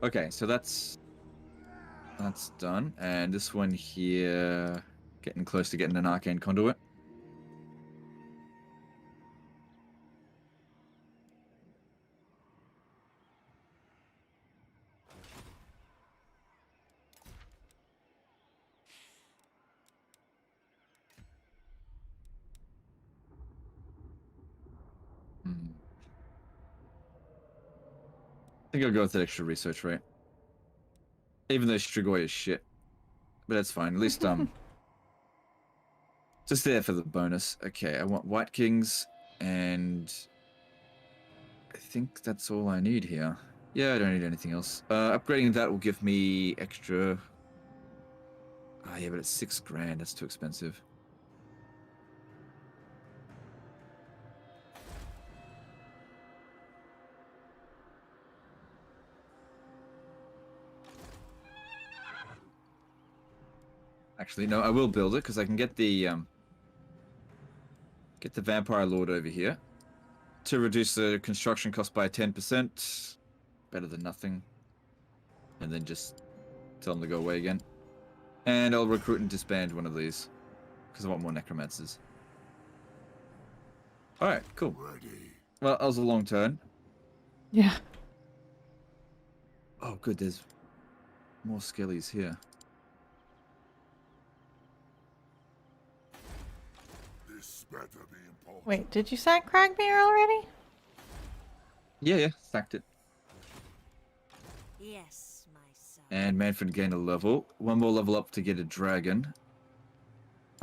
Okay, so that's done, and this one here, getting close to getting an arcane conduit. I think I'll go with that extra research rate. Even though Strigoi is shit. But that's fine. At least, just there for the bonus. Okay, I want White Kings, and I think that's all I need here. Yeah, I don't need anything else. Upgrading that will give me extra... Ah, yeah, but it's 6 grand. That's too expensive. Actually, no, I will build it because I can get the Vampire Lord over here to reduce the construction cost by 10%. Better than nothing. And then just tell them to go away again. And I'll recruit and disband one of these because I want more necromancers. All right, cool. Ready. Well, that was a long turn. Yeah. Oh, good. There's more skellies here. This better be important. Wait, did you sack Cragmere already? Yeah, stacked it. Yes, my son. And Manfred gained a level. One more level up to get a dragon.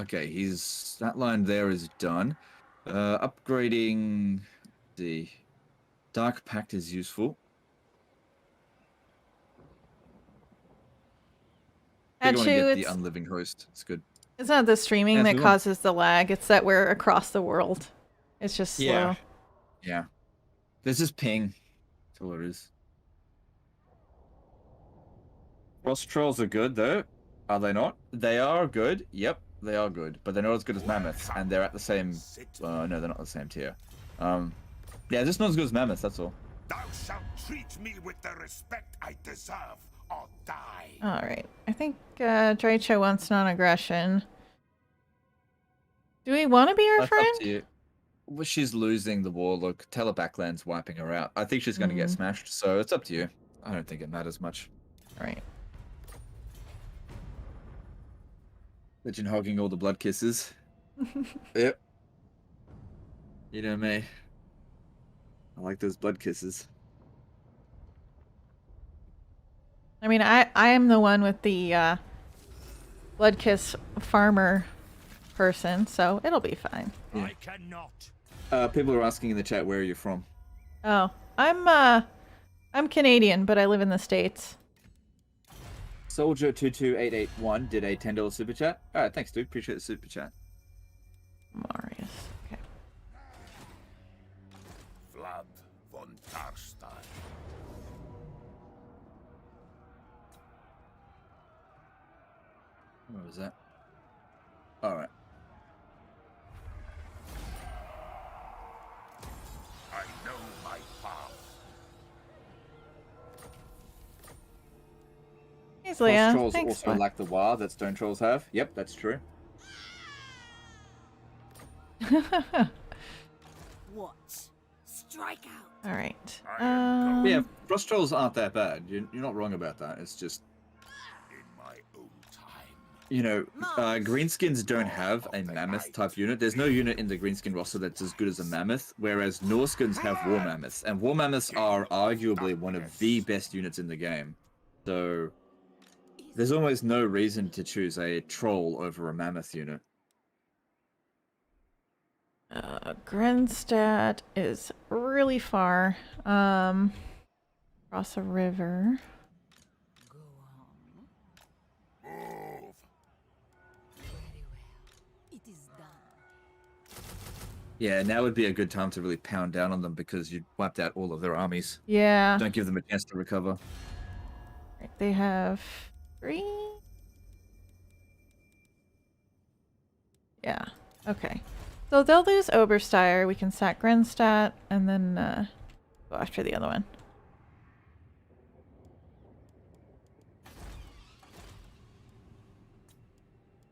Okay, that line there is done. Upgrading the Dark Pact is useful. I think I want to get the Unliving Host. It's good. It's not the streaming As that we want. causes the lag. It's that we're across the world. It's just slow. Yeah. Yeah. There's this ping. That's all it is. Frost Trolls are good, though. Are they not? They are good. Yep, they are good. But they're not as good as Mammoths. And they're at the same... no, they're not the same tier. Yeah, just not as good as Mammoths, that's all. Thou shalt treat me with the respect I deserve, or die. Alright. I think Draicho wants non-aggression. Do we want to be our That's friend? up to you. Well, she's losing the war. Look, Telebackland's wiping her out. I think she's going to get smashed, so it's up to you. I don't think it matters much. All right. Legend hogging all the blood kisses. Yep. You know me. I like those blood kisses. I mean, I am the one with the blood kiss farmer person, so it'll be fine. Yeah. I cannot. People are asking in the chat, where are you from? Oh, I'm Canadian, but I live in the States. Soldier22881 did a $10 super chat. All right, thanks, dude. Appreciate the super chat. Marius. Okay. Vlad von Carstein. What was that? All right. I know my path. Thanks, Frost Leah. trolls Thanks. also Bud. lack the WAR that stone trolls have. Yep, that's true. What? Strike out. All right. Yeah, frost trolls aren't that bad. You're not wrong about that. It's just, In my own time. you know, greenskins don't have a mammoth type unit. There's no unit in the greenskin roster that's as good as a mammoth, whereas Norskins have war mammoths, and war mammoths are arguably one of the best units in the game. So there's almost no reason to choose a troll over a mammoth unit. Grenstadt is really far. Across a river. Go on. Move. Very well. It is done. Yeah, now would be a good time to really pound down on them because you wiped out all of their armies. Yeah. Don't give them a chance to recover. Right, they have 3. Yeah. Okay. So they'll lose Oberstyre. We can sack Grenstadt and then go after the other one.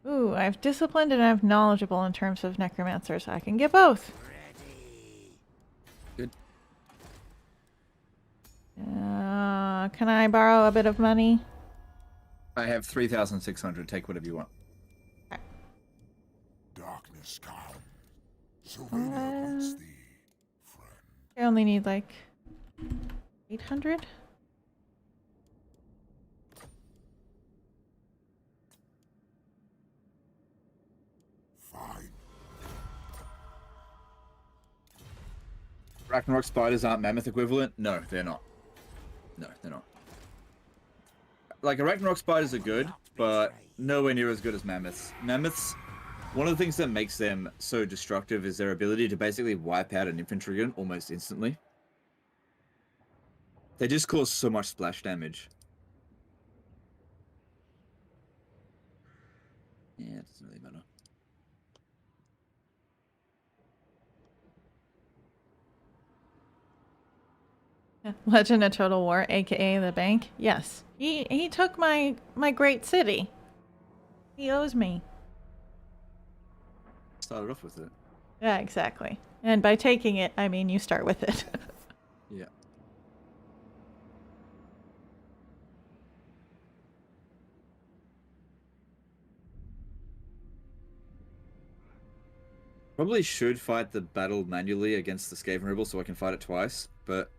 Ooh, I have disciplined and I have knowledgeable in terms of necromancers. I can get both. Good. Can I borrow a bit of money? I have 3,600. Take whatever you want. Darkness come. Sylvania awaits thee, friend. I only need like 800. Fine. Ragnarok spiders aren't mammoth equivalent? No, they're not. No, they're not. Like, Ragnarok spiders are good, but nowhere near as good as mammoths. Mammoths, one of the things that makes them so destructive is their ability to basically wipe out an infantry unit almost instantly. They just cause so much splash damage. Yeah, it doesn't really matter. Legend of Total War, aka the bank. Yes, he took my great city. He owes me. Started off with it. Yeah, exactly. And by taking it, I mean you start with it. Yeah. Probably should fight the battle manually against the Skaven Rebel so I can fight it twice, but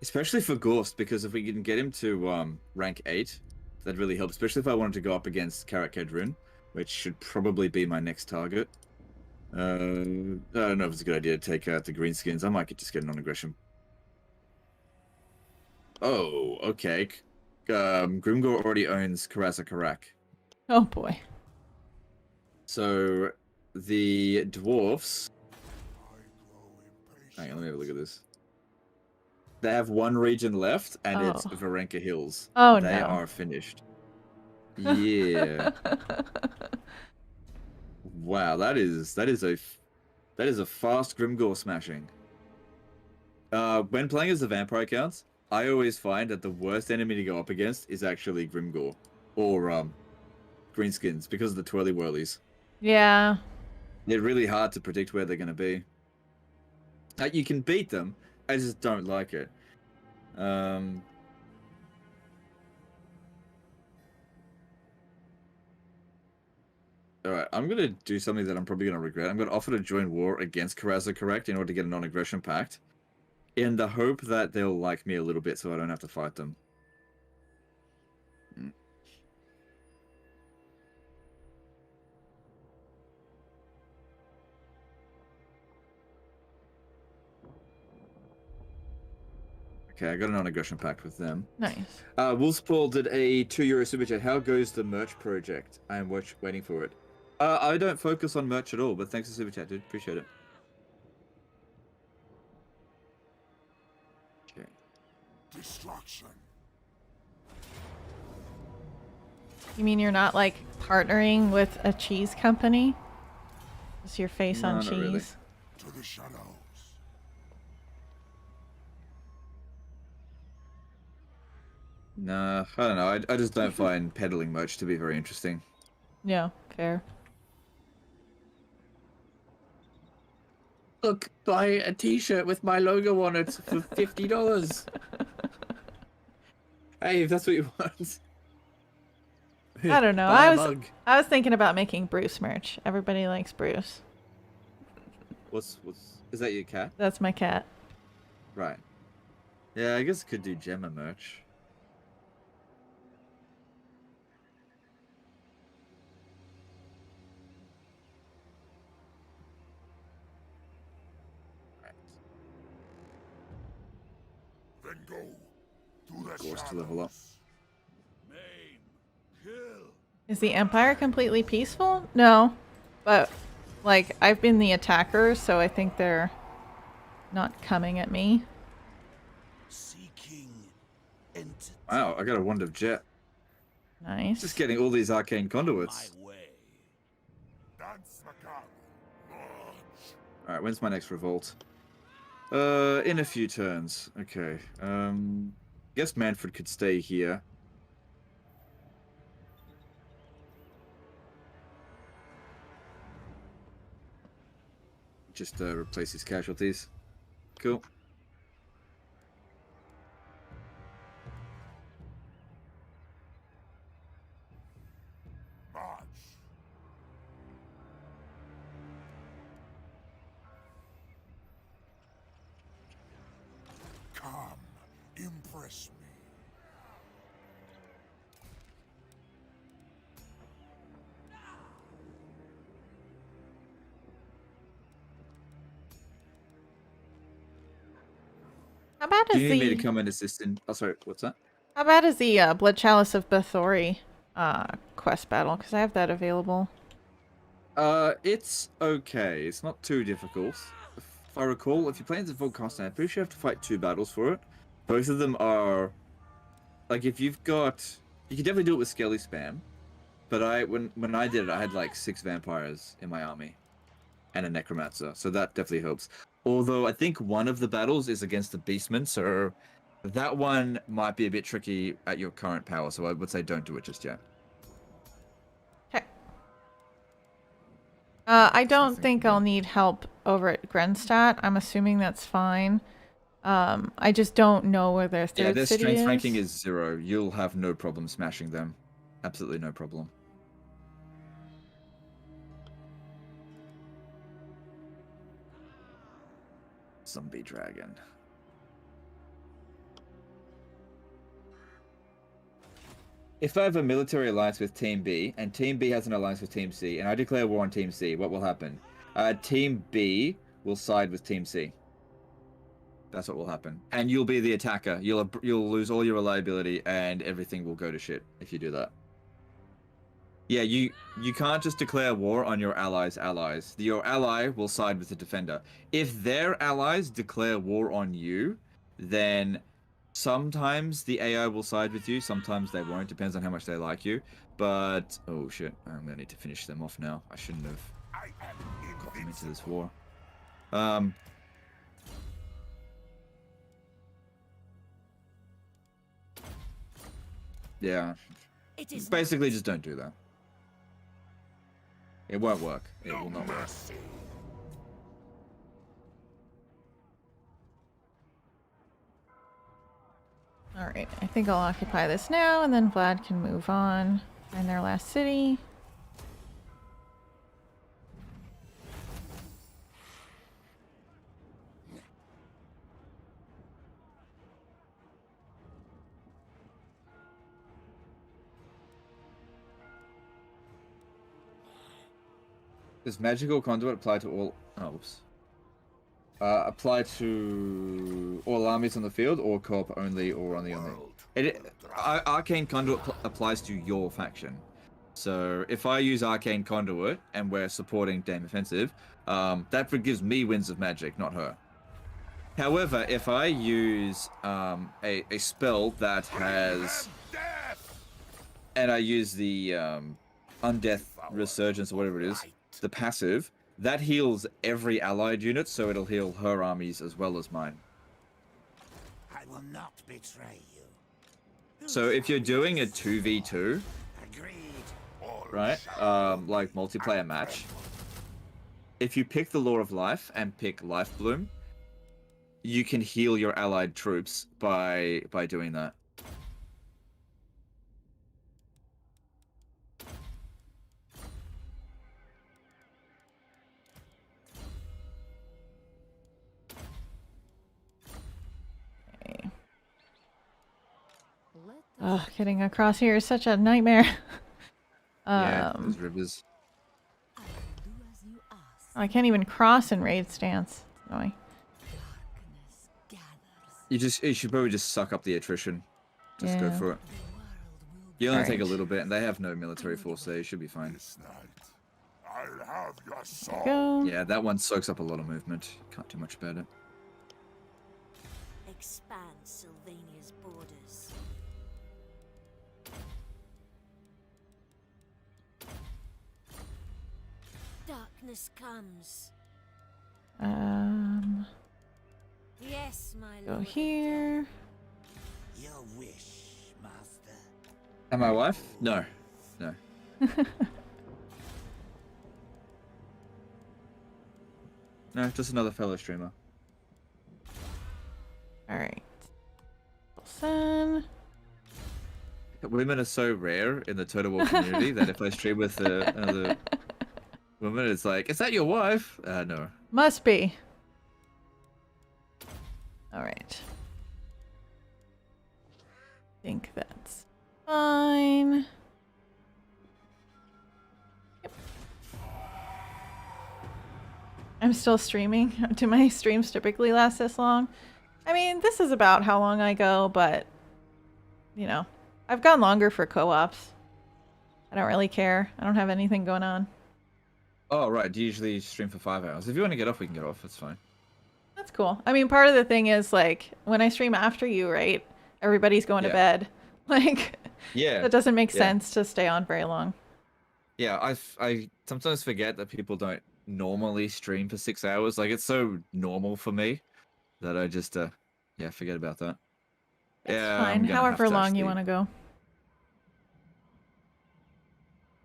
especially for Gorst, because if we can get him to rank 8, that'd really help, especially if I wanted to go up against Karak Kedrun, which should probably be my next target. I don't know if it's a good idea to take out the greenskins. I might just get non-aggression. Oh, okay. Grimgor already owns Karasa Karak. Oh boy. So the dwarfs. I grow impatient. Hang on, let me have a look at this. They have one region left, and it's Oh. Varenka Hills. Oh, They no. are finished. Yeah. Wow, that is a fast Grimgor smashing. When playing as the vampire accounts, I always find that the worst enemy to go up against is actually Grimgor or greenskins because of the twirly whirlies. Yeah. They're really hard to predict where they're going to be. Like, you can beat them. I just don't like it. Alright, I'm gonna do something that I'm probably gonna regret. I'm gonna offer to join war against Karaza Correct in order to get a non-aggression pact, in the hope that they'll like me a little bit so I don't have to fight them. Okay, I got a non-aggression pact with them. Nice. Wolfspaul did a €2 super chat. How goes the merch project? I am waiting for it. I don't focus on merch at all, but thanks for super chat, dude. Appreciate it. Okay. Destruction. You mean you're not like partnering with a cheese company? Is your face on No, cheese? not really. To the shadows. Nah, I don't know. I just don't find peddling merch to be very interesting. Yeah, fair. Look, buy a T-shirt with my logo on it for $50. Hey, if that's what you want. I don't know. Buy a I mug. was thinking about making Bruce merch. Everybody likes Bruce. What's is that your cat? That's my cat. Right. Yeah, I guess I could do Gemma merch. Then go to the Forced to shadows. level up. Maim. Kill. Is the Empire completely peaceful? No. But, like, I've been the attacker, so I think they're not coming at me. Seeking entity Wow, I got a wand of jet. Nice. Just getting all these arcane conduits. my way. Dance macabre. March. Alright, when's my next revolt? In a few turns. Okay. Guess Manfred could stay here. Just replace his casualties. Cool. March. Come, impress me. How bad Do is you need me to the come and assist in... Oh, sorry, what's that? How bad is the Blood Chalice of Bathory quest battle? Because I have that available. It's okay. It's not too difficult. If I recall, if you're playing as Von Carstein, I'm pretty sure you have to fight 2 battles for it. Both of them are... Like, if you've got... You can definitely do it with Skelly Spam. But when I did it, I had like 6 vampires in my army. And a Necromancer. So that definitely helps. Although, I think one of the battles is against the Beastman, so... That one might be a bit tricky at your current power, so I would say don't do it just yet. Okay. I don't think I'll need help over at Grenstadt. I'm assuming that's fine. I just don't know where their third Yeah, their city strength is. ranking is 0. You'll have no problem smashing them. Absolutely no problem. Zombie dragon. If I have a military alliance with Team B, and Team B has an alliance with Team C, and I declare war on Team C, what will happen? Team B will side with Team C. That's what will happen. And you'll be the attacker. You'll lose all your reliability, and everything will go to shit if you do that. Yeah, you can't just declare war on your allies' allies. Your ally will side with the defender. If their allies declare war on you, then sometimes the AI will side with you, sometimes they won't. Depends on how much they like you. But, oh shit, I'm gonna need to finish them off now. I shouldn't have I am got them into this invincible. war. Yeah, It is basically just don't do that. It won't work. It No will not work. mercy. Alright, I think I'll occupy this now, and then Vlad can move on. Find their last city. Does magical conduit apply to all? Oh, oops. Apply to all armies on the field, or co-op only, or on the only? Arcane conduit applies to your faction. So if I use arcane conduit and we're supporting Dame Offensive, that gives me winds of magic, not her. However, if I use a spell that has, and I use the undeath resurgence or whatever it is, the passive, that heals every allied unit, so it'll heal her armies as well as mine. I will not betray you. So if you're doing a 2v2, Agreed. right, like multiplayer match, if you pick the Law of Life and pick Life Bloom, you can heal your allied troops by doing that. Ugh, getting across here is such a nightmare. Yeah, those rivers. I can't even cross in raid stance. Annoying. You should probably just suck up the attrition. Just go Yeah. for it. You only take a Alright. little bit, and they have no military force there. You should be fine. This night, I'll have your soul. Go. Yeah, that one soaks up a lot of movement. Can't do much about it. Expand Sylvania's borders. Darkness comes. Yes, my Go lord. here. Your wish, master. And my wife? No. No. No, just another fellow streamer. Alright. Wilson. Women are so rare in the Total War community that if I stream with another woman, it's like, is that your wife? No. Must be. Alright. Think that's fine. Yep. I'm still streaming. Do my streams typically last this long? I mean, this is about how long I go, but, you know, I've gone longer for co-ops. I don't really care. I don't have anything going on. Oh, right. Do you usually stream for 5 hours? If you want to get off, we can get off. That's fine. That's cool. I mean, part of the thing is, like, when I stream after you, right? Everybody's going to Yeah. bed. Like, Yeah. it doesn't make Yeah. sense to stay on very long. Yeah, I sometimes forget that people don't normally stream for 6 hours. Like, it's so normal for me that I just, yeah, forget about that. It's Yeah, I'm fine. gonna have However to long you actually- want to go.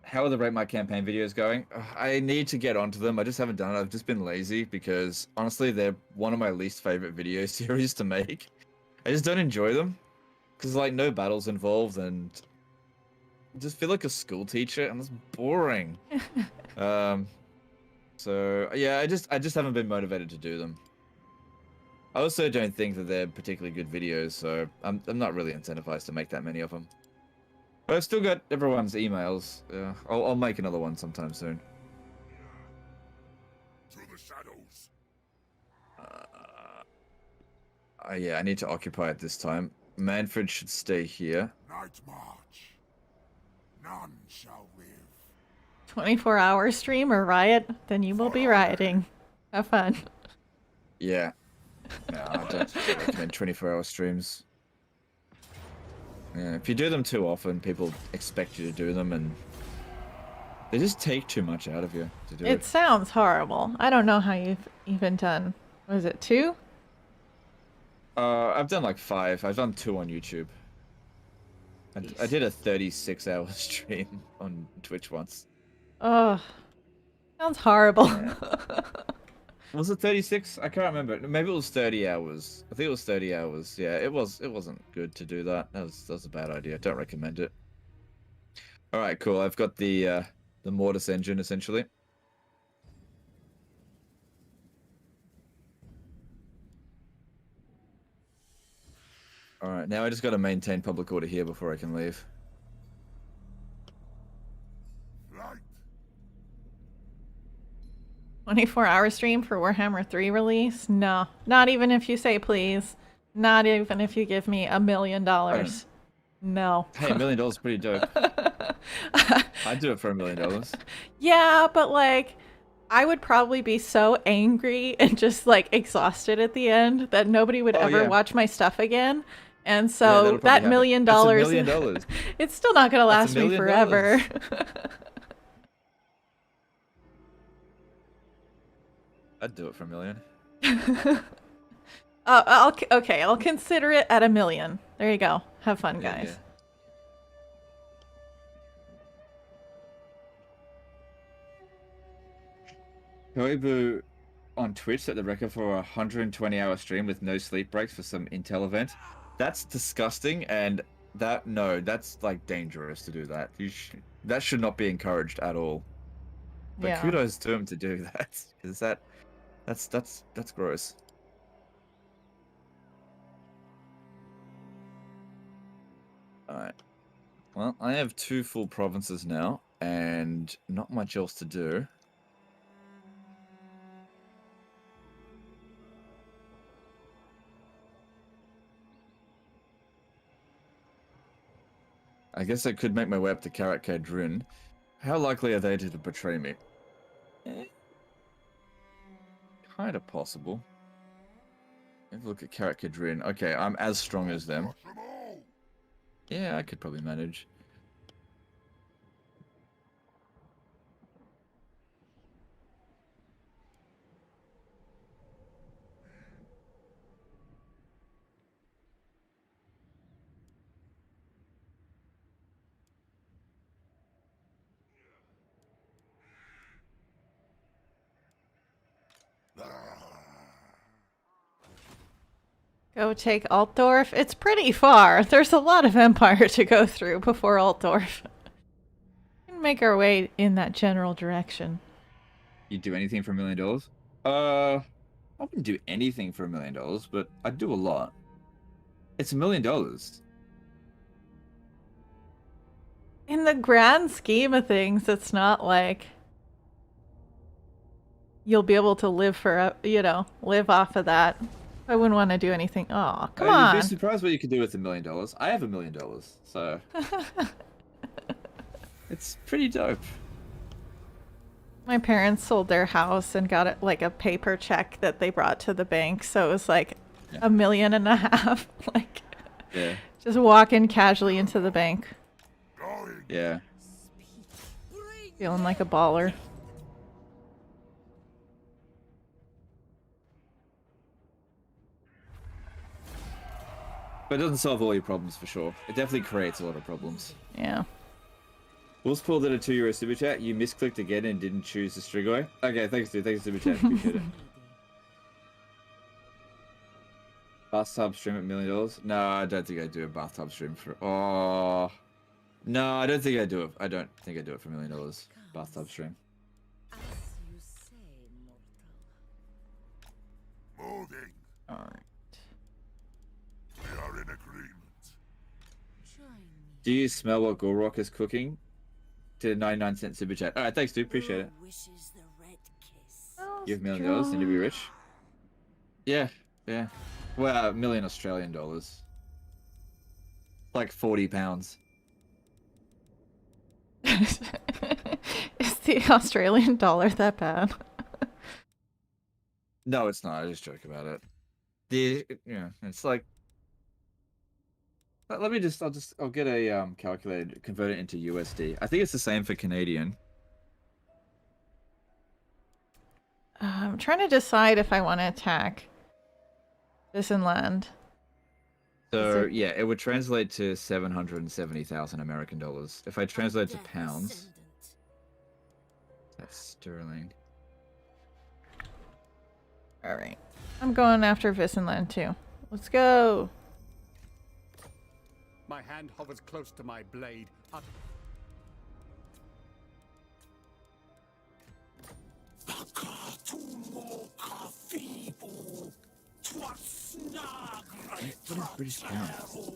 How are the Rate My Campaign videos going? I need to get onto them. I just haven't done it. I've just been lazy because, honestly, they're one of my least favorite video series to make. I just don't enjoy them because, like, no battles involved and I just feel like a school teacher and it's boring. So, yeah, I just haven't been motivated to do them. I also don't think that they're particularly good videos, so I'm not really incentivized to make that many of them. But I've still got everyone's emails. I'll make another one sometime soon. To the shadows. Yeah, I need to occupy it this time. Manfred should stay here. Night march. None shall live. 24-hour stream or riot? Then you will be rioting. Have fun. Yeah. No, I don't recommend 24-hour streams. Yeah, if you do them too often, people expect you to do them, and they just take too much out of you to do It it. sounds horrible. I don't know how you've even done. Was it 2? I've done like 5. I've done 2 on YouTube. I did a 36-hour stream on Twitch once. Oh, sounds horrible. Was it 36? I can't remember. Maybe it was 30 hours. I think it was 30 hours. Yeah, it wasn't good to do that. That was a bad idea. Don't recommend it. All right, cool. I've got the Mortis engine essentially. All right, now I just got to maintain public order here before I can leave. Right. 24-hour stream for Warhammer 3 release? No, not even if you say please. Not even if you give me $1 million. No. Hey, $1 million is pretty dope. I'd do it for $1 million. Yeah, but like, I would probably be so angry and just like exhausted at the end that nobody would ever watch my stuff again. And so that $1 million, That's $1 million. It's still not going to last me forever. I'd do it for $1 million. I'll consider it at $1 million. There you go. Have fun, guys. Koibu on Twitch set the record for a 120-hour stream with no sleep breaks for some Intel event. That's disgusting, and that's like dangerous to do that. That should not be encouraged at all. But kudos to him to do that, because that's gross. All right. Well, I have 2 full provinces now, and not much else to do. I guess I could make my way up to Karat Kadrin. How likely are they to betray me? Kind of possible. Have a look at Karat Kadrin. Okay, I'm as strong as them. Yeah, I could probably manage. Go take Altdorf. It's pretty far. There's a lot of Empire to go through before Altdorf. We can make our way in that general direction. You'd do anything for $1 million? I wouldn't do anything for $1 million, but I'd do a lot. It's $1 million. In the grand scheme of things, it's not like you'll be able to live for, live off of that. I wouldn't want to do anything. Oh, come on. You'd be surprised what you could do with $1 million. I have $1 million, so it's pretty dope. My parents sold their house and got it like a paper check that they brought to the bank, so it was like $1.5 million, like just walking casually into the bank. Yeah. Feeling like a baller. But it doesn't solve all your problems for sure. It definitely creates a lot of problems. Yeah. Will's pulled in a €2 super chat. You misclicked again and didn't choose the Strigoi. Okay, thanks, dude. Thanks, super chat. Appreciate it. Bathtub stream at $1 million? No, I don't think I'd do a bathtub stream for. Oh. No, I don't think I'd do it. I don't think I'd do it for $1 million. Bathtub stream. As you say, mortal. Moving. Alright. We are in agreement. Join me. Do you smell what Gorok is cooking? To the 99-cent super chat. Alright, thanks, dude. Appreciate it. Wishes the red kiss. You have $1 million and you'll be rich? Yeah, yeah. Well, $1 million Australian dollars. Like 40 pounds. Is the Australian dollar that bad? No, it's not. I just joke about it. It's like. Let me just. I'll get a calculator, convert it into USD. I think it's the same for Canadian. I'm trying to decide if I want to attack this inland. So yeah, it would translate to 770,000 American dollars. If I translate to pounds, that's sterling. Alright. I'm going after Visenland too. Let's go. My hand hovers close to my blade. What is British pounds?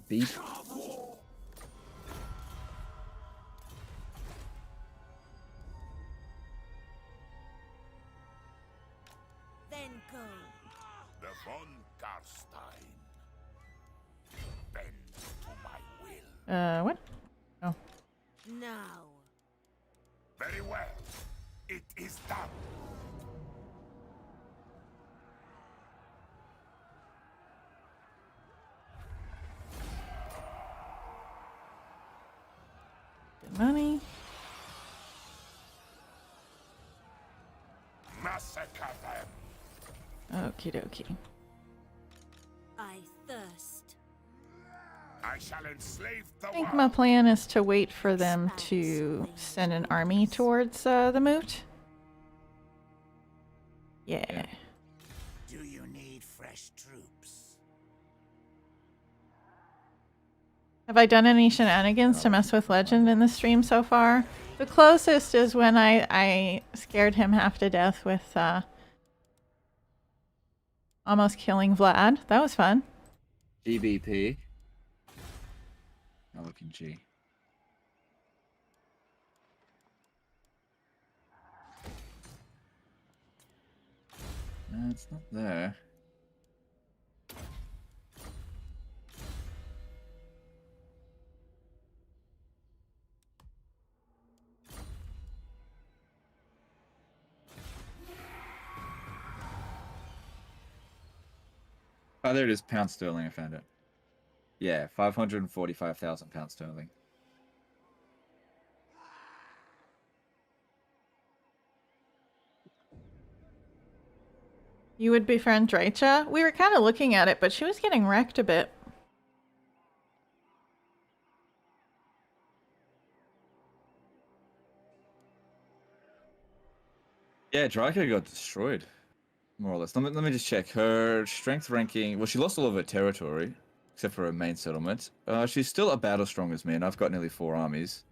Beef? Then go. The von Carstein. Bend to my will. What? Oh. Now. Very well. It is done. Good money. Massacre them. Okie dokie. I thirst. I shall enslave the I think world. my plan is to wait for them to send an army towards the moot. Yeah. Do you need fresh troops? Have I done any shenanigans to mess with Legend in the stream so far? The closest is when I scared him half to death with almost killing Vlad. That was fun. GBP. Oh, looking G. No, it's not there. Oh, there it is. Pound sterling. I found it. Yeah, 545,000 pounds sterling. You would befriend Raicha? We were kind of looking at it, but she was getting wrecked a bit. Yeah, Draco got destroyed, more or less. Let me just check. Her strength ranking... Well, she lost all of her territory, except for her main settlement. She's still a battle strong as me, and I've got nearly 4 armies.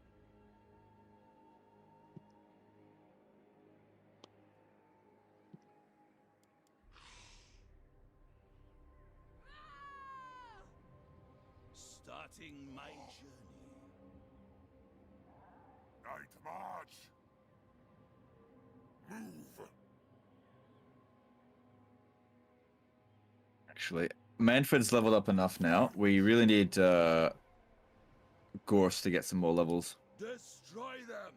Starting my journey. Night march. Move. Actually, Manfred's leveled up enough now. We really need Gorse to get some more levels. Destroy them.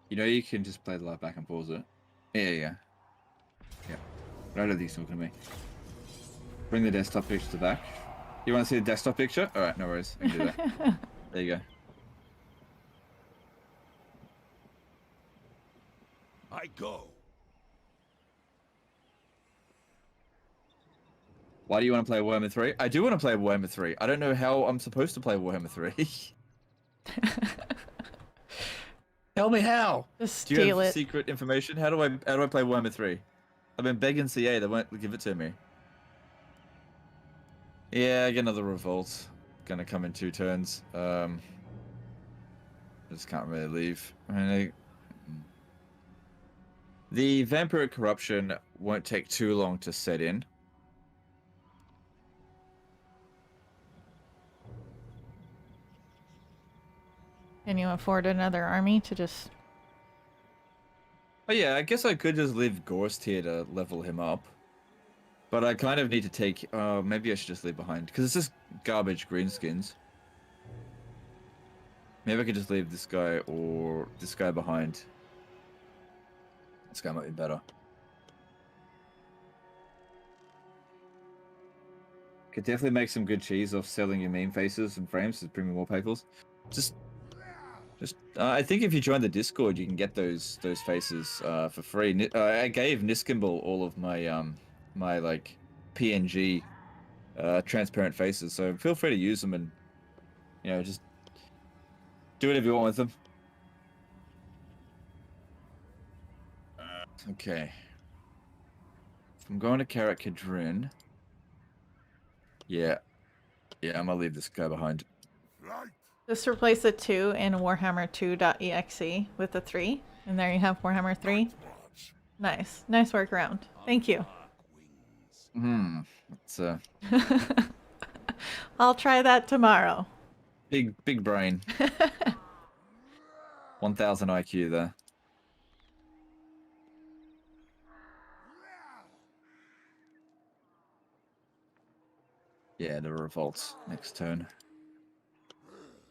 You know, you can just play the live back and pause it. Yeah. Right at these talking to me. Bring the desktop picture to back. You want to see the desktop picture? Alright, no worries. I can do that. There you go. I go. Why do you want to play Warhammer 3? I do want to play Warhammer 3. I don't know how I'm supposed to play Warhammer 3. Tell me how. Just Do you steal have it. secret information? How do I play Warhammer 3? I've been begging CA, they won't give it to me. Yeah, I get another revolt. Gonna come in 2 turns. I just can't really leave. I mean, the vampiric corruption won't take too long to set in. Can you afford another army to just... Oh yeah, I guess I could just leave Gorst here to level him up. But I kind of need to take... maybe I should just leave behind. Because it's just garbage greenskins. Maybe I could just leave this guy or this guy behind. This guy might be better. Could definitely make some good cheese off selling your meme faces and frames to bring me more papers. Just I think if you join the Discord, you can get those faces for free. I gave Niskimball all of my my like PNG transparent faces, so feel free to use them and just do whatever you want with them. Okay. If I'm going to Karak Kadrin. Yeah. Yeah, I'm gonna leave this guy behind. Right. Just replace the 2 in Warhammer 2.exe with the 3. And there you have Warhammer 3. Watch. Nice. Nice workaround. Thank you. Hmm. It's I'll try that tomorrow. big brain. 1000 IQ there. Yeah, the revolts next turn.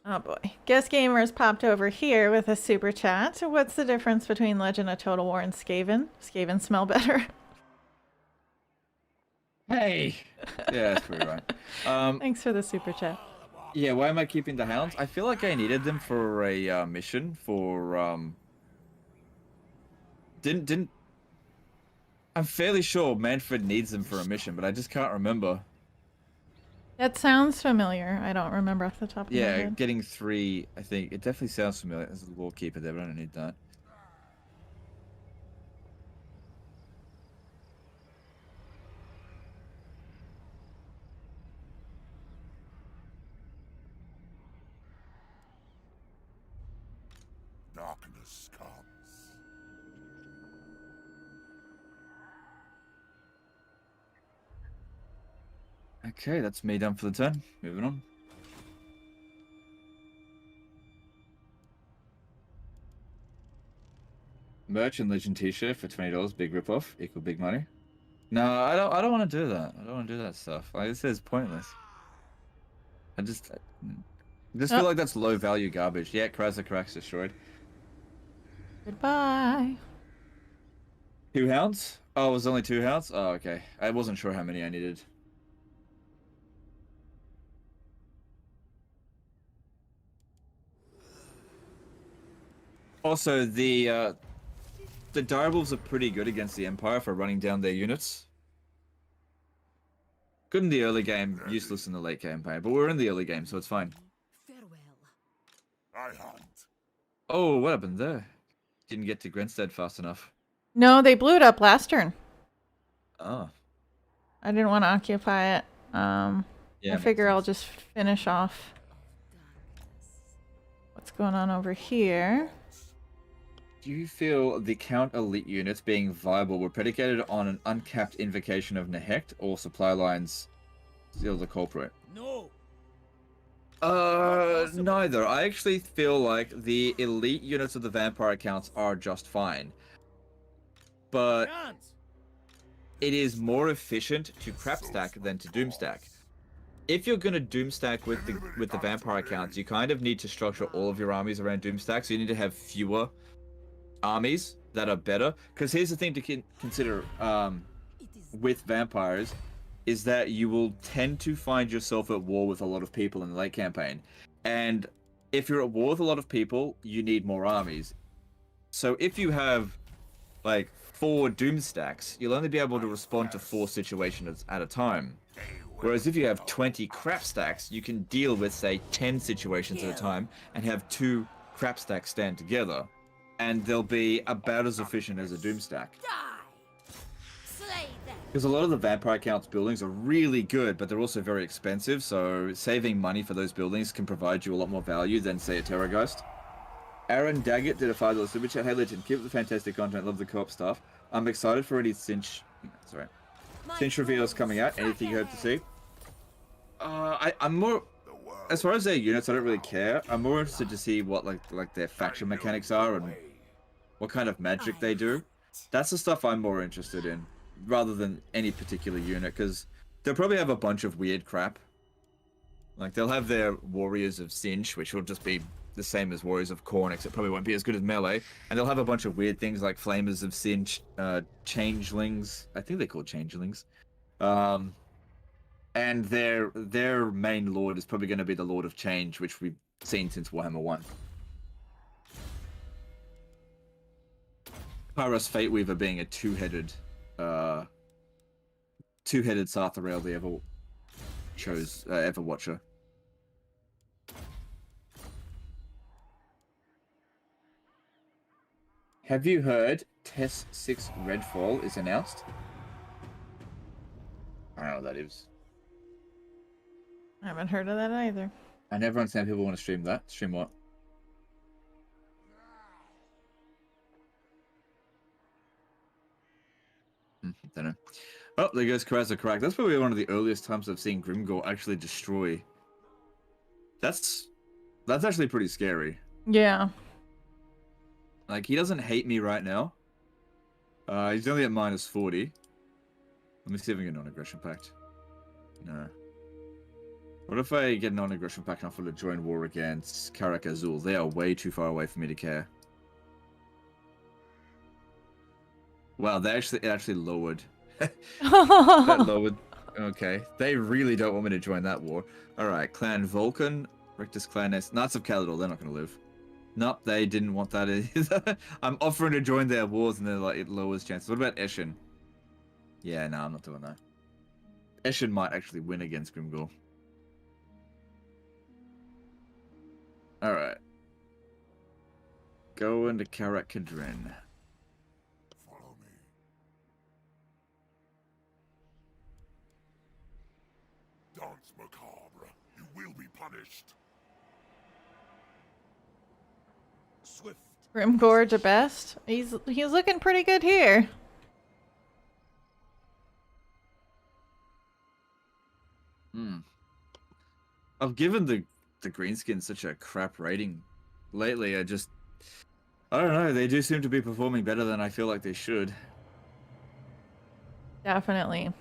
Oh boy. Guest Gamers popped over here with a super chat. What's the difference between Legend of Total War and Skaven? Skaven smell better. Hey. Yeah, that's pretty right. Thanks for the super chat. Yeah, why am I keeping the hounds? I feel like I needed them for a mission for didn't I'm fairly sure Manfred needs them for a mission, but I just can't remember. That sounds familiar. I don't remember off the top of my Yeah, head. getting 3, I think it definitely sounds familiar. There's a lawkeeper there, but I don't need that. Darkness comes. Okay, that's me done for the turn. Moving on. Merch and Legend t-shirt for $20, big ripoff, equal big money. No, I don't want to do that. I don't want to do that stuff. Like, this is pointless. I just feel Oh. like that's low value garbage. Yeah, Krasakarak's destroyed. Goodbye. 2 hounds? Oh, it was only 2 hounds? Oh, okay. I wasn't sure how many I needed. Also, the direwolves are pretty good against the Empire for running down their units. Good in the early game, useless in the late campaign. But we're in the early game, so it's fine. Farewell. I hunt. Oh, what happened there? Didn't get to Grenstead fast enough. No, they blew it up last turn. Oh. I didn't want to occupy it. Yeah, I makes figure I'll sense. just finish off what's going on over here. Do you feel the Count Elite units being viable were predicated on an uncapped invocation of Nehecht or supply lines still the culprit? No. Neither. I actually feel like the elite units of the vampire accounts are just fine. But Can't. it is more efficient to crap stack than to doom stack. If you're gonna doom stack with the vampire accounts, you kind of need to structure all of your armies around doom stack, so you need to have fewer armies that are better. Because here's the thing to consider with vampires, is that you will tend to find yourself at war with a lot of people in the late campaign. And if you're at war with a lot of people, you need more armies. So if you have like 4 doom stacks, you'll only be able to respond to 4 situations at a time. Whereas if you have 20 crap stacks, you can deal with, say, 10 situations at a time and have 2 crap stacks stand together. And they'll be about as efficient as a doom stack. Die. Slay them. Because a lot of the vampire counts buildings are really good, but they're also very expensive, so saving money for those buildings can provide you a lot more value than, say, a Terrorgeist. Aaron Daggett did a $5 super chat. Hey, Legend, keep up the fantastic content. Love the co-op stuff. I'm excited for any Cinch reveals coming out. Anything you hope to see? I'm more... As far as their units, I don't really care. I'm more interested to see what like their faction mechanics are and what kind of magic they do. That's the stuff I'm more interested in, rather than any particular unit, because they'll probably have a bunch of weird crap. Like, they'll have their Warriors of Sinch, which will just be the same as Warriors of Khorne, except probably won't be as good as melee. And they'll have a bunch of weird things like Flamers of Sinch, Changelings. I think they're called Changelings. And their main lord is probably going to be the Lord of Change, which we've seen since Warhammer 1. Kairos Fateweaver being a two-headed Sartharael, the Everwatcher. Have you heard Test 6 Redfall is announced? I don't know what that is. I haven't heard of that either. I never understand people want to stream that. Stream what? Don't know. Oh, there goes Karasa Crack. That's probably one of the earliest times I've seen Grimgor actually destroy. That's actually pretty scary. Yeah. Like, he doesn't hate me right now. He's only at -40. Let me see if I can get a non-aggression pact. No. What if I get a non-aggression pact and offer to join war against Karak Azul? They are way too far away for me to care. Wow, it actually lowered. That lowered. Okay. They really don't want me to join that war. Alright, Clan Vulcan, Rictus Clan Nest, Knights of Caledor, they're not going to live. Nope, they didn't want that either. I'm offering to join their wars and they're like, it lowers chances. What about Eshin? Yeah, no, I'm not doing that. Eshin might actually win against Grimgor. Alright. Go into Karak Kadrin. Follow me. Dance macabre. You will be punished. Swift. Grimgor to best. He's looking pretty good here. I've given the Greenskins such a crap rating lately. I don't know. They do seem to be performing better than I feel like they should. Definitely.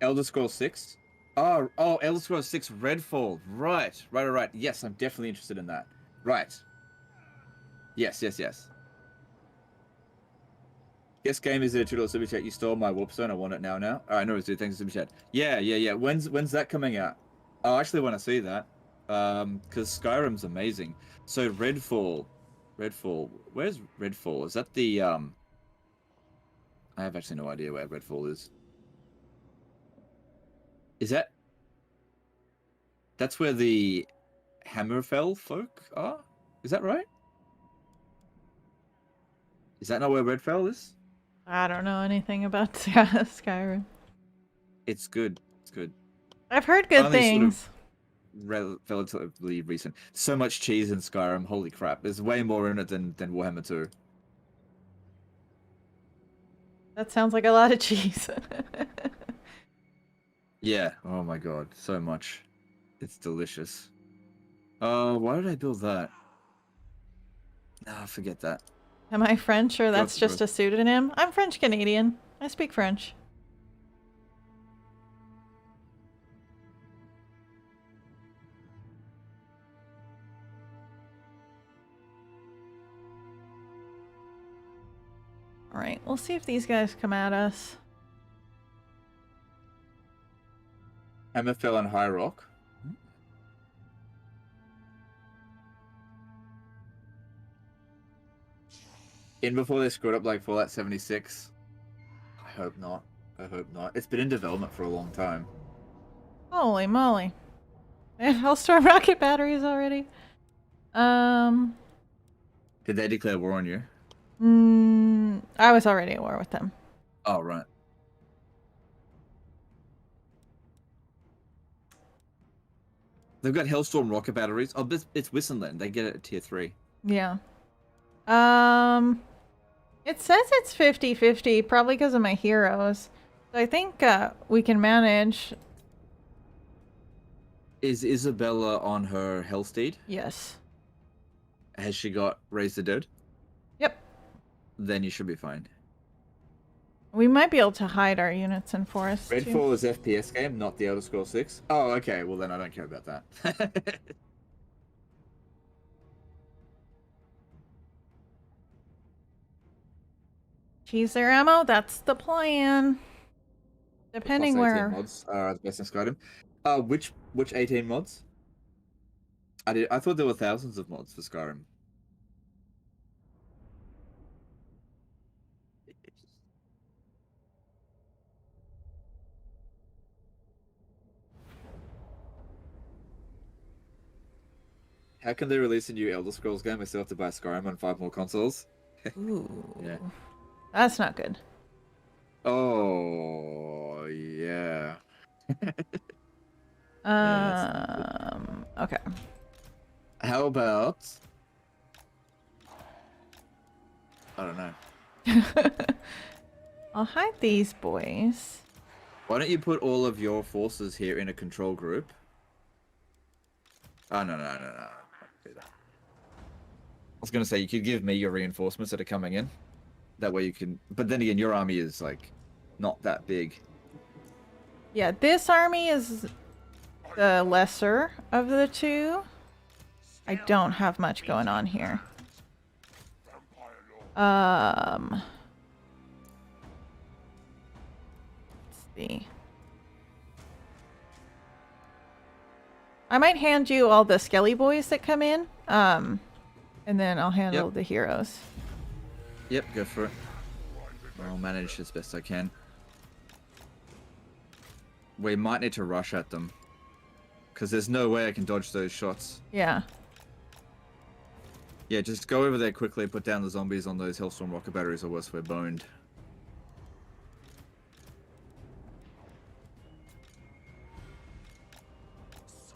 Elder Scrolls 6? Oh, Elder Scrolls 6 Redfall. Right. Yes, I'm definitely interested in that. Right. Yes. Guess game is a $2 super chat. You stole my Warpstone. I want it now. Alright, no worries, dude. Thanks for super chat. Yeah. When's that coming out? Oh, I actually want to see that. Because Skyrim's amazing. So Redfall. Where's Redfall? Is that the I have actually no idea where Redfall is. Is that's where the Hammerfell folk are? Is that right? Is that not where Redfell is? I don't know anything about Skyrim. It's good. I've heard good Only sort of things. relatively recent. So much cheese in Skyrim. Holy crap. There's way more in it than Warhammer 2. That sounds like a lot of cheese. Yeah. Oh my god. So much. It's delicious. Why did I build that? Nah, forget that. Am I French or that's Go. just a pseudonym? I'm French Canadian. I speak French. Alright, we'll see if these guys come at us. Hammerfell and High Rock. In before they screwed up like Fallout 76. I hope not. It's been in development for a long time. Holy moly. They have Hellstorm rocket batteries already. Did they declare war on you? I was already at war with them. Oh, right. They've got Hellstorm rocket batteries. Oh, it's Wissenland. They get it at tier 3. Yeah. It says it's 50-50, probably because of my heroes. So I think we can manage. Is Isabella on her Hellsteed? Yes. Has she got Raise the Dead? Yep. Then you should be fine. We might be able to hide our units in forests too. Redfall is FPS game, not the Elder Scrolls 6. Oh, okay. Well, then I don't care about that. Cheese their ammo, that's the plan. Depending Plus 18 where. mods are the best in Skyrim. Which 18 mods? I thought there were thousands of mods for Skyrim. How can they release a new Elder Scrolls game? I still have to buy Skyrim on 5 more consoles. Ooh. Yeah. That's not good. Oh, yeah. Okay. How about... I don't know. I'll hide these boys. Why don't you put all of your forces here in a control group? Oh, no. I was going to say, you could give me your reinforcements that are coming in. That way you can... But then again, your army is, like, not that big. Yeah, this army is the lesser of the two. I don't have much going on here. Let's see. I might hand you all the skelly boys that come in. And then I'll handle the heroes. Yep, go for it. I'll manage as best I can. We might need to rush at them. Because there's no way I can dodge those shots. Yeah. Yeah, just go over there quickly, put down the zombies on those Hellstorm rocket batteries, or worse, we're boned.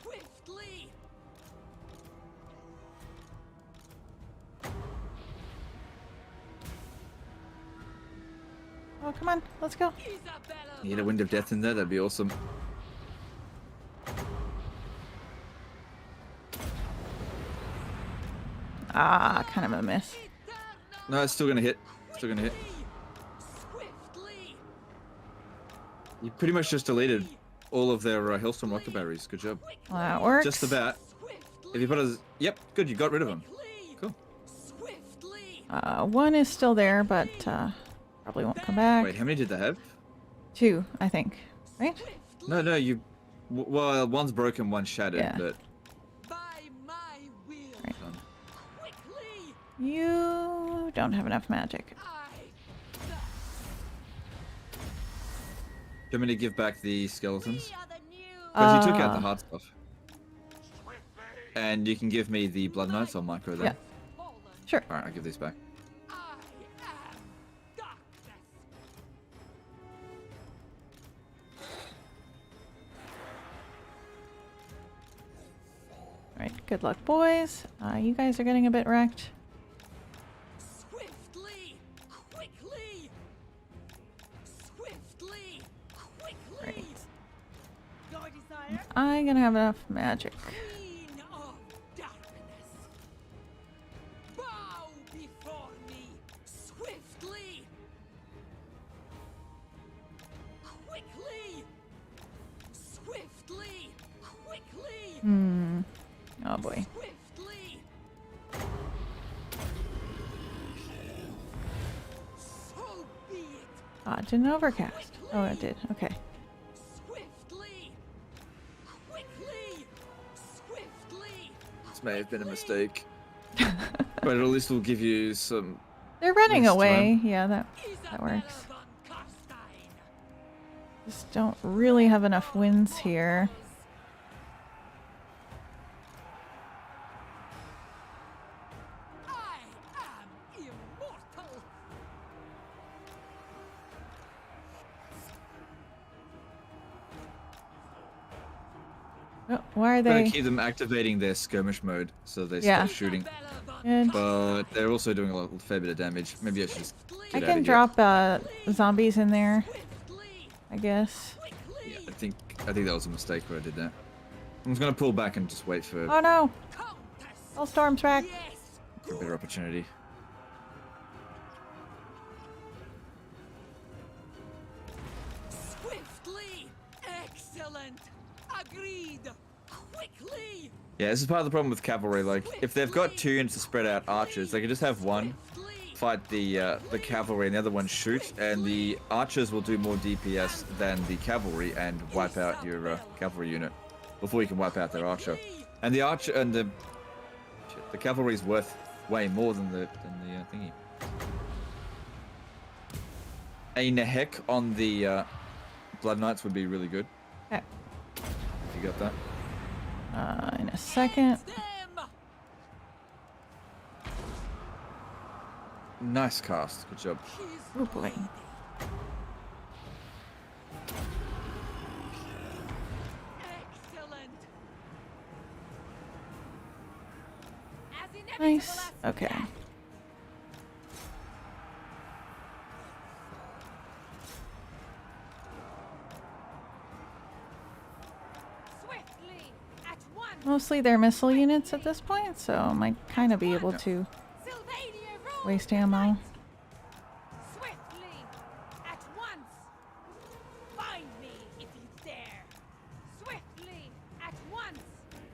Swiftly. Oh, come on. Let's go. Isabella. Need a Wind of Death in there, that'd be awesome. Ah, kind of a miss. No, it's still gonna hit. Still gonna hit. Swiftly. You pretty much just deleted all of their Hellstorm rocket batteries. Good job. Well, that works. Just about. If you put a... Yep, good, you got rid of them. Cool. Swiftly. One is still there, but probably won't come back. Wait, how many did they have? 2, I think. Right? No, you... Well, one's broken, one's shattered, Yeah. but... By my will. Right. Done. Quickly. You don't have enough magic. Do you want me to give back the skeletons? We are the new. Because you took out the hard stuff. And you can give me the Blood Knights, I'll micro them. Yeah. Sure. Alright, I'll give these back. I am darkness. Right. Good luck, boys. You guys are getting a bit wrecked. Swiftly. Quickly. Swiftly. Quickly. Right. Your desire. I'm gonna have enough magic. Queen of darkness. Bow before me. Swiftly. Quickly. Swiftly. Quickly. Hmm. Oh boy. Swiftly. So be it. Didn't overcast. Oh, it did. Okay. Swiftly. Quickly. Swiftly. This may have been a mistake. But at least we'll give you some... They're running Next away. Yeah, that Isabella works. von Carstein. Just don't really have enough wins here. I am immortal. Oh, why are I'm gonna they? keep them activating their skirmish mode, so they Yeah. stop shooting. Isabella von Good. But they're also doing a fair bit of damage. Maybe I should just I get out can of drop zombies in there, Swiftly. I guess. here. Yeah, I think that was a mistake where I did that. I'm just gonna pull back and just wait for Oh no! Countess. Hellstorm's back. Yes. a better opportunity. Swiftly. Excellent. Agreed. Quickly. Yeah, this is part of the problem with cavalry. Like, if they've got 2 units to spread out archers, they can just have one fight the cavalry and the other one shoot, and the archers will do more DPS than the cavalry and wipe out your cavalry unit before you can wipe out their archer. And the archer and the cavalry is worth way more than the thingy. A Nehek on the Blood Knights would be really good. Okay. If you got that. In a second. Them. Nice cast. Good job. Oh boy. Excellent. As inevitable Nice. as Okay. death. Swiftly at once. Mostly they're missile units at this point, so I might kind of be able to Sylvania rules waste the ammo. night. Swiftly at once. Find me if you dare. Swiftly at once.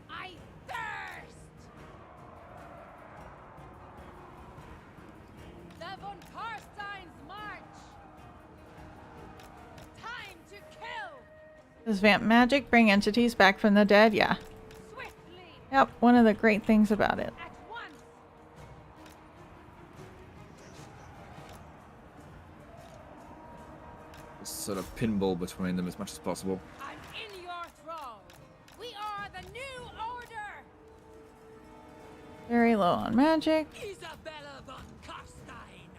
I thirst. The von Carstein's march. Time to kill. Does Vamp Magic bring entities back from the dead? Yeah. Swiftly Yep, one of the great things about it. at once. Just sort of pinball between them as much as possible. I'm in your thrall. We are the new order. Very low on magic. Isabella von Carstein.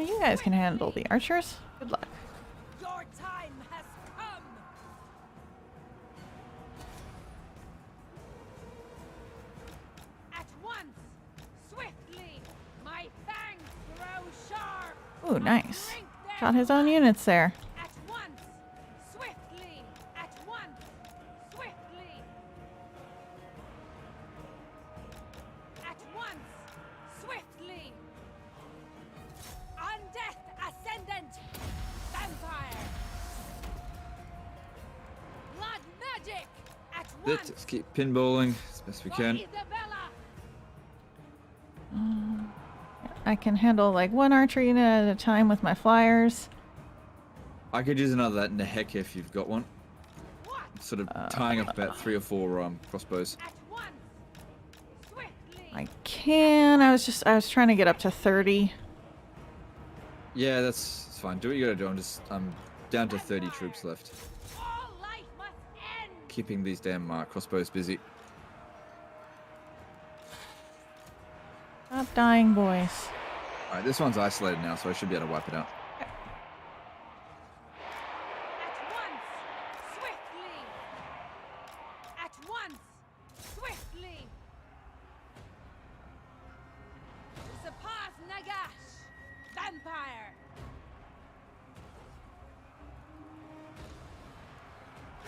You guys can handle the archers. Good luck. Your time has come. At once, swiftly, my fangs grow sharp. Ooh, nice. Drink their Shot his own units there. At once, swiftly, at once, swiftly. At once, swiftly. Undeath Ascendant, vampire. Blood magic, at once. Let's keep pinballing as best we For can. Isabella. I can handle like one archer unit at a time with my flyers. I could use another Nehek if you've got one. What? Sort of tying up about 3 or 4 crossbows. At once, swiftly. I can. I was trying to get up to 30. Yeah, that's fine. Do what you gotta do. I'm down to 30 troops left. All life must end. Keeping these damn crossbows busy. Stop dying, boys. Alright, this one's isolated now, so I should be able to wipe it out. At once, swiftly. At once, swiftly. Surpass Nagash, vampire.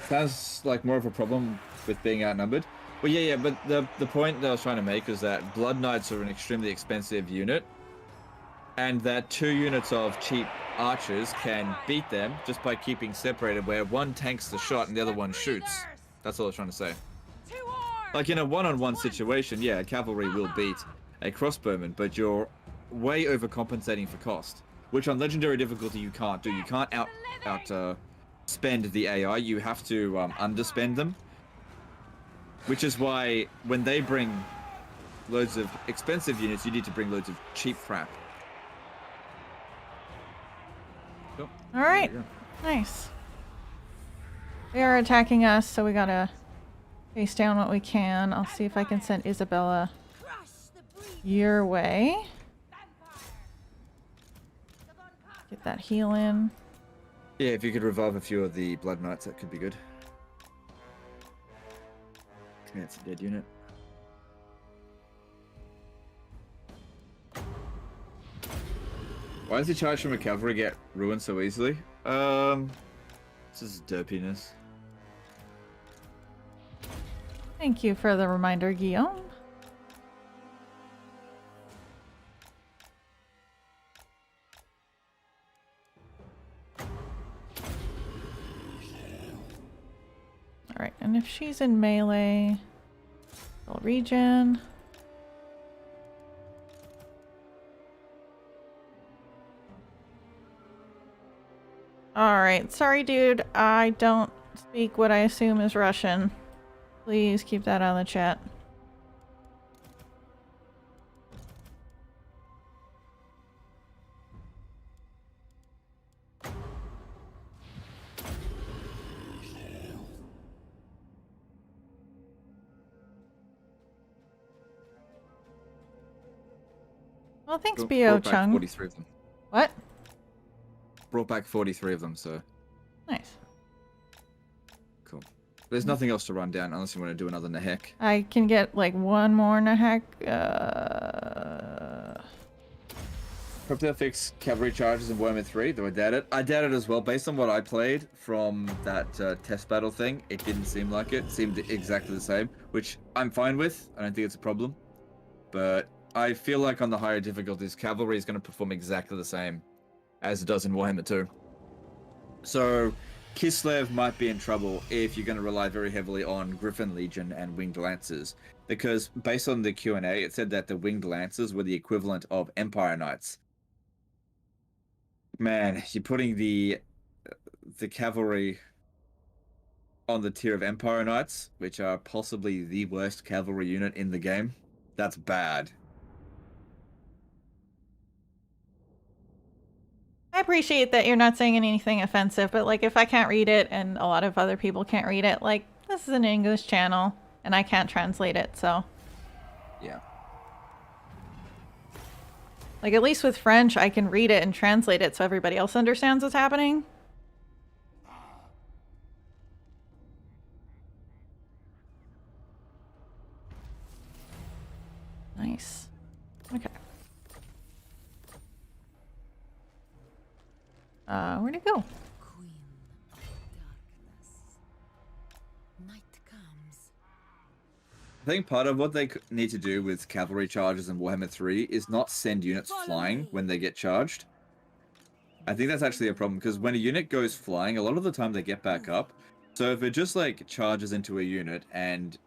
Sounds like more of a problem with being outnumbered. Well, yeah, but the point that I was trying to make is that Blood Knights are an extremely expensive unit, and that 2 units of cheap archers can beat them just by keeping separated, where one tanks the shot and the other one shoots. That's all I was trying to say. To arms. Like in a one-on-one situation, yeah, cavalry will beat a crossbowman, but you're way overcompensating for cost, which on legendary difficulty you can't do. You can't spend the AI. You have to underspend them, which is why when they bring loads of expensive units, you need to bring loads of cheap crap. Cool. All right. There you Nice. They are attacking us, so we gotta face down what we can. I'll see if I can send Isabella Crush the breed, your way. vampire. The von Carstein. Get that heal in. Yeah, if you could revive a few of the Blood Knights, that could be good. Yeah, it's a dead unit. Why does the charge from a cavalry get ruined so easily? This is derpiness. Thank you for the reminder, Guillaume. Alright, and if she's in melee, I'll regen. Alright, sorry dude, I don't speak what I assume is Russian. Please keep that on the chat. Well, thanks, Bo Brought back Chung. 43 of them. What? Brought back 43 of them, so Nice. cool. There's nothing else to run down unless you want to do another Nahek. I can get like one more Nahek. Hope they'll fix cavalry charges in Warhammer 3, though I doubt it. I doubt it as well. Based on what I played from that test battle thing, it didn't seem like it. It seemed exactly the same, which I'm fine with. I don't think it's a problem. But I feel like on the higher difficulties, cavalry is going to perform exactly the same as it does in Warhammer 2. So Kislev might be in trouble if you're going to rely very heavily on Griffin Legion and Winged Lancers. Because based on the Q&A, it said that the Winged Lancers were the equivalent of Empire Knights. Man, you're putting the cavalry on the tier of Empire Knights, which are possibly the worst cavalry unit in the game. That's bad. I appreciate that you're not saying anything offensive, but like if I can't read it and a lot of other people can't read it, like this is an English channel and I can't translate it, so. Yeah. Like at least with French, I can read it and translate it so everybody else understands what's happening. Nice. Okay. Where'd it go? Queen of darkness. Night comes. I think part of what they need to do with cavalry charges in Warhammer 3 is not send units flying when they get charged. I think that's actually a problem, because when a unit goes flying, a lot of the time they get back up. So if it just like charges into a unit and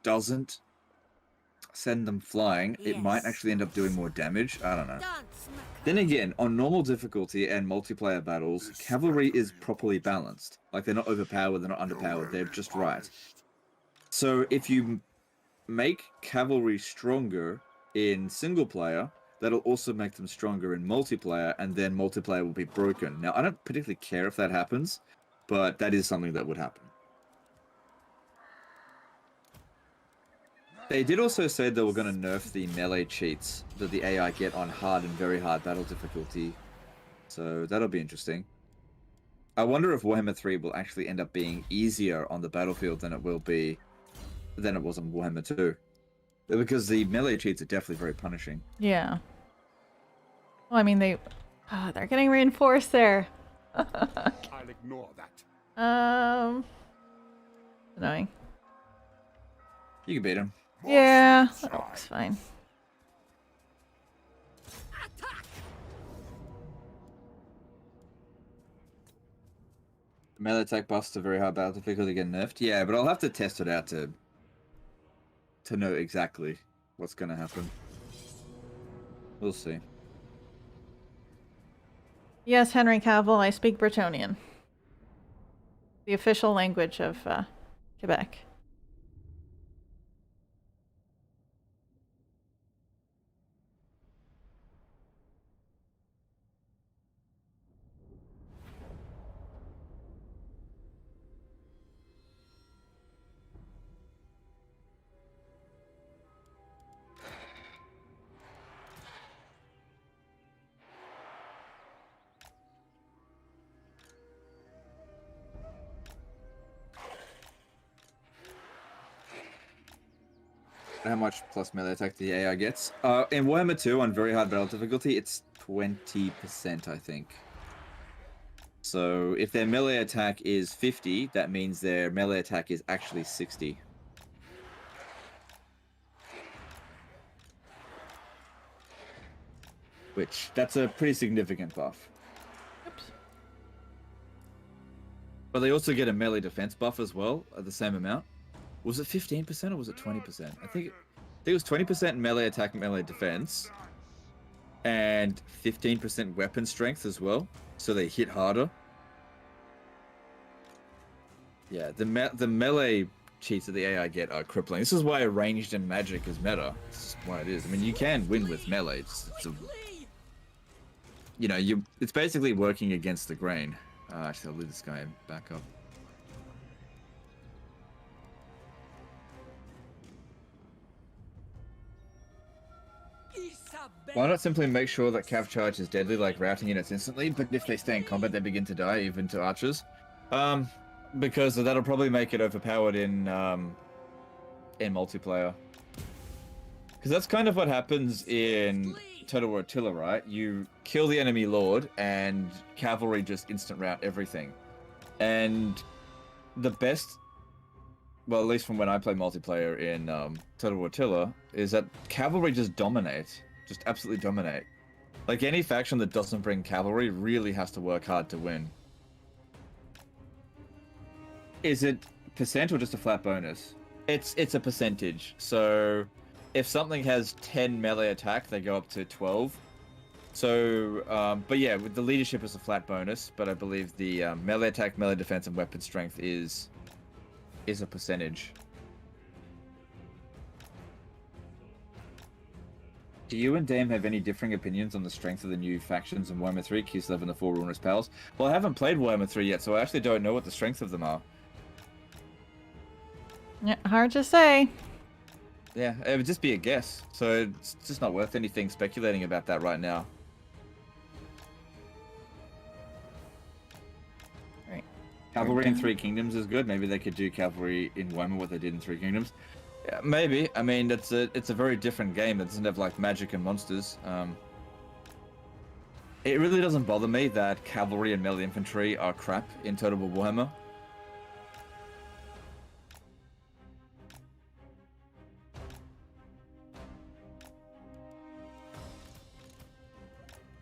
doesn't send them flying, it might actually end up doing more damage. I don't know. Then again, on normal difficulty and multiplayer battles, cavalry is properly balanced. Like, they're not overpowered, they're not underpowered, they're just right. So if you make cavalry stronger in single player, that'll also make them stronger in multiplayer, and then multiplayer will be broken. Now, I don't particularly care if that happens, but that is something that would happen. They did also say they were going to nerf the melee cheats that the AI get on hard and very hard battle difficulty. So that'll be interesting. I wonder if Warhammer 3 will actually end up being easier on the battlefield than it was on Warhammer 2. Because the melee cheats are definitely very punishing. Yeah. Well, I mean, they're getting reinforced there. I'll ignore that. Annoying. You can beat him. Yeah, that looks fine. Melee attack buffs to very hard battle difficulty get nerfed. Yeah, but I'll have to test it out to know exactly what's going to happen. We'll see. Yes, Henry Cavill, I speak Bretonian. The official language of Quebec. How much plus melee attack the AI gets? In Warhammer 2 on very hard battle difficulty, it's 20%, I think. So if their melee attack is 50, that means their melee attack is actually 60. Which, that's a pretty significant buff. Oops. But they also get a melee defense buff as well, at the same amount. Was it 15% or was it 20%? I think it was 20% melee attack and melee defense. And 15% weapon strength as well. So they hit harder. Yeah, the melee cheats that the AI get are crippling. This is why ranged and magic is meta. This is why it is. I mean, you can win with melee. It's basically working against the grain. Actually, I'll leave this guy back up. Why not simply make sure that cav charge is deadly, like routing units instantly, but if they stay in combat, they begin to die, even to archers? Because that'll probably make it overpowered in multiplayer. Because that's kind of what happens in Total War Attila, right? You kill the enemy lord, and cavalry just instant rout everything. And the best, well, at least from when I play multiplayer in Total War Attila, is that cavalry just dominate. Just absolutely dominate. Like, any faction that doesn't bring cavalry really has to work hard to win. Is it percent or just a flat bonus? It's a percentage. So if something has 10 melee attack, they go up to 12. So, but yeah, with the leadership is a flat bonus, but I believe the melee attack, melee defense, and weapon strength is a percentage. Do you and Dame have any differing opinions on the strength of the new factions in Warhammer 3, Kislev and the Forerunners Pals? Well, I haven't played Warhammer 3 yet, so I actually don't know what the strength of them are. Yeah, hard to say. Yeah, it would just be a guess, so it's just not worth anything speculating about that right now. Right. Cavalry in Three Kingdoms is good. Maybe they could do cavalry in Warhammer what they did in Three Kingdoms. Yeah, maybe. I mean, it's a very different game that doesn't have like magic and monsters. It really doesn't bother me that cavalry and melee infantry are crap in Total War Warhammer.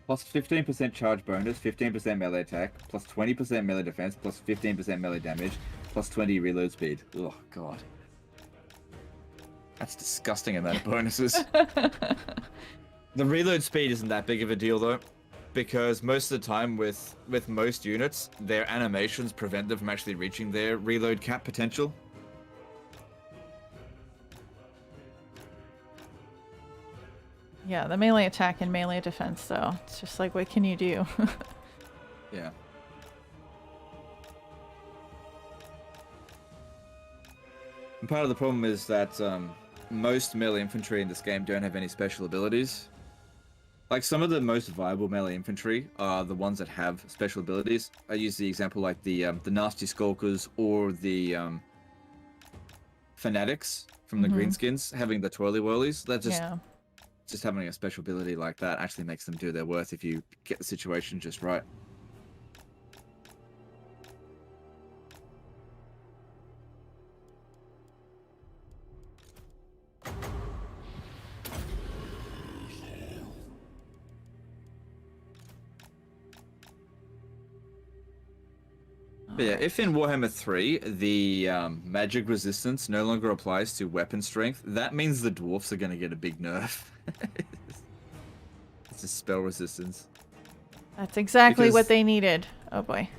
Plus 15% charge bonus, 15% melee attack, plus 20% melee defense, plus 15% melee damage, plus 20 reload speed. Oh, God. That's disgusting amount of bonuses. The reload speed isn't that big of a deal, though, because most of the time with most units, their animations prevent them from actually reaching their reload cap potential. Yeah, the melee attack and melee defense, though. It's just like, what can you do? Yeah. And part of the problem is that most melee infantry in this game don't have any special abilities. Like, some of the most viable melee infantry are the ones that have special abilities. I use the example like the nasty skulkers or the fanatics from the greenskins having the twirly whirlies. They're just just having a special ability like that actually makes them do their worth if you get the situation just right. But yeah, if in Warhammer 3 the magic resistance no longer applies to weapon strength, that means the dwarfs are going to get a big nerf. It's a spell resistance. That's exactly Because- what they needed. Oh boy.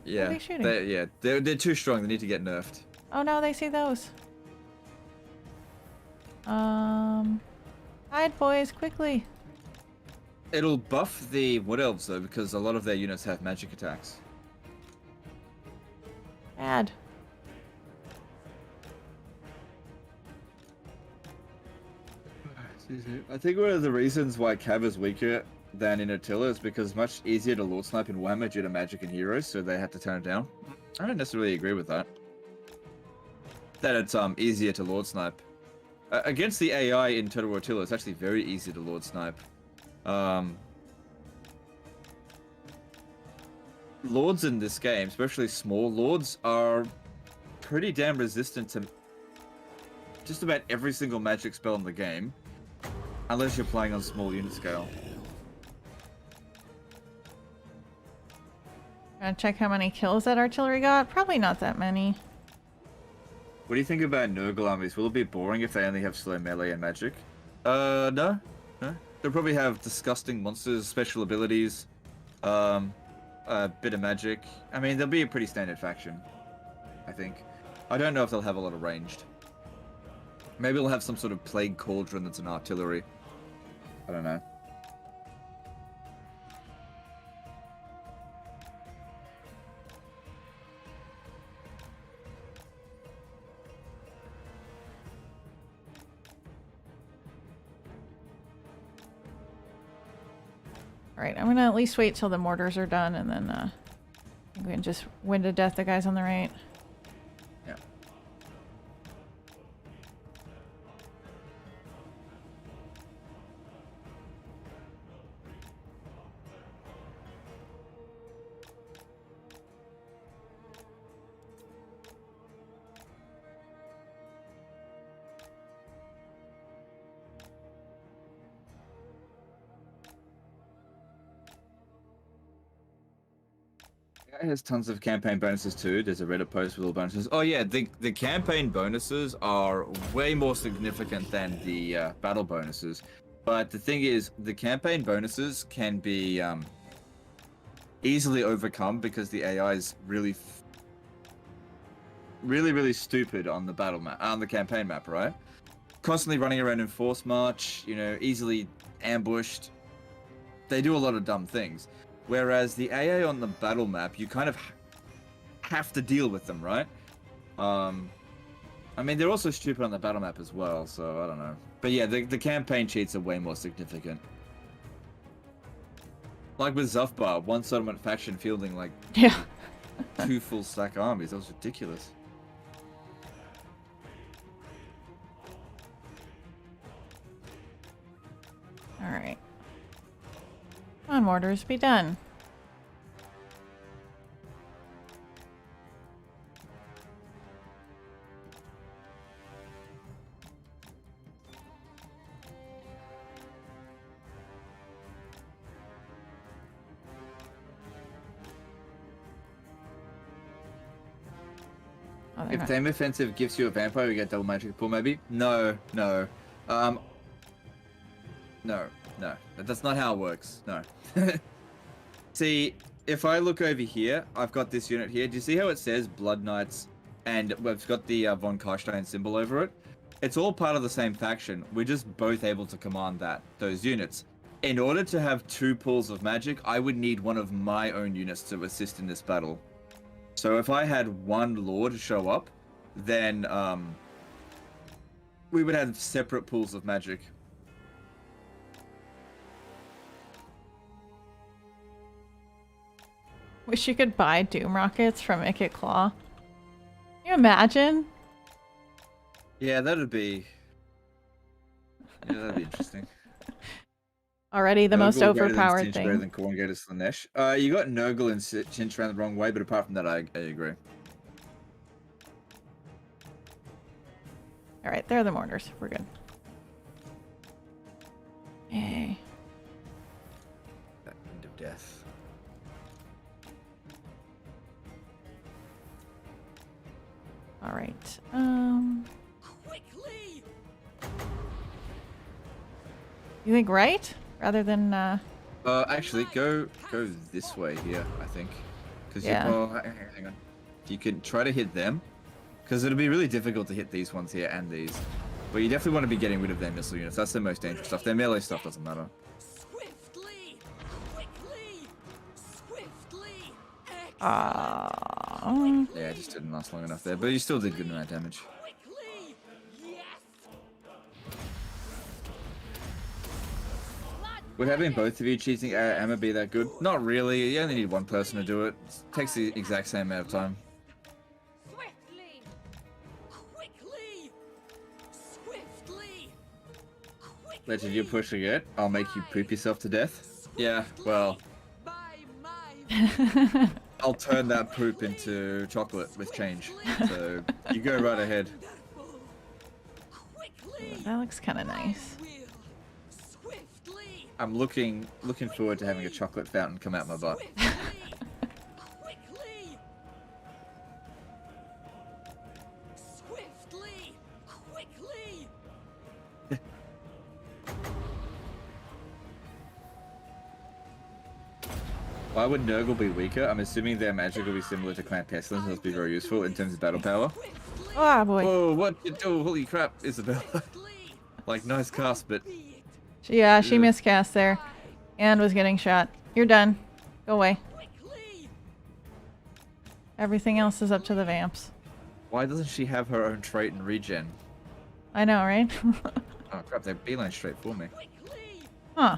Yeah, are they shooting? they're too strong. They need to get nerfed. Oh no, they see those. Hide, boys, quickly. It'll buff the Wood Elves though, because a lot of their units have magic attacks. Bad. I think one of the reasons why Cav is weaker than in Attila is because it's much easier to Lord Snipe in Warhammer due to magic and heroes, so they had to turn it down. I don't necessarily agree with that. That it's easier to Lord Snipe. Against the AI in Total War Attila, it's actually very easy to Lord Snipe. Lords in this game, especially small lords, are pretty damn resistant to just about every single magic spell in the game. Unless you're playing on small unit scale. Gonna check how many kills that artillery got. Probably not that many. What do you think about Nurgle armies? Will it be boring if they only have slow melee and magic? No. They'll probably have disgusting monsters, special abilities, a bit of magic. I mean, they'll be a pretty standard faction, I think. I don't know if they'll have a lot of ranged. Maybe they'll have some sort of plague cauldron that's an artillery. I don't know. Alright, I'm gonna at least wait till the mortars are done and then I think we can just win to death the guys on the right. Yeah. It has tons of campaign bonuses too. There's a Reddit post with all bonuses. Oh yeah, the campaign bonuses are way more significant than the battle bonuses. But the thing is, the campaign bonuses can be easily overcome because the AI is really stupid on the battle map, on the campaign map, right? Constantly running around in force march, you know, easily ambushed. They do a lot of dumb things. Whereas the AA on the battle map, you kind of have to deal with them, right? I mean, they're also stupid on the battle map as well, so I don't know. But yeah, the campaign cheats are way more significant. Like with Zufbar, one settlement faction fielding like Yeah. 2 full stack armies. That was ridiculous. Alright. Come on, mortars, be done. Oh, they're If not- Dame Offensive gives you a vampire, you get double magic pool, maybe? No. No. That's not how it works. No. See, if I look over here, I've got this unit here. Do you see how it says Blood Knights and we've got the von Carstein symbol over it? It's all part of the same faction. We're just both able to command those units. In order to have 2 pools of magic, I would need one of my own units to assist in this battle. So if I had 1 Lord show up, then we would have separate pools of magic. Wish you could buy Doom rockets from Ikit Claw. Can you imagine? Yeah, that'd be interesting. Already the most Nurgle greater than overpowered Cinch, greater thing. than Khorne, greater than Slanesh. You got Nurgle and Cinch around the wrong way, but apart from that, I agree. Alright, they're the mortars. We're good. Yay. That end of death. Alright. Quickly! You think right? Rather than, Actually, go this way here, I think. Because Yeah. hang on. You could try to hit them, because it'll be really difficult to hit these ones here and these. But you definitely want to be getting rid of their missile units. That's the most dangerous stuff. Their melee stuff doesn't matter. Swiftly! Quickly! Swiftly! Yeah, it just didn't last long enough there, but you still did good amount of damage. Quickly! Yes! Would having both of you cheating Emma be that good? Not really. You only need one person to do it. It takes the exact same amount of time. Swiftly! Quickly! Swiftly! Legend, you're pushing it. I'll make you poop yourself to death. Yeah, well, By my I'll turn that poop into chocolate with change. So you go right ahead. quickly! that looks kind of nice. Will swiftly! I'm looking forward to having a chocolate fountain come out my butt. Quickly! Swiftly! Quickly! Why would Nurgle be weaker? I'm assuming their magic will be similar to Clan Pestilence, and it'll be very useful in terms of battle power. Oh boy. Whoa, what? Oh, holy crap, Isabella. Like, nice cast, but Yeah, she Ugh. miscast there. And was getting shot. You're done. Go away. Everything else is up to the vamps. why doesn't she have her own trait and regen? I know, right? Oh crap, they beeline straight for me. Huh.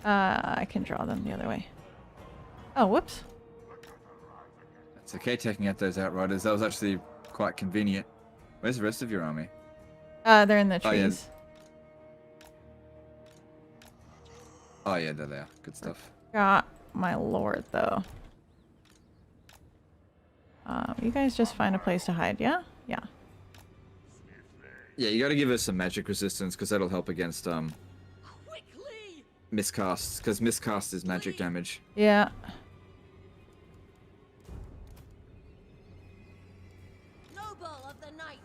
I can draw them the other way. Oh, whoops. It's okay taking out those Outriders. That was actually quite convenient. Where's the rest of your army? They're in the Oh, yeah. trees. Oh yeah, they're there. Good stuff. Got my lord, though. You guys just find a place to hide, yeah? Yeah. Yeah, you got to give us some magic resistance because that'll help against Quickly! miscasts. Because miscast is magic damage. Yeah. Noble of the night.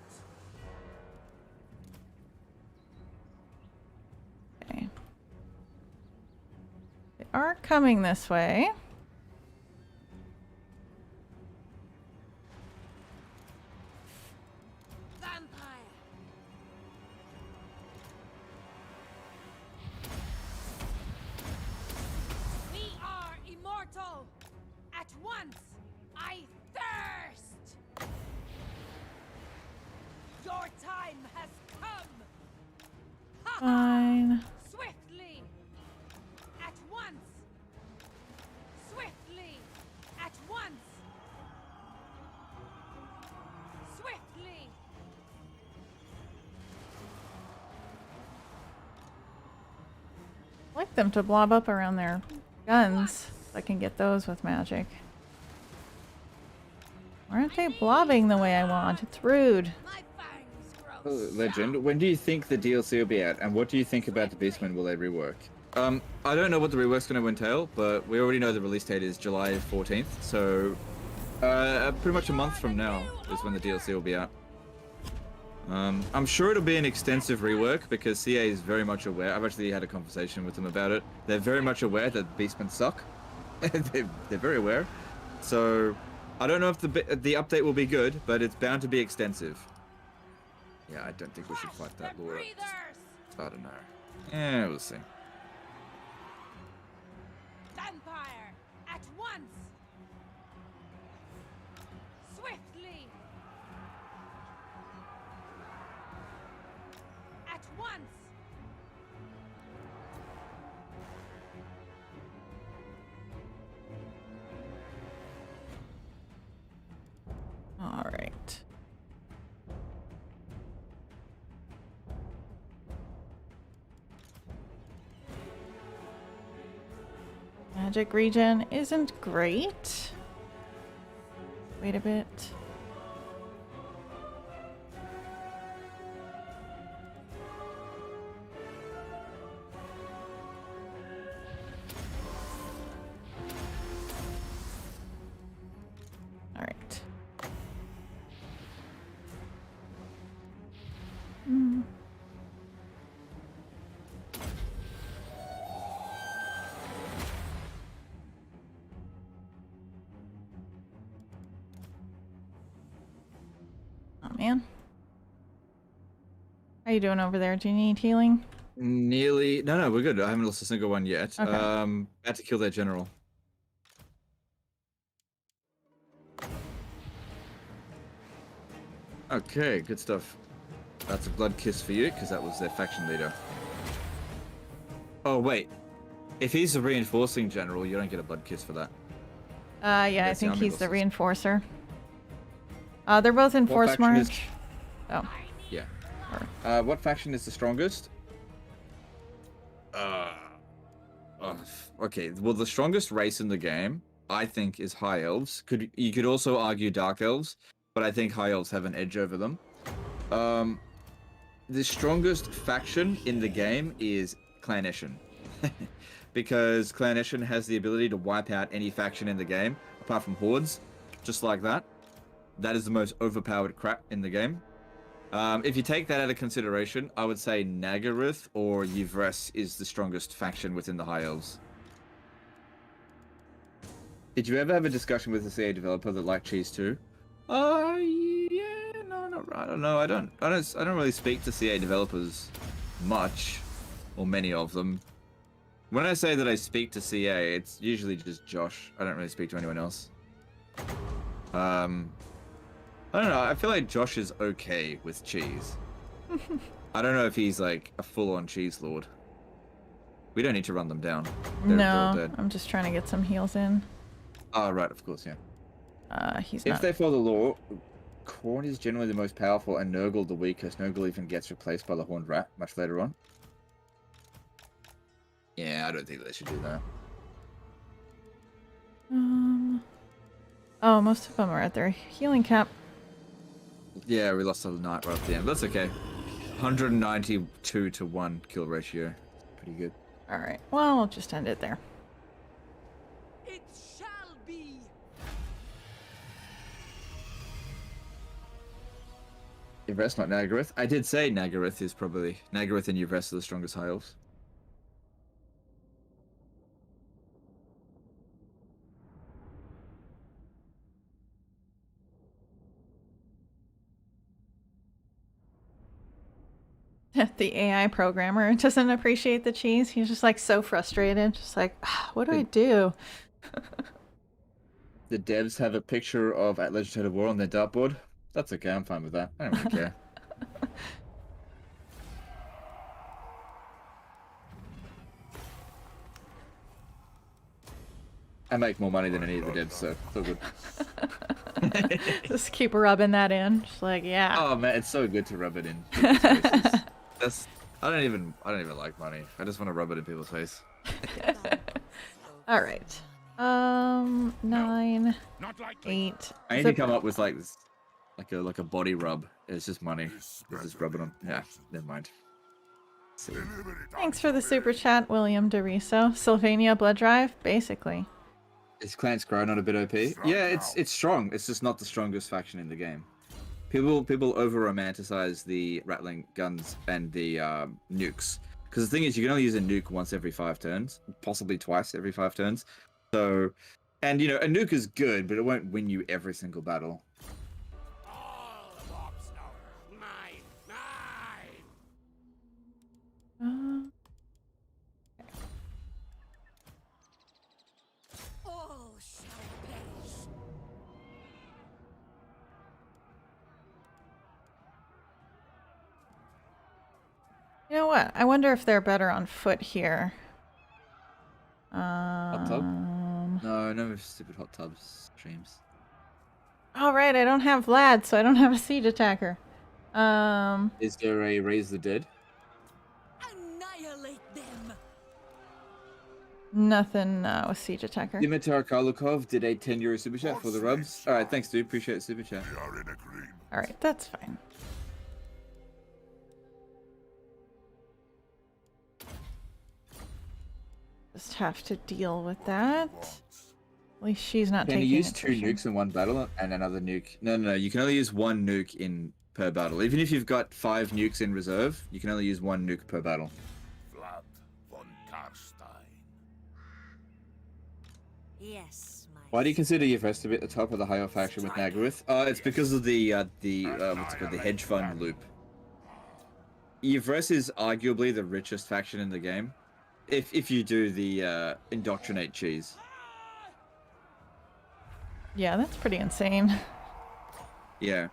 Okay. They are coming this way. Vampire. We are immortal. At once, I thirst. Your time has come. Ha ha! Fine. Swiftly. At once. Swiftly. At once. Swiftly. I like them to blob up around their guns. I can get those with magic. Why aren't they blobbing the way I want? It's rude. My fangs Oh, grow Legend, when do you think the DLC will be out, and what do you think about the Beastmen? Will they rework? I don't know what the rework's going to entail, but we already know the release date is July 14th, so pretty much a month from now is when the DLC will be out. I'm sure it'll be an extensive rework because CA is very much aware. I've actually had a conversation with them about it. They're very much aware that Beastmen suck. they're very aware. So I don't know if the update will be good, but it's bound to be extensive. Yeah, I don't think we should fight that the Laura. breathers. I don't know. Yeah, we'll see. Vampire. At once. Swiftly. At once. All right. Magic regen isn't great. Wait a bit. All right. Oh man. How you doing over there? Do you need healing? Nearly. No, we're good. I haven't lost a single one yet. Okay. Had to kill their general. Okay, good stuff. That's a blood kiss for you, because that was their faction leader. Oh, wait. If he's a reinforcing general, you don't get a blood kiss for that. Yeah, I That's the think army he's the losses. reinforcer. They're both in What force faction is- march. Oh, Yeah. What faction is the strongest? Okay, well, the strongest race in the game, I think, is High Elves. You could also argue Dark Elves, but I think High Elves have an edge over them. The strongest faction in the game is Clan Eshin. Because Clan Eshin has the ability to wipe out any faction in the game, apart from Hordes, just like that. That is the most overpowered crap in the game. If you take that out of consideration, I would say Nagaruth or Yvres is the strongest faction within the High Elves. Did you ever have a discussion with a CA developer that liked cheese too? Yeah, no, I don't know. I don't really speak to CA developers much, or many of them. When I say that I speak to CA, it's usually just Josh. I don't really speak to anyone else. I don't know. I feel like Josh is okay with cheese. I don't know if he's like a full-on cheese lord. We don't need to run them down. They're all No, dead. I'm just trying to get some heals in. Oh, right, of course, yeah. He's If not. they follow the law, Khorne is generally the most powerful and Nurgle the weakest. Nurgle even gets replaced by the Horned Rat much later on. Yeah, I don't think they should do that. Oh, most of them are at their healing cap. Yeah, we lost a knight right at the end. That's okay. 192 to 1 kill ratio. Pretty good. All right. Well, I'll just end it there. It shall be. Yvresse, not Nagaroth. I did say Nagaroth is probably... Nagaroth and Yvresse are the strongest high elves. The AI programmer doesn't appreciate the cheese. He's just like so frustrated. Just like, what do I do? The devs have a picture of at LegendofTotalWar on their dartboard. That's okay, I'm fine with that. I don't really care. I make more money than any of the devs, so it's all good. Just keep rubbing that in. Just like, yeah. Oh man, it's so good to rub it in. That's I don't even like money. I just want to rub it in people's face. All right. 9, Not likely. 8. I need to come up with like this, like a body rub. It's just money. It's just rub it on. Yeah, never mind. See. Thanks for the super chat, William DeRiso. Sylvania Blood Drive, basically. Is Clan Scry not a bit OP? Yeah, it's strong. It's just not the strongest faction in the game. People over romanticize the rattling guns and the nukes. Because the thing is, you can only use a nuke once every 5 turns, possibly twice every 5 turns. So, and you know, a nuke is good, but it won't win you every single battle. All the mobs know. Mine, mine. All shall perish. You know what? I wonder if they're better on foot here. Hot tub? No stupid hot tubs streams. All right, I don't have Vlad, so I don't have a siege attacker. Is there a Raise the Dead? Annihilate them. Nothing with siege attacker. Dimitar Karlukov did a €10 super chat for the rubs. Alright, thanks dude, appreciate the super chat. We are in agreement. All right, that's fine. Just have to deal with that. At least she's not Can taking you use 2 attrition. nukes in one battle and another nuke? No, you can only use 1 nuke in per battle. Even if you've got 5 nukes in reserve, you can only use 1 nuke per battle. Vlad von Carstein. Yes, my. Why do you consider Yvresse to be at the top of the higher faction with Nagaroth? It's because of the what's it called, the hedge fund loop. Yvresse is arguably the richest faction in the game. If you do the indoctrinate cheese. Yeah, that's pretty insane. Yeah.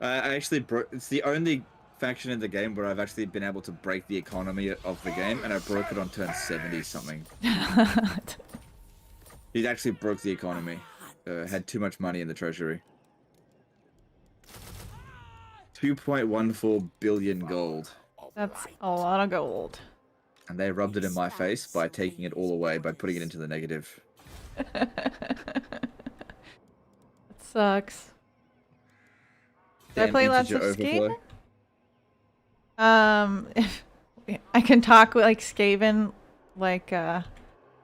I actually it's the only faction in the game where I've actually been able to break the economy of the game, and I broke it on turn 70 something. He actually broke the economy. Had too much money in the treasury. 2.14 billion gold. That's a lot of gold. And they rubbed it in my face by taking it all away, by putting it into the negative. That sucks. Did I Damn play lots integer of overflow. Skaven? I can talk like Skaven, like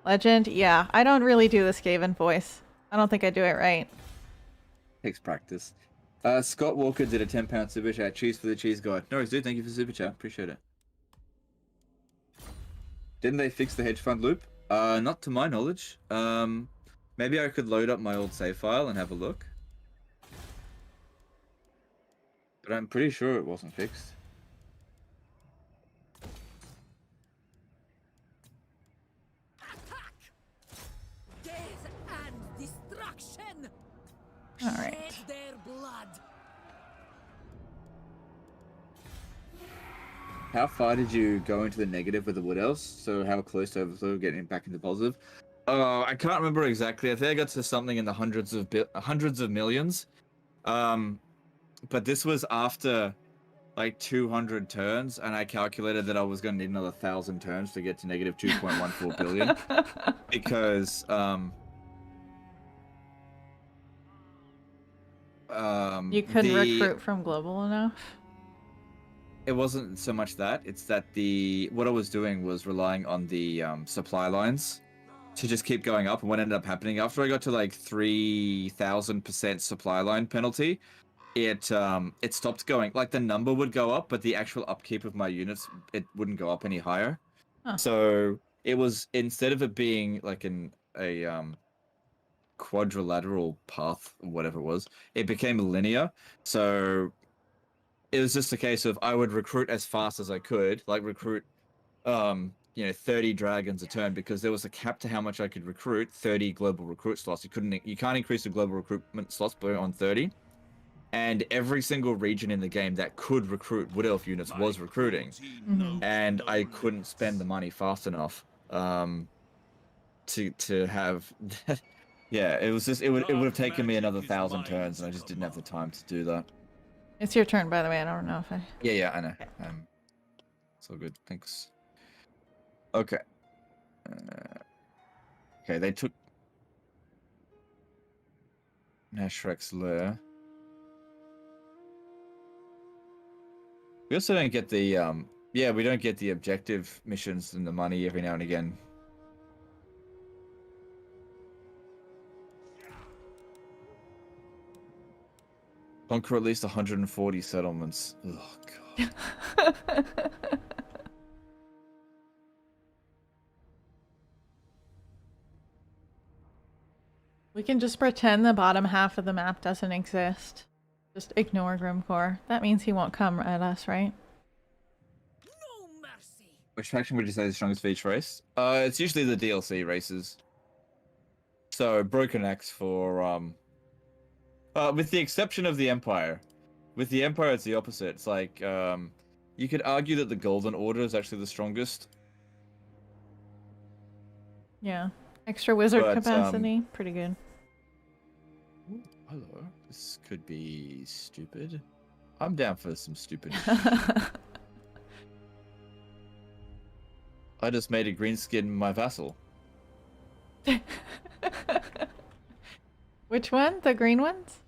Legend. Yeah, I don't really do the Skaven voice. I don't think I do it right. Takes practice. Scott Walker did a £10 super chat. Cheese for the cheese guy. No worries, dude. Thank you for the super chat. Appreciate it. Didn't they fix the hedge fund loop? Not to my knowledge. Maybe I could load up my old save file and have a look. But I'm pretty sure it wasn't fixed. Attack! Death and destruction. All right. Shed their blood. how far did you go into the negative with the Wood Elves? So how close to overflow getting back into positive? I can't remember exactly. I think I got to something in the hundreds of millions. But this was after like 200 turns, and I calculated that I was going to need another 1,000 turns to get to negative 2.14 billion because You couldn't recruit from global enough? It wasn't so much that, it's that what I was doing was relying on the supply lines to just keep going up. And what ended up happening after I got to like 3,000% supply line penalty, it stopped going. Like the number would go up, but the actual upkeep of my units, it wouldn't go up any higher. Huh. So it was, instead of it being like a quadrilateral path or whatever it was, it became linear. So it was just a case of I would recruit as fast as I could, like recruit 30 dragons a turn, because there was a cap to how much I could recruit. 30 global recruit slots. You can't increase the global recruitment slots beyond 30. And every single region in the game that could recruit Wood Elf units was recruiting. And I couldn't spend the money fast enough to have that. Yeah, it was just it would have taken me another 1,000 turns, and I just didn't have the time to do that. It's your turn, by the way. I don't know if I... Yeah, I know. It's all good. Thanks. Okay. Okay, they took Nashrek's lair. We also don't get the we don't get the objective missions and the money every now and again. Conquer at least 140 settlements. Oh god. We can just pretend the bottom half of the map doesn't exist. Just ignore Grimcore. That means he won't come at us, right? No mercy. Which faction would you say is the strongest for each race? It's usually the DLC races. So Broken Axe for with the exception of the Empire. With the Empire, it's the opposite. It's like you could argue that the Golden Order is actually the strongest. Yeah. Extra wizard But, capacity. Pretty good. Ooh, hello. This could be stupid. I'm down for some stupid. I just made a greenskin my vassal. Which one? The green ones?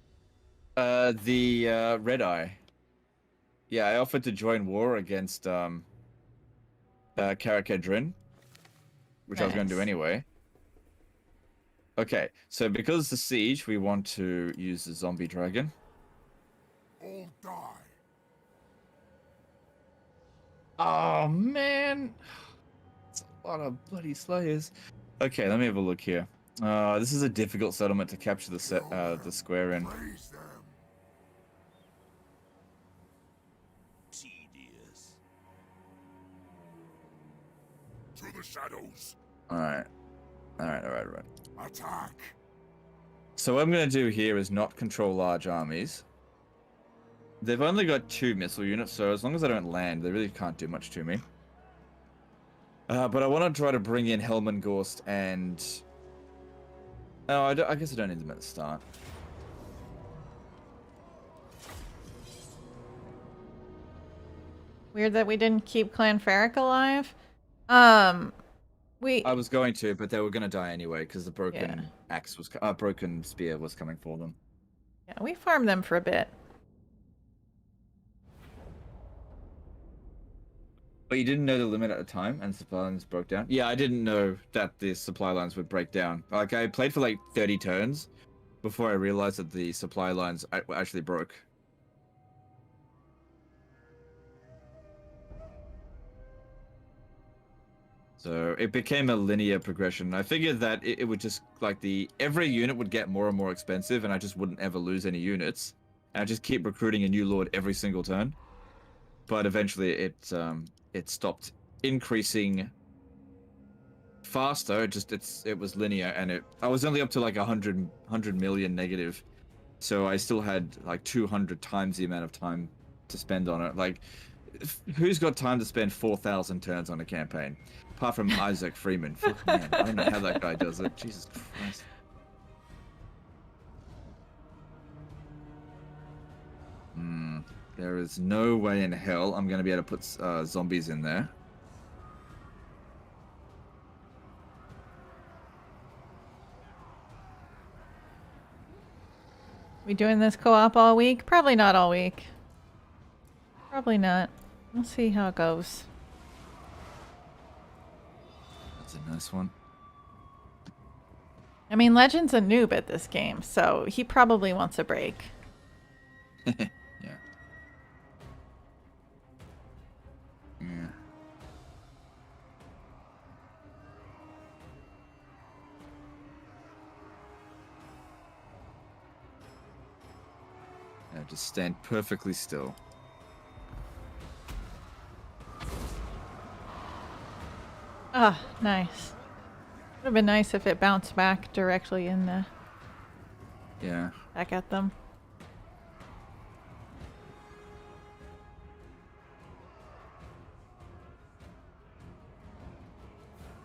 The Red Eye. Yeah, I offered to join war against Karakadrin, which I was going to do Nice. anyway. Okay, so because it's a siege, we want to use the zombie dragon. All die. Oh man, it's a lot of bloody slayers. Okay, let me have a look here. This is a difficult settlement to capture the square in. Praise them. Tedious. To the shadows. All right. Attack. So what I'm going to do here is not control large armies. They've only got 2 missile units, so as long as I don't land, they really can't do much to me. But I want to try to bring in Helmengorst and... Oh, I guess I don't need them at the start. Weird that we didn't keep Clan Ferric alive. I was going to, but they were going to die anyway because the broken Yeah. axe was... broken spear was coming for them. Yeah, we farmed them for a bit. But you didn't know the limit at the time, and supply lines broke down? Yeah, I didn't know that the supply lines would break down. Like, I played for like 30 turns before I realized that the supply lines actually broke. So it became a linear progression. I figured that it would just, like, every unit would get more and more expensive, and I just wouldn't ever lose any units. And I'd just keep recruiting a new lord every single turn. But eventually it stopped increasing faster. It was linear, and I was only up to like 100 million negative, so I still had like 200 times the amount of time to spend on it. Like who's got time to spend 4,000 turns on a campaign? Apart from Isaac Freeman. Fuck, man, I don't know how that guy does it. Jesus Christ. There is no way in hell I'm going to be able to put zombies in there. We doing this co-op all week? Probably not all week. Probably not. We'll see how it goes. That's a nice one. I mean, Legend's a noob at this game, so he probably wants a break. Yeah. Yeah. Yeah, just stand perfectly still. Ah, nice. Would have been nice if it bounced back directly in the Yeah. back at them.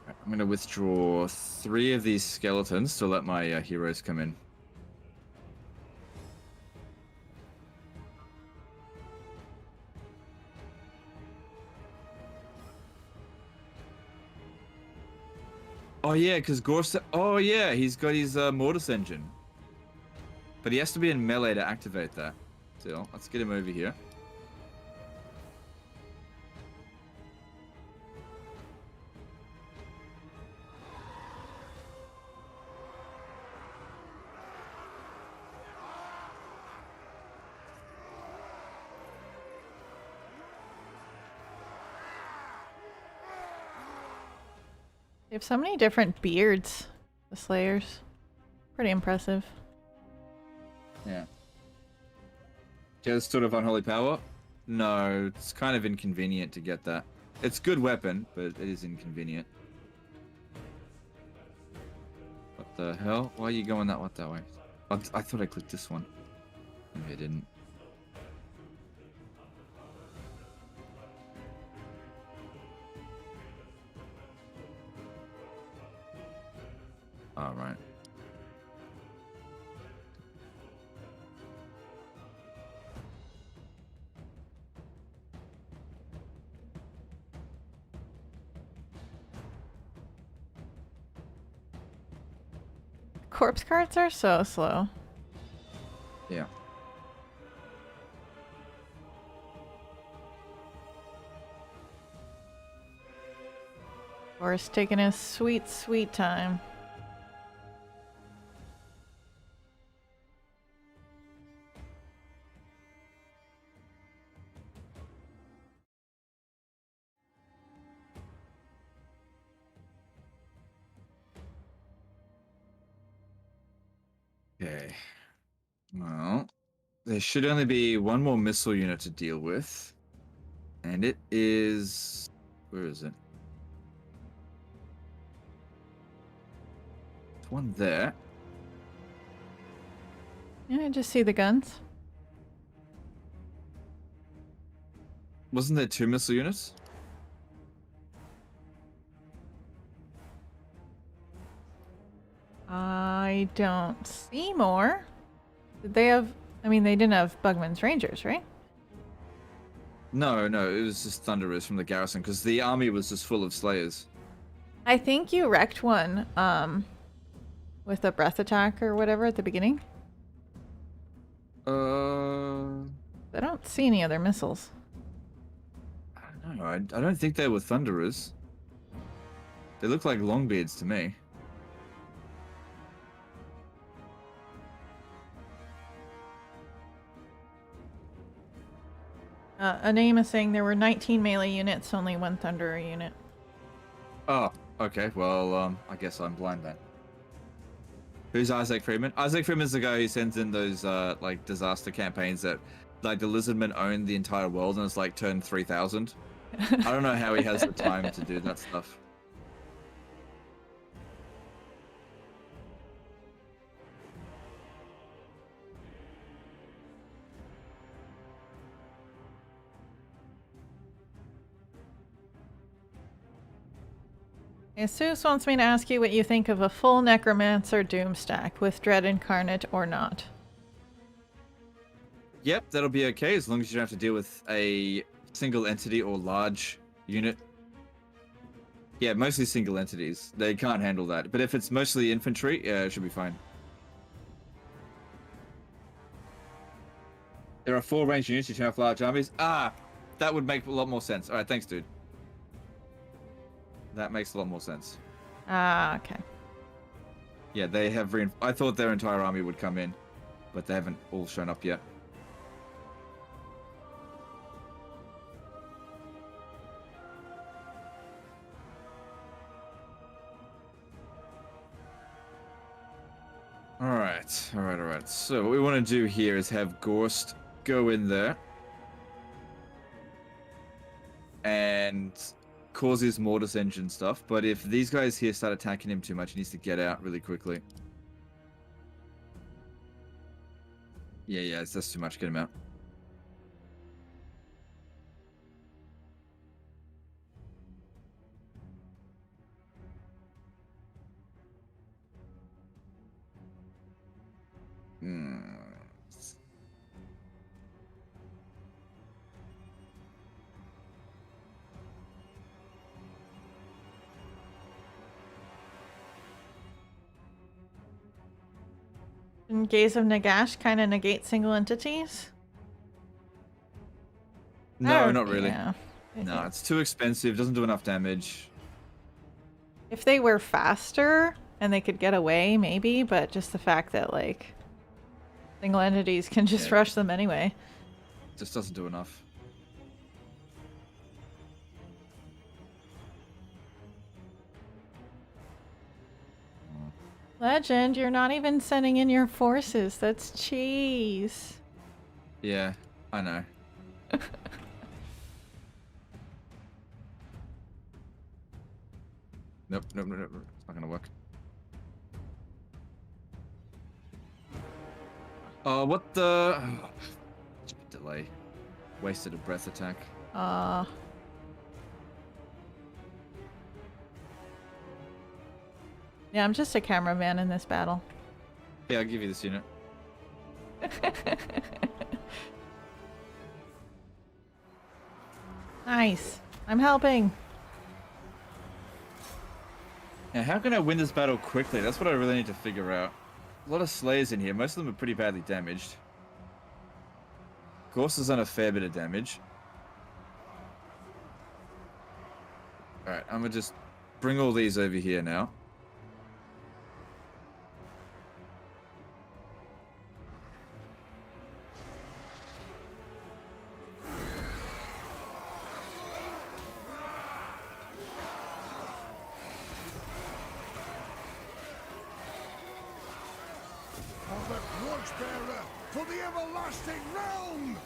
I'm going to withdraw 3 of these skeletons to let my heroes come in. Oh yeah, because Gorse... Oh yeah, he's got his Mortis engine. But he has to be in melee to activate that. So let's get him over here. They have so many different beards, the Slayers. Pretty impressive. Yeah. Just sort of unholy power? No, it's kind of inconvenient to get that. It's a good weapon, but it is inconvenient. What the hell? Why are you going that way? I thought I clicked this one. Maybe I didn't. All right. Corpse cards are so slow. Yeah. Boris taking his sweet, sweet time. Okay. Well, there should only be one more missile unit to deal with. And it is... Where is it? There's one there. Yeah, I just see the guns. Wasn't there 2 missile units? I don't see more. Did they have... I mean, they didn't have Bugman's Rangers, right? No, it was just Thunderers from the garrison, because the army was just full of Slayers. I think you wrecked one, with a breath attack or whatever at the beginning. I I don't see any other missiles. don't know. I don't think they were Thunderers. They look like Longbeards to me. A name is saying there were 19 melee units, only 1 Thunderer unit. Oh, okay. Well, I guess I'm blind then. Who's Isaac Freeman? Isaac Freeman's the guy who sends in those, like, disaster campaigns that, like, the Lizardmen own the entire world and it's, like, turned 3,000. I don't know how he has the time to do that stuff. Jesus wants me to ask you what you think of a full Necromancer Doom stack with Dread Incarnate or not. Yep, that'll be okay as long as you don't have to deal with a single entity or large unit. Yeah, mostly single entities. They can't handle that. But if it's mostly infantry, yeah, it should be fine. There are 4 ranged units you turn off large armies. Ah, that would make a lot more sense. All right, thanks, dude. That makes a lot more sense. Ah, okay. Yeah, they have I thought their entire army would come in, but they haven't all shown up yet. Alright. So what we want to do here is have Gorst go in there and cause his Mortis engine stuff, but if these guys here start attacking him too much, he needs to get out really quickly. Yeah, that's too much. Get him out. And Gaze of Nagash kind of negate single entities? No, Oh, not really. Yeah. No, it's too expensive. Doesn't do enough damage. If they were faster and they could get away, maybe, but just the fact that, like, single entities can just rush them anyway. Just doesn't do enough. Legend, you're not even sending in your forces. That's cheese. Yeah, I know. Nope. It's not gonna work. Oh, what the? Delay. Wasted a breath attack. Yeah, I'm just a cameraman in this battle. Yeah, I'll give you this unit. Nice. I'm helping. Now, how can I win this battle quickly? That's what I really need to figure out. A lot of Slayers in here. Most of them are pretty badly damaged. Gorse has done a fair bit of damage. Alright, I'm gonna just bring all these over here now. Watchbearer for the everlasting realm!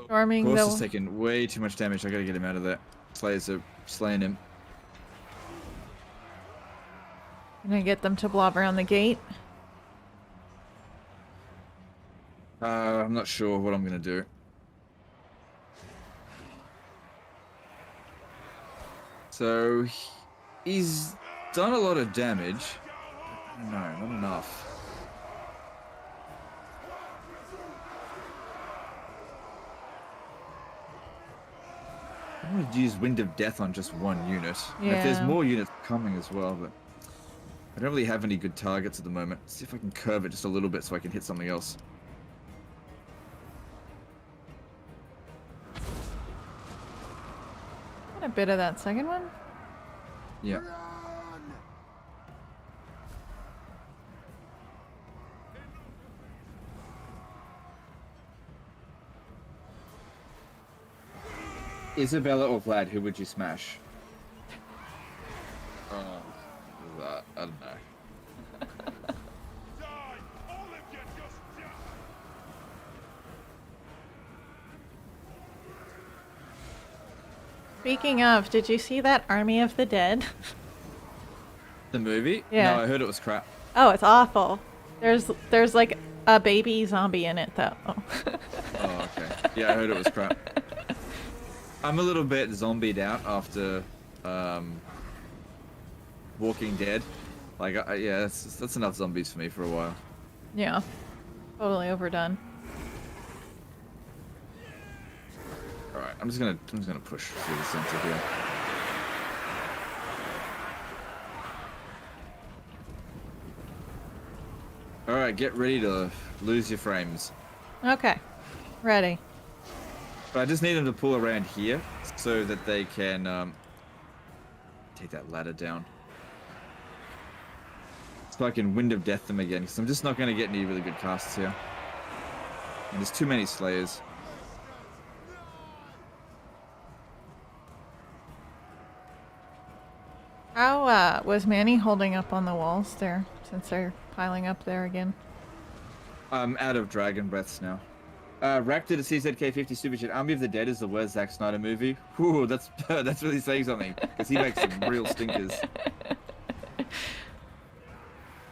Storming Gorse is the... taking way too much damage. I gotta get him out of there. Slayers are slaying him. Gonna get them to blob around the gate. I'm not sure what I'm gonna do. So, he's done a lot of damage. No, not enough. I'm gonna use Wind of Death on just one unit. And if there's Yeah. more units coming as well, but I don't really have any good targets at the moment. Let's see if I can curve it just a little bit so I can hit something else. Got a bit of that second one. Yeah. Isabella or Vlad, who would you smash? I don't know. Die! All of you just die! Speaking of, did you see that Army of the Dead? The movie? Yeah. No, I heard it was crap. Oh, it's awful. There's like a baby zombie in it, though. Oh, okay. Yeah, I heard it was crap. I'm a little bit zombied out after Walking Dead. Like, yeah, that's enough zombies for me for a while. Yeah. Totally overdone. All right, I'm just gonna push through the center here. All right, get ready to lose your frames. Okay. Ready. But I just need them to pull around here so that they can take that ladder down. So I can Wind of Death them again, because I'm just not going to get any really good casts here. And there's too many Slayers. How was Manny holding up on the walls there, since they're piling up there again? I'm out of Dragon Breaths now. Rack did a CZK50 Super Chat. Army of the Dead is the worst Zack Snyder movie. Whew, that's really saying something, because he makes some real stinkers.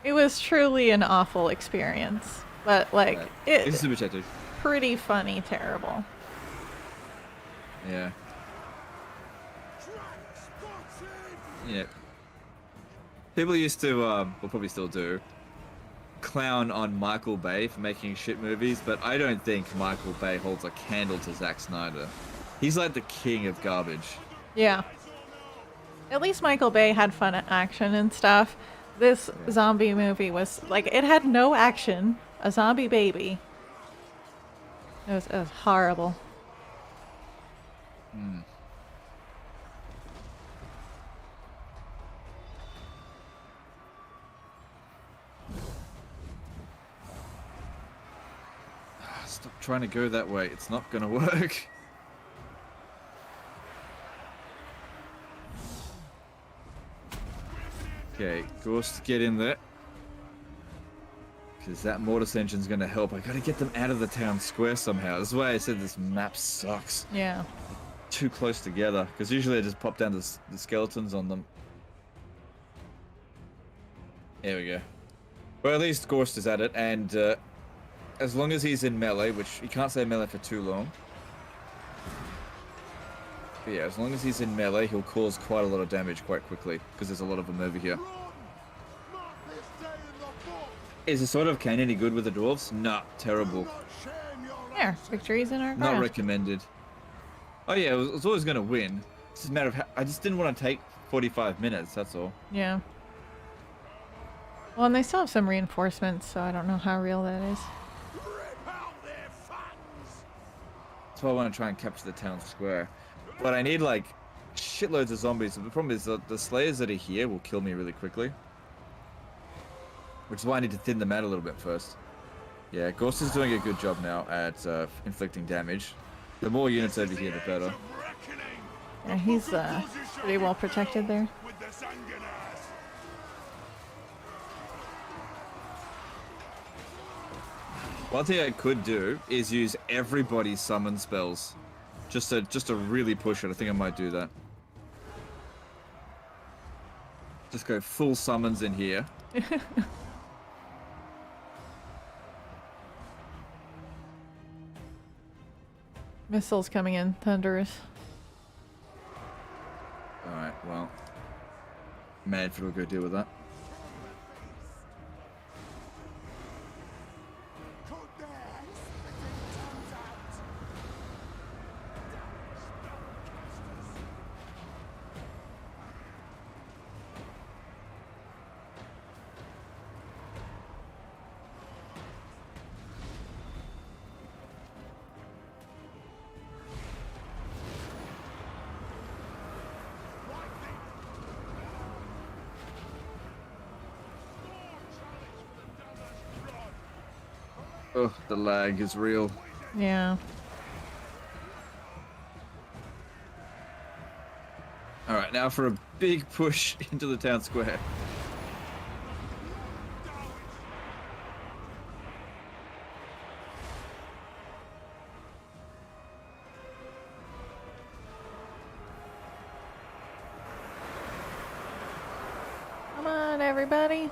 It was truly an awful experience, but like It's a Super Chat too. pretty funny, terrible. Yeah. Yeah. People used to, well, probably still do, clown on Michael Bay for making shit movies, but I don't think Michael Bay holds a candle to Zack Snyder. He's like the king of garbage. Yeah. At least Michael Bay had fun action and stuff. This zombie movie was like, it had no action. A zombie baby. It was horrible. Stop trying to go that way. It's not gonna work. Okay, Ghost, get in there. Because that Mortis engine's gonna help. I gotta get them out of the town square somehow. This is why I said this map sucks. Yeah. Too close together. Because usually I just pop down the skeletons on them. There we go. Well, at least Ghost is at it, and as long as he's in melee, which he can't stay melee for too long. But yeah, as long as he's in melee, he'll cause quite a lot of damage quite quickly, because there's a lot of them over here. Is the Sword of Cain any good with the dwarves? Nah, terrible. There, victories in our Not ground. recommended. Oh yeah, it was always going to win. It's just a matter of how, I just didn't want to take 45 minutes, that's all. Yeah. Well, and they still have some reinforcements, so I don't know how real that is. That's why I want to try and capture the town square. But I need like shitloads of zombies. The problem is the Slayers that are here will kill me really quickly. Which is why I need to thin them out a little bit first. Yeah, Ghost is doing a good job now at inflicting damage. The more units over here, the better. Yeah, he's pretty well protected there. One thing I could do is use everybody's summon spells. Just to really push it. I think I might do that. Just go full summons in here. Missiles coming in, thunderous. Alright, well. Manfred will go deal with that. Oh, the lag is real. Yeah. Alright, now for a big push into the town square. Come on, everybody.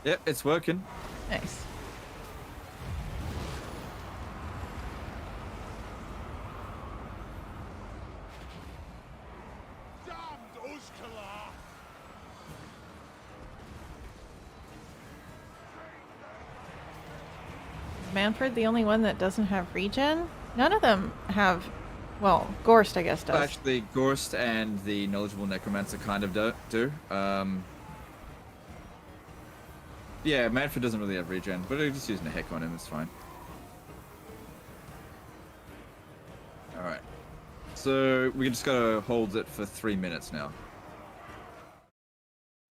Yep, it's working. Nice. Damned Uskala! Is Manfred the only one that doesn't have regen? None of them have. Well, Gorst, I guess, does. Actually, Gorst and the Knowledgeable Necromancer kind of do. Yeah, Manfred doesn't really have regen, but I'm just using a heck on him, it's fine. Alright. So, we just gotta hold it for 3 minutes now.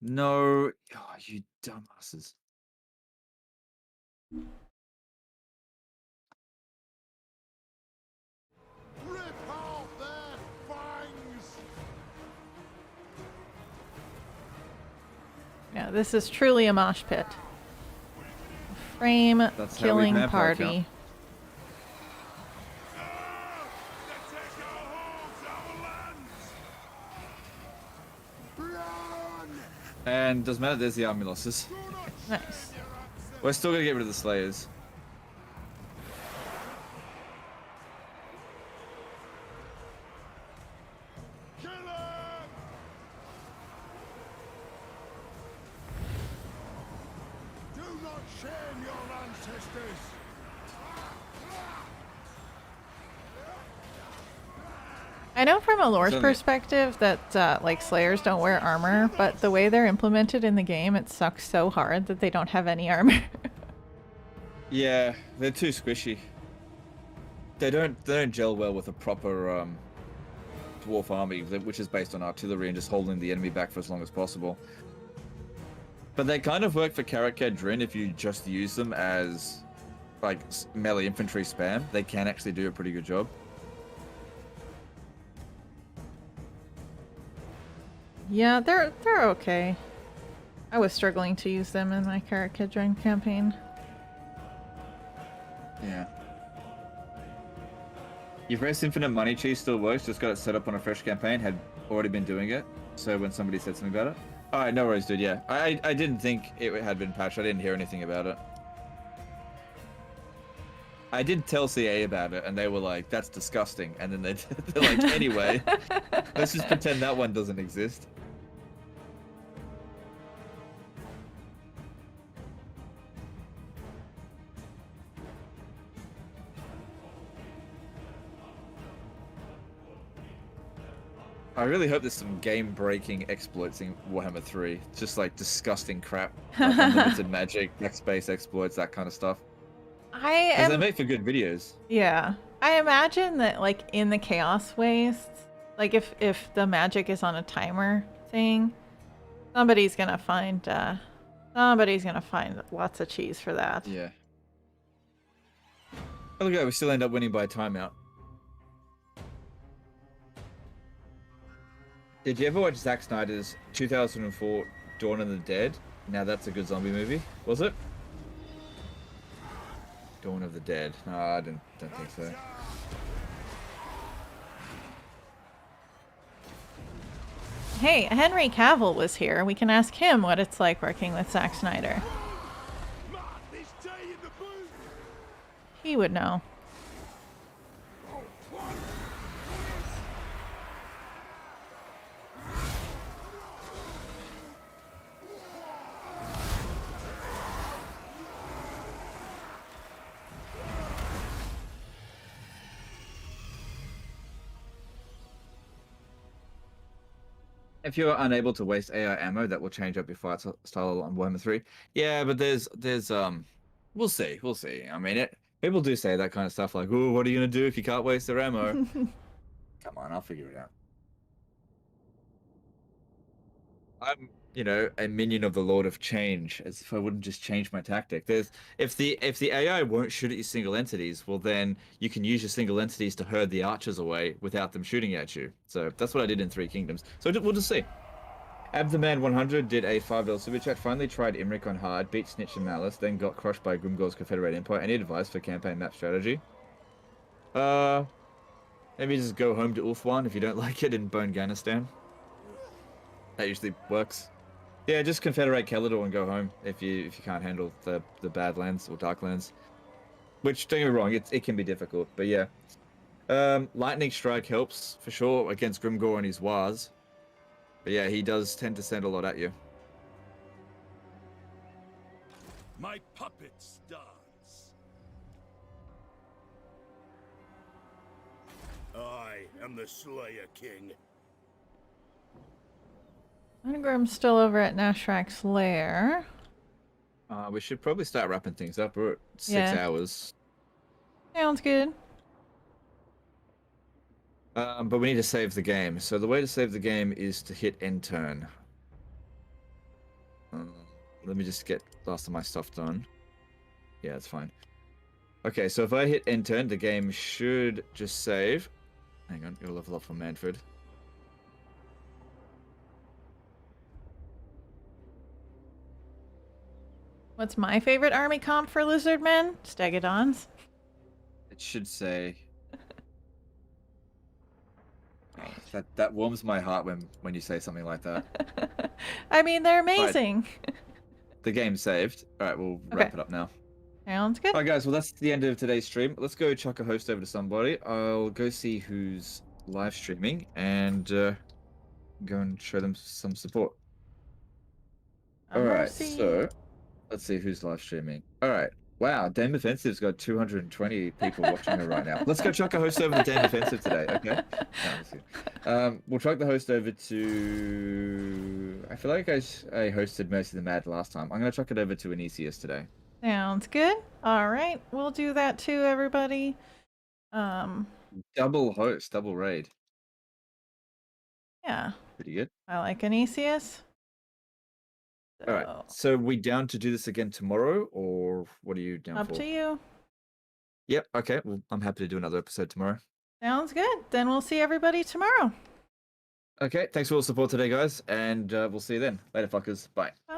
No. Oh, you dumbasses. Rip out their fangs! Yeah, this is truly a mosh pit. Frame That's how we killing map our account. party. They take our homes, our lands! Run! And doesn't matter, there's the army losses. Nice. We're still gonna get rid of the Slayers. Kill him! Do not shame your ancestors! I know from a lore's It's only- perspective that like Slayers don't wear armor, but the way they're implemented in the game, it sucks so hard that they don't have any armor. Yeah, they're too squishy. They don't gel well with a proper dwarf army, which is based on artillery and just holding the enemy back for as long as possible. But they kind of work for Karakad Drin if you just use them as like melee infantry spam. They can actually do a pretty good job. Yeah, they're okay. I was struggling to use them in my Karakidron campaign. Yeah. You've raised Infinite Money Cheese still works, just got it set up on a fresh campaign, had already been doing it. So when somebody said something about it. Alright, no worries, dude, yeah. I didn't think it had been patched, I didn't hear anything about it. I did tell CA about it, and they were like, that's disgusting. And then they're like, anyway, let's just pretend that one doesn't exist. I really hope there's some game-breaking exploits in Warhammer 3. Just like disgusting crap, like unlimited magic, backspace exploits, that kind of stuff. I Because they am. make for good videos. Yeah, I imagine that like in the Chaos Wastes, like if the magic is on a timer thing, somebody's gonna find lots of cheese for that. Yeah. Oh, look at that, we still end up winning by a timeout. Did you ever watch Zack Snyder's 2004 Dawn of the Dead? Now that's a good zombie movie, was it? Dawn of the Dead. No, I don't think so. Hey, Henry Cavill was here. We can ask him what it's like working with Zack Snyder. Mark this day in the boot! He would know. If you're unable to waste AI ammo, that will change up your fight style on Warhammer 3. Yeah, but there's we'll see. I mean, people do say that kind of stuff like, "Oh, what are you gonna do if you can't waste their ammo?" Come on, I'll figure it out. I'm, a minion of the Lord of Change, as if I wouldn't just change my tactic. If the AI won't shoot at your single entities, well then you can use your single entities to herd the archers away without them shooting at you. So that's what I did in Three Kingdoms. So we'll just see. Abtheman100 did a $5 super chat. Finally tried Imric on hard, beat Snitch and Malice, then got crushed by Grimgor's Confederate Empire. Any advice for campaign map strategy? Maybe just go home to Ulfwan if you don't like it in Bone Ghanistan. That usually works. Yeah, just confederate Kelador and go home if you can't handle the Badlands or Darklands. Which, don't get me wrong, it can be difficult, but yeah. Lightning Strike helps for sure against Grimgor and his Wars. But yeah, he does tend to send a lot at you. My puppet starts. I am the Slayer King. Ingram's still over at Nashrak's lair. We should probably start wrapping things up. We're at 6 Yeah. hours. Sounds good. But we need to save the game. So the way to save the game is to hit end turn. Let me just get last of my stuff done. Yeah, it's fine. Okay, so if I hit end turn, the game should just save. Hang on, gotta level up for Manfred. What's my favorite army comp for Lizardmen? Stegodons. It should say. That warms my heart when you say something like that. I mean, they're amazing. The game's saved. All right, we'll wrap it up now. Sounds good. All right, guys. Well, that's the end of today's stream. Let's go chuck a host over to somebody. I'll go see who's live streaming and go and show them some support. All right, so let's see who's live streaming. All right. Wow, DameOffensive's got 220 people watching her right now. Let's go chuck a host over to DameOffensive today, okay? No, we'll chuck the host over to... I feel like I hosted Mercy the Mad last time. I'm going to chuck it over to Anisius today. Sounds good. All right, we'll do that too, everybody. Double host, double raid. Yeah. Pretty good. I like Anisius. All right, so we down to do this again tomorrow, or what are you down for? Up to you. Yep, okay. Well, I'm happy to do another episode tomorrow. Sounds good. Then we'll see everybody tomorrow. Okay, thanks for all the support today, guys, and we'll see you then. Later, fuckers. Bye. Bye.